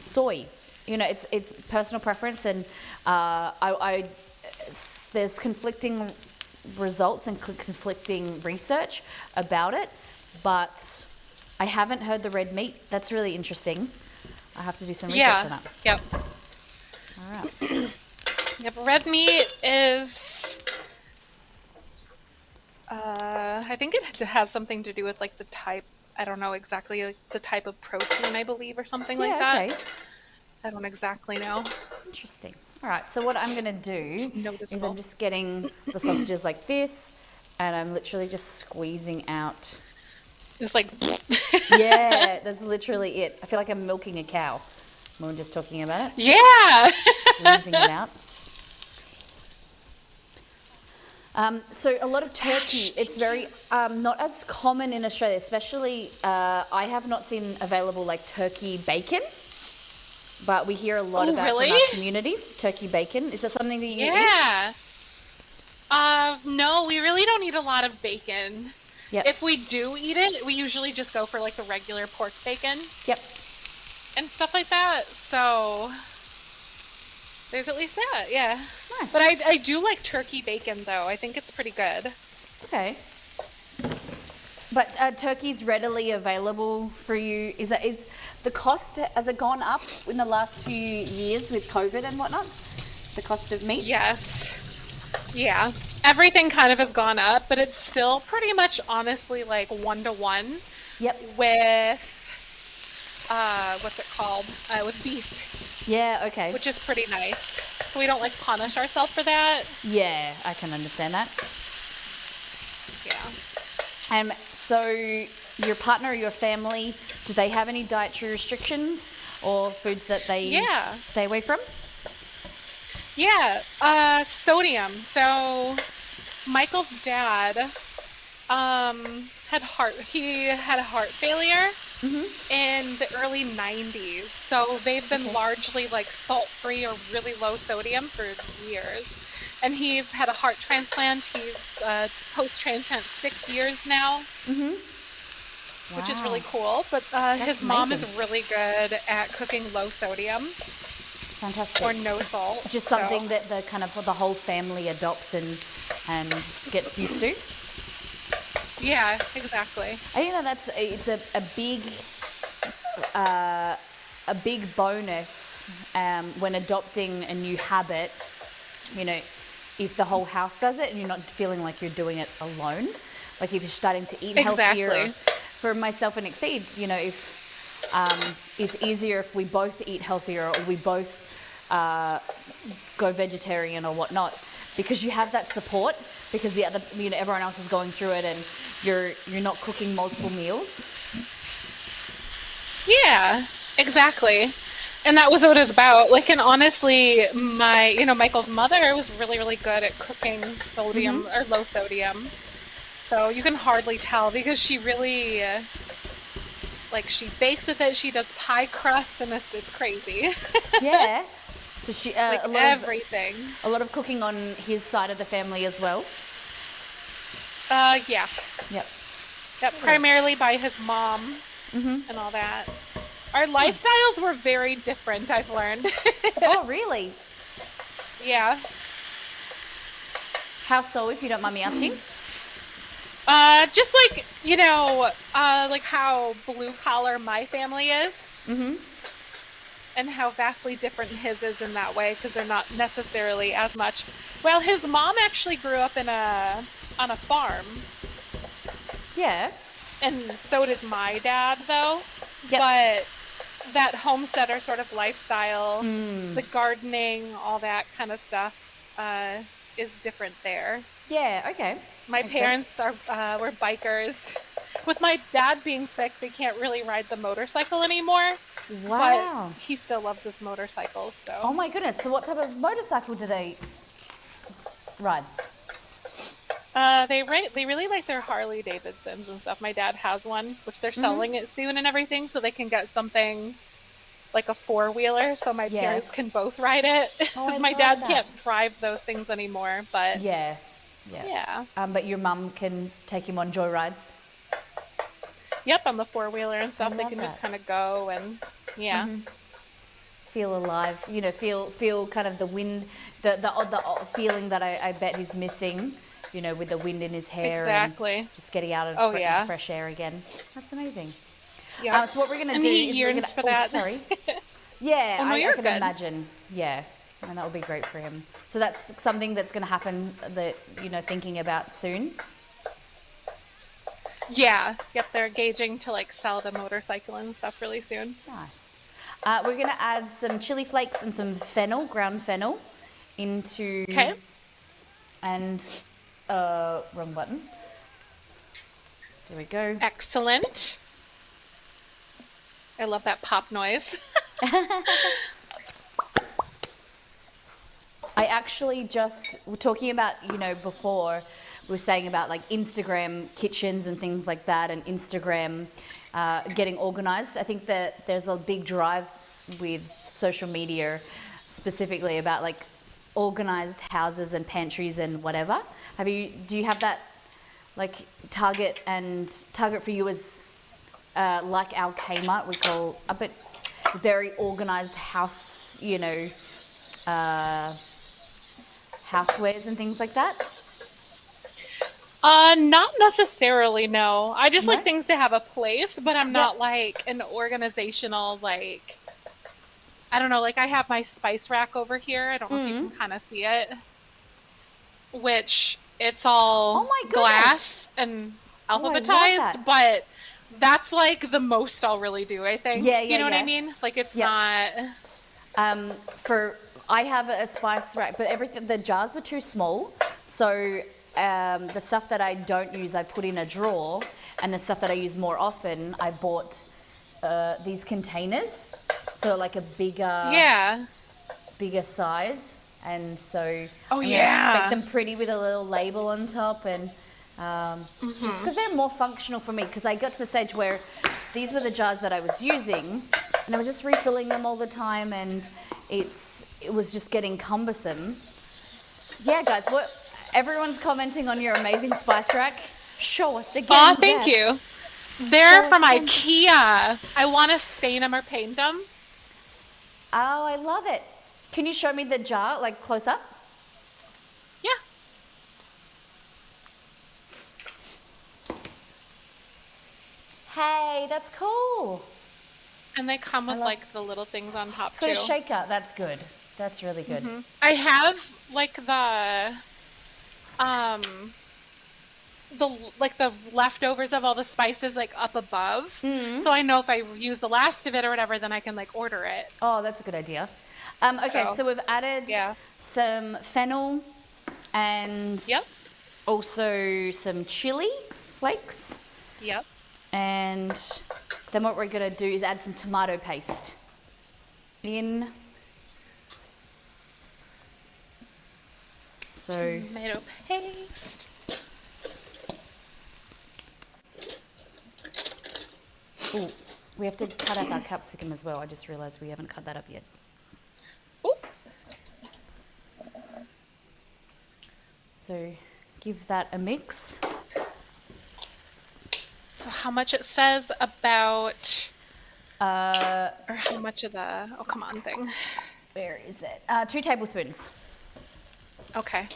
soy. You know, it's personal preference, and there's conflicting results and conflicting research about it, but I haven't heard the red meat. That's really interesting. I have to do some research on that. Yep. All right. Yep. Red meat is. I think it has something to do with like the type. I don't know exactly, like the type of protein, I believe, or something like that. Okay. I don't exactly know. Interesting. All right, so what I'm going to do is Noticeable. I'm just getting the sausages like this, and I'm literally just squeezing out. Just like. Yeah, that's literally it. I feel like I'm milking a cow when we're just talking about it, Yeah. squeezing it out. So a lot of turkey, it's very not as common in Australia, especially I have not seen available like turkey bacon. But we hear a lot about it in our community, turkey bacon. Is that something that you eat? Yeah. No, we really don't eat a lot of bacon. Yep. If we do eat it, we usually just go for like the regular pork bacon Yep. and stuff like that. So there's at least that, yeah. Nice. But I do like turkey bacon though. I think it's pretty good. Okay. But turkey's readily available for you. Is the cost, has it gone up in the last few years with COVID and whatnot? The cost of meat? Yes. Yeah. Everything kind of has gone up, but it's still pretty much honestly like 1-to-1 Yep. with what's it called? With beef, Yeah, okay. which is pretty nice. So we don't like punish ourselves for that. Yeah, I can understand that. Yeah. So your partner or your family, do they have any dietary restrictions or foods that they stay away from? Yeah, sodium. So Michael's dad had heart failure in the early 90s. So they've been largely like salt-free or really low sodium for years. And he's had a heart transplant. He's post-transplant 6 years now, which is really cool. But his mom is really good at cooking low sodium. Fantastic. Or no salt. Just something that the whole family adopts and gets used to. Yeah, exactly. I think it's a big bonus when adopting a new habit, you know, if the whole house does it and you're not feeling like you're doing it alone, like if you're starting to eat healthier. Exactly. For myself and Exceed, you know, if it's easier if we both eat healthier or we both go vegetarian or whatnot, because you have that support, because the other, you know, everyone else is going through it and you're not cooking multiple meals. Yeah, exactly. And that was what it was about. Like, and honestly, Michael's mother was really, really good at cooking sodium or low sodium. So you can hardly tell because she really, she bakes with it. She does pie crust, and it's crazy. Yeah. So she everything. A lot of cooking on his side of the family as well. Yeah. Yep. Yep. Primarily by his mom and all that. Our lifestyles were very different, I've learned. Oh, really? Yeah. How so, if you don't mind me asking? Just like, like how blue collar my family is. And how vastly different his is in that way, because they're not necessarily as much. Well, his mom actually grew up on a farm. Yeah. And so did my dad, though. Yep. But that homesteader sort of lifestyle, the gardening, all that kind of stuff, is different there. Yeah, okay. My parents were bikers. With my dad being sick, they can't really ride the motorcycle anymore. Wow. But he still loves his motorcycles, so. Oh my goodness. So what type of motorcycle do they ride? They really like their Harley Davidsons and stuff. My dad has one, which they're selling it soon and everything, so they can get something like a four-wheeler, so my parents can both ride it. Oh, My dad can't drive those things anymore, but yeah. But your mum can take him on joyrides. Yep, on the four-wheeler and stuff. They can just kind of go and feel alive. You know, feel kind of the wind, the feeling that I bet he's missing. You know, with the wind in his hair. Exactly. And just getting out of fresh air again. That's amazing. Yeah. So what we're going to do is we're going to... for that. Oh, sorry. Yeah, no, I can good. imagine. Yeah, and that would be great for him. So that's something that's going to happen that, thinking about soon? Yeah. Yep, they're engaging to, sell the motorcycle and stuff really soon. Nice. We're going to add some chili flakes and some fennel, ground fennel, into... Okay. And... wrong button. There we go. Excellent. I love that pop noise. I actually just, we're talking about, before we were saying about Instagram kitchens and things like that, and Instagram getting organized. I think that there's a big drive with social media specifically about organized houses and pantries and whatever. Do you have that target for you as like our Kmart, we call a bit very organized house, housewares and things like that? Not necessarily, no. I just like things to have a place, but I'm not an organizational, I don't know, I have my spice rack over here. I don't know if you can kind of see it. Which, it's all glass and alphabetized, but that's the most I'll really do, I think. You know what I mean? It's not... I have a spice rack, but the jars were too small, so the stuff that I don't use I put in a drawer, and the stuff that I use more often I bought these containers, so a bigger size, and so make them pretty with a little label on top, and just because they're more functional for me, because I got to the stage where these were the jars that I was using and I was just refilling them all the time, and it was just getting cumbersome. Yeah, guys, everyone's commenting on your amazing spice rack. Show us again. Oh, thank you. They're from IKEA. I want to stain them or paint them. Oh, I love it. Can you show me the jar, close up? Yeah. Hey, that's cool. And they come with love- like the little things on top It's got too. a shaker. That's good. That's really good. I have like the leftovers of all the spices like up above. So I know if I use the last of it or whatever, then I can like order it. Oh, that's a good idea. Okay, so we've added some fennel and also some chili flakes. Yep. And then what we're going to do is add some tomato paste in. So Tomato paste. ooh, we have to cut up our capsicum as well. I just realised we haven't cut that up yet. Ooh. So give that a mix. So how much it says about, Uh, or how much of the, oh, come on thing. where is it? 2 tablespoons. Okay.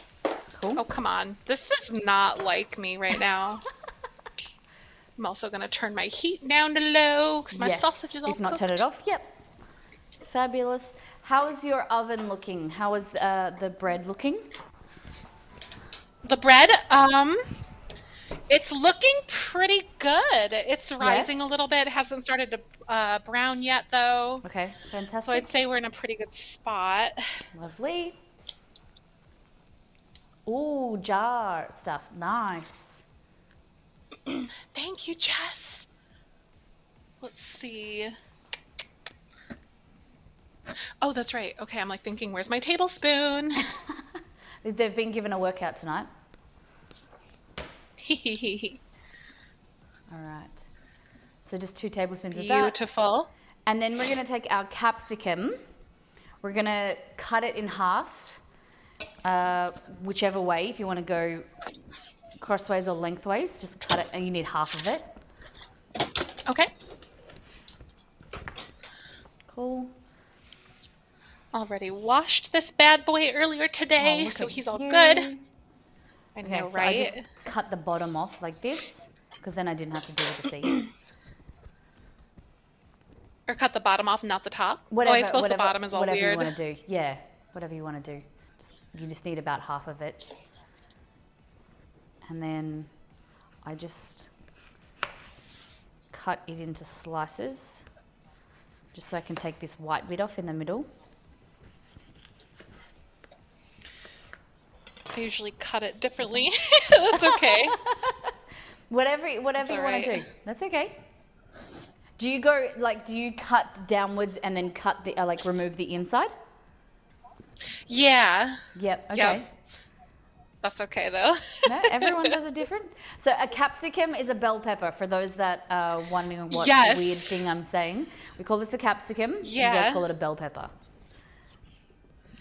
Cool. Oh, come on. This does not like me right now. I'm also going to turn my heat down to low because my sausage is all if not, cooked. turn it off. Yep. Fabulous. How is your oven looking? How is the bread looking? The bread, it's looking pretty good. It's rising a little bit. It hasn't started to brown yet, though. Okay, fantastic. So I'd say we're in a pretty good spot. Lovely. Ooh, jar stuff. Nice. Thank you, Jess. Let's see. Oh, that's right. Okay, I'm like thinking, where's my tablespoon? They've been given a workout tonight. All right. So just 2 tablespoons of that. Beautiful. And then we're going to take our capsicum. We're going to cut it in half, whichever way. If you want to go crossways or lengthways, just cut it, and you need half of it. Okay. Cool. Already washed this bad boy earlier today, look so at he's all you. good. I Okay, know, so right? I just cut the bottom off like this, because then I didn't have to deal with the seeds. Or cut the bottom off, not the top. Whatever, I suppose whatever, the bottom is all whatever weird. you want to do. Yeah, whatever you want to do. You just need about half of it. And then I just cut it into slices, just so I can take this white bit off in the middle. I usually cut it differently. That's okay. Whatever you want to do. That's okay. Do you go, do you cut downwards and then cut the, remove the inside? Yeah. Yep, okay. Yep. That's okay, though. No, everyone does it different. So a capsicum is a bell pepper, for those that are wondering what weird thing I'm saying. We call this a capsicum. Yeah. You guys call it a bell pepper.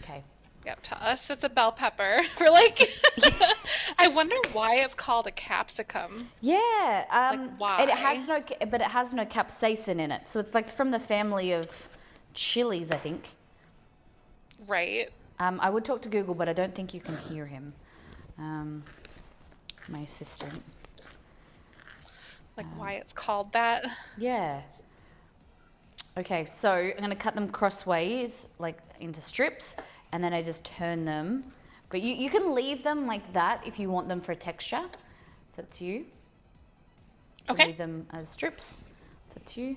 Okay. Yep, to us it's a bell pepper. We're like, I wonder why it's called a capsicum. Yeah. Why? It has no capsaicin in it. So it's like from the family of chilies, I think. Right. I would talk to Google, but I don't think you can hear him. My assistant. Like why it's called that. Yeah. Okay, so I'm going to cut them crossways, into strips, and then I just turn them. But you can leave them like that if you want them for texture. It's up to you. Okay. Leave them as strips. It's up to you.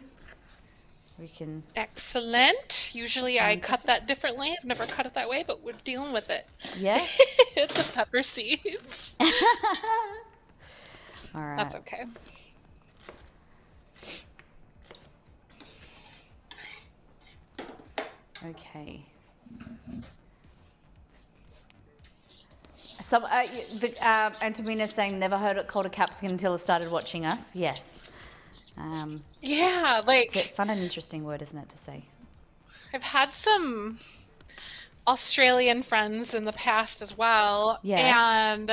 We can... Excellent. Usually I cut that differently. I've never cut it that way, but we're dealing with it. Yeah? It's the pepper seeds. All right. That's okay. Okay. So, Antomina's saying never heard it called a capsicum until it started watching us. Yes. Yeah, It's a fun and interesting word, isn't it, to say? I've had some Australian friends in the past as well. Yeah. And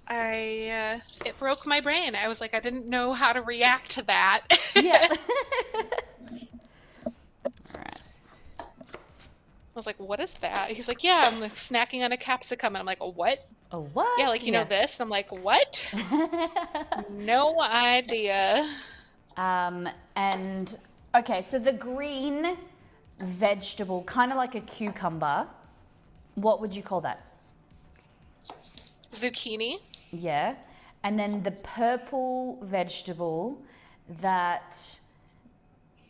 it broke my brain. I was like, I didn't know how to react to that. Yeah. All right. I was like, what is that? He's like, yeah, I'm like snacking on a capsicum. And I'm like, oh, what? Oh, what? Yeah, like, you know this? And I'm like, what? No idea. And Okay, so the green vegetable, kind of like a cucumber, what would you call that? Zucchini. Yeah. And then the purple vegetable that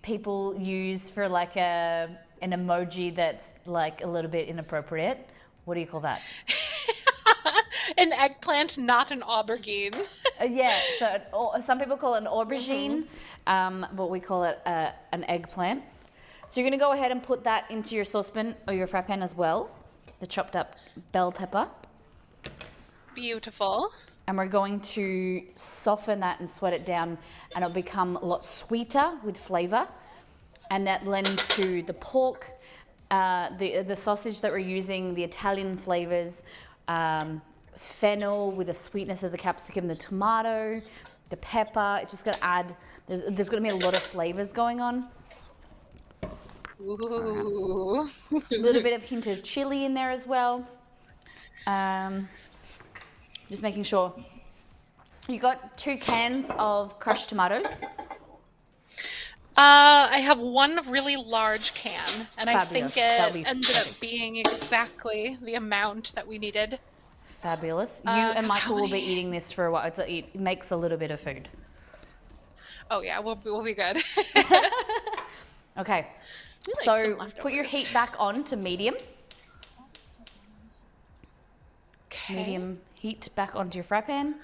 people use for like an emoji that's like a little bit inappropriate. What do you call that? An eggplant, not an aubergine. Yeah, so some people call it an aubergine, but we call it an eggplant. So you're going to go ahead and put that into your saucepan or your fry pan as well, the chopped up bell pepper. Beautiful. And we're going to soften that and sweat it down, and it'll become a lot sweeter with flavor. And that lends to the pork, the sausage that we're using, the Italian flavors, fennel with the sweetness of the capsicum, the tomato, the pepper. It's just going to add, there's going to be a lot of flavors going on. Ooh. A little bit of hint of chili in there as well. Just making sure. You got 2 cans of crushed tomatoes. I have one really large can, and Fabulous. I That'll think be it ended up perfect. being exactly the amount that we needed. Fabulous. You and Michael will be many? eating this for a while. It makes a little bit of food. Oh yeah, we'll be good. Okay. We like So some put your leftovers. heat back on to medium. Okay. Medium heat back onto your fry pan.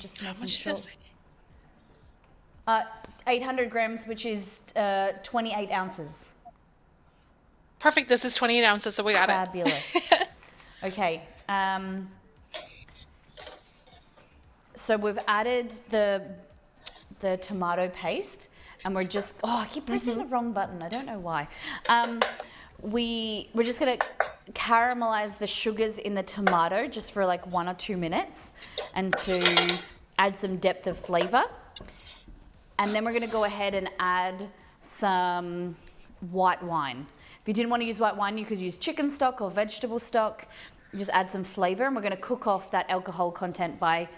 Just How making much sure. is this? 800 grams, which is 28 ounces. Perfect. This is 28 ounces, so we got Fabulous. it. Okay. So we've added the tomato paste, and we're just, I keep pressing the wrong button. I don't know why. We're just gonna caramelize the sugars in the tomato just for like 1 or 2 minutes, and to add some depth of flavor. And then we're gonna go ahead and add some white wine. If you didn't want to use white wine, you could use chicken stock or vegetable stock. Just add some flavor, and we're gonna cook off that alcohol content by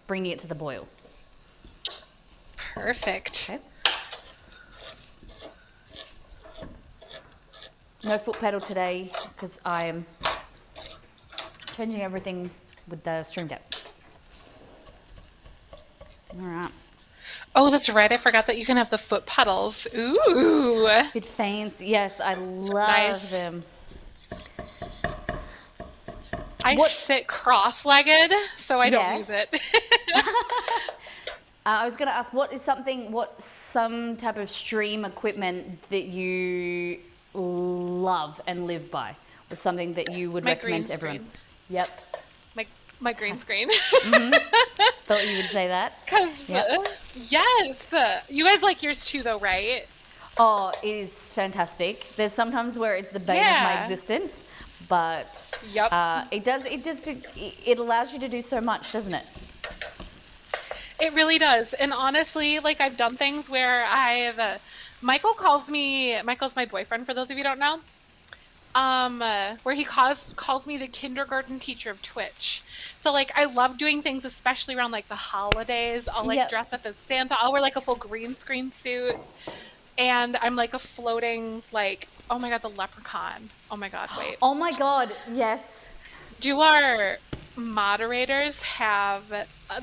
bringing it to the boil. Perfect. Okay. No foot pedal today because I am changing everything with the Stream Deck. All right. Oh, that's right. I forgot that you can have the foot pedals. Ooh. Bit fancy. Yes, I love nice. them. I What- sit cross-legged, so I Yeah. don't use it. I was going to ask, what some type of stream equipment that you love and live by, or something that you would My recommend green to everyone? screen. Yep. My green screen. Thought you would say that. Because, Yep. yes. You guys like yours too, though, right? Oh, it is fantastic. There's sometimes where it's the bane of my Yeah. existence, but Yep. it allows you to do so much, doesn't it? It really does. And honestly, like, I've done things where Michael's my boyfriend, for those of you who don't know. Where he calls me the kindergarten teacher of Twitch. So, like, I love doing things, especially around, like, the holidays. I'll, like, Yep. dress up as Santa. I'll wear, like, a full green screen suit. And I'm, like, a floating, like, oh my god, the leprechaun. Oh my god, wait. Oh my God, yes. Do our moderators have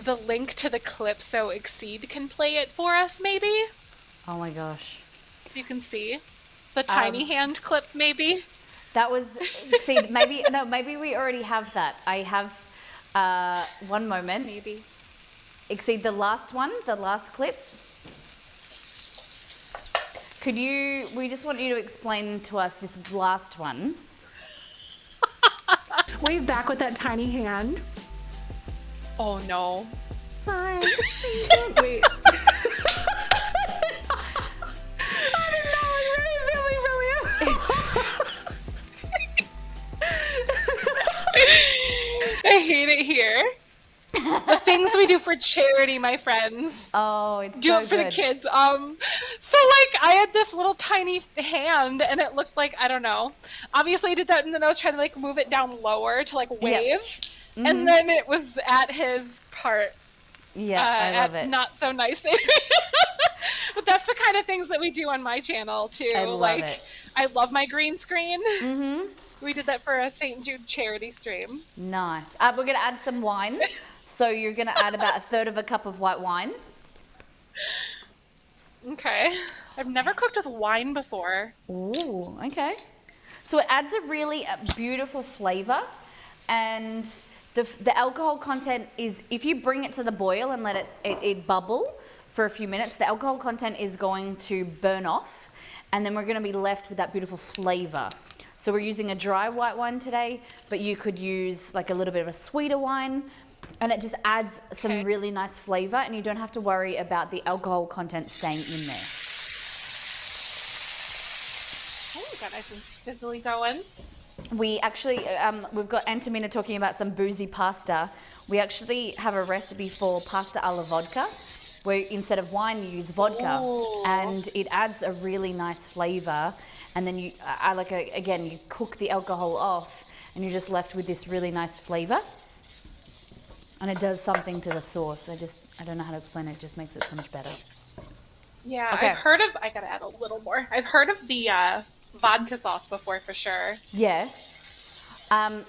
the link to the clip so Exceed can play it for us, maybe? Oh my gosh. So you can see the tiny hand clip, maybe? That was, see, maybe we already have that. I have one moment. Maybe. Exceed the last clip. We just want you to explain to us this last one. Wave back with that tiny hand. Oh no. Hi. Wait. I didn't know it really. I hate it here. The things we do for charity, my friends. Oh, it's Do so it for good. the kids. So like I had this little tiny hand and it looked like, I don't know. Obviously I did that and then I was trying to like move it down lower to like wave. And then it was at his part. Yeah, I love at it. not so nice area. things that we do on my channel too. I love it. I love my green screen. Mm-hmm. We did that for a St. Jude charity stream. Nice. We're going to add some wine. So you're going to add about 1/3 of a cup of white wine. Okay. I've never cooked with wine before. Ooh, okay. So it adds a really beautiful flavor, and the alcohol content is, if you bring it to the boil and let it bubble for a few minutes, the alcohol content is going to burn off, and then we're going to be left with that beautiful flavor. So we're using a dry white wine today, but you could use like a little bit of a sweeter wine, and it just adds some really nice flavor, and you don't have to worry about the alcohol content staying in there. Oh, we got nice and sizzly going. We actually, we've got Antamina talking about some boozy pasta. We actually have a recipe for pasta alla vodka, where instead of wine, you use vodka. Ooh. And it adds a really nice flavor. And then you, again, you cook the alcohol off, and you're just left with this really nice flavor. And it does something to the sauce. I don't know how to explain it. It just makes it so much better. Yeah, Okay. I've heard of, I gotta add a little more. I've heard of the vodka sauce before for sure. Yeah.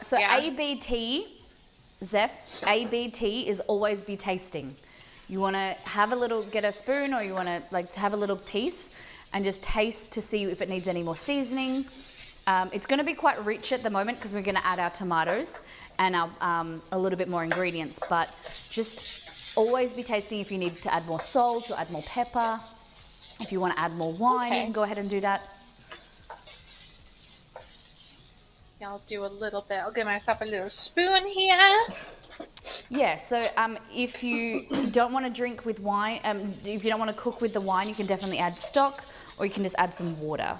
So Yeah. ABT, Zeph, ABT is always be tasting. You want to have a little, get a spoon, or you want to like have a little piece and just taste to see if it needs any more seasoning. It's going to be quite rich at the moment because we're going to add our tomatoes and our, a little bit more ingredients, but just always be tasting if you need to add more salt or add more pepper. If you want to add more wine, you can go ahead and do that. Yeah, I'll do a little bit. I'll give myself a little spoon here. Yeah, so if you don't want to drink with wine, if you don't want to cook with the wine, you can definitely add stock, or you can just add some water.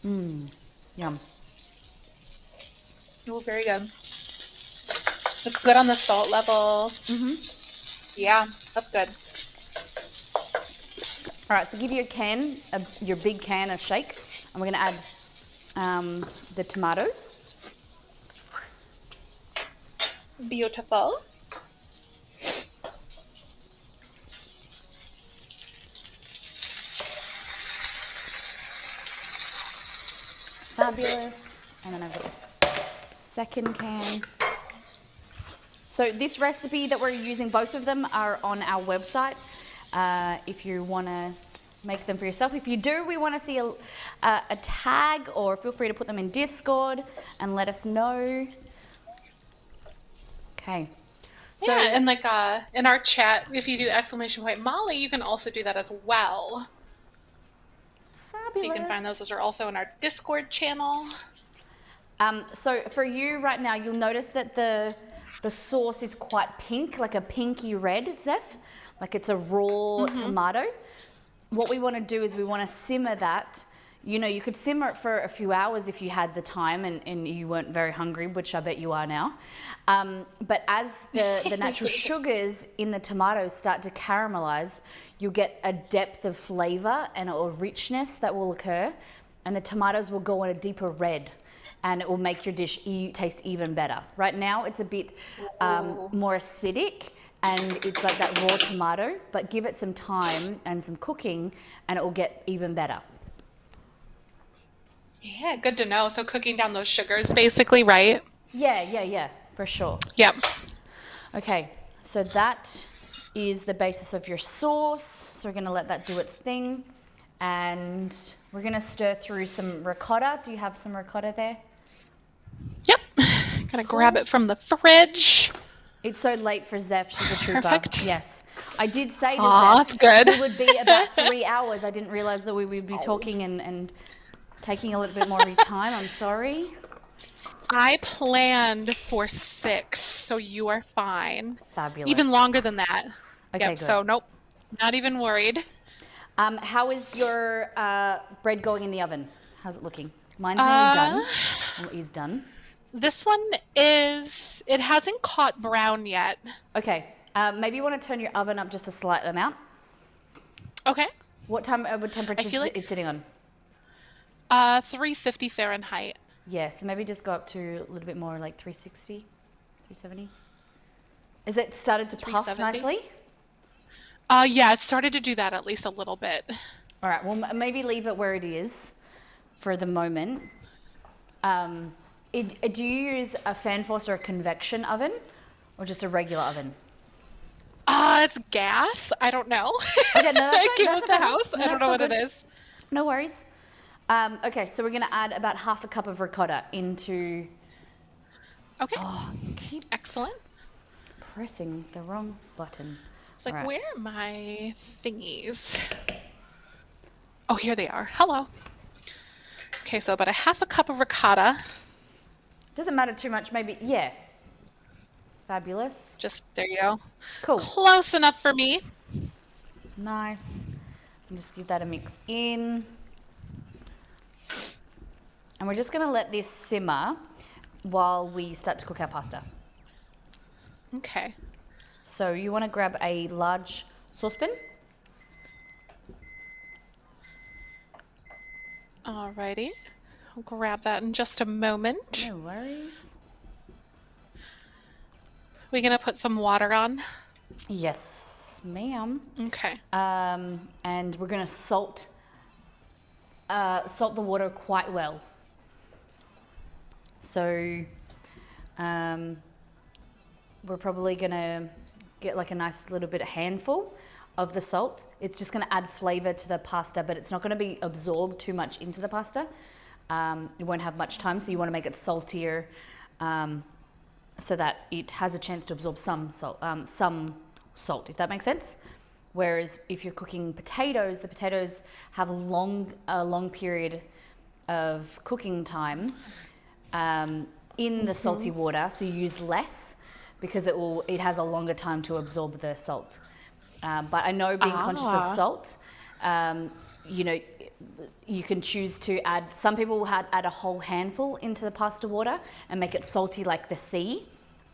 Yum. Oh, very good. It's good on the salt level. Yeah, that's good. All right, so give you a can, your big can of shake, and we're going to add the tomatoes. Beautiful. Fabulous. And then I've got this second can. So this recipe that we're using, both of them are on our website. If you want to make them for yourself. If you do, we want to see a tag, or feel free to put them in Discord and let us know. Okay. So, Yeah, and like in our chat, if you do !Molly, you can also do that as well. fabulous. So you can find those are also in our Discord channel. So for you right now, you'll notice that the sauce is quite pink, like a pinky red, Zeph. Like it's a raw tomato. What we want to do is we want to simmer that. You know, you could simmer it for a few hours if you had the time and you weren't very hungry, which I bet you are now. But as the natural sugars in the tomatoes start to caramelize, you'll get a depth of flavor and a richness that will occur, and the tomatoes will go on a deeper red, and it will make your dish taste even better. Right now, it's a bit more acidic, and it's like that raw tomato, but give it some time and some cooking, and it will get even better. Yeah, good to know. So cooking down those sugars, basically, right? Yeah, for sure. Yep. Okay, so that is the basis of your sauce. So we're gonna let that do its thing. And we're gonna stir through some ricotta. Do you have some ricotta there? Yep. Gotta grab it from the fridge. It's so late for Zeph, she's a trooper. Perfect. Yes. I did say to Aw, Zeph that's good. it would be about 3 hours. I didn't realize that we would be talking and taking a little bit more of your time. I'm sorry. I planned for 6, so you are fine. Fabulous. Even longer than that. Okay, Yep, good. so nope, not even worried. How is your bread going in the oven? How's it looking? Mine's nearly done. Or is done. This one is, it hasn't caught brown yet. Okay. Maybe you want to turn your oven up just a slight amount. Okay. What temperature is like- it sitting on? 350 Fahrenheit. Yeah, so maybe just go up to a little bit more, like 360, 370. Is it started to puff 370? nicely? Yeah, it started to do that at least a little bit. All right, well, maybe leave it where it is for the moment. Do you use a fan force or a convection oven or just a regular oven? It's gas. I don't know. Okay, no, that's, I came that's with no the problem. house. No, I don't that's know all what it good. is. No worries. Okay, so we're going to add about half a cup of ricotta into... Okay. Oh, keep Excellent. pressing the wrong button. It's like, All right. where are my thingies? Oh, here they are. Hello. Okay, so about a half a cup of ricotta. Doesn't matter too much, maybe. Yeah. Fabulous. Just, there you go. Cool. Close enough for me. Nice. And just give that a mix in. And we're just going to let this simmer while we start to cook our pasta. Okay. So you want to grab a large saucepan. Alrighty. I'll grab that in just a moment. No worries. We gonna put some water on? Yes, ma'am. Okay. And we're going to salt the water quite well. So we're probably going to get like a nice little bit of handful of the salt. It's just going to add flavor to the pasta, but it's not going to be absorbed too much into the pasta. You won't have much time, so you want to make it saltier so that it has a chance to absorb some salt, if that makes sense. Whereas if you're cooking potatoes, the potatoes have a long period of cooking time in the salty water, so you use less because it has a longer time to absorb the salt. But I know being conscious of salt, you know, you can choose to add, some people will add a whole handful into the pasta water and make it salty like the sea,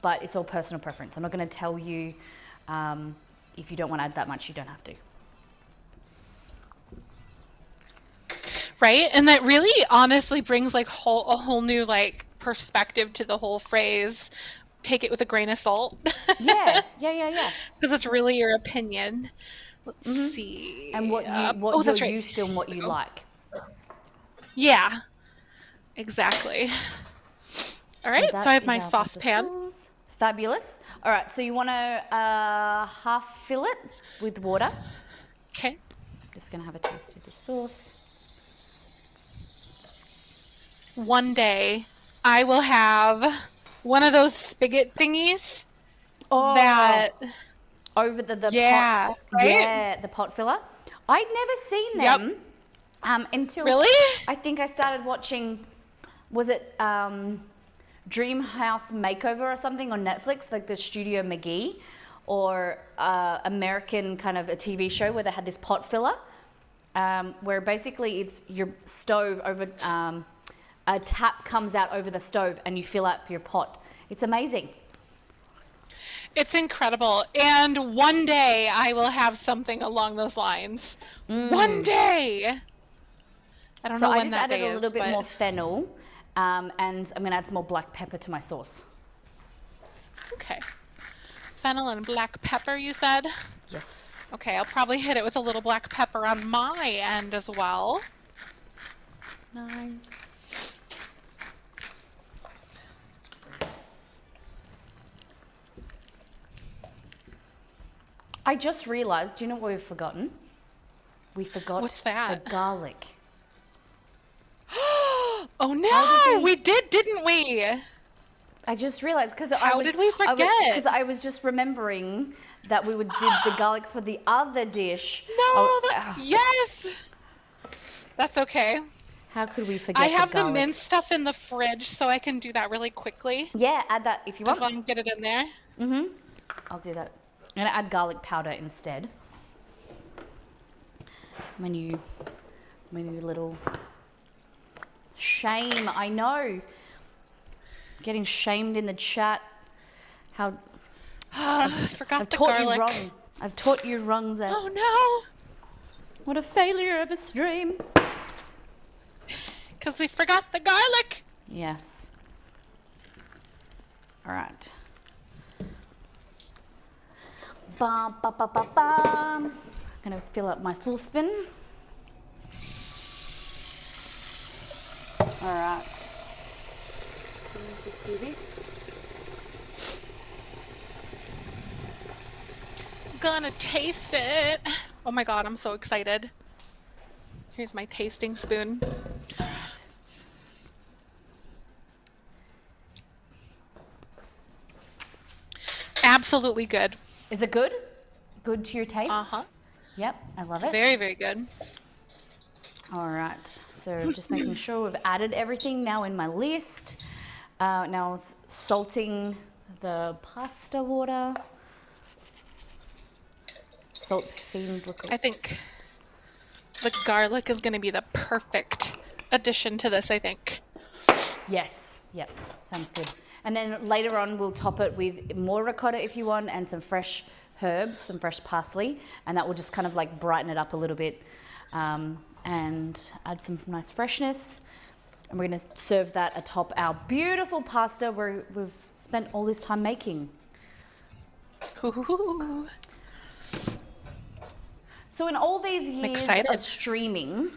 but it's all personal preference. I'm not going to tell you if you don't want to add that much, you don't have to. Right? And that really honestly brings like a whole new like perspective to the whole phrase, take it with a grain of salt. Yeah. Because it's really your opinion. Let's see. And what you're that's right. used to and what you like. Yeah, exactly. All right, so I have that my is our pasta saucepan. sauce. Fabulous. All right, so you want to half fill it with water. Okay. Just going to have a taste of the sauce. One day, I will have one of those spigot thingies that... Over the Yeah, pot. right? Yeah, the pot filler. I'd never seen them until Really? I think I started watching, was it Dream House Makeover or something on Netflix, like the Studio McGee, or American kind of a TV show where they had this pot filler, where basically it's your stove over, a tap comes out over the stove and you fill up your pot. It's amazing. It's incredible. And one day I will have something along those lines. One day. I don't know when that day is. So I just added a little bit more fennel, and I'm going to add some more black pepper to my sauce. Okay. Fennel and black pepper, you said? Yes. Okay, I'll probably hit it with a little black pepper on my end as well. Nice. I just realized, do you know what we've forgotten? We forgot What's that? the garlic. Oh How no, did we did, didn't we? I just realized because How did we forget? Because I was just remembering that we did the garlic for the other dish. No, yes. That's okay. How could we forget I have the garlic? the minced stuff in the fridge, so I can do that really quickly. Yeah, add that if you Just want. want to get it in there. I'll do that. I'm gonna add garlic powder instead. My new little shame. I know. Getting shamed in the chat. How I forgot I've the taught garlic. you wrong. I've taught you wrong, Zef. Oh no! What a failure of a stream. Because we forgot the garlic. Yes. All right. Bum, ba, ba, ba, bum. Gonna fill up my saucepan. All right. Just do this. Gonna taste it. Oh my god, I'm so excited. Here's my tasting spoon. All right. Absolutely good. Is it good? Good to your tastes? Uh-huh. Yep, I love it. Very, very good. All right, so just making sure we've added everything now in my list. Now salting the pasta water. Salt fiends look. I think the garlic is going to be the perfect addition to this, I think. Yes, yep, sounds good. And then later on we'll top it with more ricotta if you want and some fresh herbs, some fresh parsley, and that will just kind of like brighten it up a little bit and add some nice freshness. And we're going to serve that atop our beautiful pasta we've spent all this time making. Ooh. So in all these years Excited. of streaming,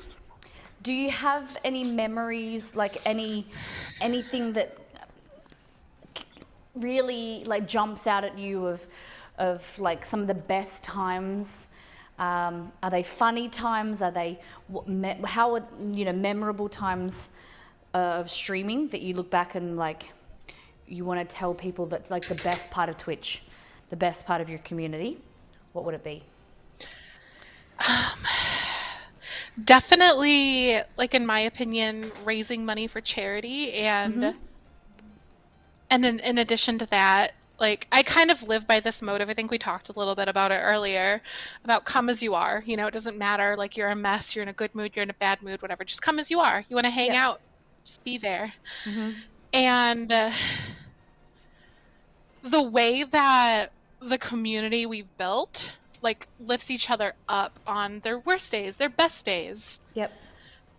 do you have any memories, like anything that really like jumps out at you of like some of the best times? Are they funny times? Are they memorable times of streaming that you look back and like you want to tell people that's like the best part of Twitch, the best part of your community? What would it be? Definitely, like in my opinion, raising money for charity, and in addition to that, like I kind of live by this motive. I think we talked a little bit about it earlier, about come as you are. You know, it doesn't matter, like you're a mess, you're in a good mood, you're in a bad mood, whatever. Just come as you are. You want to hang out, just be there. And the way that the community we've built like lifts each other up on their worst days, their best days. Yep.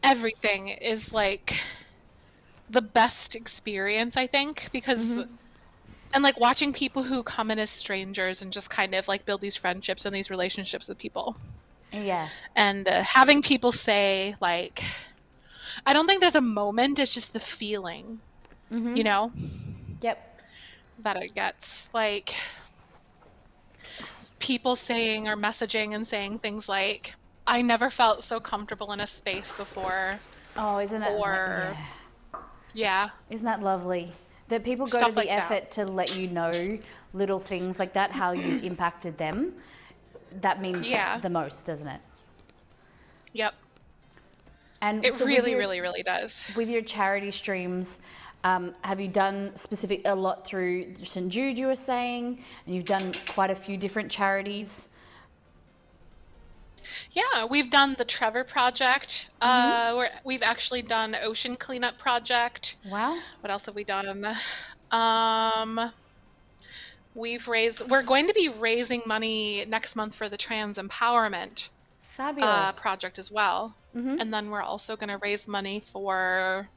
Everything is like the best experience, I think, because and like watching people who come in as strangers and just kind of like build these friendships and these relationships with people. Yeah. And having people say like, I don't think there's a moment, it's just the feeling, you know, Yep. that it gets. Like people saying or messaging and saying things like, I never felt so comfortable in a space before. Oh, isn't it? Or yeah. Isn't that lovely? That people go Stuff to the like that. effort to let you know little things like that, how you've impacted them. That means the most, doesn't it? Yep. And It so really, really, really does. With your charity streams, have you done a lot through St. Jude, you were saying, and you've done quite a few different charities? Yeah, we've done the Trevor Project. We've actually done Ocean Cleanup Project. Wow. What else have we done? We're going to be raising money next month for the Trans Empowerment Fabulous. project as well. And then we're also going to raise money for,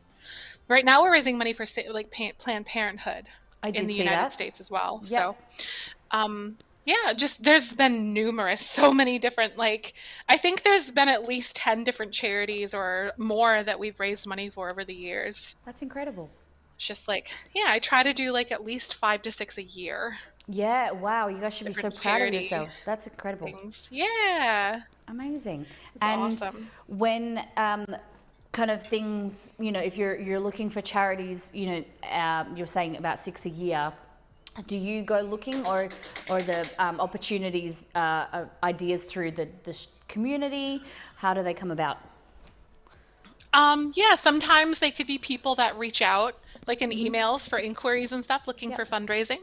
right now we're raising money for like Planned Parenthood in the United States as well. Yep. So, yeah, just there's been so many different, like, I think there's been at least 10 different charities or more that we've raised money for over the years. That's incredible. It's just like, yeah, I try to do like at least 5 to 6 a year. Yeah, wow, you guys should be so Different proud of charity yourselves. That's incredible. Things. Yeah. Amazing. It's awesome. When kind of things, you know, if you're looking for charities, you know, you're saying about 6 a year, do you go looking or the opportunities, ideas through the community? How do they come about? Yeah, sometimes they could be people that reach out, like in emails for inquiries and stuff, looking for fundraising.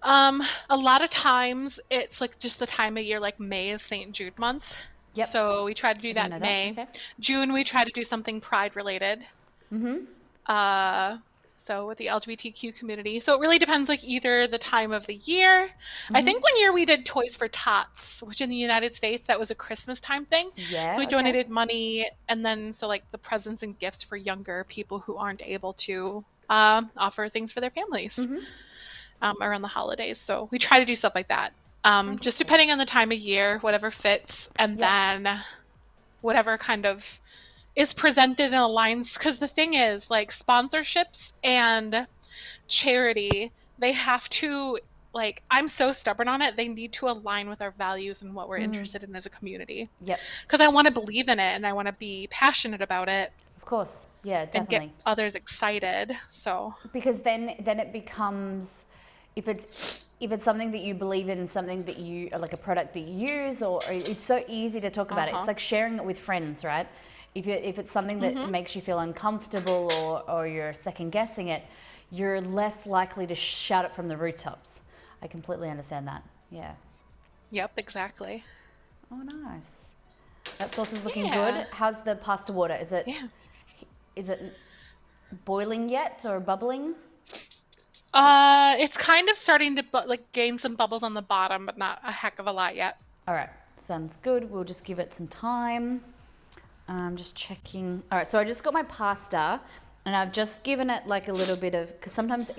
A lot of times it's like just the time of year, like May is St. Jude month. Yep. So we try to do that in May. Okay. June, we try to do something pride related. So with the LGBTQ community. So it really depends, like either the time of the year. I think one year we did Toys for Tots, which in the United States, that was a Christmas time thing. Yeah. So we donated money, and then so like the presents and gifts for younger people who aren't able to offer things for their families around the holidays. So we try to do stuff like that. just depending on the time of year, whatever fits, and then whatever kind of is presented and aligns. Because the thing is, like sponsorships and charity, they have to, like, I'm so stubborn on it, they need to align with our values and what we're interested in as a community. Yep. Because I want to believe in it and I want to be passionate about it Of course. Yeah, and get definitely. others excited. So Because then it becomes, if it's something that you believe in, something that you, like a product that you use, or it's so easy to talk about it. It's like sharing it with friends, right? If it's something that makes you feel uncomfortable, or you're second guessing it, you're less likely to shout it from the rooftops. I completely understand that. Yeah. yep, exactly. Oh, nice. That sauce is looking Yeah. good. How's the pasta water? Is it Yeah. boiling yet or bubbling? It's kind of starting to like gain some bubbles on the bottom, but not a heck of a lot yet. All right, sounds good. We'll just give it some time. I'm just checking. All right, so I just got my pasta, and I've just given it like a little bit of, because sometimes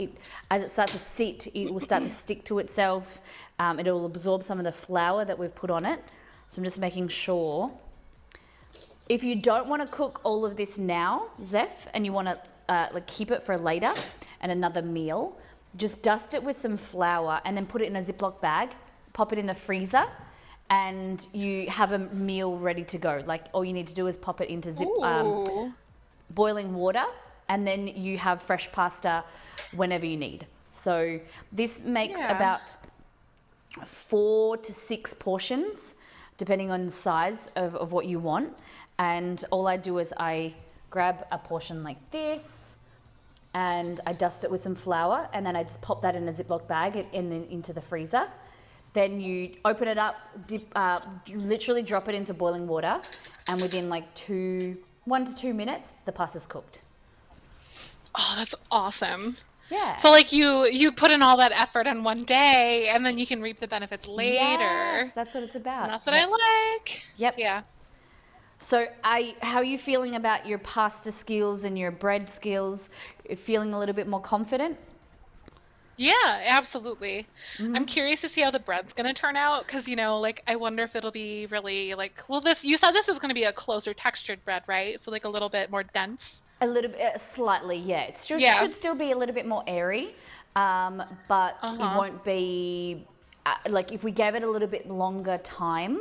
as it starts to sit, it will start to stick to itself. It'll absorb some of the flour that we've put on it. So I'm just making sure. If you don't want to cook all of this now, Zeph, and you want to like keep it for later and another meal, just dust it with some flour and then put it in a Ziploc bag, pop it in the freezer, and you have a meal ready to go. Like all you need to do is pop it into boiling water, and then you have fresh pasta whenever you need. So this makes about 4 to 6 portions, depending on the size of what you want. And all I do is I grab a portion like this, and I dust it with some flour, and then I just pop that in a Ziploc bag and then into the freezer. Then you open it up, literally drop it into boiling water, and within like 1 to 2 minutes, the pasta's cooked. Oh, that's awesome. Yeah. So like you put in all that effort in one day, and then you can reap the benefits later. Yes, that's what it's about. And that's what I like. Yep. Yeah. So how are you feeling about your pasta skills and your bread skills? Feeling a little bit more confident? Yeah, absolutely. I'm curious to see how the bread's gonna turn out, because like I wonder if it'll be really like, well, you said this is gonna be a closer textured bread, right? So like a little bit more dense. A little bit, slightly, yeah. It should still be a little bit more airy, but it won't be, like if we gave it a little bit longer time,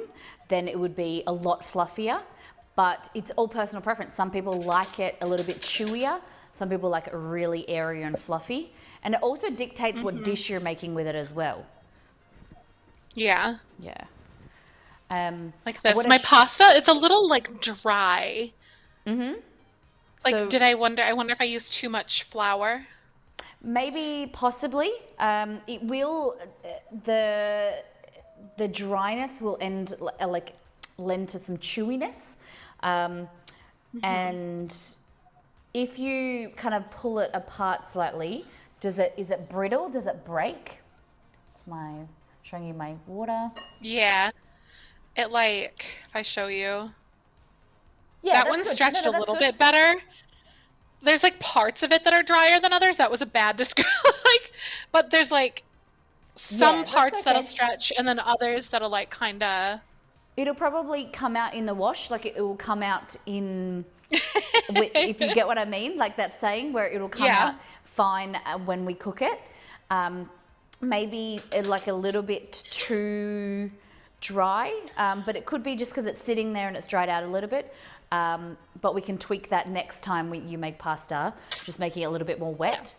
then it would be a lot fluffier. But it's all personal preference. Some people like it a little bit chewier. Some people like it really airy and fluffy. And it also dictates what dish you're making with it as well. Yeah. Yeah. Like this. My pasta, it's a little like dry. Like, So I wonder if I used too much flour. maybe, possibly. It will, the dryness will lend to some chewiness. And if you kind of pull it apart slightly, is it brittle? Does it break? Showing you my water. Yeah. It like, if I show you. Yeah, that that's one's good. stretched No, a that's little good. bit better. There's like parts of it that are drier than others. That was a bad description. But there's like some that's parts that'll okay. stretch, and then others that'll like kind of. It'll probably come out in the wash, like it will come out in, if you get what I mean, like that saying where it'll come out fine when we cook it. Maybe like a little bit too dry, but it could be just because it's sitting there and it's dried out a little bit. But we can tweak that next time you make pasta, just making it a little bit more wet.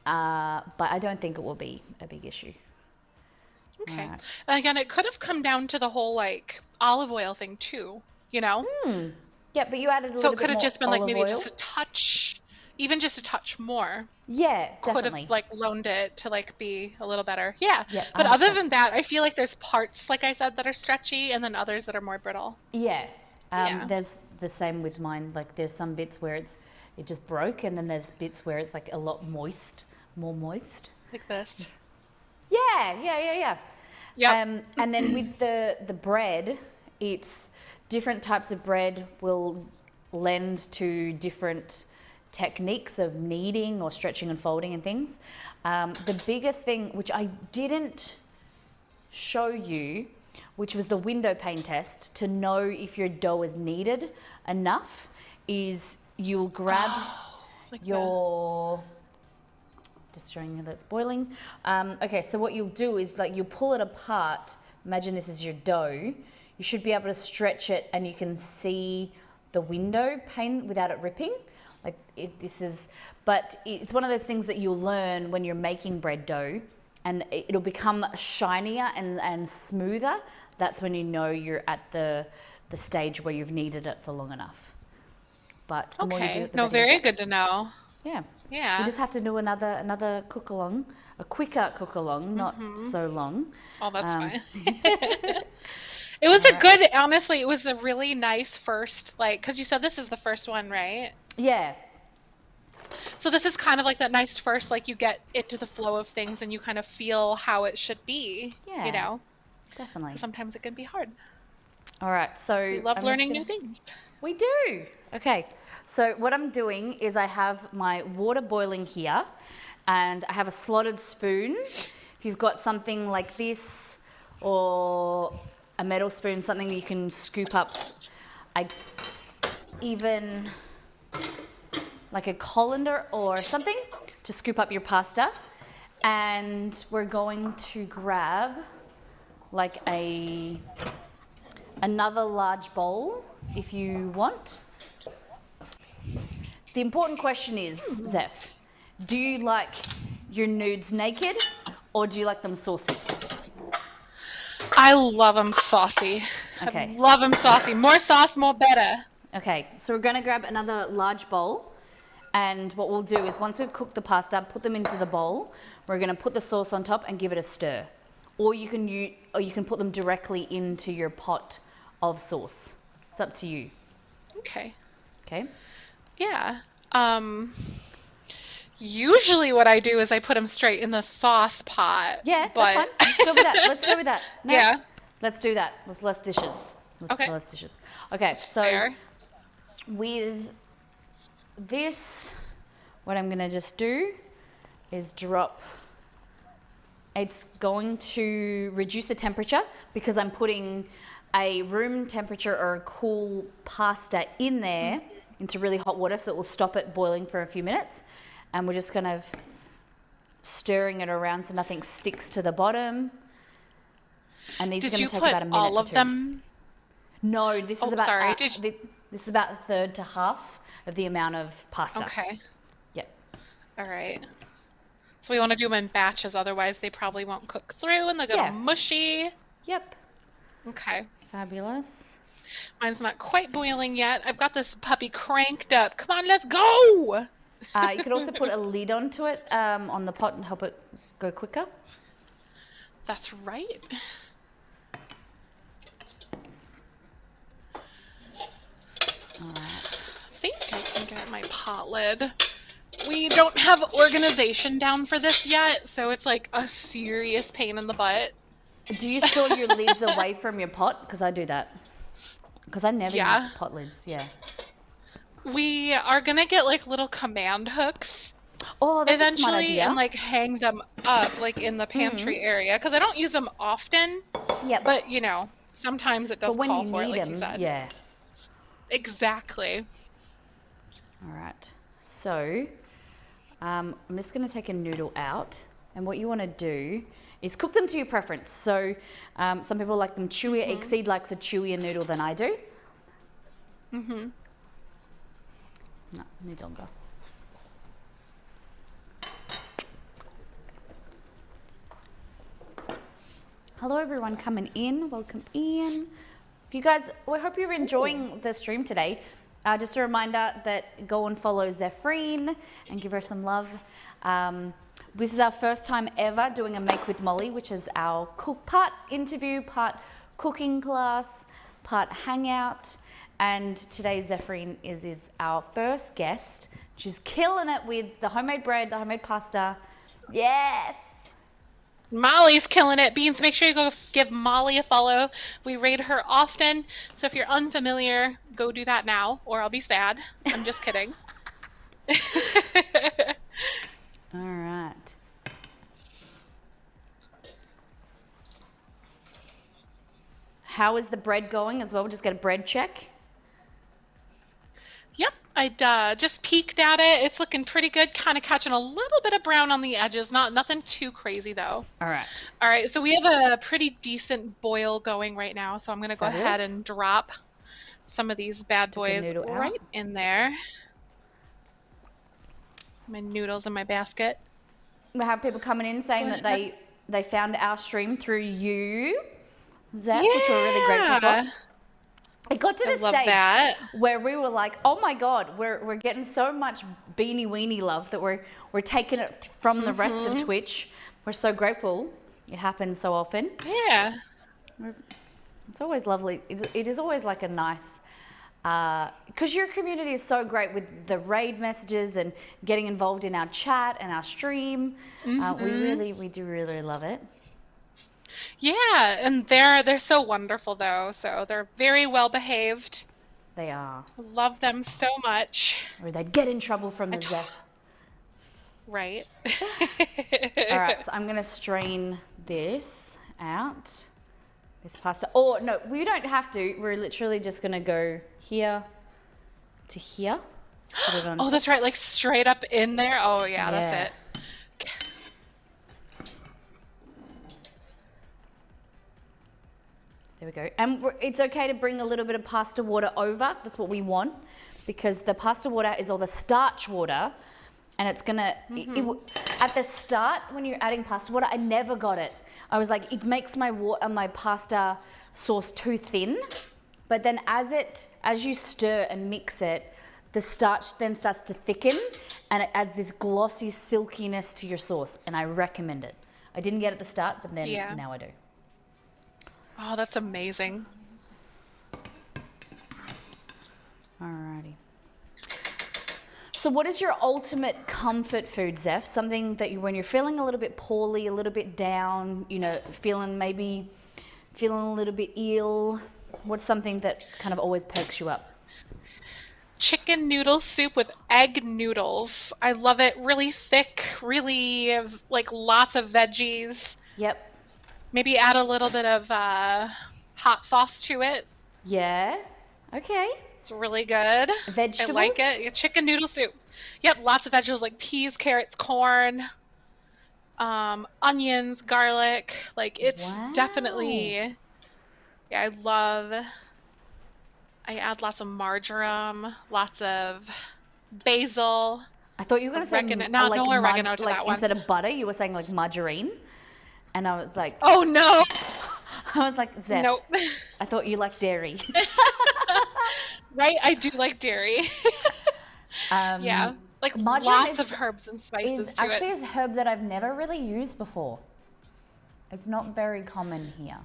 But I don't think it will be a big issue. Okay. Right. Again, it could have come down to the whole like olive oil thing too, Yeah, but you added a So little it could bit have more just been like olive maybe oil. just a touch, even just a touch more. Yeah, Could definitely. have like loaned it to like be a little better. Yeah. Yeah, But other 100%. than that, I feel like there's parts, like I said, that are stretchy, and then others that are more brittle. Yeah. Yeah. There's the same with mine. Like there's some bits where it just broke, and then there's bits where it's like a lot more moist. Like this. Yeah. Yep. And then with the bread, it's different types of bread will lend to different techniques of kneading or stretching and folding and things. The biggest thing, which I didn't show you, which was the window pane test, to know if your dough is kneaded enough, is you'll grab your... Just showing you that it's boiling. Okay, so what you'll do is like you'll pull it apart. Imagine this is your dough. You should be able to stretch it and you can see the window pane without it ripping. Like it's one of those things that you'll learn when you're making bread dough, and it'll become shinier and smoother. That's when you know you're at the stage where you've kneaded it for long enough. But the more you do it, the better very you get. good to know. Yeah. Yeah. We just have to do another cook along, a quicker cook along, not so long. Oh, that's fine. It was honestly, it was a really nice first, like, because you said this is the first one, right? Yeah. So this is kind of like that nice first, like you get into the flow of things and you kind of feel how it should be, Yeah, you know? Definitely. Sometimes it can be hard. All right, so We love learning new things. We do. Okay, so what I'm doing is I have my water boiling here and I have a slotted spoon. If you've got something like this or a metal spoon, something you can scoop up, even like a colander or something to scoop up your pasta. And we're going to grab like another large bowl if you want. The important question is, Zeph, do you like your nudes naked or do you like them saucy? I love them saucy. Okay. I love them saucy. More sauce, more better. Okay, so we're going to grab another large bowl, and what we'll do is once we've cooked the pasta, put them into the bowl. We're going to put the sauce on top and give it a stir. Or you can put them directly into your pot of sauce. It's up to you. Okay. Okay? Yeah. Usually what I do is I put them straight in the sauce pot. Yeah, but... that's fine. Let's go with that. Let's go with that. No, Yeah. Let's do that. Let's less dishes. Okay. Less dishes. Okay, so Fair. with this, what I'm going to just do is drop. It's going to reduce the temperature because I'm putting a room temperature or a cool pasta in there into really hot water, so it will stop it boiling for a few minutes. And we're just kind of stirring it around so nothing sticks to the bottom. And these are going to take about a minute all to of two. them? No, this is about sorry. this is about a third to half of the amount of pasta. Okay. Yep. All right. So we want to do them in batches, otherwise they probably won't cook through and they'll get all mushy. Yep. Okay. Fabulous. Mine's not quite boiling yet. I've got this puppy cranked up. Come on, let's go! You could also put a lid onto it on the pot and help it go quicker. That's right. All right. I think I can get my pot lid. We don't have organization down for this yet, so it's like a serious pain in the butt. Do you store your lids away from your pot? Because I do that. Because I never use pot lids. Yeah. We are gonna get like little command hooks. Oh, that's eventually, a smart idea. and like hang them up like in the pantry area because I don't use them often. Yeah. But you know, sometimes it does when call you for it, need like them, you said. yeah. Exactly. All right. So, I'm just going to take a noodle out, and what you want to do is cook them to your preference. So, some people like them chewier. Exceed likes a chewier noodle than I do. No, need longer. Hello everyone coming in, welcome in. If you guys, we hope you're enjoying the stream today. Just a reminder that go and follow Zefrine and give her some love. This is our first time ever doing a Make with Molly, which is our part interview, part cooking class, part hangout. And today Zefrine is our first guest. She's killing it with the homemade bread, the homemade pasta. Yes! Molly's killing it. Beans, make sure you go give Molly a follow. We raid her often, so if you're unfamiliar, go do that now, or I'll be sad. I'm just kidding. All right. How is the bread going as well? We'll just get a bread check. Yep, I just peeked at it. It's looking pretty good, kind of catching a little bit of brown on the edges. Nothing too crazy though. All right. All right, so we have a pretty decent boil going right now. So I'm gonna go ahead Fabulous. and drop some of these bad Stick a boys noodle out. right in there. My noodles in my basket. We have people coming in saying that they found our stream through you, Zeph, which we're really grateful for. It got to the love stage that. where we were like, "Oh my God, we're getting so much beanie weenie love that we're taking it from the rest of Twitch." We're so grateful. It happens so often. Yeah. It's always lovely. It is always like a nice, because your community is so great with the raid messages and getting involved in our chat and our stream. We do really love it. Yeah, and they're so wonderful though. So they're very well behaved. They are. Love them so much. Or they'd get in trouble from the Zeph. Right. All right, so I'm gonna strain this out. This pasta. Oh no, we don't have to. We're literally just gonna go here to here. Put it on Oh, top. that's right. Like straight up in there. Oh yeah, that's it. There we go. And it's okay to bring a little bit of pasta water over. That's what we want, because the pasta water is all the starch water, and it's gonna. At the start, when you're adding pasta water, I never got it. I was like, it makes my pasta sauce too thin. But then as you stir and mix it, the starch then starts to thicken, and it adds this glossy silkiness to your sauce, and I recommend it. I didn't get it at the start, but then now I do. Oh, that's amazing. Alrighty. So what is your ultimate comfort food, Zeph? Something that when you're feeling a little bit poorly, a little bit down, feeling a little bit ill, what's something that kind of always perks you up? Chicken noodle soup with egg noodles. I love it. Really thick, really like lots of veggies. Yep. Maybe add a little bit of hot sauce to it. Yeah. Okay. It's really good. Vegetables? I like it. Yeah, chicken noodle soup. Yep, lots of vegetables like peas, carrots, corn, onions, garlic. Like it's definitely. Yeah, I add lots of marjoram, lots of basil. I thought you were going to say no oregano to that one. Instead of butter, you were saying like margarine. And I was like, oh no. I was like, Zeph, nope. I thought you liked dairy. Right, I do like dairy. Yeah, like lots of herbs and spices is actually a herb that I've never really used before. It's not very common here.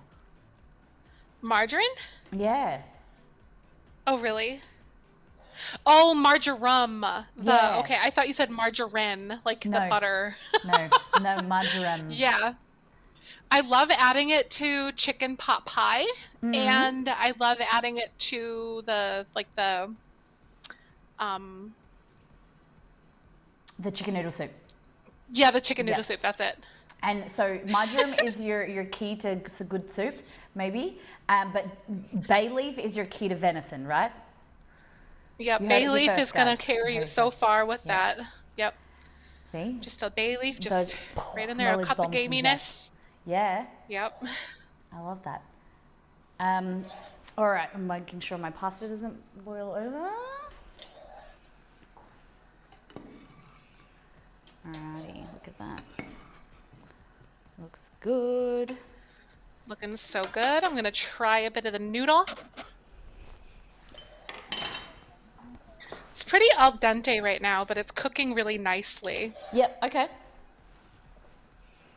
Margarine? Yeah. Oh, really? Oh, marjoram. Yeah. Okay, I thought you said margarine, like the butter. no, marjoram. Yeah. I love adding it to chicken pot pie, and I love adding it to the chicken noodle soup. Yeah, the chicken noodle soup. That's it. And so marjoram is your key to good soup, maybe. But bay leaf is your key to venison, right? Yeah, bay leaf is going to carry you so far with that. Yep. See? Just a bay leaf, just right in there, cut the gaminess. Yeah. Yep. I love that. All right, I'm making sure my pasta doesn't boil over. Alrighty, look at that. Looks good. Looking so good. I'm gonna try a bit of the noodle. It's pretty al dente right now, but it's cooking really nicely. Yep, okay.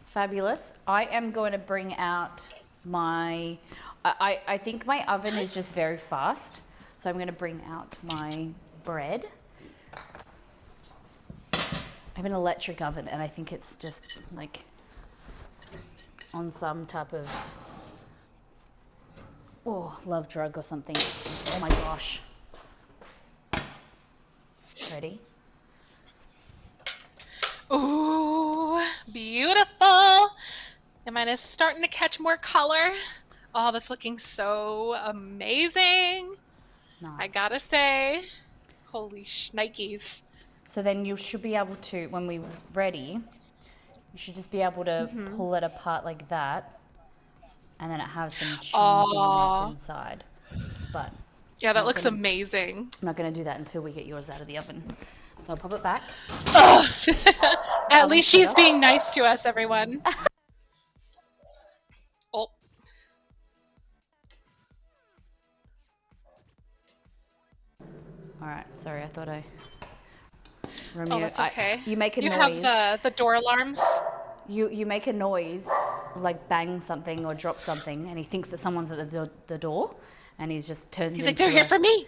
Fabulous. I am going to bring out my, I think my oven is just very fast. So I'm going to bring out my bread. I have an electric oven and I think it's just like on some type of, love drug or something. Oh my gosh. Ready? Ooh, beautiful. And mine is starting to catch more color. Oh, that's looking so amazing. Nice. I gotta say, holy shnikes. So then you should be able to, when we're ready, you should just be able to pull it apart like that. And then it has some cheesiness Oh, inside. But yeah, I'm that not looks gonna, amazing. I'm not gonna do that until we get yours out of the oven. So I'll pop it back. Ugh. At Oven's least turned she's off. being nice to us, everyone. Oh, All right, sorry, I thought I... oh, Romeo, that's okay. you make a You have noise. the door alarms. You make a noise, like bang something or drop something, and he thinks that someone's at the door, and he just turns He's like, into they're here a... for me.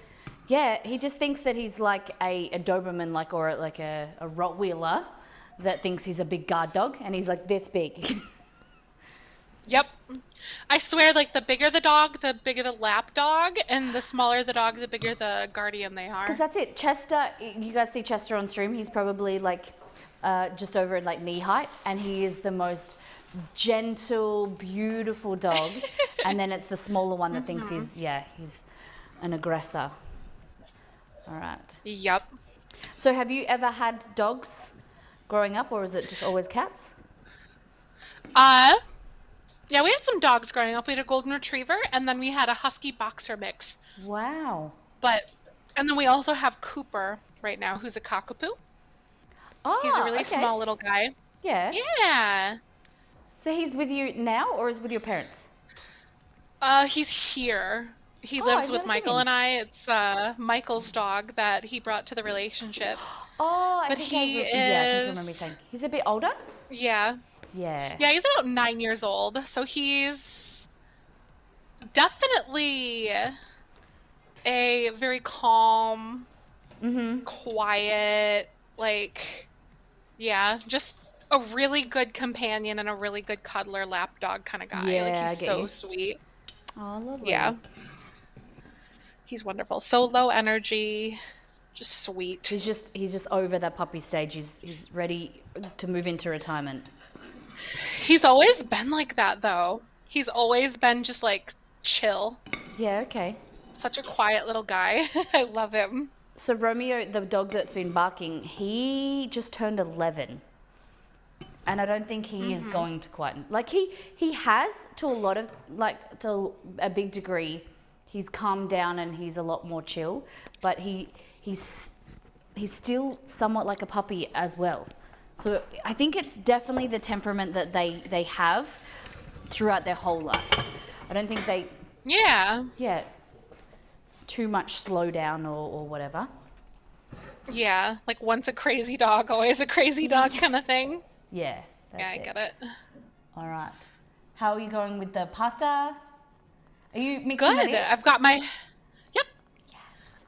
Yeah, he just thinks that he's like a Doberman, like, or like a Rottweiler that thinks he's a big guard dog, and he's like this big. Yep. I swear, like, the bigger the dog, the bigger the lap dog, and the smaller the dog, the bigger the guardian they are. Because that's it. Chester, you guys see Chester on stream, he's probably like just over like knee height, and he is the most gentle, beautiful dog. And then it's the smaller one that thinks he's an aggressor. All right. Yep. So have you ever had dogs growing up, or is it just always cats? Yeah, we had some dogs growing up. We had a golden retriever, and then we had a husky boxer mix. Wow. And then we also have Cooper right now, who's a cockapoo. Oh, He's a really okay. small little guy. Yeah. Yeah. So he's with you now, or is with your parents? He's here. He Oh, lives I've with never seen Michael him. and I. It's Michael's dog that he brought to the relationship. Oh, But I he think I remember you is, saying. He's a bit older? yeah. Yeah. Yeah, he's about 9 years old. So he's definitely a very calm, quiet, like, yeah, just a really good companion and a really good cuddler lapdog kind of guy. Yeah, Like, I he's get so you. sweet. Oh, lovely. Yeah. He's wonderful. So low energy, just sweet. He's just over that puppy stage. He's ready to move into retirement. He's always been like that, though. He's always been just like chill. Yeah, okay. Such a quiet little guy. I love him. So Romeo, the dog that's been barking, he just turned 11. And I don't think he is going to quite... Like, he has, to a lot of... Like, to a big degree, he's calmed down and he's a lot more chill. But he's still somewhat like a puppy as well. So I think it's definitely the temperament that they have throughout their whole life. I don't think they... Yeah. Yeah, too much slow down or whatever. Yeah. Like once a crazy dog, always a crazy dog kind of thing. Yeah, that's Yeah, I it. get it. All right. How are you going with the pasta? Are you mixing it Good. in? I've got my... Yep.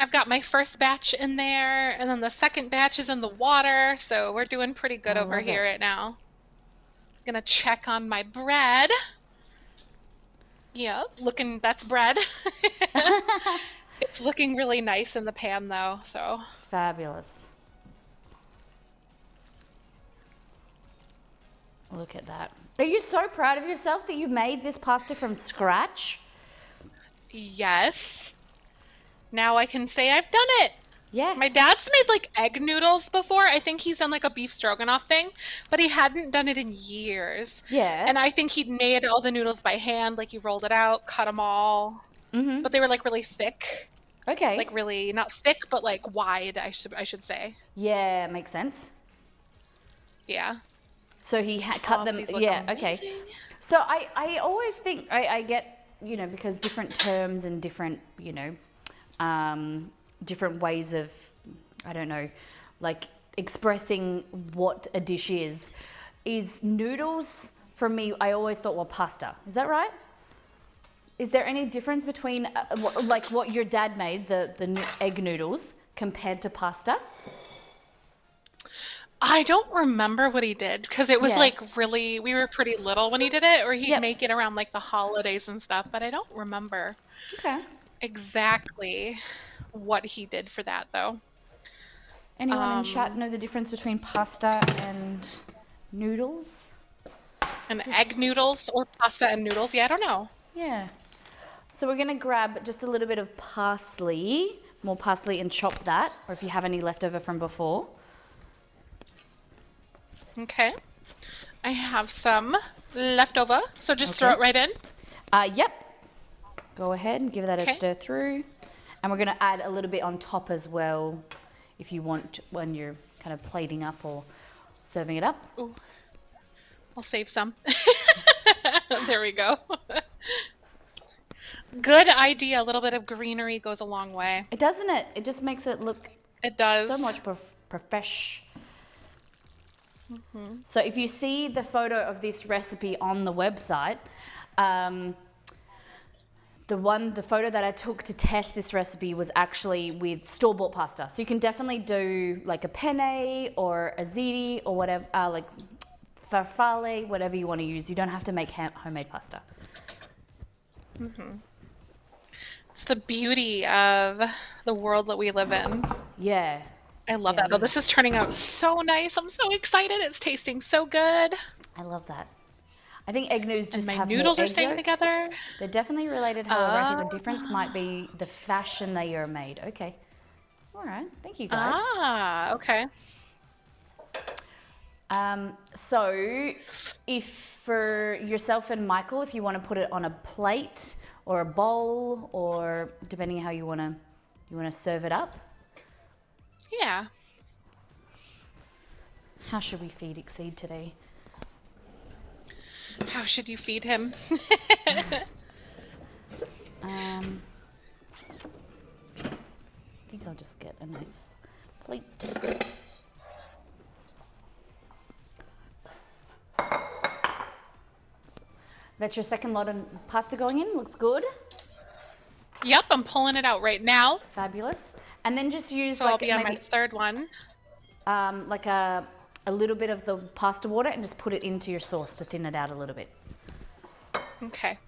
I've got my first batch in there, and then the second batch is in the water, so we're doing pretty good I over love here it. right now. Gonna check on my bread. Yep, that's bread. It's looking really nice in the pan though, so. Fabulous. Look at that. Are you so proud of yourself that you made this pasta from scratch? Yes. Now I can say I've done it. Yes. My dad's made like egg noodles before. I think he's done like a beef stroganoff thing, but he hadn't done it in years. Yeah. And I think he'd made all the noodles by hand, like he rolled it out, cut them all. Mm-hmm. But they were like really thick. Okay. Like really not thick, but like wide, I should say. Yeah, makes sense. Yeah. So he cut them. These look Yeah. Okay. amazing. So I always think I get, because different terms and different, different ways of, I don't know, like expressing what a dish is. Is noodles, for me, I always thought were pasta. Is that right? Is there any difference between like what your dad made, the egg noodles, compared to pasta? I don't remember what he did because it was Yeah. like really, we were pretty little when he did it, or he'd Yep. make it around like the holidays and stuff, but I don't remember Okay. exactly what he did for that though. Anyone in chat know the difference between pasta and noodles? And egg noodles or pasta and noodles? Yeah, I don't know. Yeah. So we're gonna grab just a little bit of parsley, more parsley, and chop that, or if you have any leftover from before. Okay. I have some leftover, so just throw Okay. it right in. Yep. Go ahead and give that a Okay. stir through. And we're gonna add a little bit on top as well, if you want, when you're kind of plating up or serving it up. Ooh. I'll save some. There we go. Good idea. A little bit of greenery goes a long way. It doesn't it? It just makes it look It does. so much profesh. So if you see the photo of this recipe on the website, the photo that I took to test this recipe was actually with store-bought pasta. So you can definitely do like a penne or a ziti or whatever, like farfalle, whatever you want to use. You don't have to make homemade pasta. It's the beauty of the world that we live in. Yeah. I love Yeah, that. Though yeah. this is turning out so nice. I'm so excited. It's tasting so good. I love that. I think egg noodles just And my have noodles more are egg staying yolk. together. They're definitely related. However, I think the difference might be the fashion they are made. Okay. All right. Thank you, guys. Ah, okay. So, if for yourself and Michael, if you want to put it on a plate or a bowl, or depending how you want to serve it up. Yeah. How should we feed Exceed today? How should you feed him? I think I'll just get a nice plate. That's your second lot of pasta going in. Looks good. Yep, I'm pulling it out right now. Fabulous. And then just use So I'll like be on my maybe third one. like a little bit of the pasta water and just put it into your sauce to thin it out a little bit. Okay.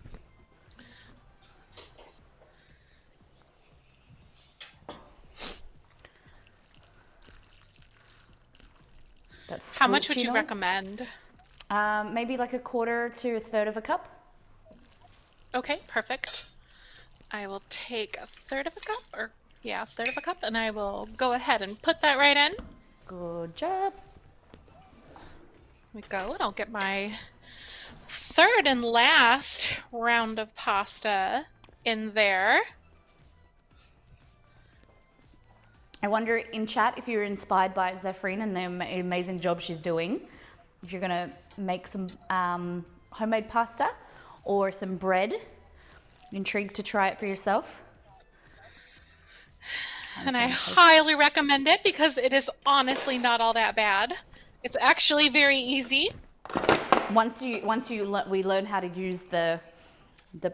That's How much would squelchy you noise. recommend? Maybe like a quarter to a third of a cup. Okay, perfect. I will take a third of a cup, or yeah, a third of a cup, and I will go ahead and put that right in. Good job. Here we go, and I'll get my third and last round of pasta in there. I wonder in chat if you're inspired by Zefrine and the amazing job she's doing. If you're gonna make some homemade pasta or some bread. Intrigued to try it for yourself? And I highly recommend it because it is honestly not all that bad. It's actually very easy. Once we learn how to use the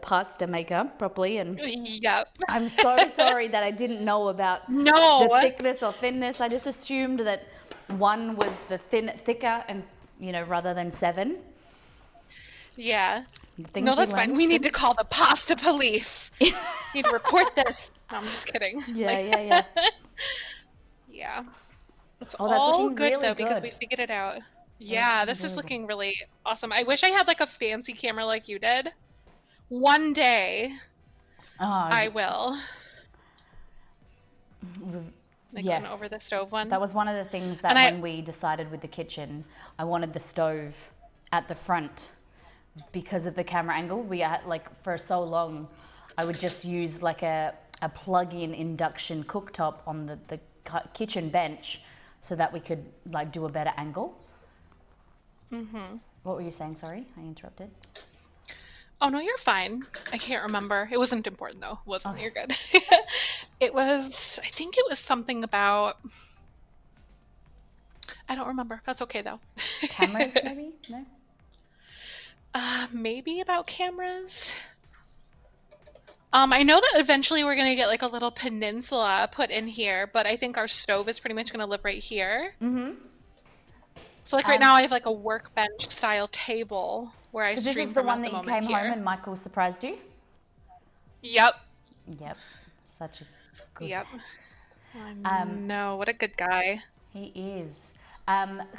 pasta maker properly, and Yep. I'm so sorry that I didn't know about No. the thickness or thinness. I just assumed that one was the thicker, and rather than 7. Yeah. The things No, we that's learn. fine. We need to call the pasta police. Need to report this. No, I'm just kidding. Yeah. Yeah. It's Oh, that's all looking good really though because good. we figured it out. Yeah, this is looking really awesome. I wish I had like a fancy camera like you did. One day Oh, I will. Like yes. an over the stove one. That was one of the things that when we decided with the kitchen, I wanted the stove at the front because of the camera angle. We had for so long, I would just use like a plug-in induction cooktop on the kitchen bench so that we could do a better angle. Mm-hmm. What were you saying? Sorry, I interrupted. Oh no, you're fine. I can't remember. It wasn't important though. It wasn't. You're good. It was. I think it was something about. I don't remember. That's okay though. Cameras, maybe? No. Maybe about cameras. I know that eventually we're gonna get like a little peninsula put in here, but I think our stove is pretty much gonna live right here. Mm-hmm. So right now I have like a workbench style table where I stream This is the from one at that the you moment came here. home and Michael surprised you? Yep. Yep. Such a good... Yep. No, what a good guy. He is.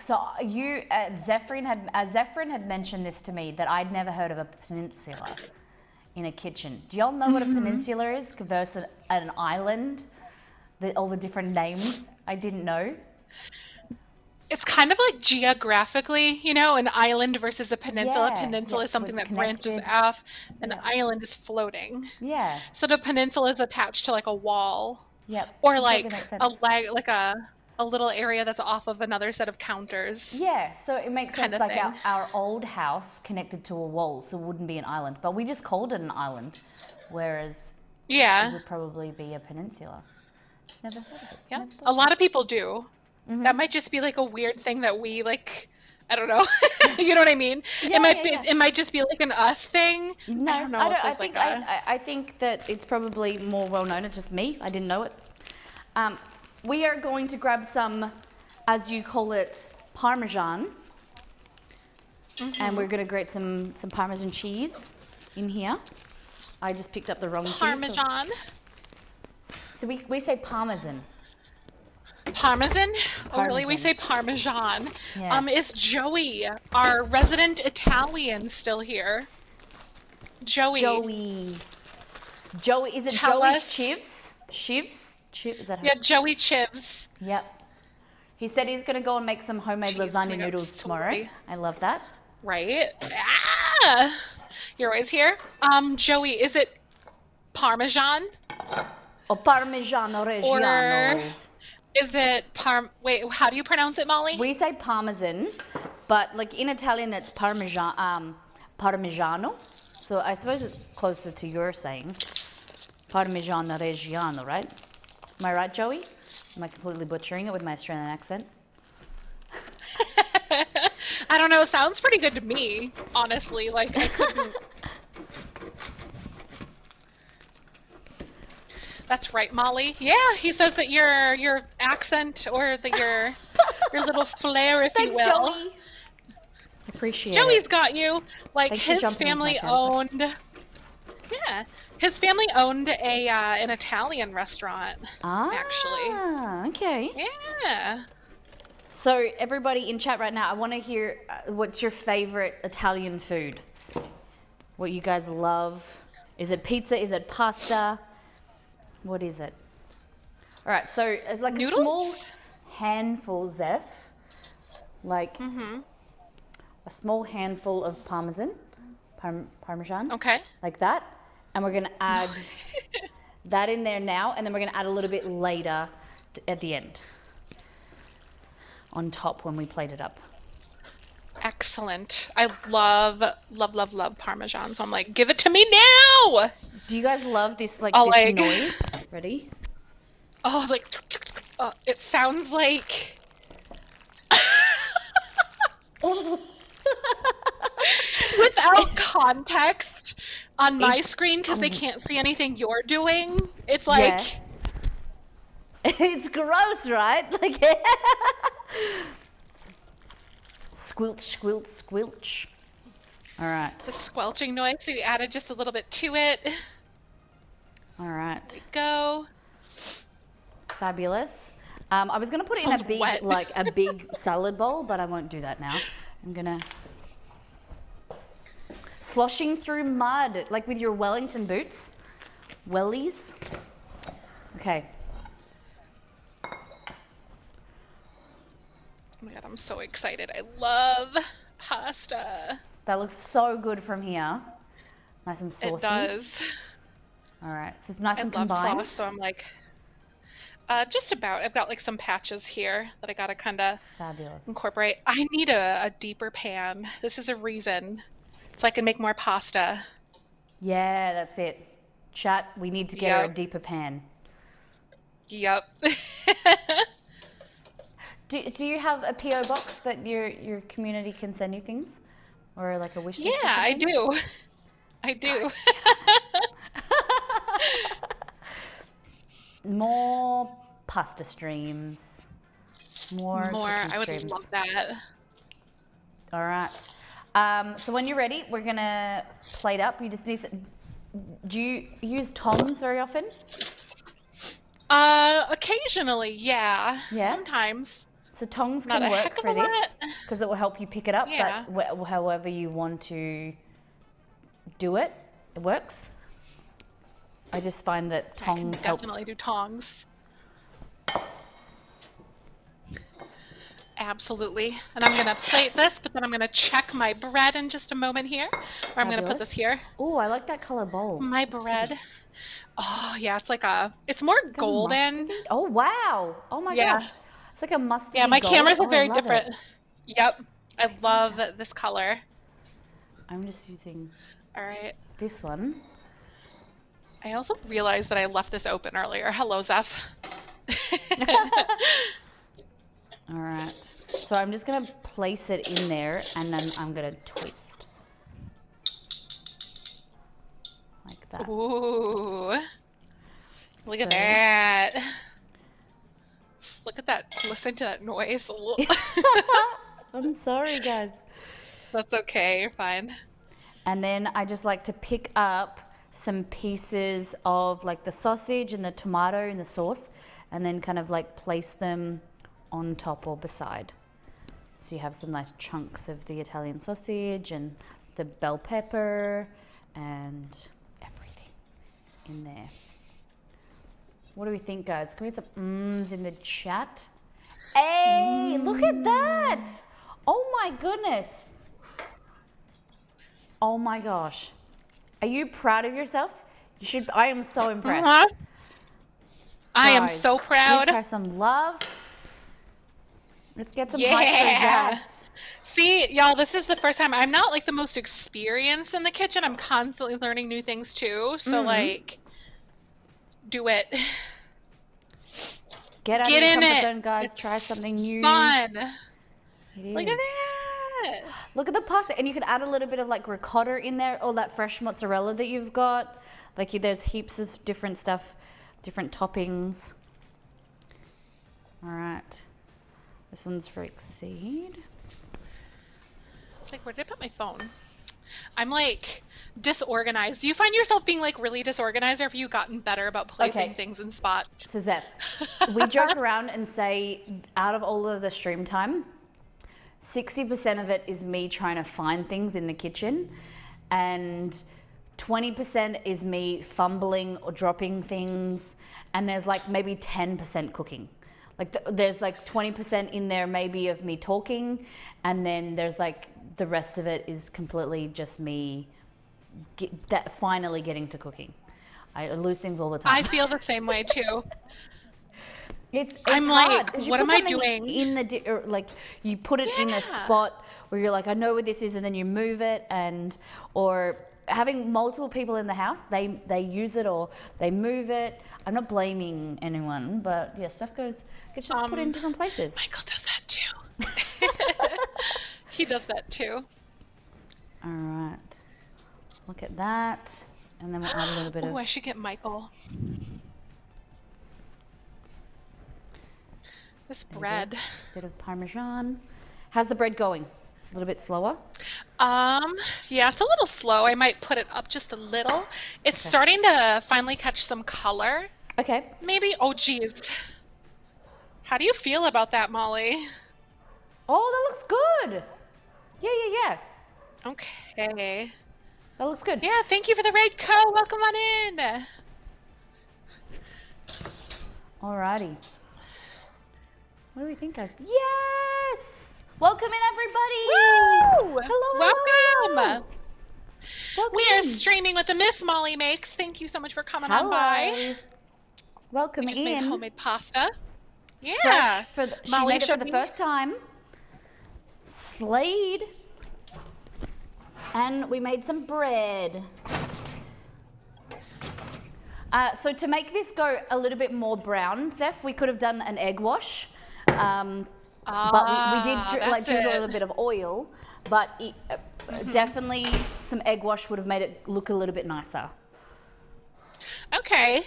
So Zefrine had mentioned this to me, that I'd never heard of a peninsula. in a kitchen. Do y'all know what a peninsula is versus an island? All the different names I didn't know. It's kind of like geographically, an island versus a peninsula. Yeah, Peninsula is something where it's that branches connected. off, and Yeah. the island is floating. Yeah. So the peninsula is attached to like a wall, Yep. or Completely like makes a sense. leg, like a little area that's off of another set of counters. Yeah, so it makes Kind sense, of like thing. our old house connected to a wall, so it wouldn't be an island. But we just called it an island, whereas it Yeah, would probably be a peninsula. Just never heard of it. yeah. Never thought A of lot of people do. That might just be like a weird thing that we like. I don't know. You know what I mean? Yeah, It might yeah, be. yeah. It might just be like an us thing. No, I don't know if there's think like a. I think that it's probably more well known. It's just me. I didn't know it. We are going to grab some, as you call it, Parmesan, and we're going to grate some Parmesan cheese in here. I just picked up the wrong cheese. Parmesan. So we say Parmesan. Parmesan? Oh, really? We Parmesan. say Parmesan. Yeah. Is Joey, our resident Italian, still here? Joey. Joey, is it Tell Joey's us. Chivs? Is that her? Yeah, Joey Chivs. Yep. He said he's going to go and make some homemade Jeez, lasagna coming up noodles tomorrow. slowly. I love that. Right? Ah! You're always here. Joey, is it Parmesan? O Parmigiano Reggiano. Or is it Wait, how do you pronounce it, Molly? We say Parmesan, but like in Italian it's Parmigiano. So I suppose it's closer to your saying. Parmigiano Reggiano, right? Am I right, Joey? Am I completely butchering it with my Australian accent? I don't know. It sounds pretty good to me, honestly. Like, I couldn't. That's right, Molly. Yeah, he says that your accent or that your little flair, if Thanks, you will. Joey. Appreciate Joey's it. got you. Like Thanks for his jumping into my family transfer. owned. Yeah, his family owned an Italian restaurant. Actually. Okay. Yeah. So everybody in chat right now, I want to hear what's your favorite Italian food? What you guys love? Is it pizza? Is it pasta? What is it? All right, so it's like Noodles? a small handful, Zeph. Like a small handful of Parmesan, Parmesan. Okay. Like that. And we're going to add that in there now, and then we're going to add a little bit later at the end. On top when we plate it up. Excellent. I love Parmesan. So I'm like, give it to me now. Do you guys love this Like- noise? Ready? Oh, like, it sounds like. Without context on my It's- screen, because they can't see anything you're doing, it's like. Yeah. It's gross, right? Like squilch, squilch, squilch. All right. The squelching noise, so you added just a little bit to it. All right. Go. Fabulous. I was gonna put it in a Sounds big, wet. like a big salad bowl, but I won't do that now. I'm gonna sloshing through mud, like with your Wellington boots, wellies. Okay. Oh my god, I'm so excited. I love pasta. That looks so good from here. Nice and saucy. It does. All right, so it's nice I and love combined. sauce, so I'm like, just about. I've got like some patches here that I gotta kind of Fabulous. incorporate. I need a deeper pan. This is a reason, so I can make more pasta. Yeah, that's it. Chat, we need to get her a Yep. deeper pan. Yep. Do you have a PO box that your community can send you things, or like a wish list? Yeah, or I something? do. I do. More pasta streams. More More. cooking I would streams. love that. All right. So when you're ready, we're gonna plate up. You just need some. Do you use tongs very often? Occasionally, yeah. Yeah? Sometimes. So tongs Not can a work heck of for a this lot. because it will help you pick it up. Yeah. But however you want to do it. it works. I just find that I can tongs definitely helps. do tongs. Absolutely. And I'm gonna plate this, but then I'm gonna check my bread in just a moment here. Or I'm gonna put this here. Oh, I like that color bowl. My That's bread. pretty. Oh yeah, it's like it's more Like a golden. mustardy? Oh wow! Oh my Yeah. gosh, it's like a Yeah, mustardy my gold. cameras are Oh, I very love different. it. Yep. I love that. this color. I'm just using All right. this one. I also realized that I left this open earlier. Hello, Zeph. All right. So I'm just gonna place it in there, and then I'm gonna twist like that. Ooh. Look at So- that. Look at that. Listen to that noise. I'm sorry, guys. That's okay. You're fine. And then I just like to pick up some pieces of like the sausage and the tomato and the sauce, and then kind of like place them on top or beside. So you have some nice chunks of the Italian sausage and the bell pepper and everything in there. What do we think, guys? Can we get some ums in the chat? Hey, look at that! Oh my goodness! Oh my gosh. Are you proud of yourself? You should. I am so impressed. I am Guys, so proud. Give her some love. Let's get some hype for Yeah. Zeph. See, y'all, this is the first time. I'm not like the most experienced in the kitchen. I'm constantly learning new things too. So like, do it. Get out Get of your in comfort it. zone, guys. It's Try something new. Fun. It is. Look at that. Look at the pasta, and you could add a little bit of like ricotta in there, or that fresh mozzarella that you've got. Like there's heaps of different stuff, different toppings. All right, this one's for Exceed. It's like, where did I put my phone? I'm like disorganized. Do you find yourself being like really disorganized, or have you gotten better about placing things in spots? So Zeph, we joke around and say out of all of the stream time, 60% of it is me trying to find things in the kitchen, and 20% is me fumbling or dropping things, and there's like maybe 10% cooking. Like there's like 20% in there maybe of me talking, and then there's like the rest of it is completely just me finally getting to cooking. I lose things all the time. I feel the same way too. It's I'm hard, like, 'cause you what put am I something doing? in the or like you put it in a spot where you're like, I know where this is, and then you move it, and or having multiple people in the house, they use it or they move it. I'm not blaming anyone, but yeah, stuff gets just put in different places. Michael does that too. He does that too. All right, look at that, and then we'll add a little bit Oh, of. I should get Michael. This bread. Bit of Parmesan. How's the bread going? A little bit slower? Yeah, it's a little slow. I might put it up just a little. It's starting to finally catch some color. Okay. Maybe. Oh, geez. How do you feel about that, Molly? Oh, that looks good. Yeah. Okay. That looks good. Yeah, thank you for the raid, Co. Welcome on in. Alrighty. What do we think, guys? Yes! Welcome in, everybody! Woo! Hello. Welcome We are in. streaming with the Miss Molly Makes. Thank you so much for coming on by. Welcome We just in. made homemade pasta. Yeah. Fresh for she Molly made it for showed the me. first time. Slade. And we made some bread. So to make this go a little bit more brown, Zeph, we could have done an egg wash. But we did drizzle a little bit of oil, but definitely some egg wash would have made it look a little bit nicer. Okay.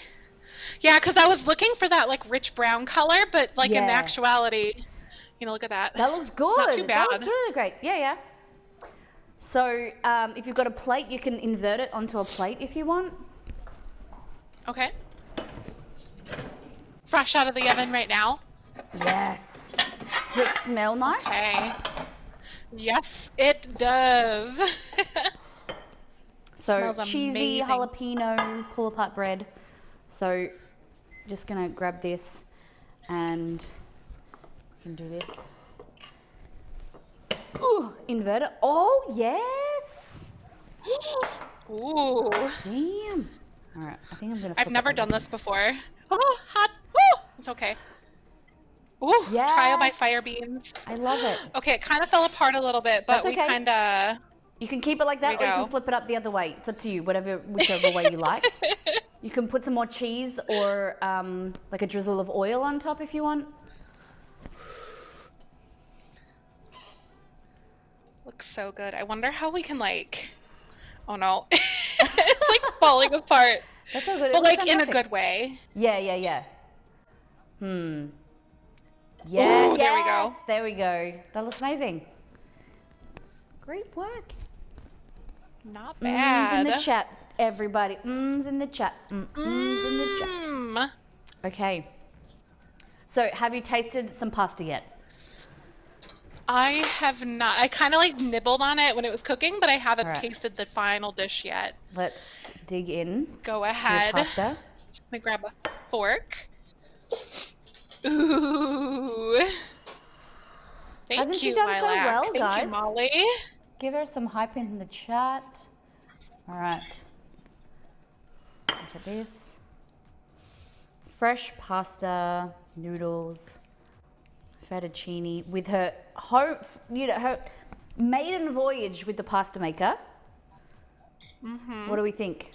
Yeah, because I was looking for that like rich brown color, but like in Yeah. actuality, look at that. That looks good. Not too bad. That looks really great. Yeah. So if you've got a plate, you can invert it onto a plate if you want. Okay. Fresh out of the oven right now. Yes. Does it smell nice? Okay. Yes, it does. So Smells cheesy amazing. jalapeno pull apart bread. So just gonna grab this and we can do this. Ooh, invert it. Oh yes! Ooh. Damn. All right, I think I'm gonna. I've flip never it done over. this before. Oh, hot. Ooh, it's okay. Ooh, trial by Yes. fire beans. I love it. Okay, it kind of fell apart a little bit, but That's we okay. kind of. You can keep it like There that, we or you can go. flip it up the other way. It's up to you, whichever way you like. You can put some more cheese or like a drizzle of oil on top if you want. Looks so good. I wonder how we can like. Oh no, it's like falling apart, That's so good. It but looks like in a fantastic. good way. Yeah. Yeah, Ooh, there we go. There we go. That looks amazing. Great work. Not Mms in bad. the chat, everybody. Mms in the chat. Mms in the chat. Mm. Okay. So, have you tasted some pasta yet? I have not. I kind of like nibbled on it when it was cooking, but I haven't All right. tasted the final dish yet. Let's dig in Go to your ahead. pasta. Let me grab a fork. Ooh. Thank Hasn't she you, done so Lilac. well, Thank guys? you, Molly. Give her some hype in the chat. All right. Look at this. Fresh pasta, noodles, fettuccine with her her maiden voyage with the pasta maker. What do we think?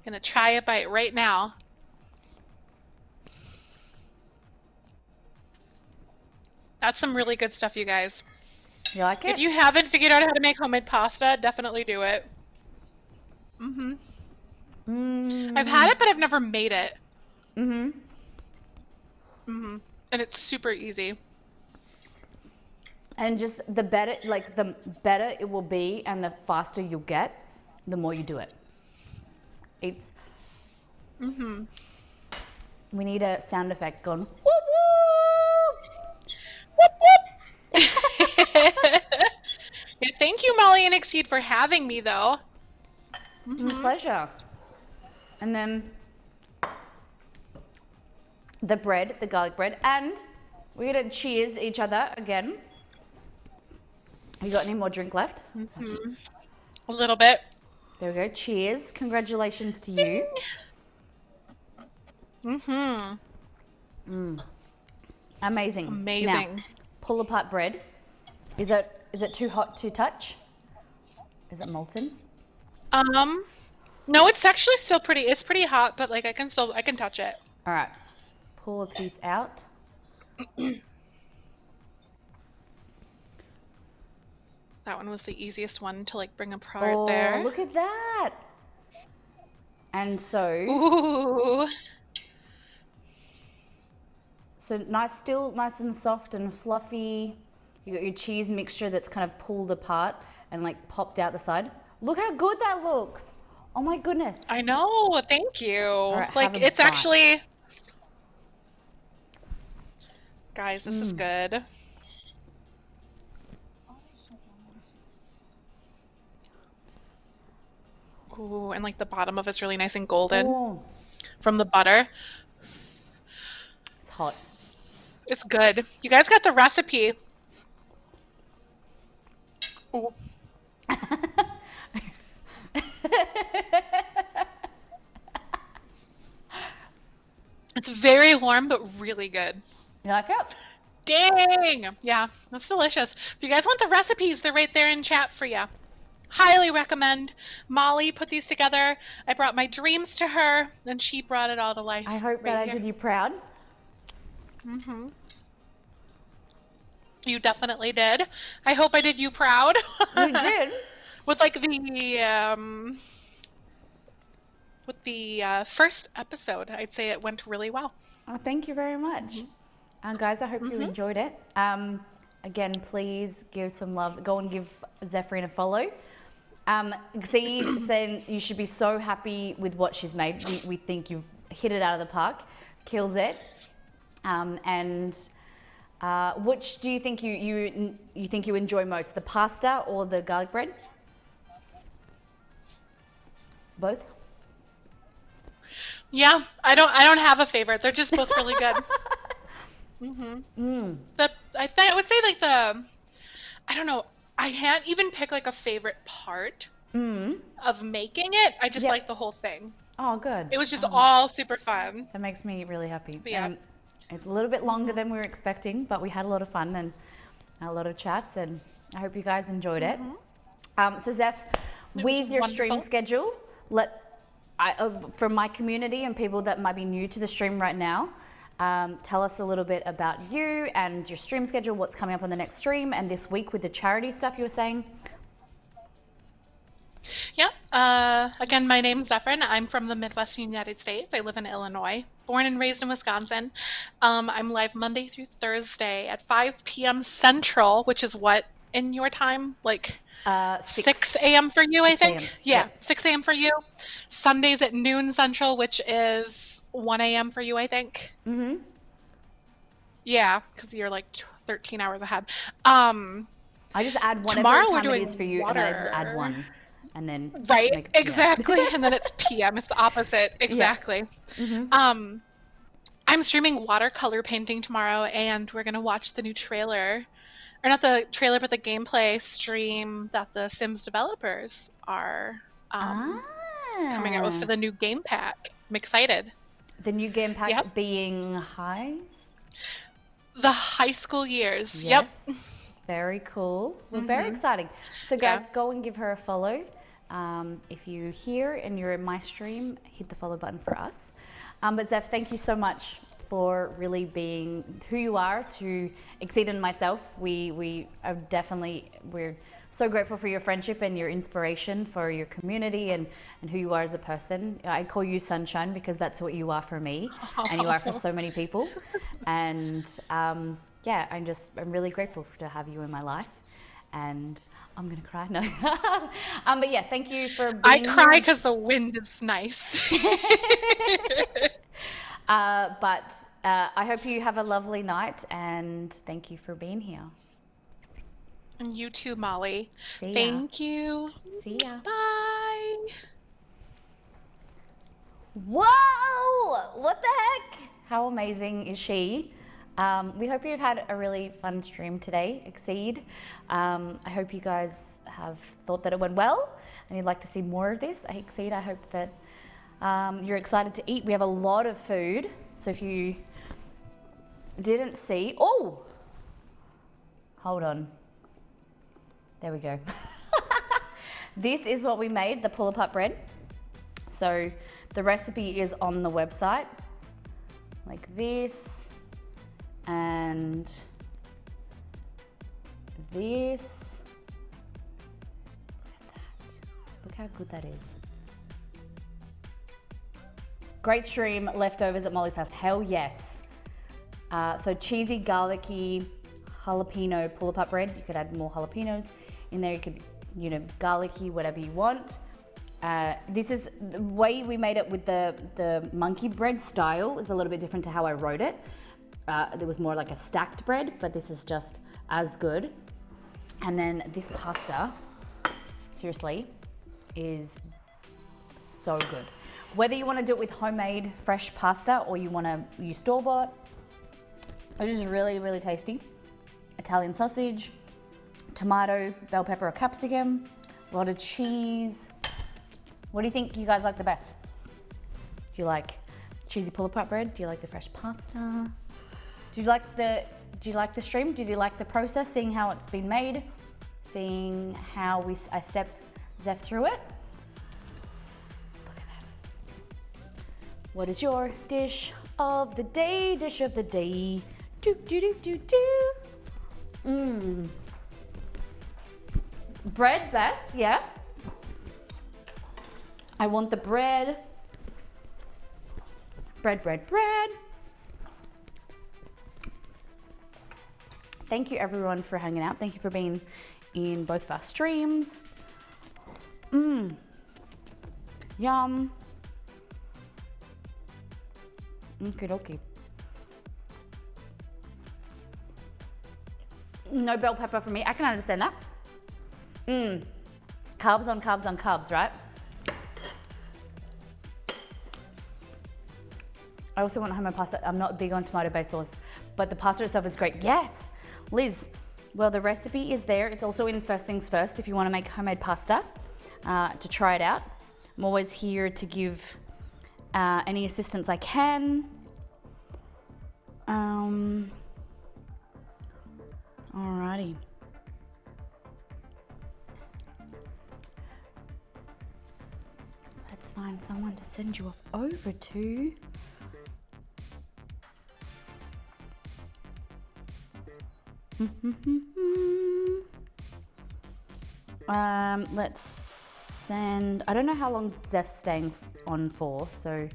Gonna try a bite right now. That's some really good stuff, you guys. You like it? If you haven't figured out how to make homemade pasta, definitely do it. I've had it, but I've never made it. And it's super easy. And just the better it will be and the faster you'll get, the more you do it. It's we need a sound effect going whoop Whoop, whoop. Yeah, thank you, Molly and Exceed, for having me, though. whoop. Pleasure. And then the bread, the garlic bread, and we're gonna cheers each other again. You got any more drink left? A little bit. There we go. Cheers. Congratulations to you. Amazing. Amazing. Now, pull apart bread. Is it too hot to touch? Is it molten? No, it's actually still it's pretty hot, but like I can touch it. All right. Pull a piece out. That one was the easiest one to like bring apart there. Look at that. And so, Ooh. still nice and soft and fluffy. You got your cheese mixture that's kind of pulled apart and like popped out the side. Look how good that looks. Oh my goodness. I know. Thank you. right, Like have a it's bite. actually, guys, this is good. Ooh, and like the bottom of it's really nice and golden Oh, from the butter. it's hot. It's good. You guys got the recipe. Ooh. It's very warm, but really good. You like it? Dang! Yeah, that's delicious. If you guys want the recipes, they're right there in chat for you. Highly recommend. Molly put these together. I brought my dreams to her, and she brought it all to life. I hope that I did you proud. You definitely did. I hope I did you proud. You did. With like the first episode, I'd say it went really well. Oh, thank you very much. Guys, I hope you enjoyed it. Again, please give some love. Go and give Zefrine a follow. Exceed said you should be so happy with what she's made. We think you've hit it out of the park. Kills it. Which do you think you think you enjoy most, the pasta or the garlic bread? Both? Yeah, I don't have a favorite. They're just both really good. I would say like I don't know. I can't even pick like a favorite part of making it. I just Yep. like the whole thing. Oh, good. It was just Oh, all super fun. that makes me really happy. But yeah. And it's a little bit longer than we were expecting, but we had a lot of fun and a lot of chats, and I hope you guys enjoyed it. So Zeph, with your stream wonderful. schedule, from my community and people that might be new to the stream right now, tell us a little bit about you and your stream schedule, what's coming up on the next stream, and this week with the charity stuff you were saying. Yep. Again, my name's Zefrine. I'm from the Midwestern United States. I live in Illinois. Born and raised in Wisconsin. I'm live Monday through Thursday at 5 p.m. Central, which is what in your time? Like 6 a.m. for you, I 6 think? a.m. Yeah, Yep. 6 a.m. for you. Sundays at noon Central, which is 1 a.m. for you, I think. Mm-hmm. Yeah, because you're like 13 hours ahead. I just add whatever Tomorrow we're time it doing is for you, and then I just add water. one. And then Right, make it- exactly. And then it's PM. It's the opposite. Exactly. I'm streaming watercolor painting tomorrow, and we're gonna watch the new trailer, or not the trailer, but the gameplay stream that the Sims developers are coming out with for the new game pack. I'm excited. The new game pack Yep. being highs. The high school years. Yes. Yep. Very cool. Well, very exciting. So guys, Yeah. go and give her a follow. If you're here and you're in my stream, hit the follow button for us. But Zeph, thank you so much for really being who you are to Exceed and myself. We're so grateful for your friendship and your inspiration for your community and who you are as a person. I call you sunshine because that's what you are for me and you are for so many people. And yeah, I'm really grateful to have you in my life. And I'm gonna cry. No, but yeah, thank you for being I cry here. because the wind is nice. But I hope you have a lovely night, and thank you for being here. And you too, Molly. See ya. Thank you. See ya. Bye. Whoa! What the heck? How amazing is she? We hope you've had a really fun stream today, Exceed. I hope you guys have thought that it went well and you'd like to see more of this. Exceed, I hope that you're excited to eat. We have a lot of food, so if you didn't see, oh, hold on. There we go. This is what we made, the pull-apart bread. So the recipe is on the website, like this, and this. Look at that. Look how good that is. Great stream, leftovers at Molly's house. Hell yes. So cheesy, garlicky, jalapeno pull-apart bread. You could add more jalapenos in there. You could, garlicky, whatever you want. This is the way we made it with the monkey bread style is a little bit different to how I wrote it. There was more like a stacked bread, but this is just as good. And then this pasta, seriously, is so good. Whether you want to do it with homemade fresh pasta or you want to use store-bought, it is really, really tasty. Italian sausage, tomato, bell pepper or capsicum, a lot of cheese. What do you think you guys like the best? Do you like cheesy pull-apart bread? Do you like the fresh pasta? Do you like the stream? Did you like the process, seeing how it's been made? Seeing how I stepped Zeph through it? Look at that. What is your dish of the day? Dish of the day. Do do do do do. Mmm. Bread best, yeah. I want the bread. Bread, bread, bread. Thank you everyone for hanging out. Thank you for being in both of our streams. Mmm. Yum. Okie dokie. No bell pepper for me. I can understand that. Mmm. Carbs on carbs on carbs, right? I also want homemade pasta. I'm not big on tomato-based sauce, but the pasta itself is great. Yes, Liz. Well, the recipe is there. It's also in First Things First if you want to make homemade pasta to try it out. I'm always here to give any assistance I can. Alrighty. Let's find someone to send you off over to. Let's send. I don't know how long Zeph's staying on for, so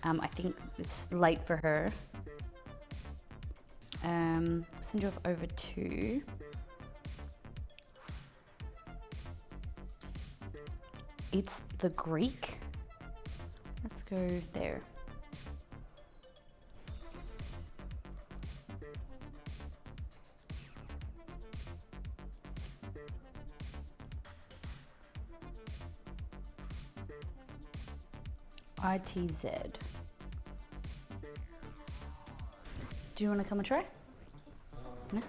I think it's late for her. Send you off over to. It's the Greek. Let's go there. ITZ. Do you want to come and try? No?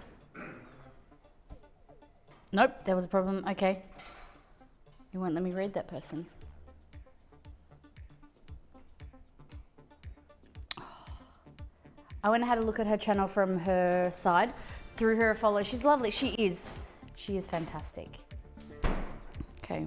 Nope, there was a problem. Okay. You won't let me read that person. I went and had a look at her channel from her side, through her follow. She's lovely. She is fantastic. Okay.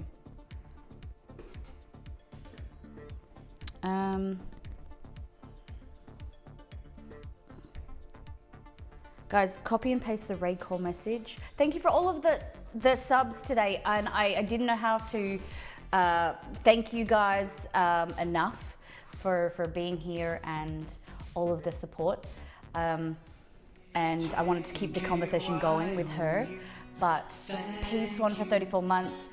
Guys, copy and paste the raid call message. Thank you for all of the subs today, and I didn't know how to thank you guys enough for being here and all of the support. And I wanted to keep the conversation going with her. But Peace One for 34 months,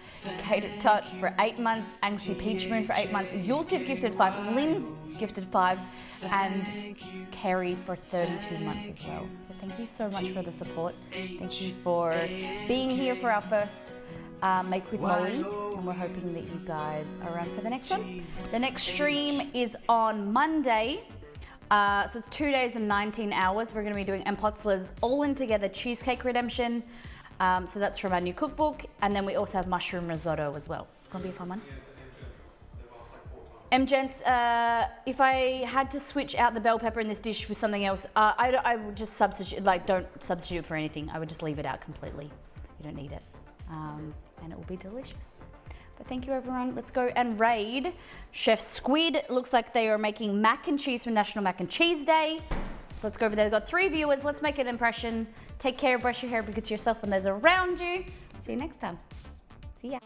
Kate Tot for 8 months, Angsty Peach Moon for 8 months, Yultiv gifted 5, Lynn's gifted 5, and Kerry for 32 months as well. So thank you so much for the support. Thank you for being here for our first Make With Molly, and we're hoping that you guys are around for the next one. The next stream is on Monday. So it's 2 days and 19 hours. We're going to be doing Empotzler's All In Together Cheesecake Redemption. So that's from our new cookbook. And then we also have mushroom risotto as well. It's going to be a fun one. Gents, if I had to switch out the bell pepper in this dish with something else, I would just substitute, don't substitute for anything. I would just leave it out completely. You don't need it. And it will be delicious. But thank you, everyone. Let's go and raid Chef Squid. Looks like they are making mac and cheese for National Mac and Cheese Day. So let's go over there. They've got 3 viewers. Let's make an impression. Take care, brush your hair, be good to yourself and those around you. See you next time. See ya.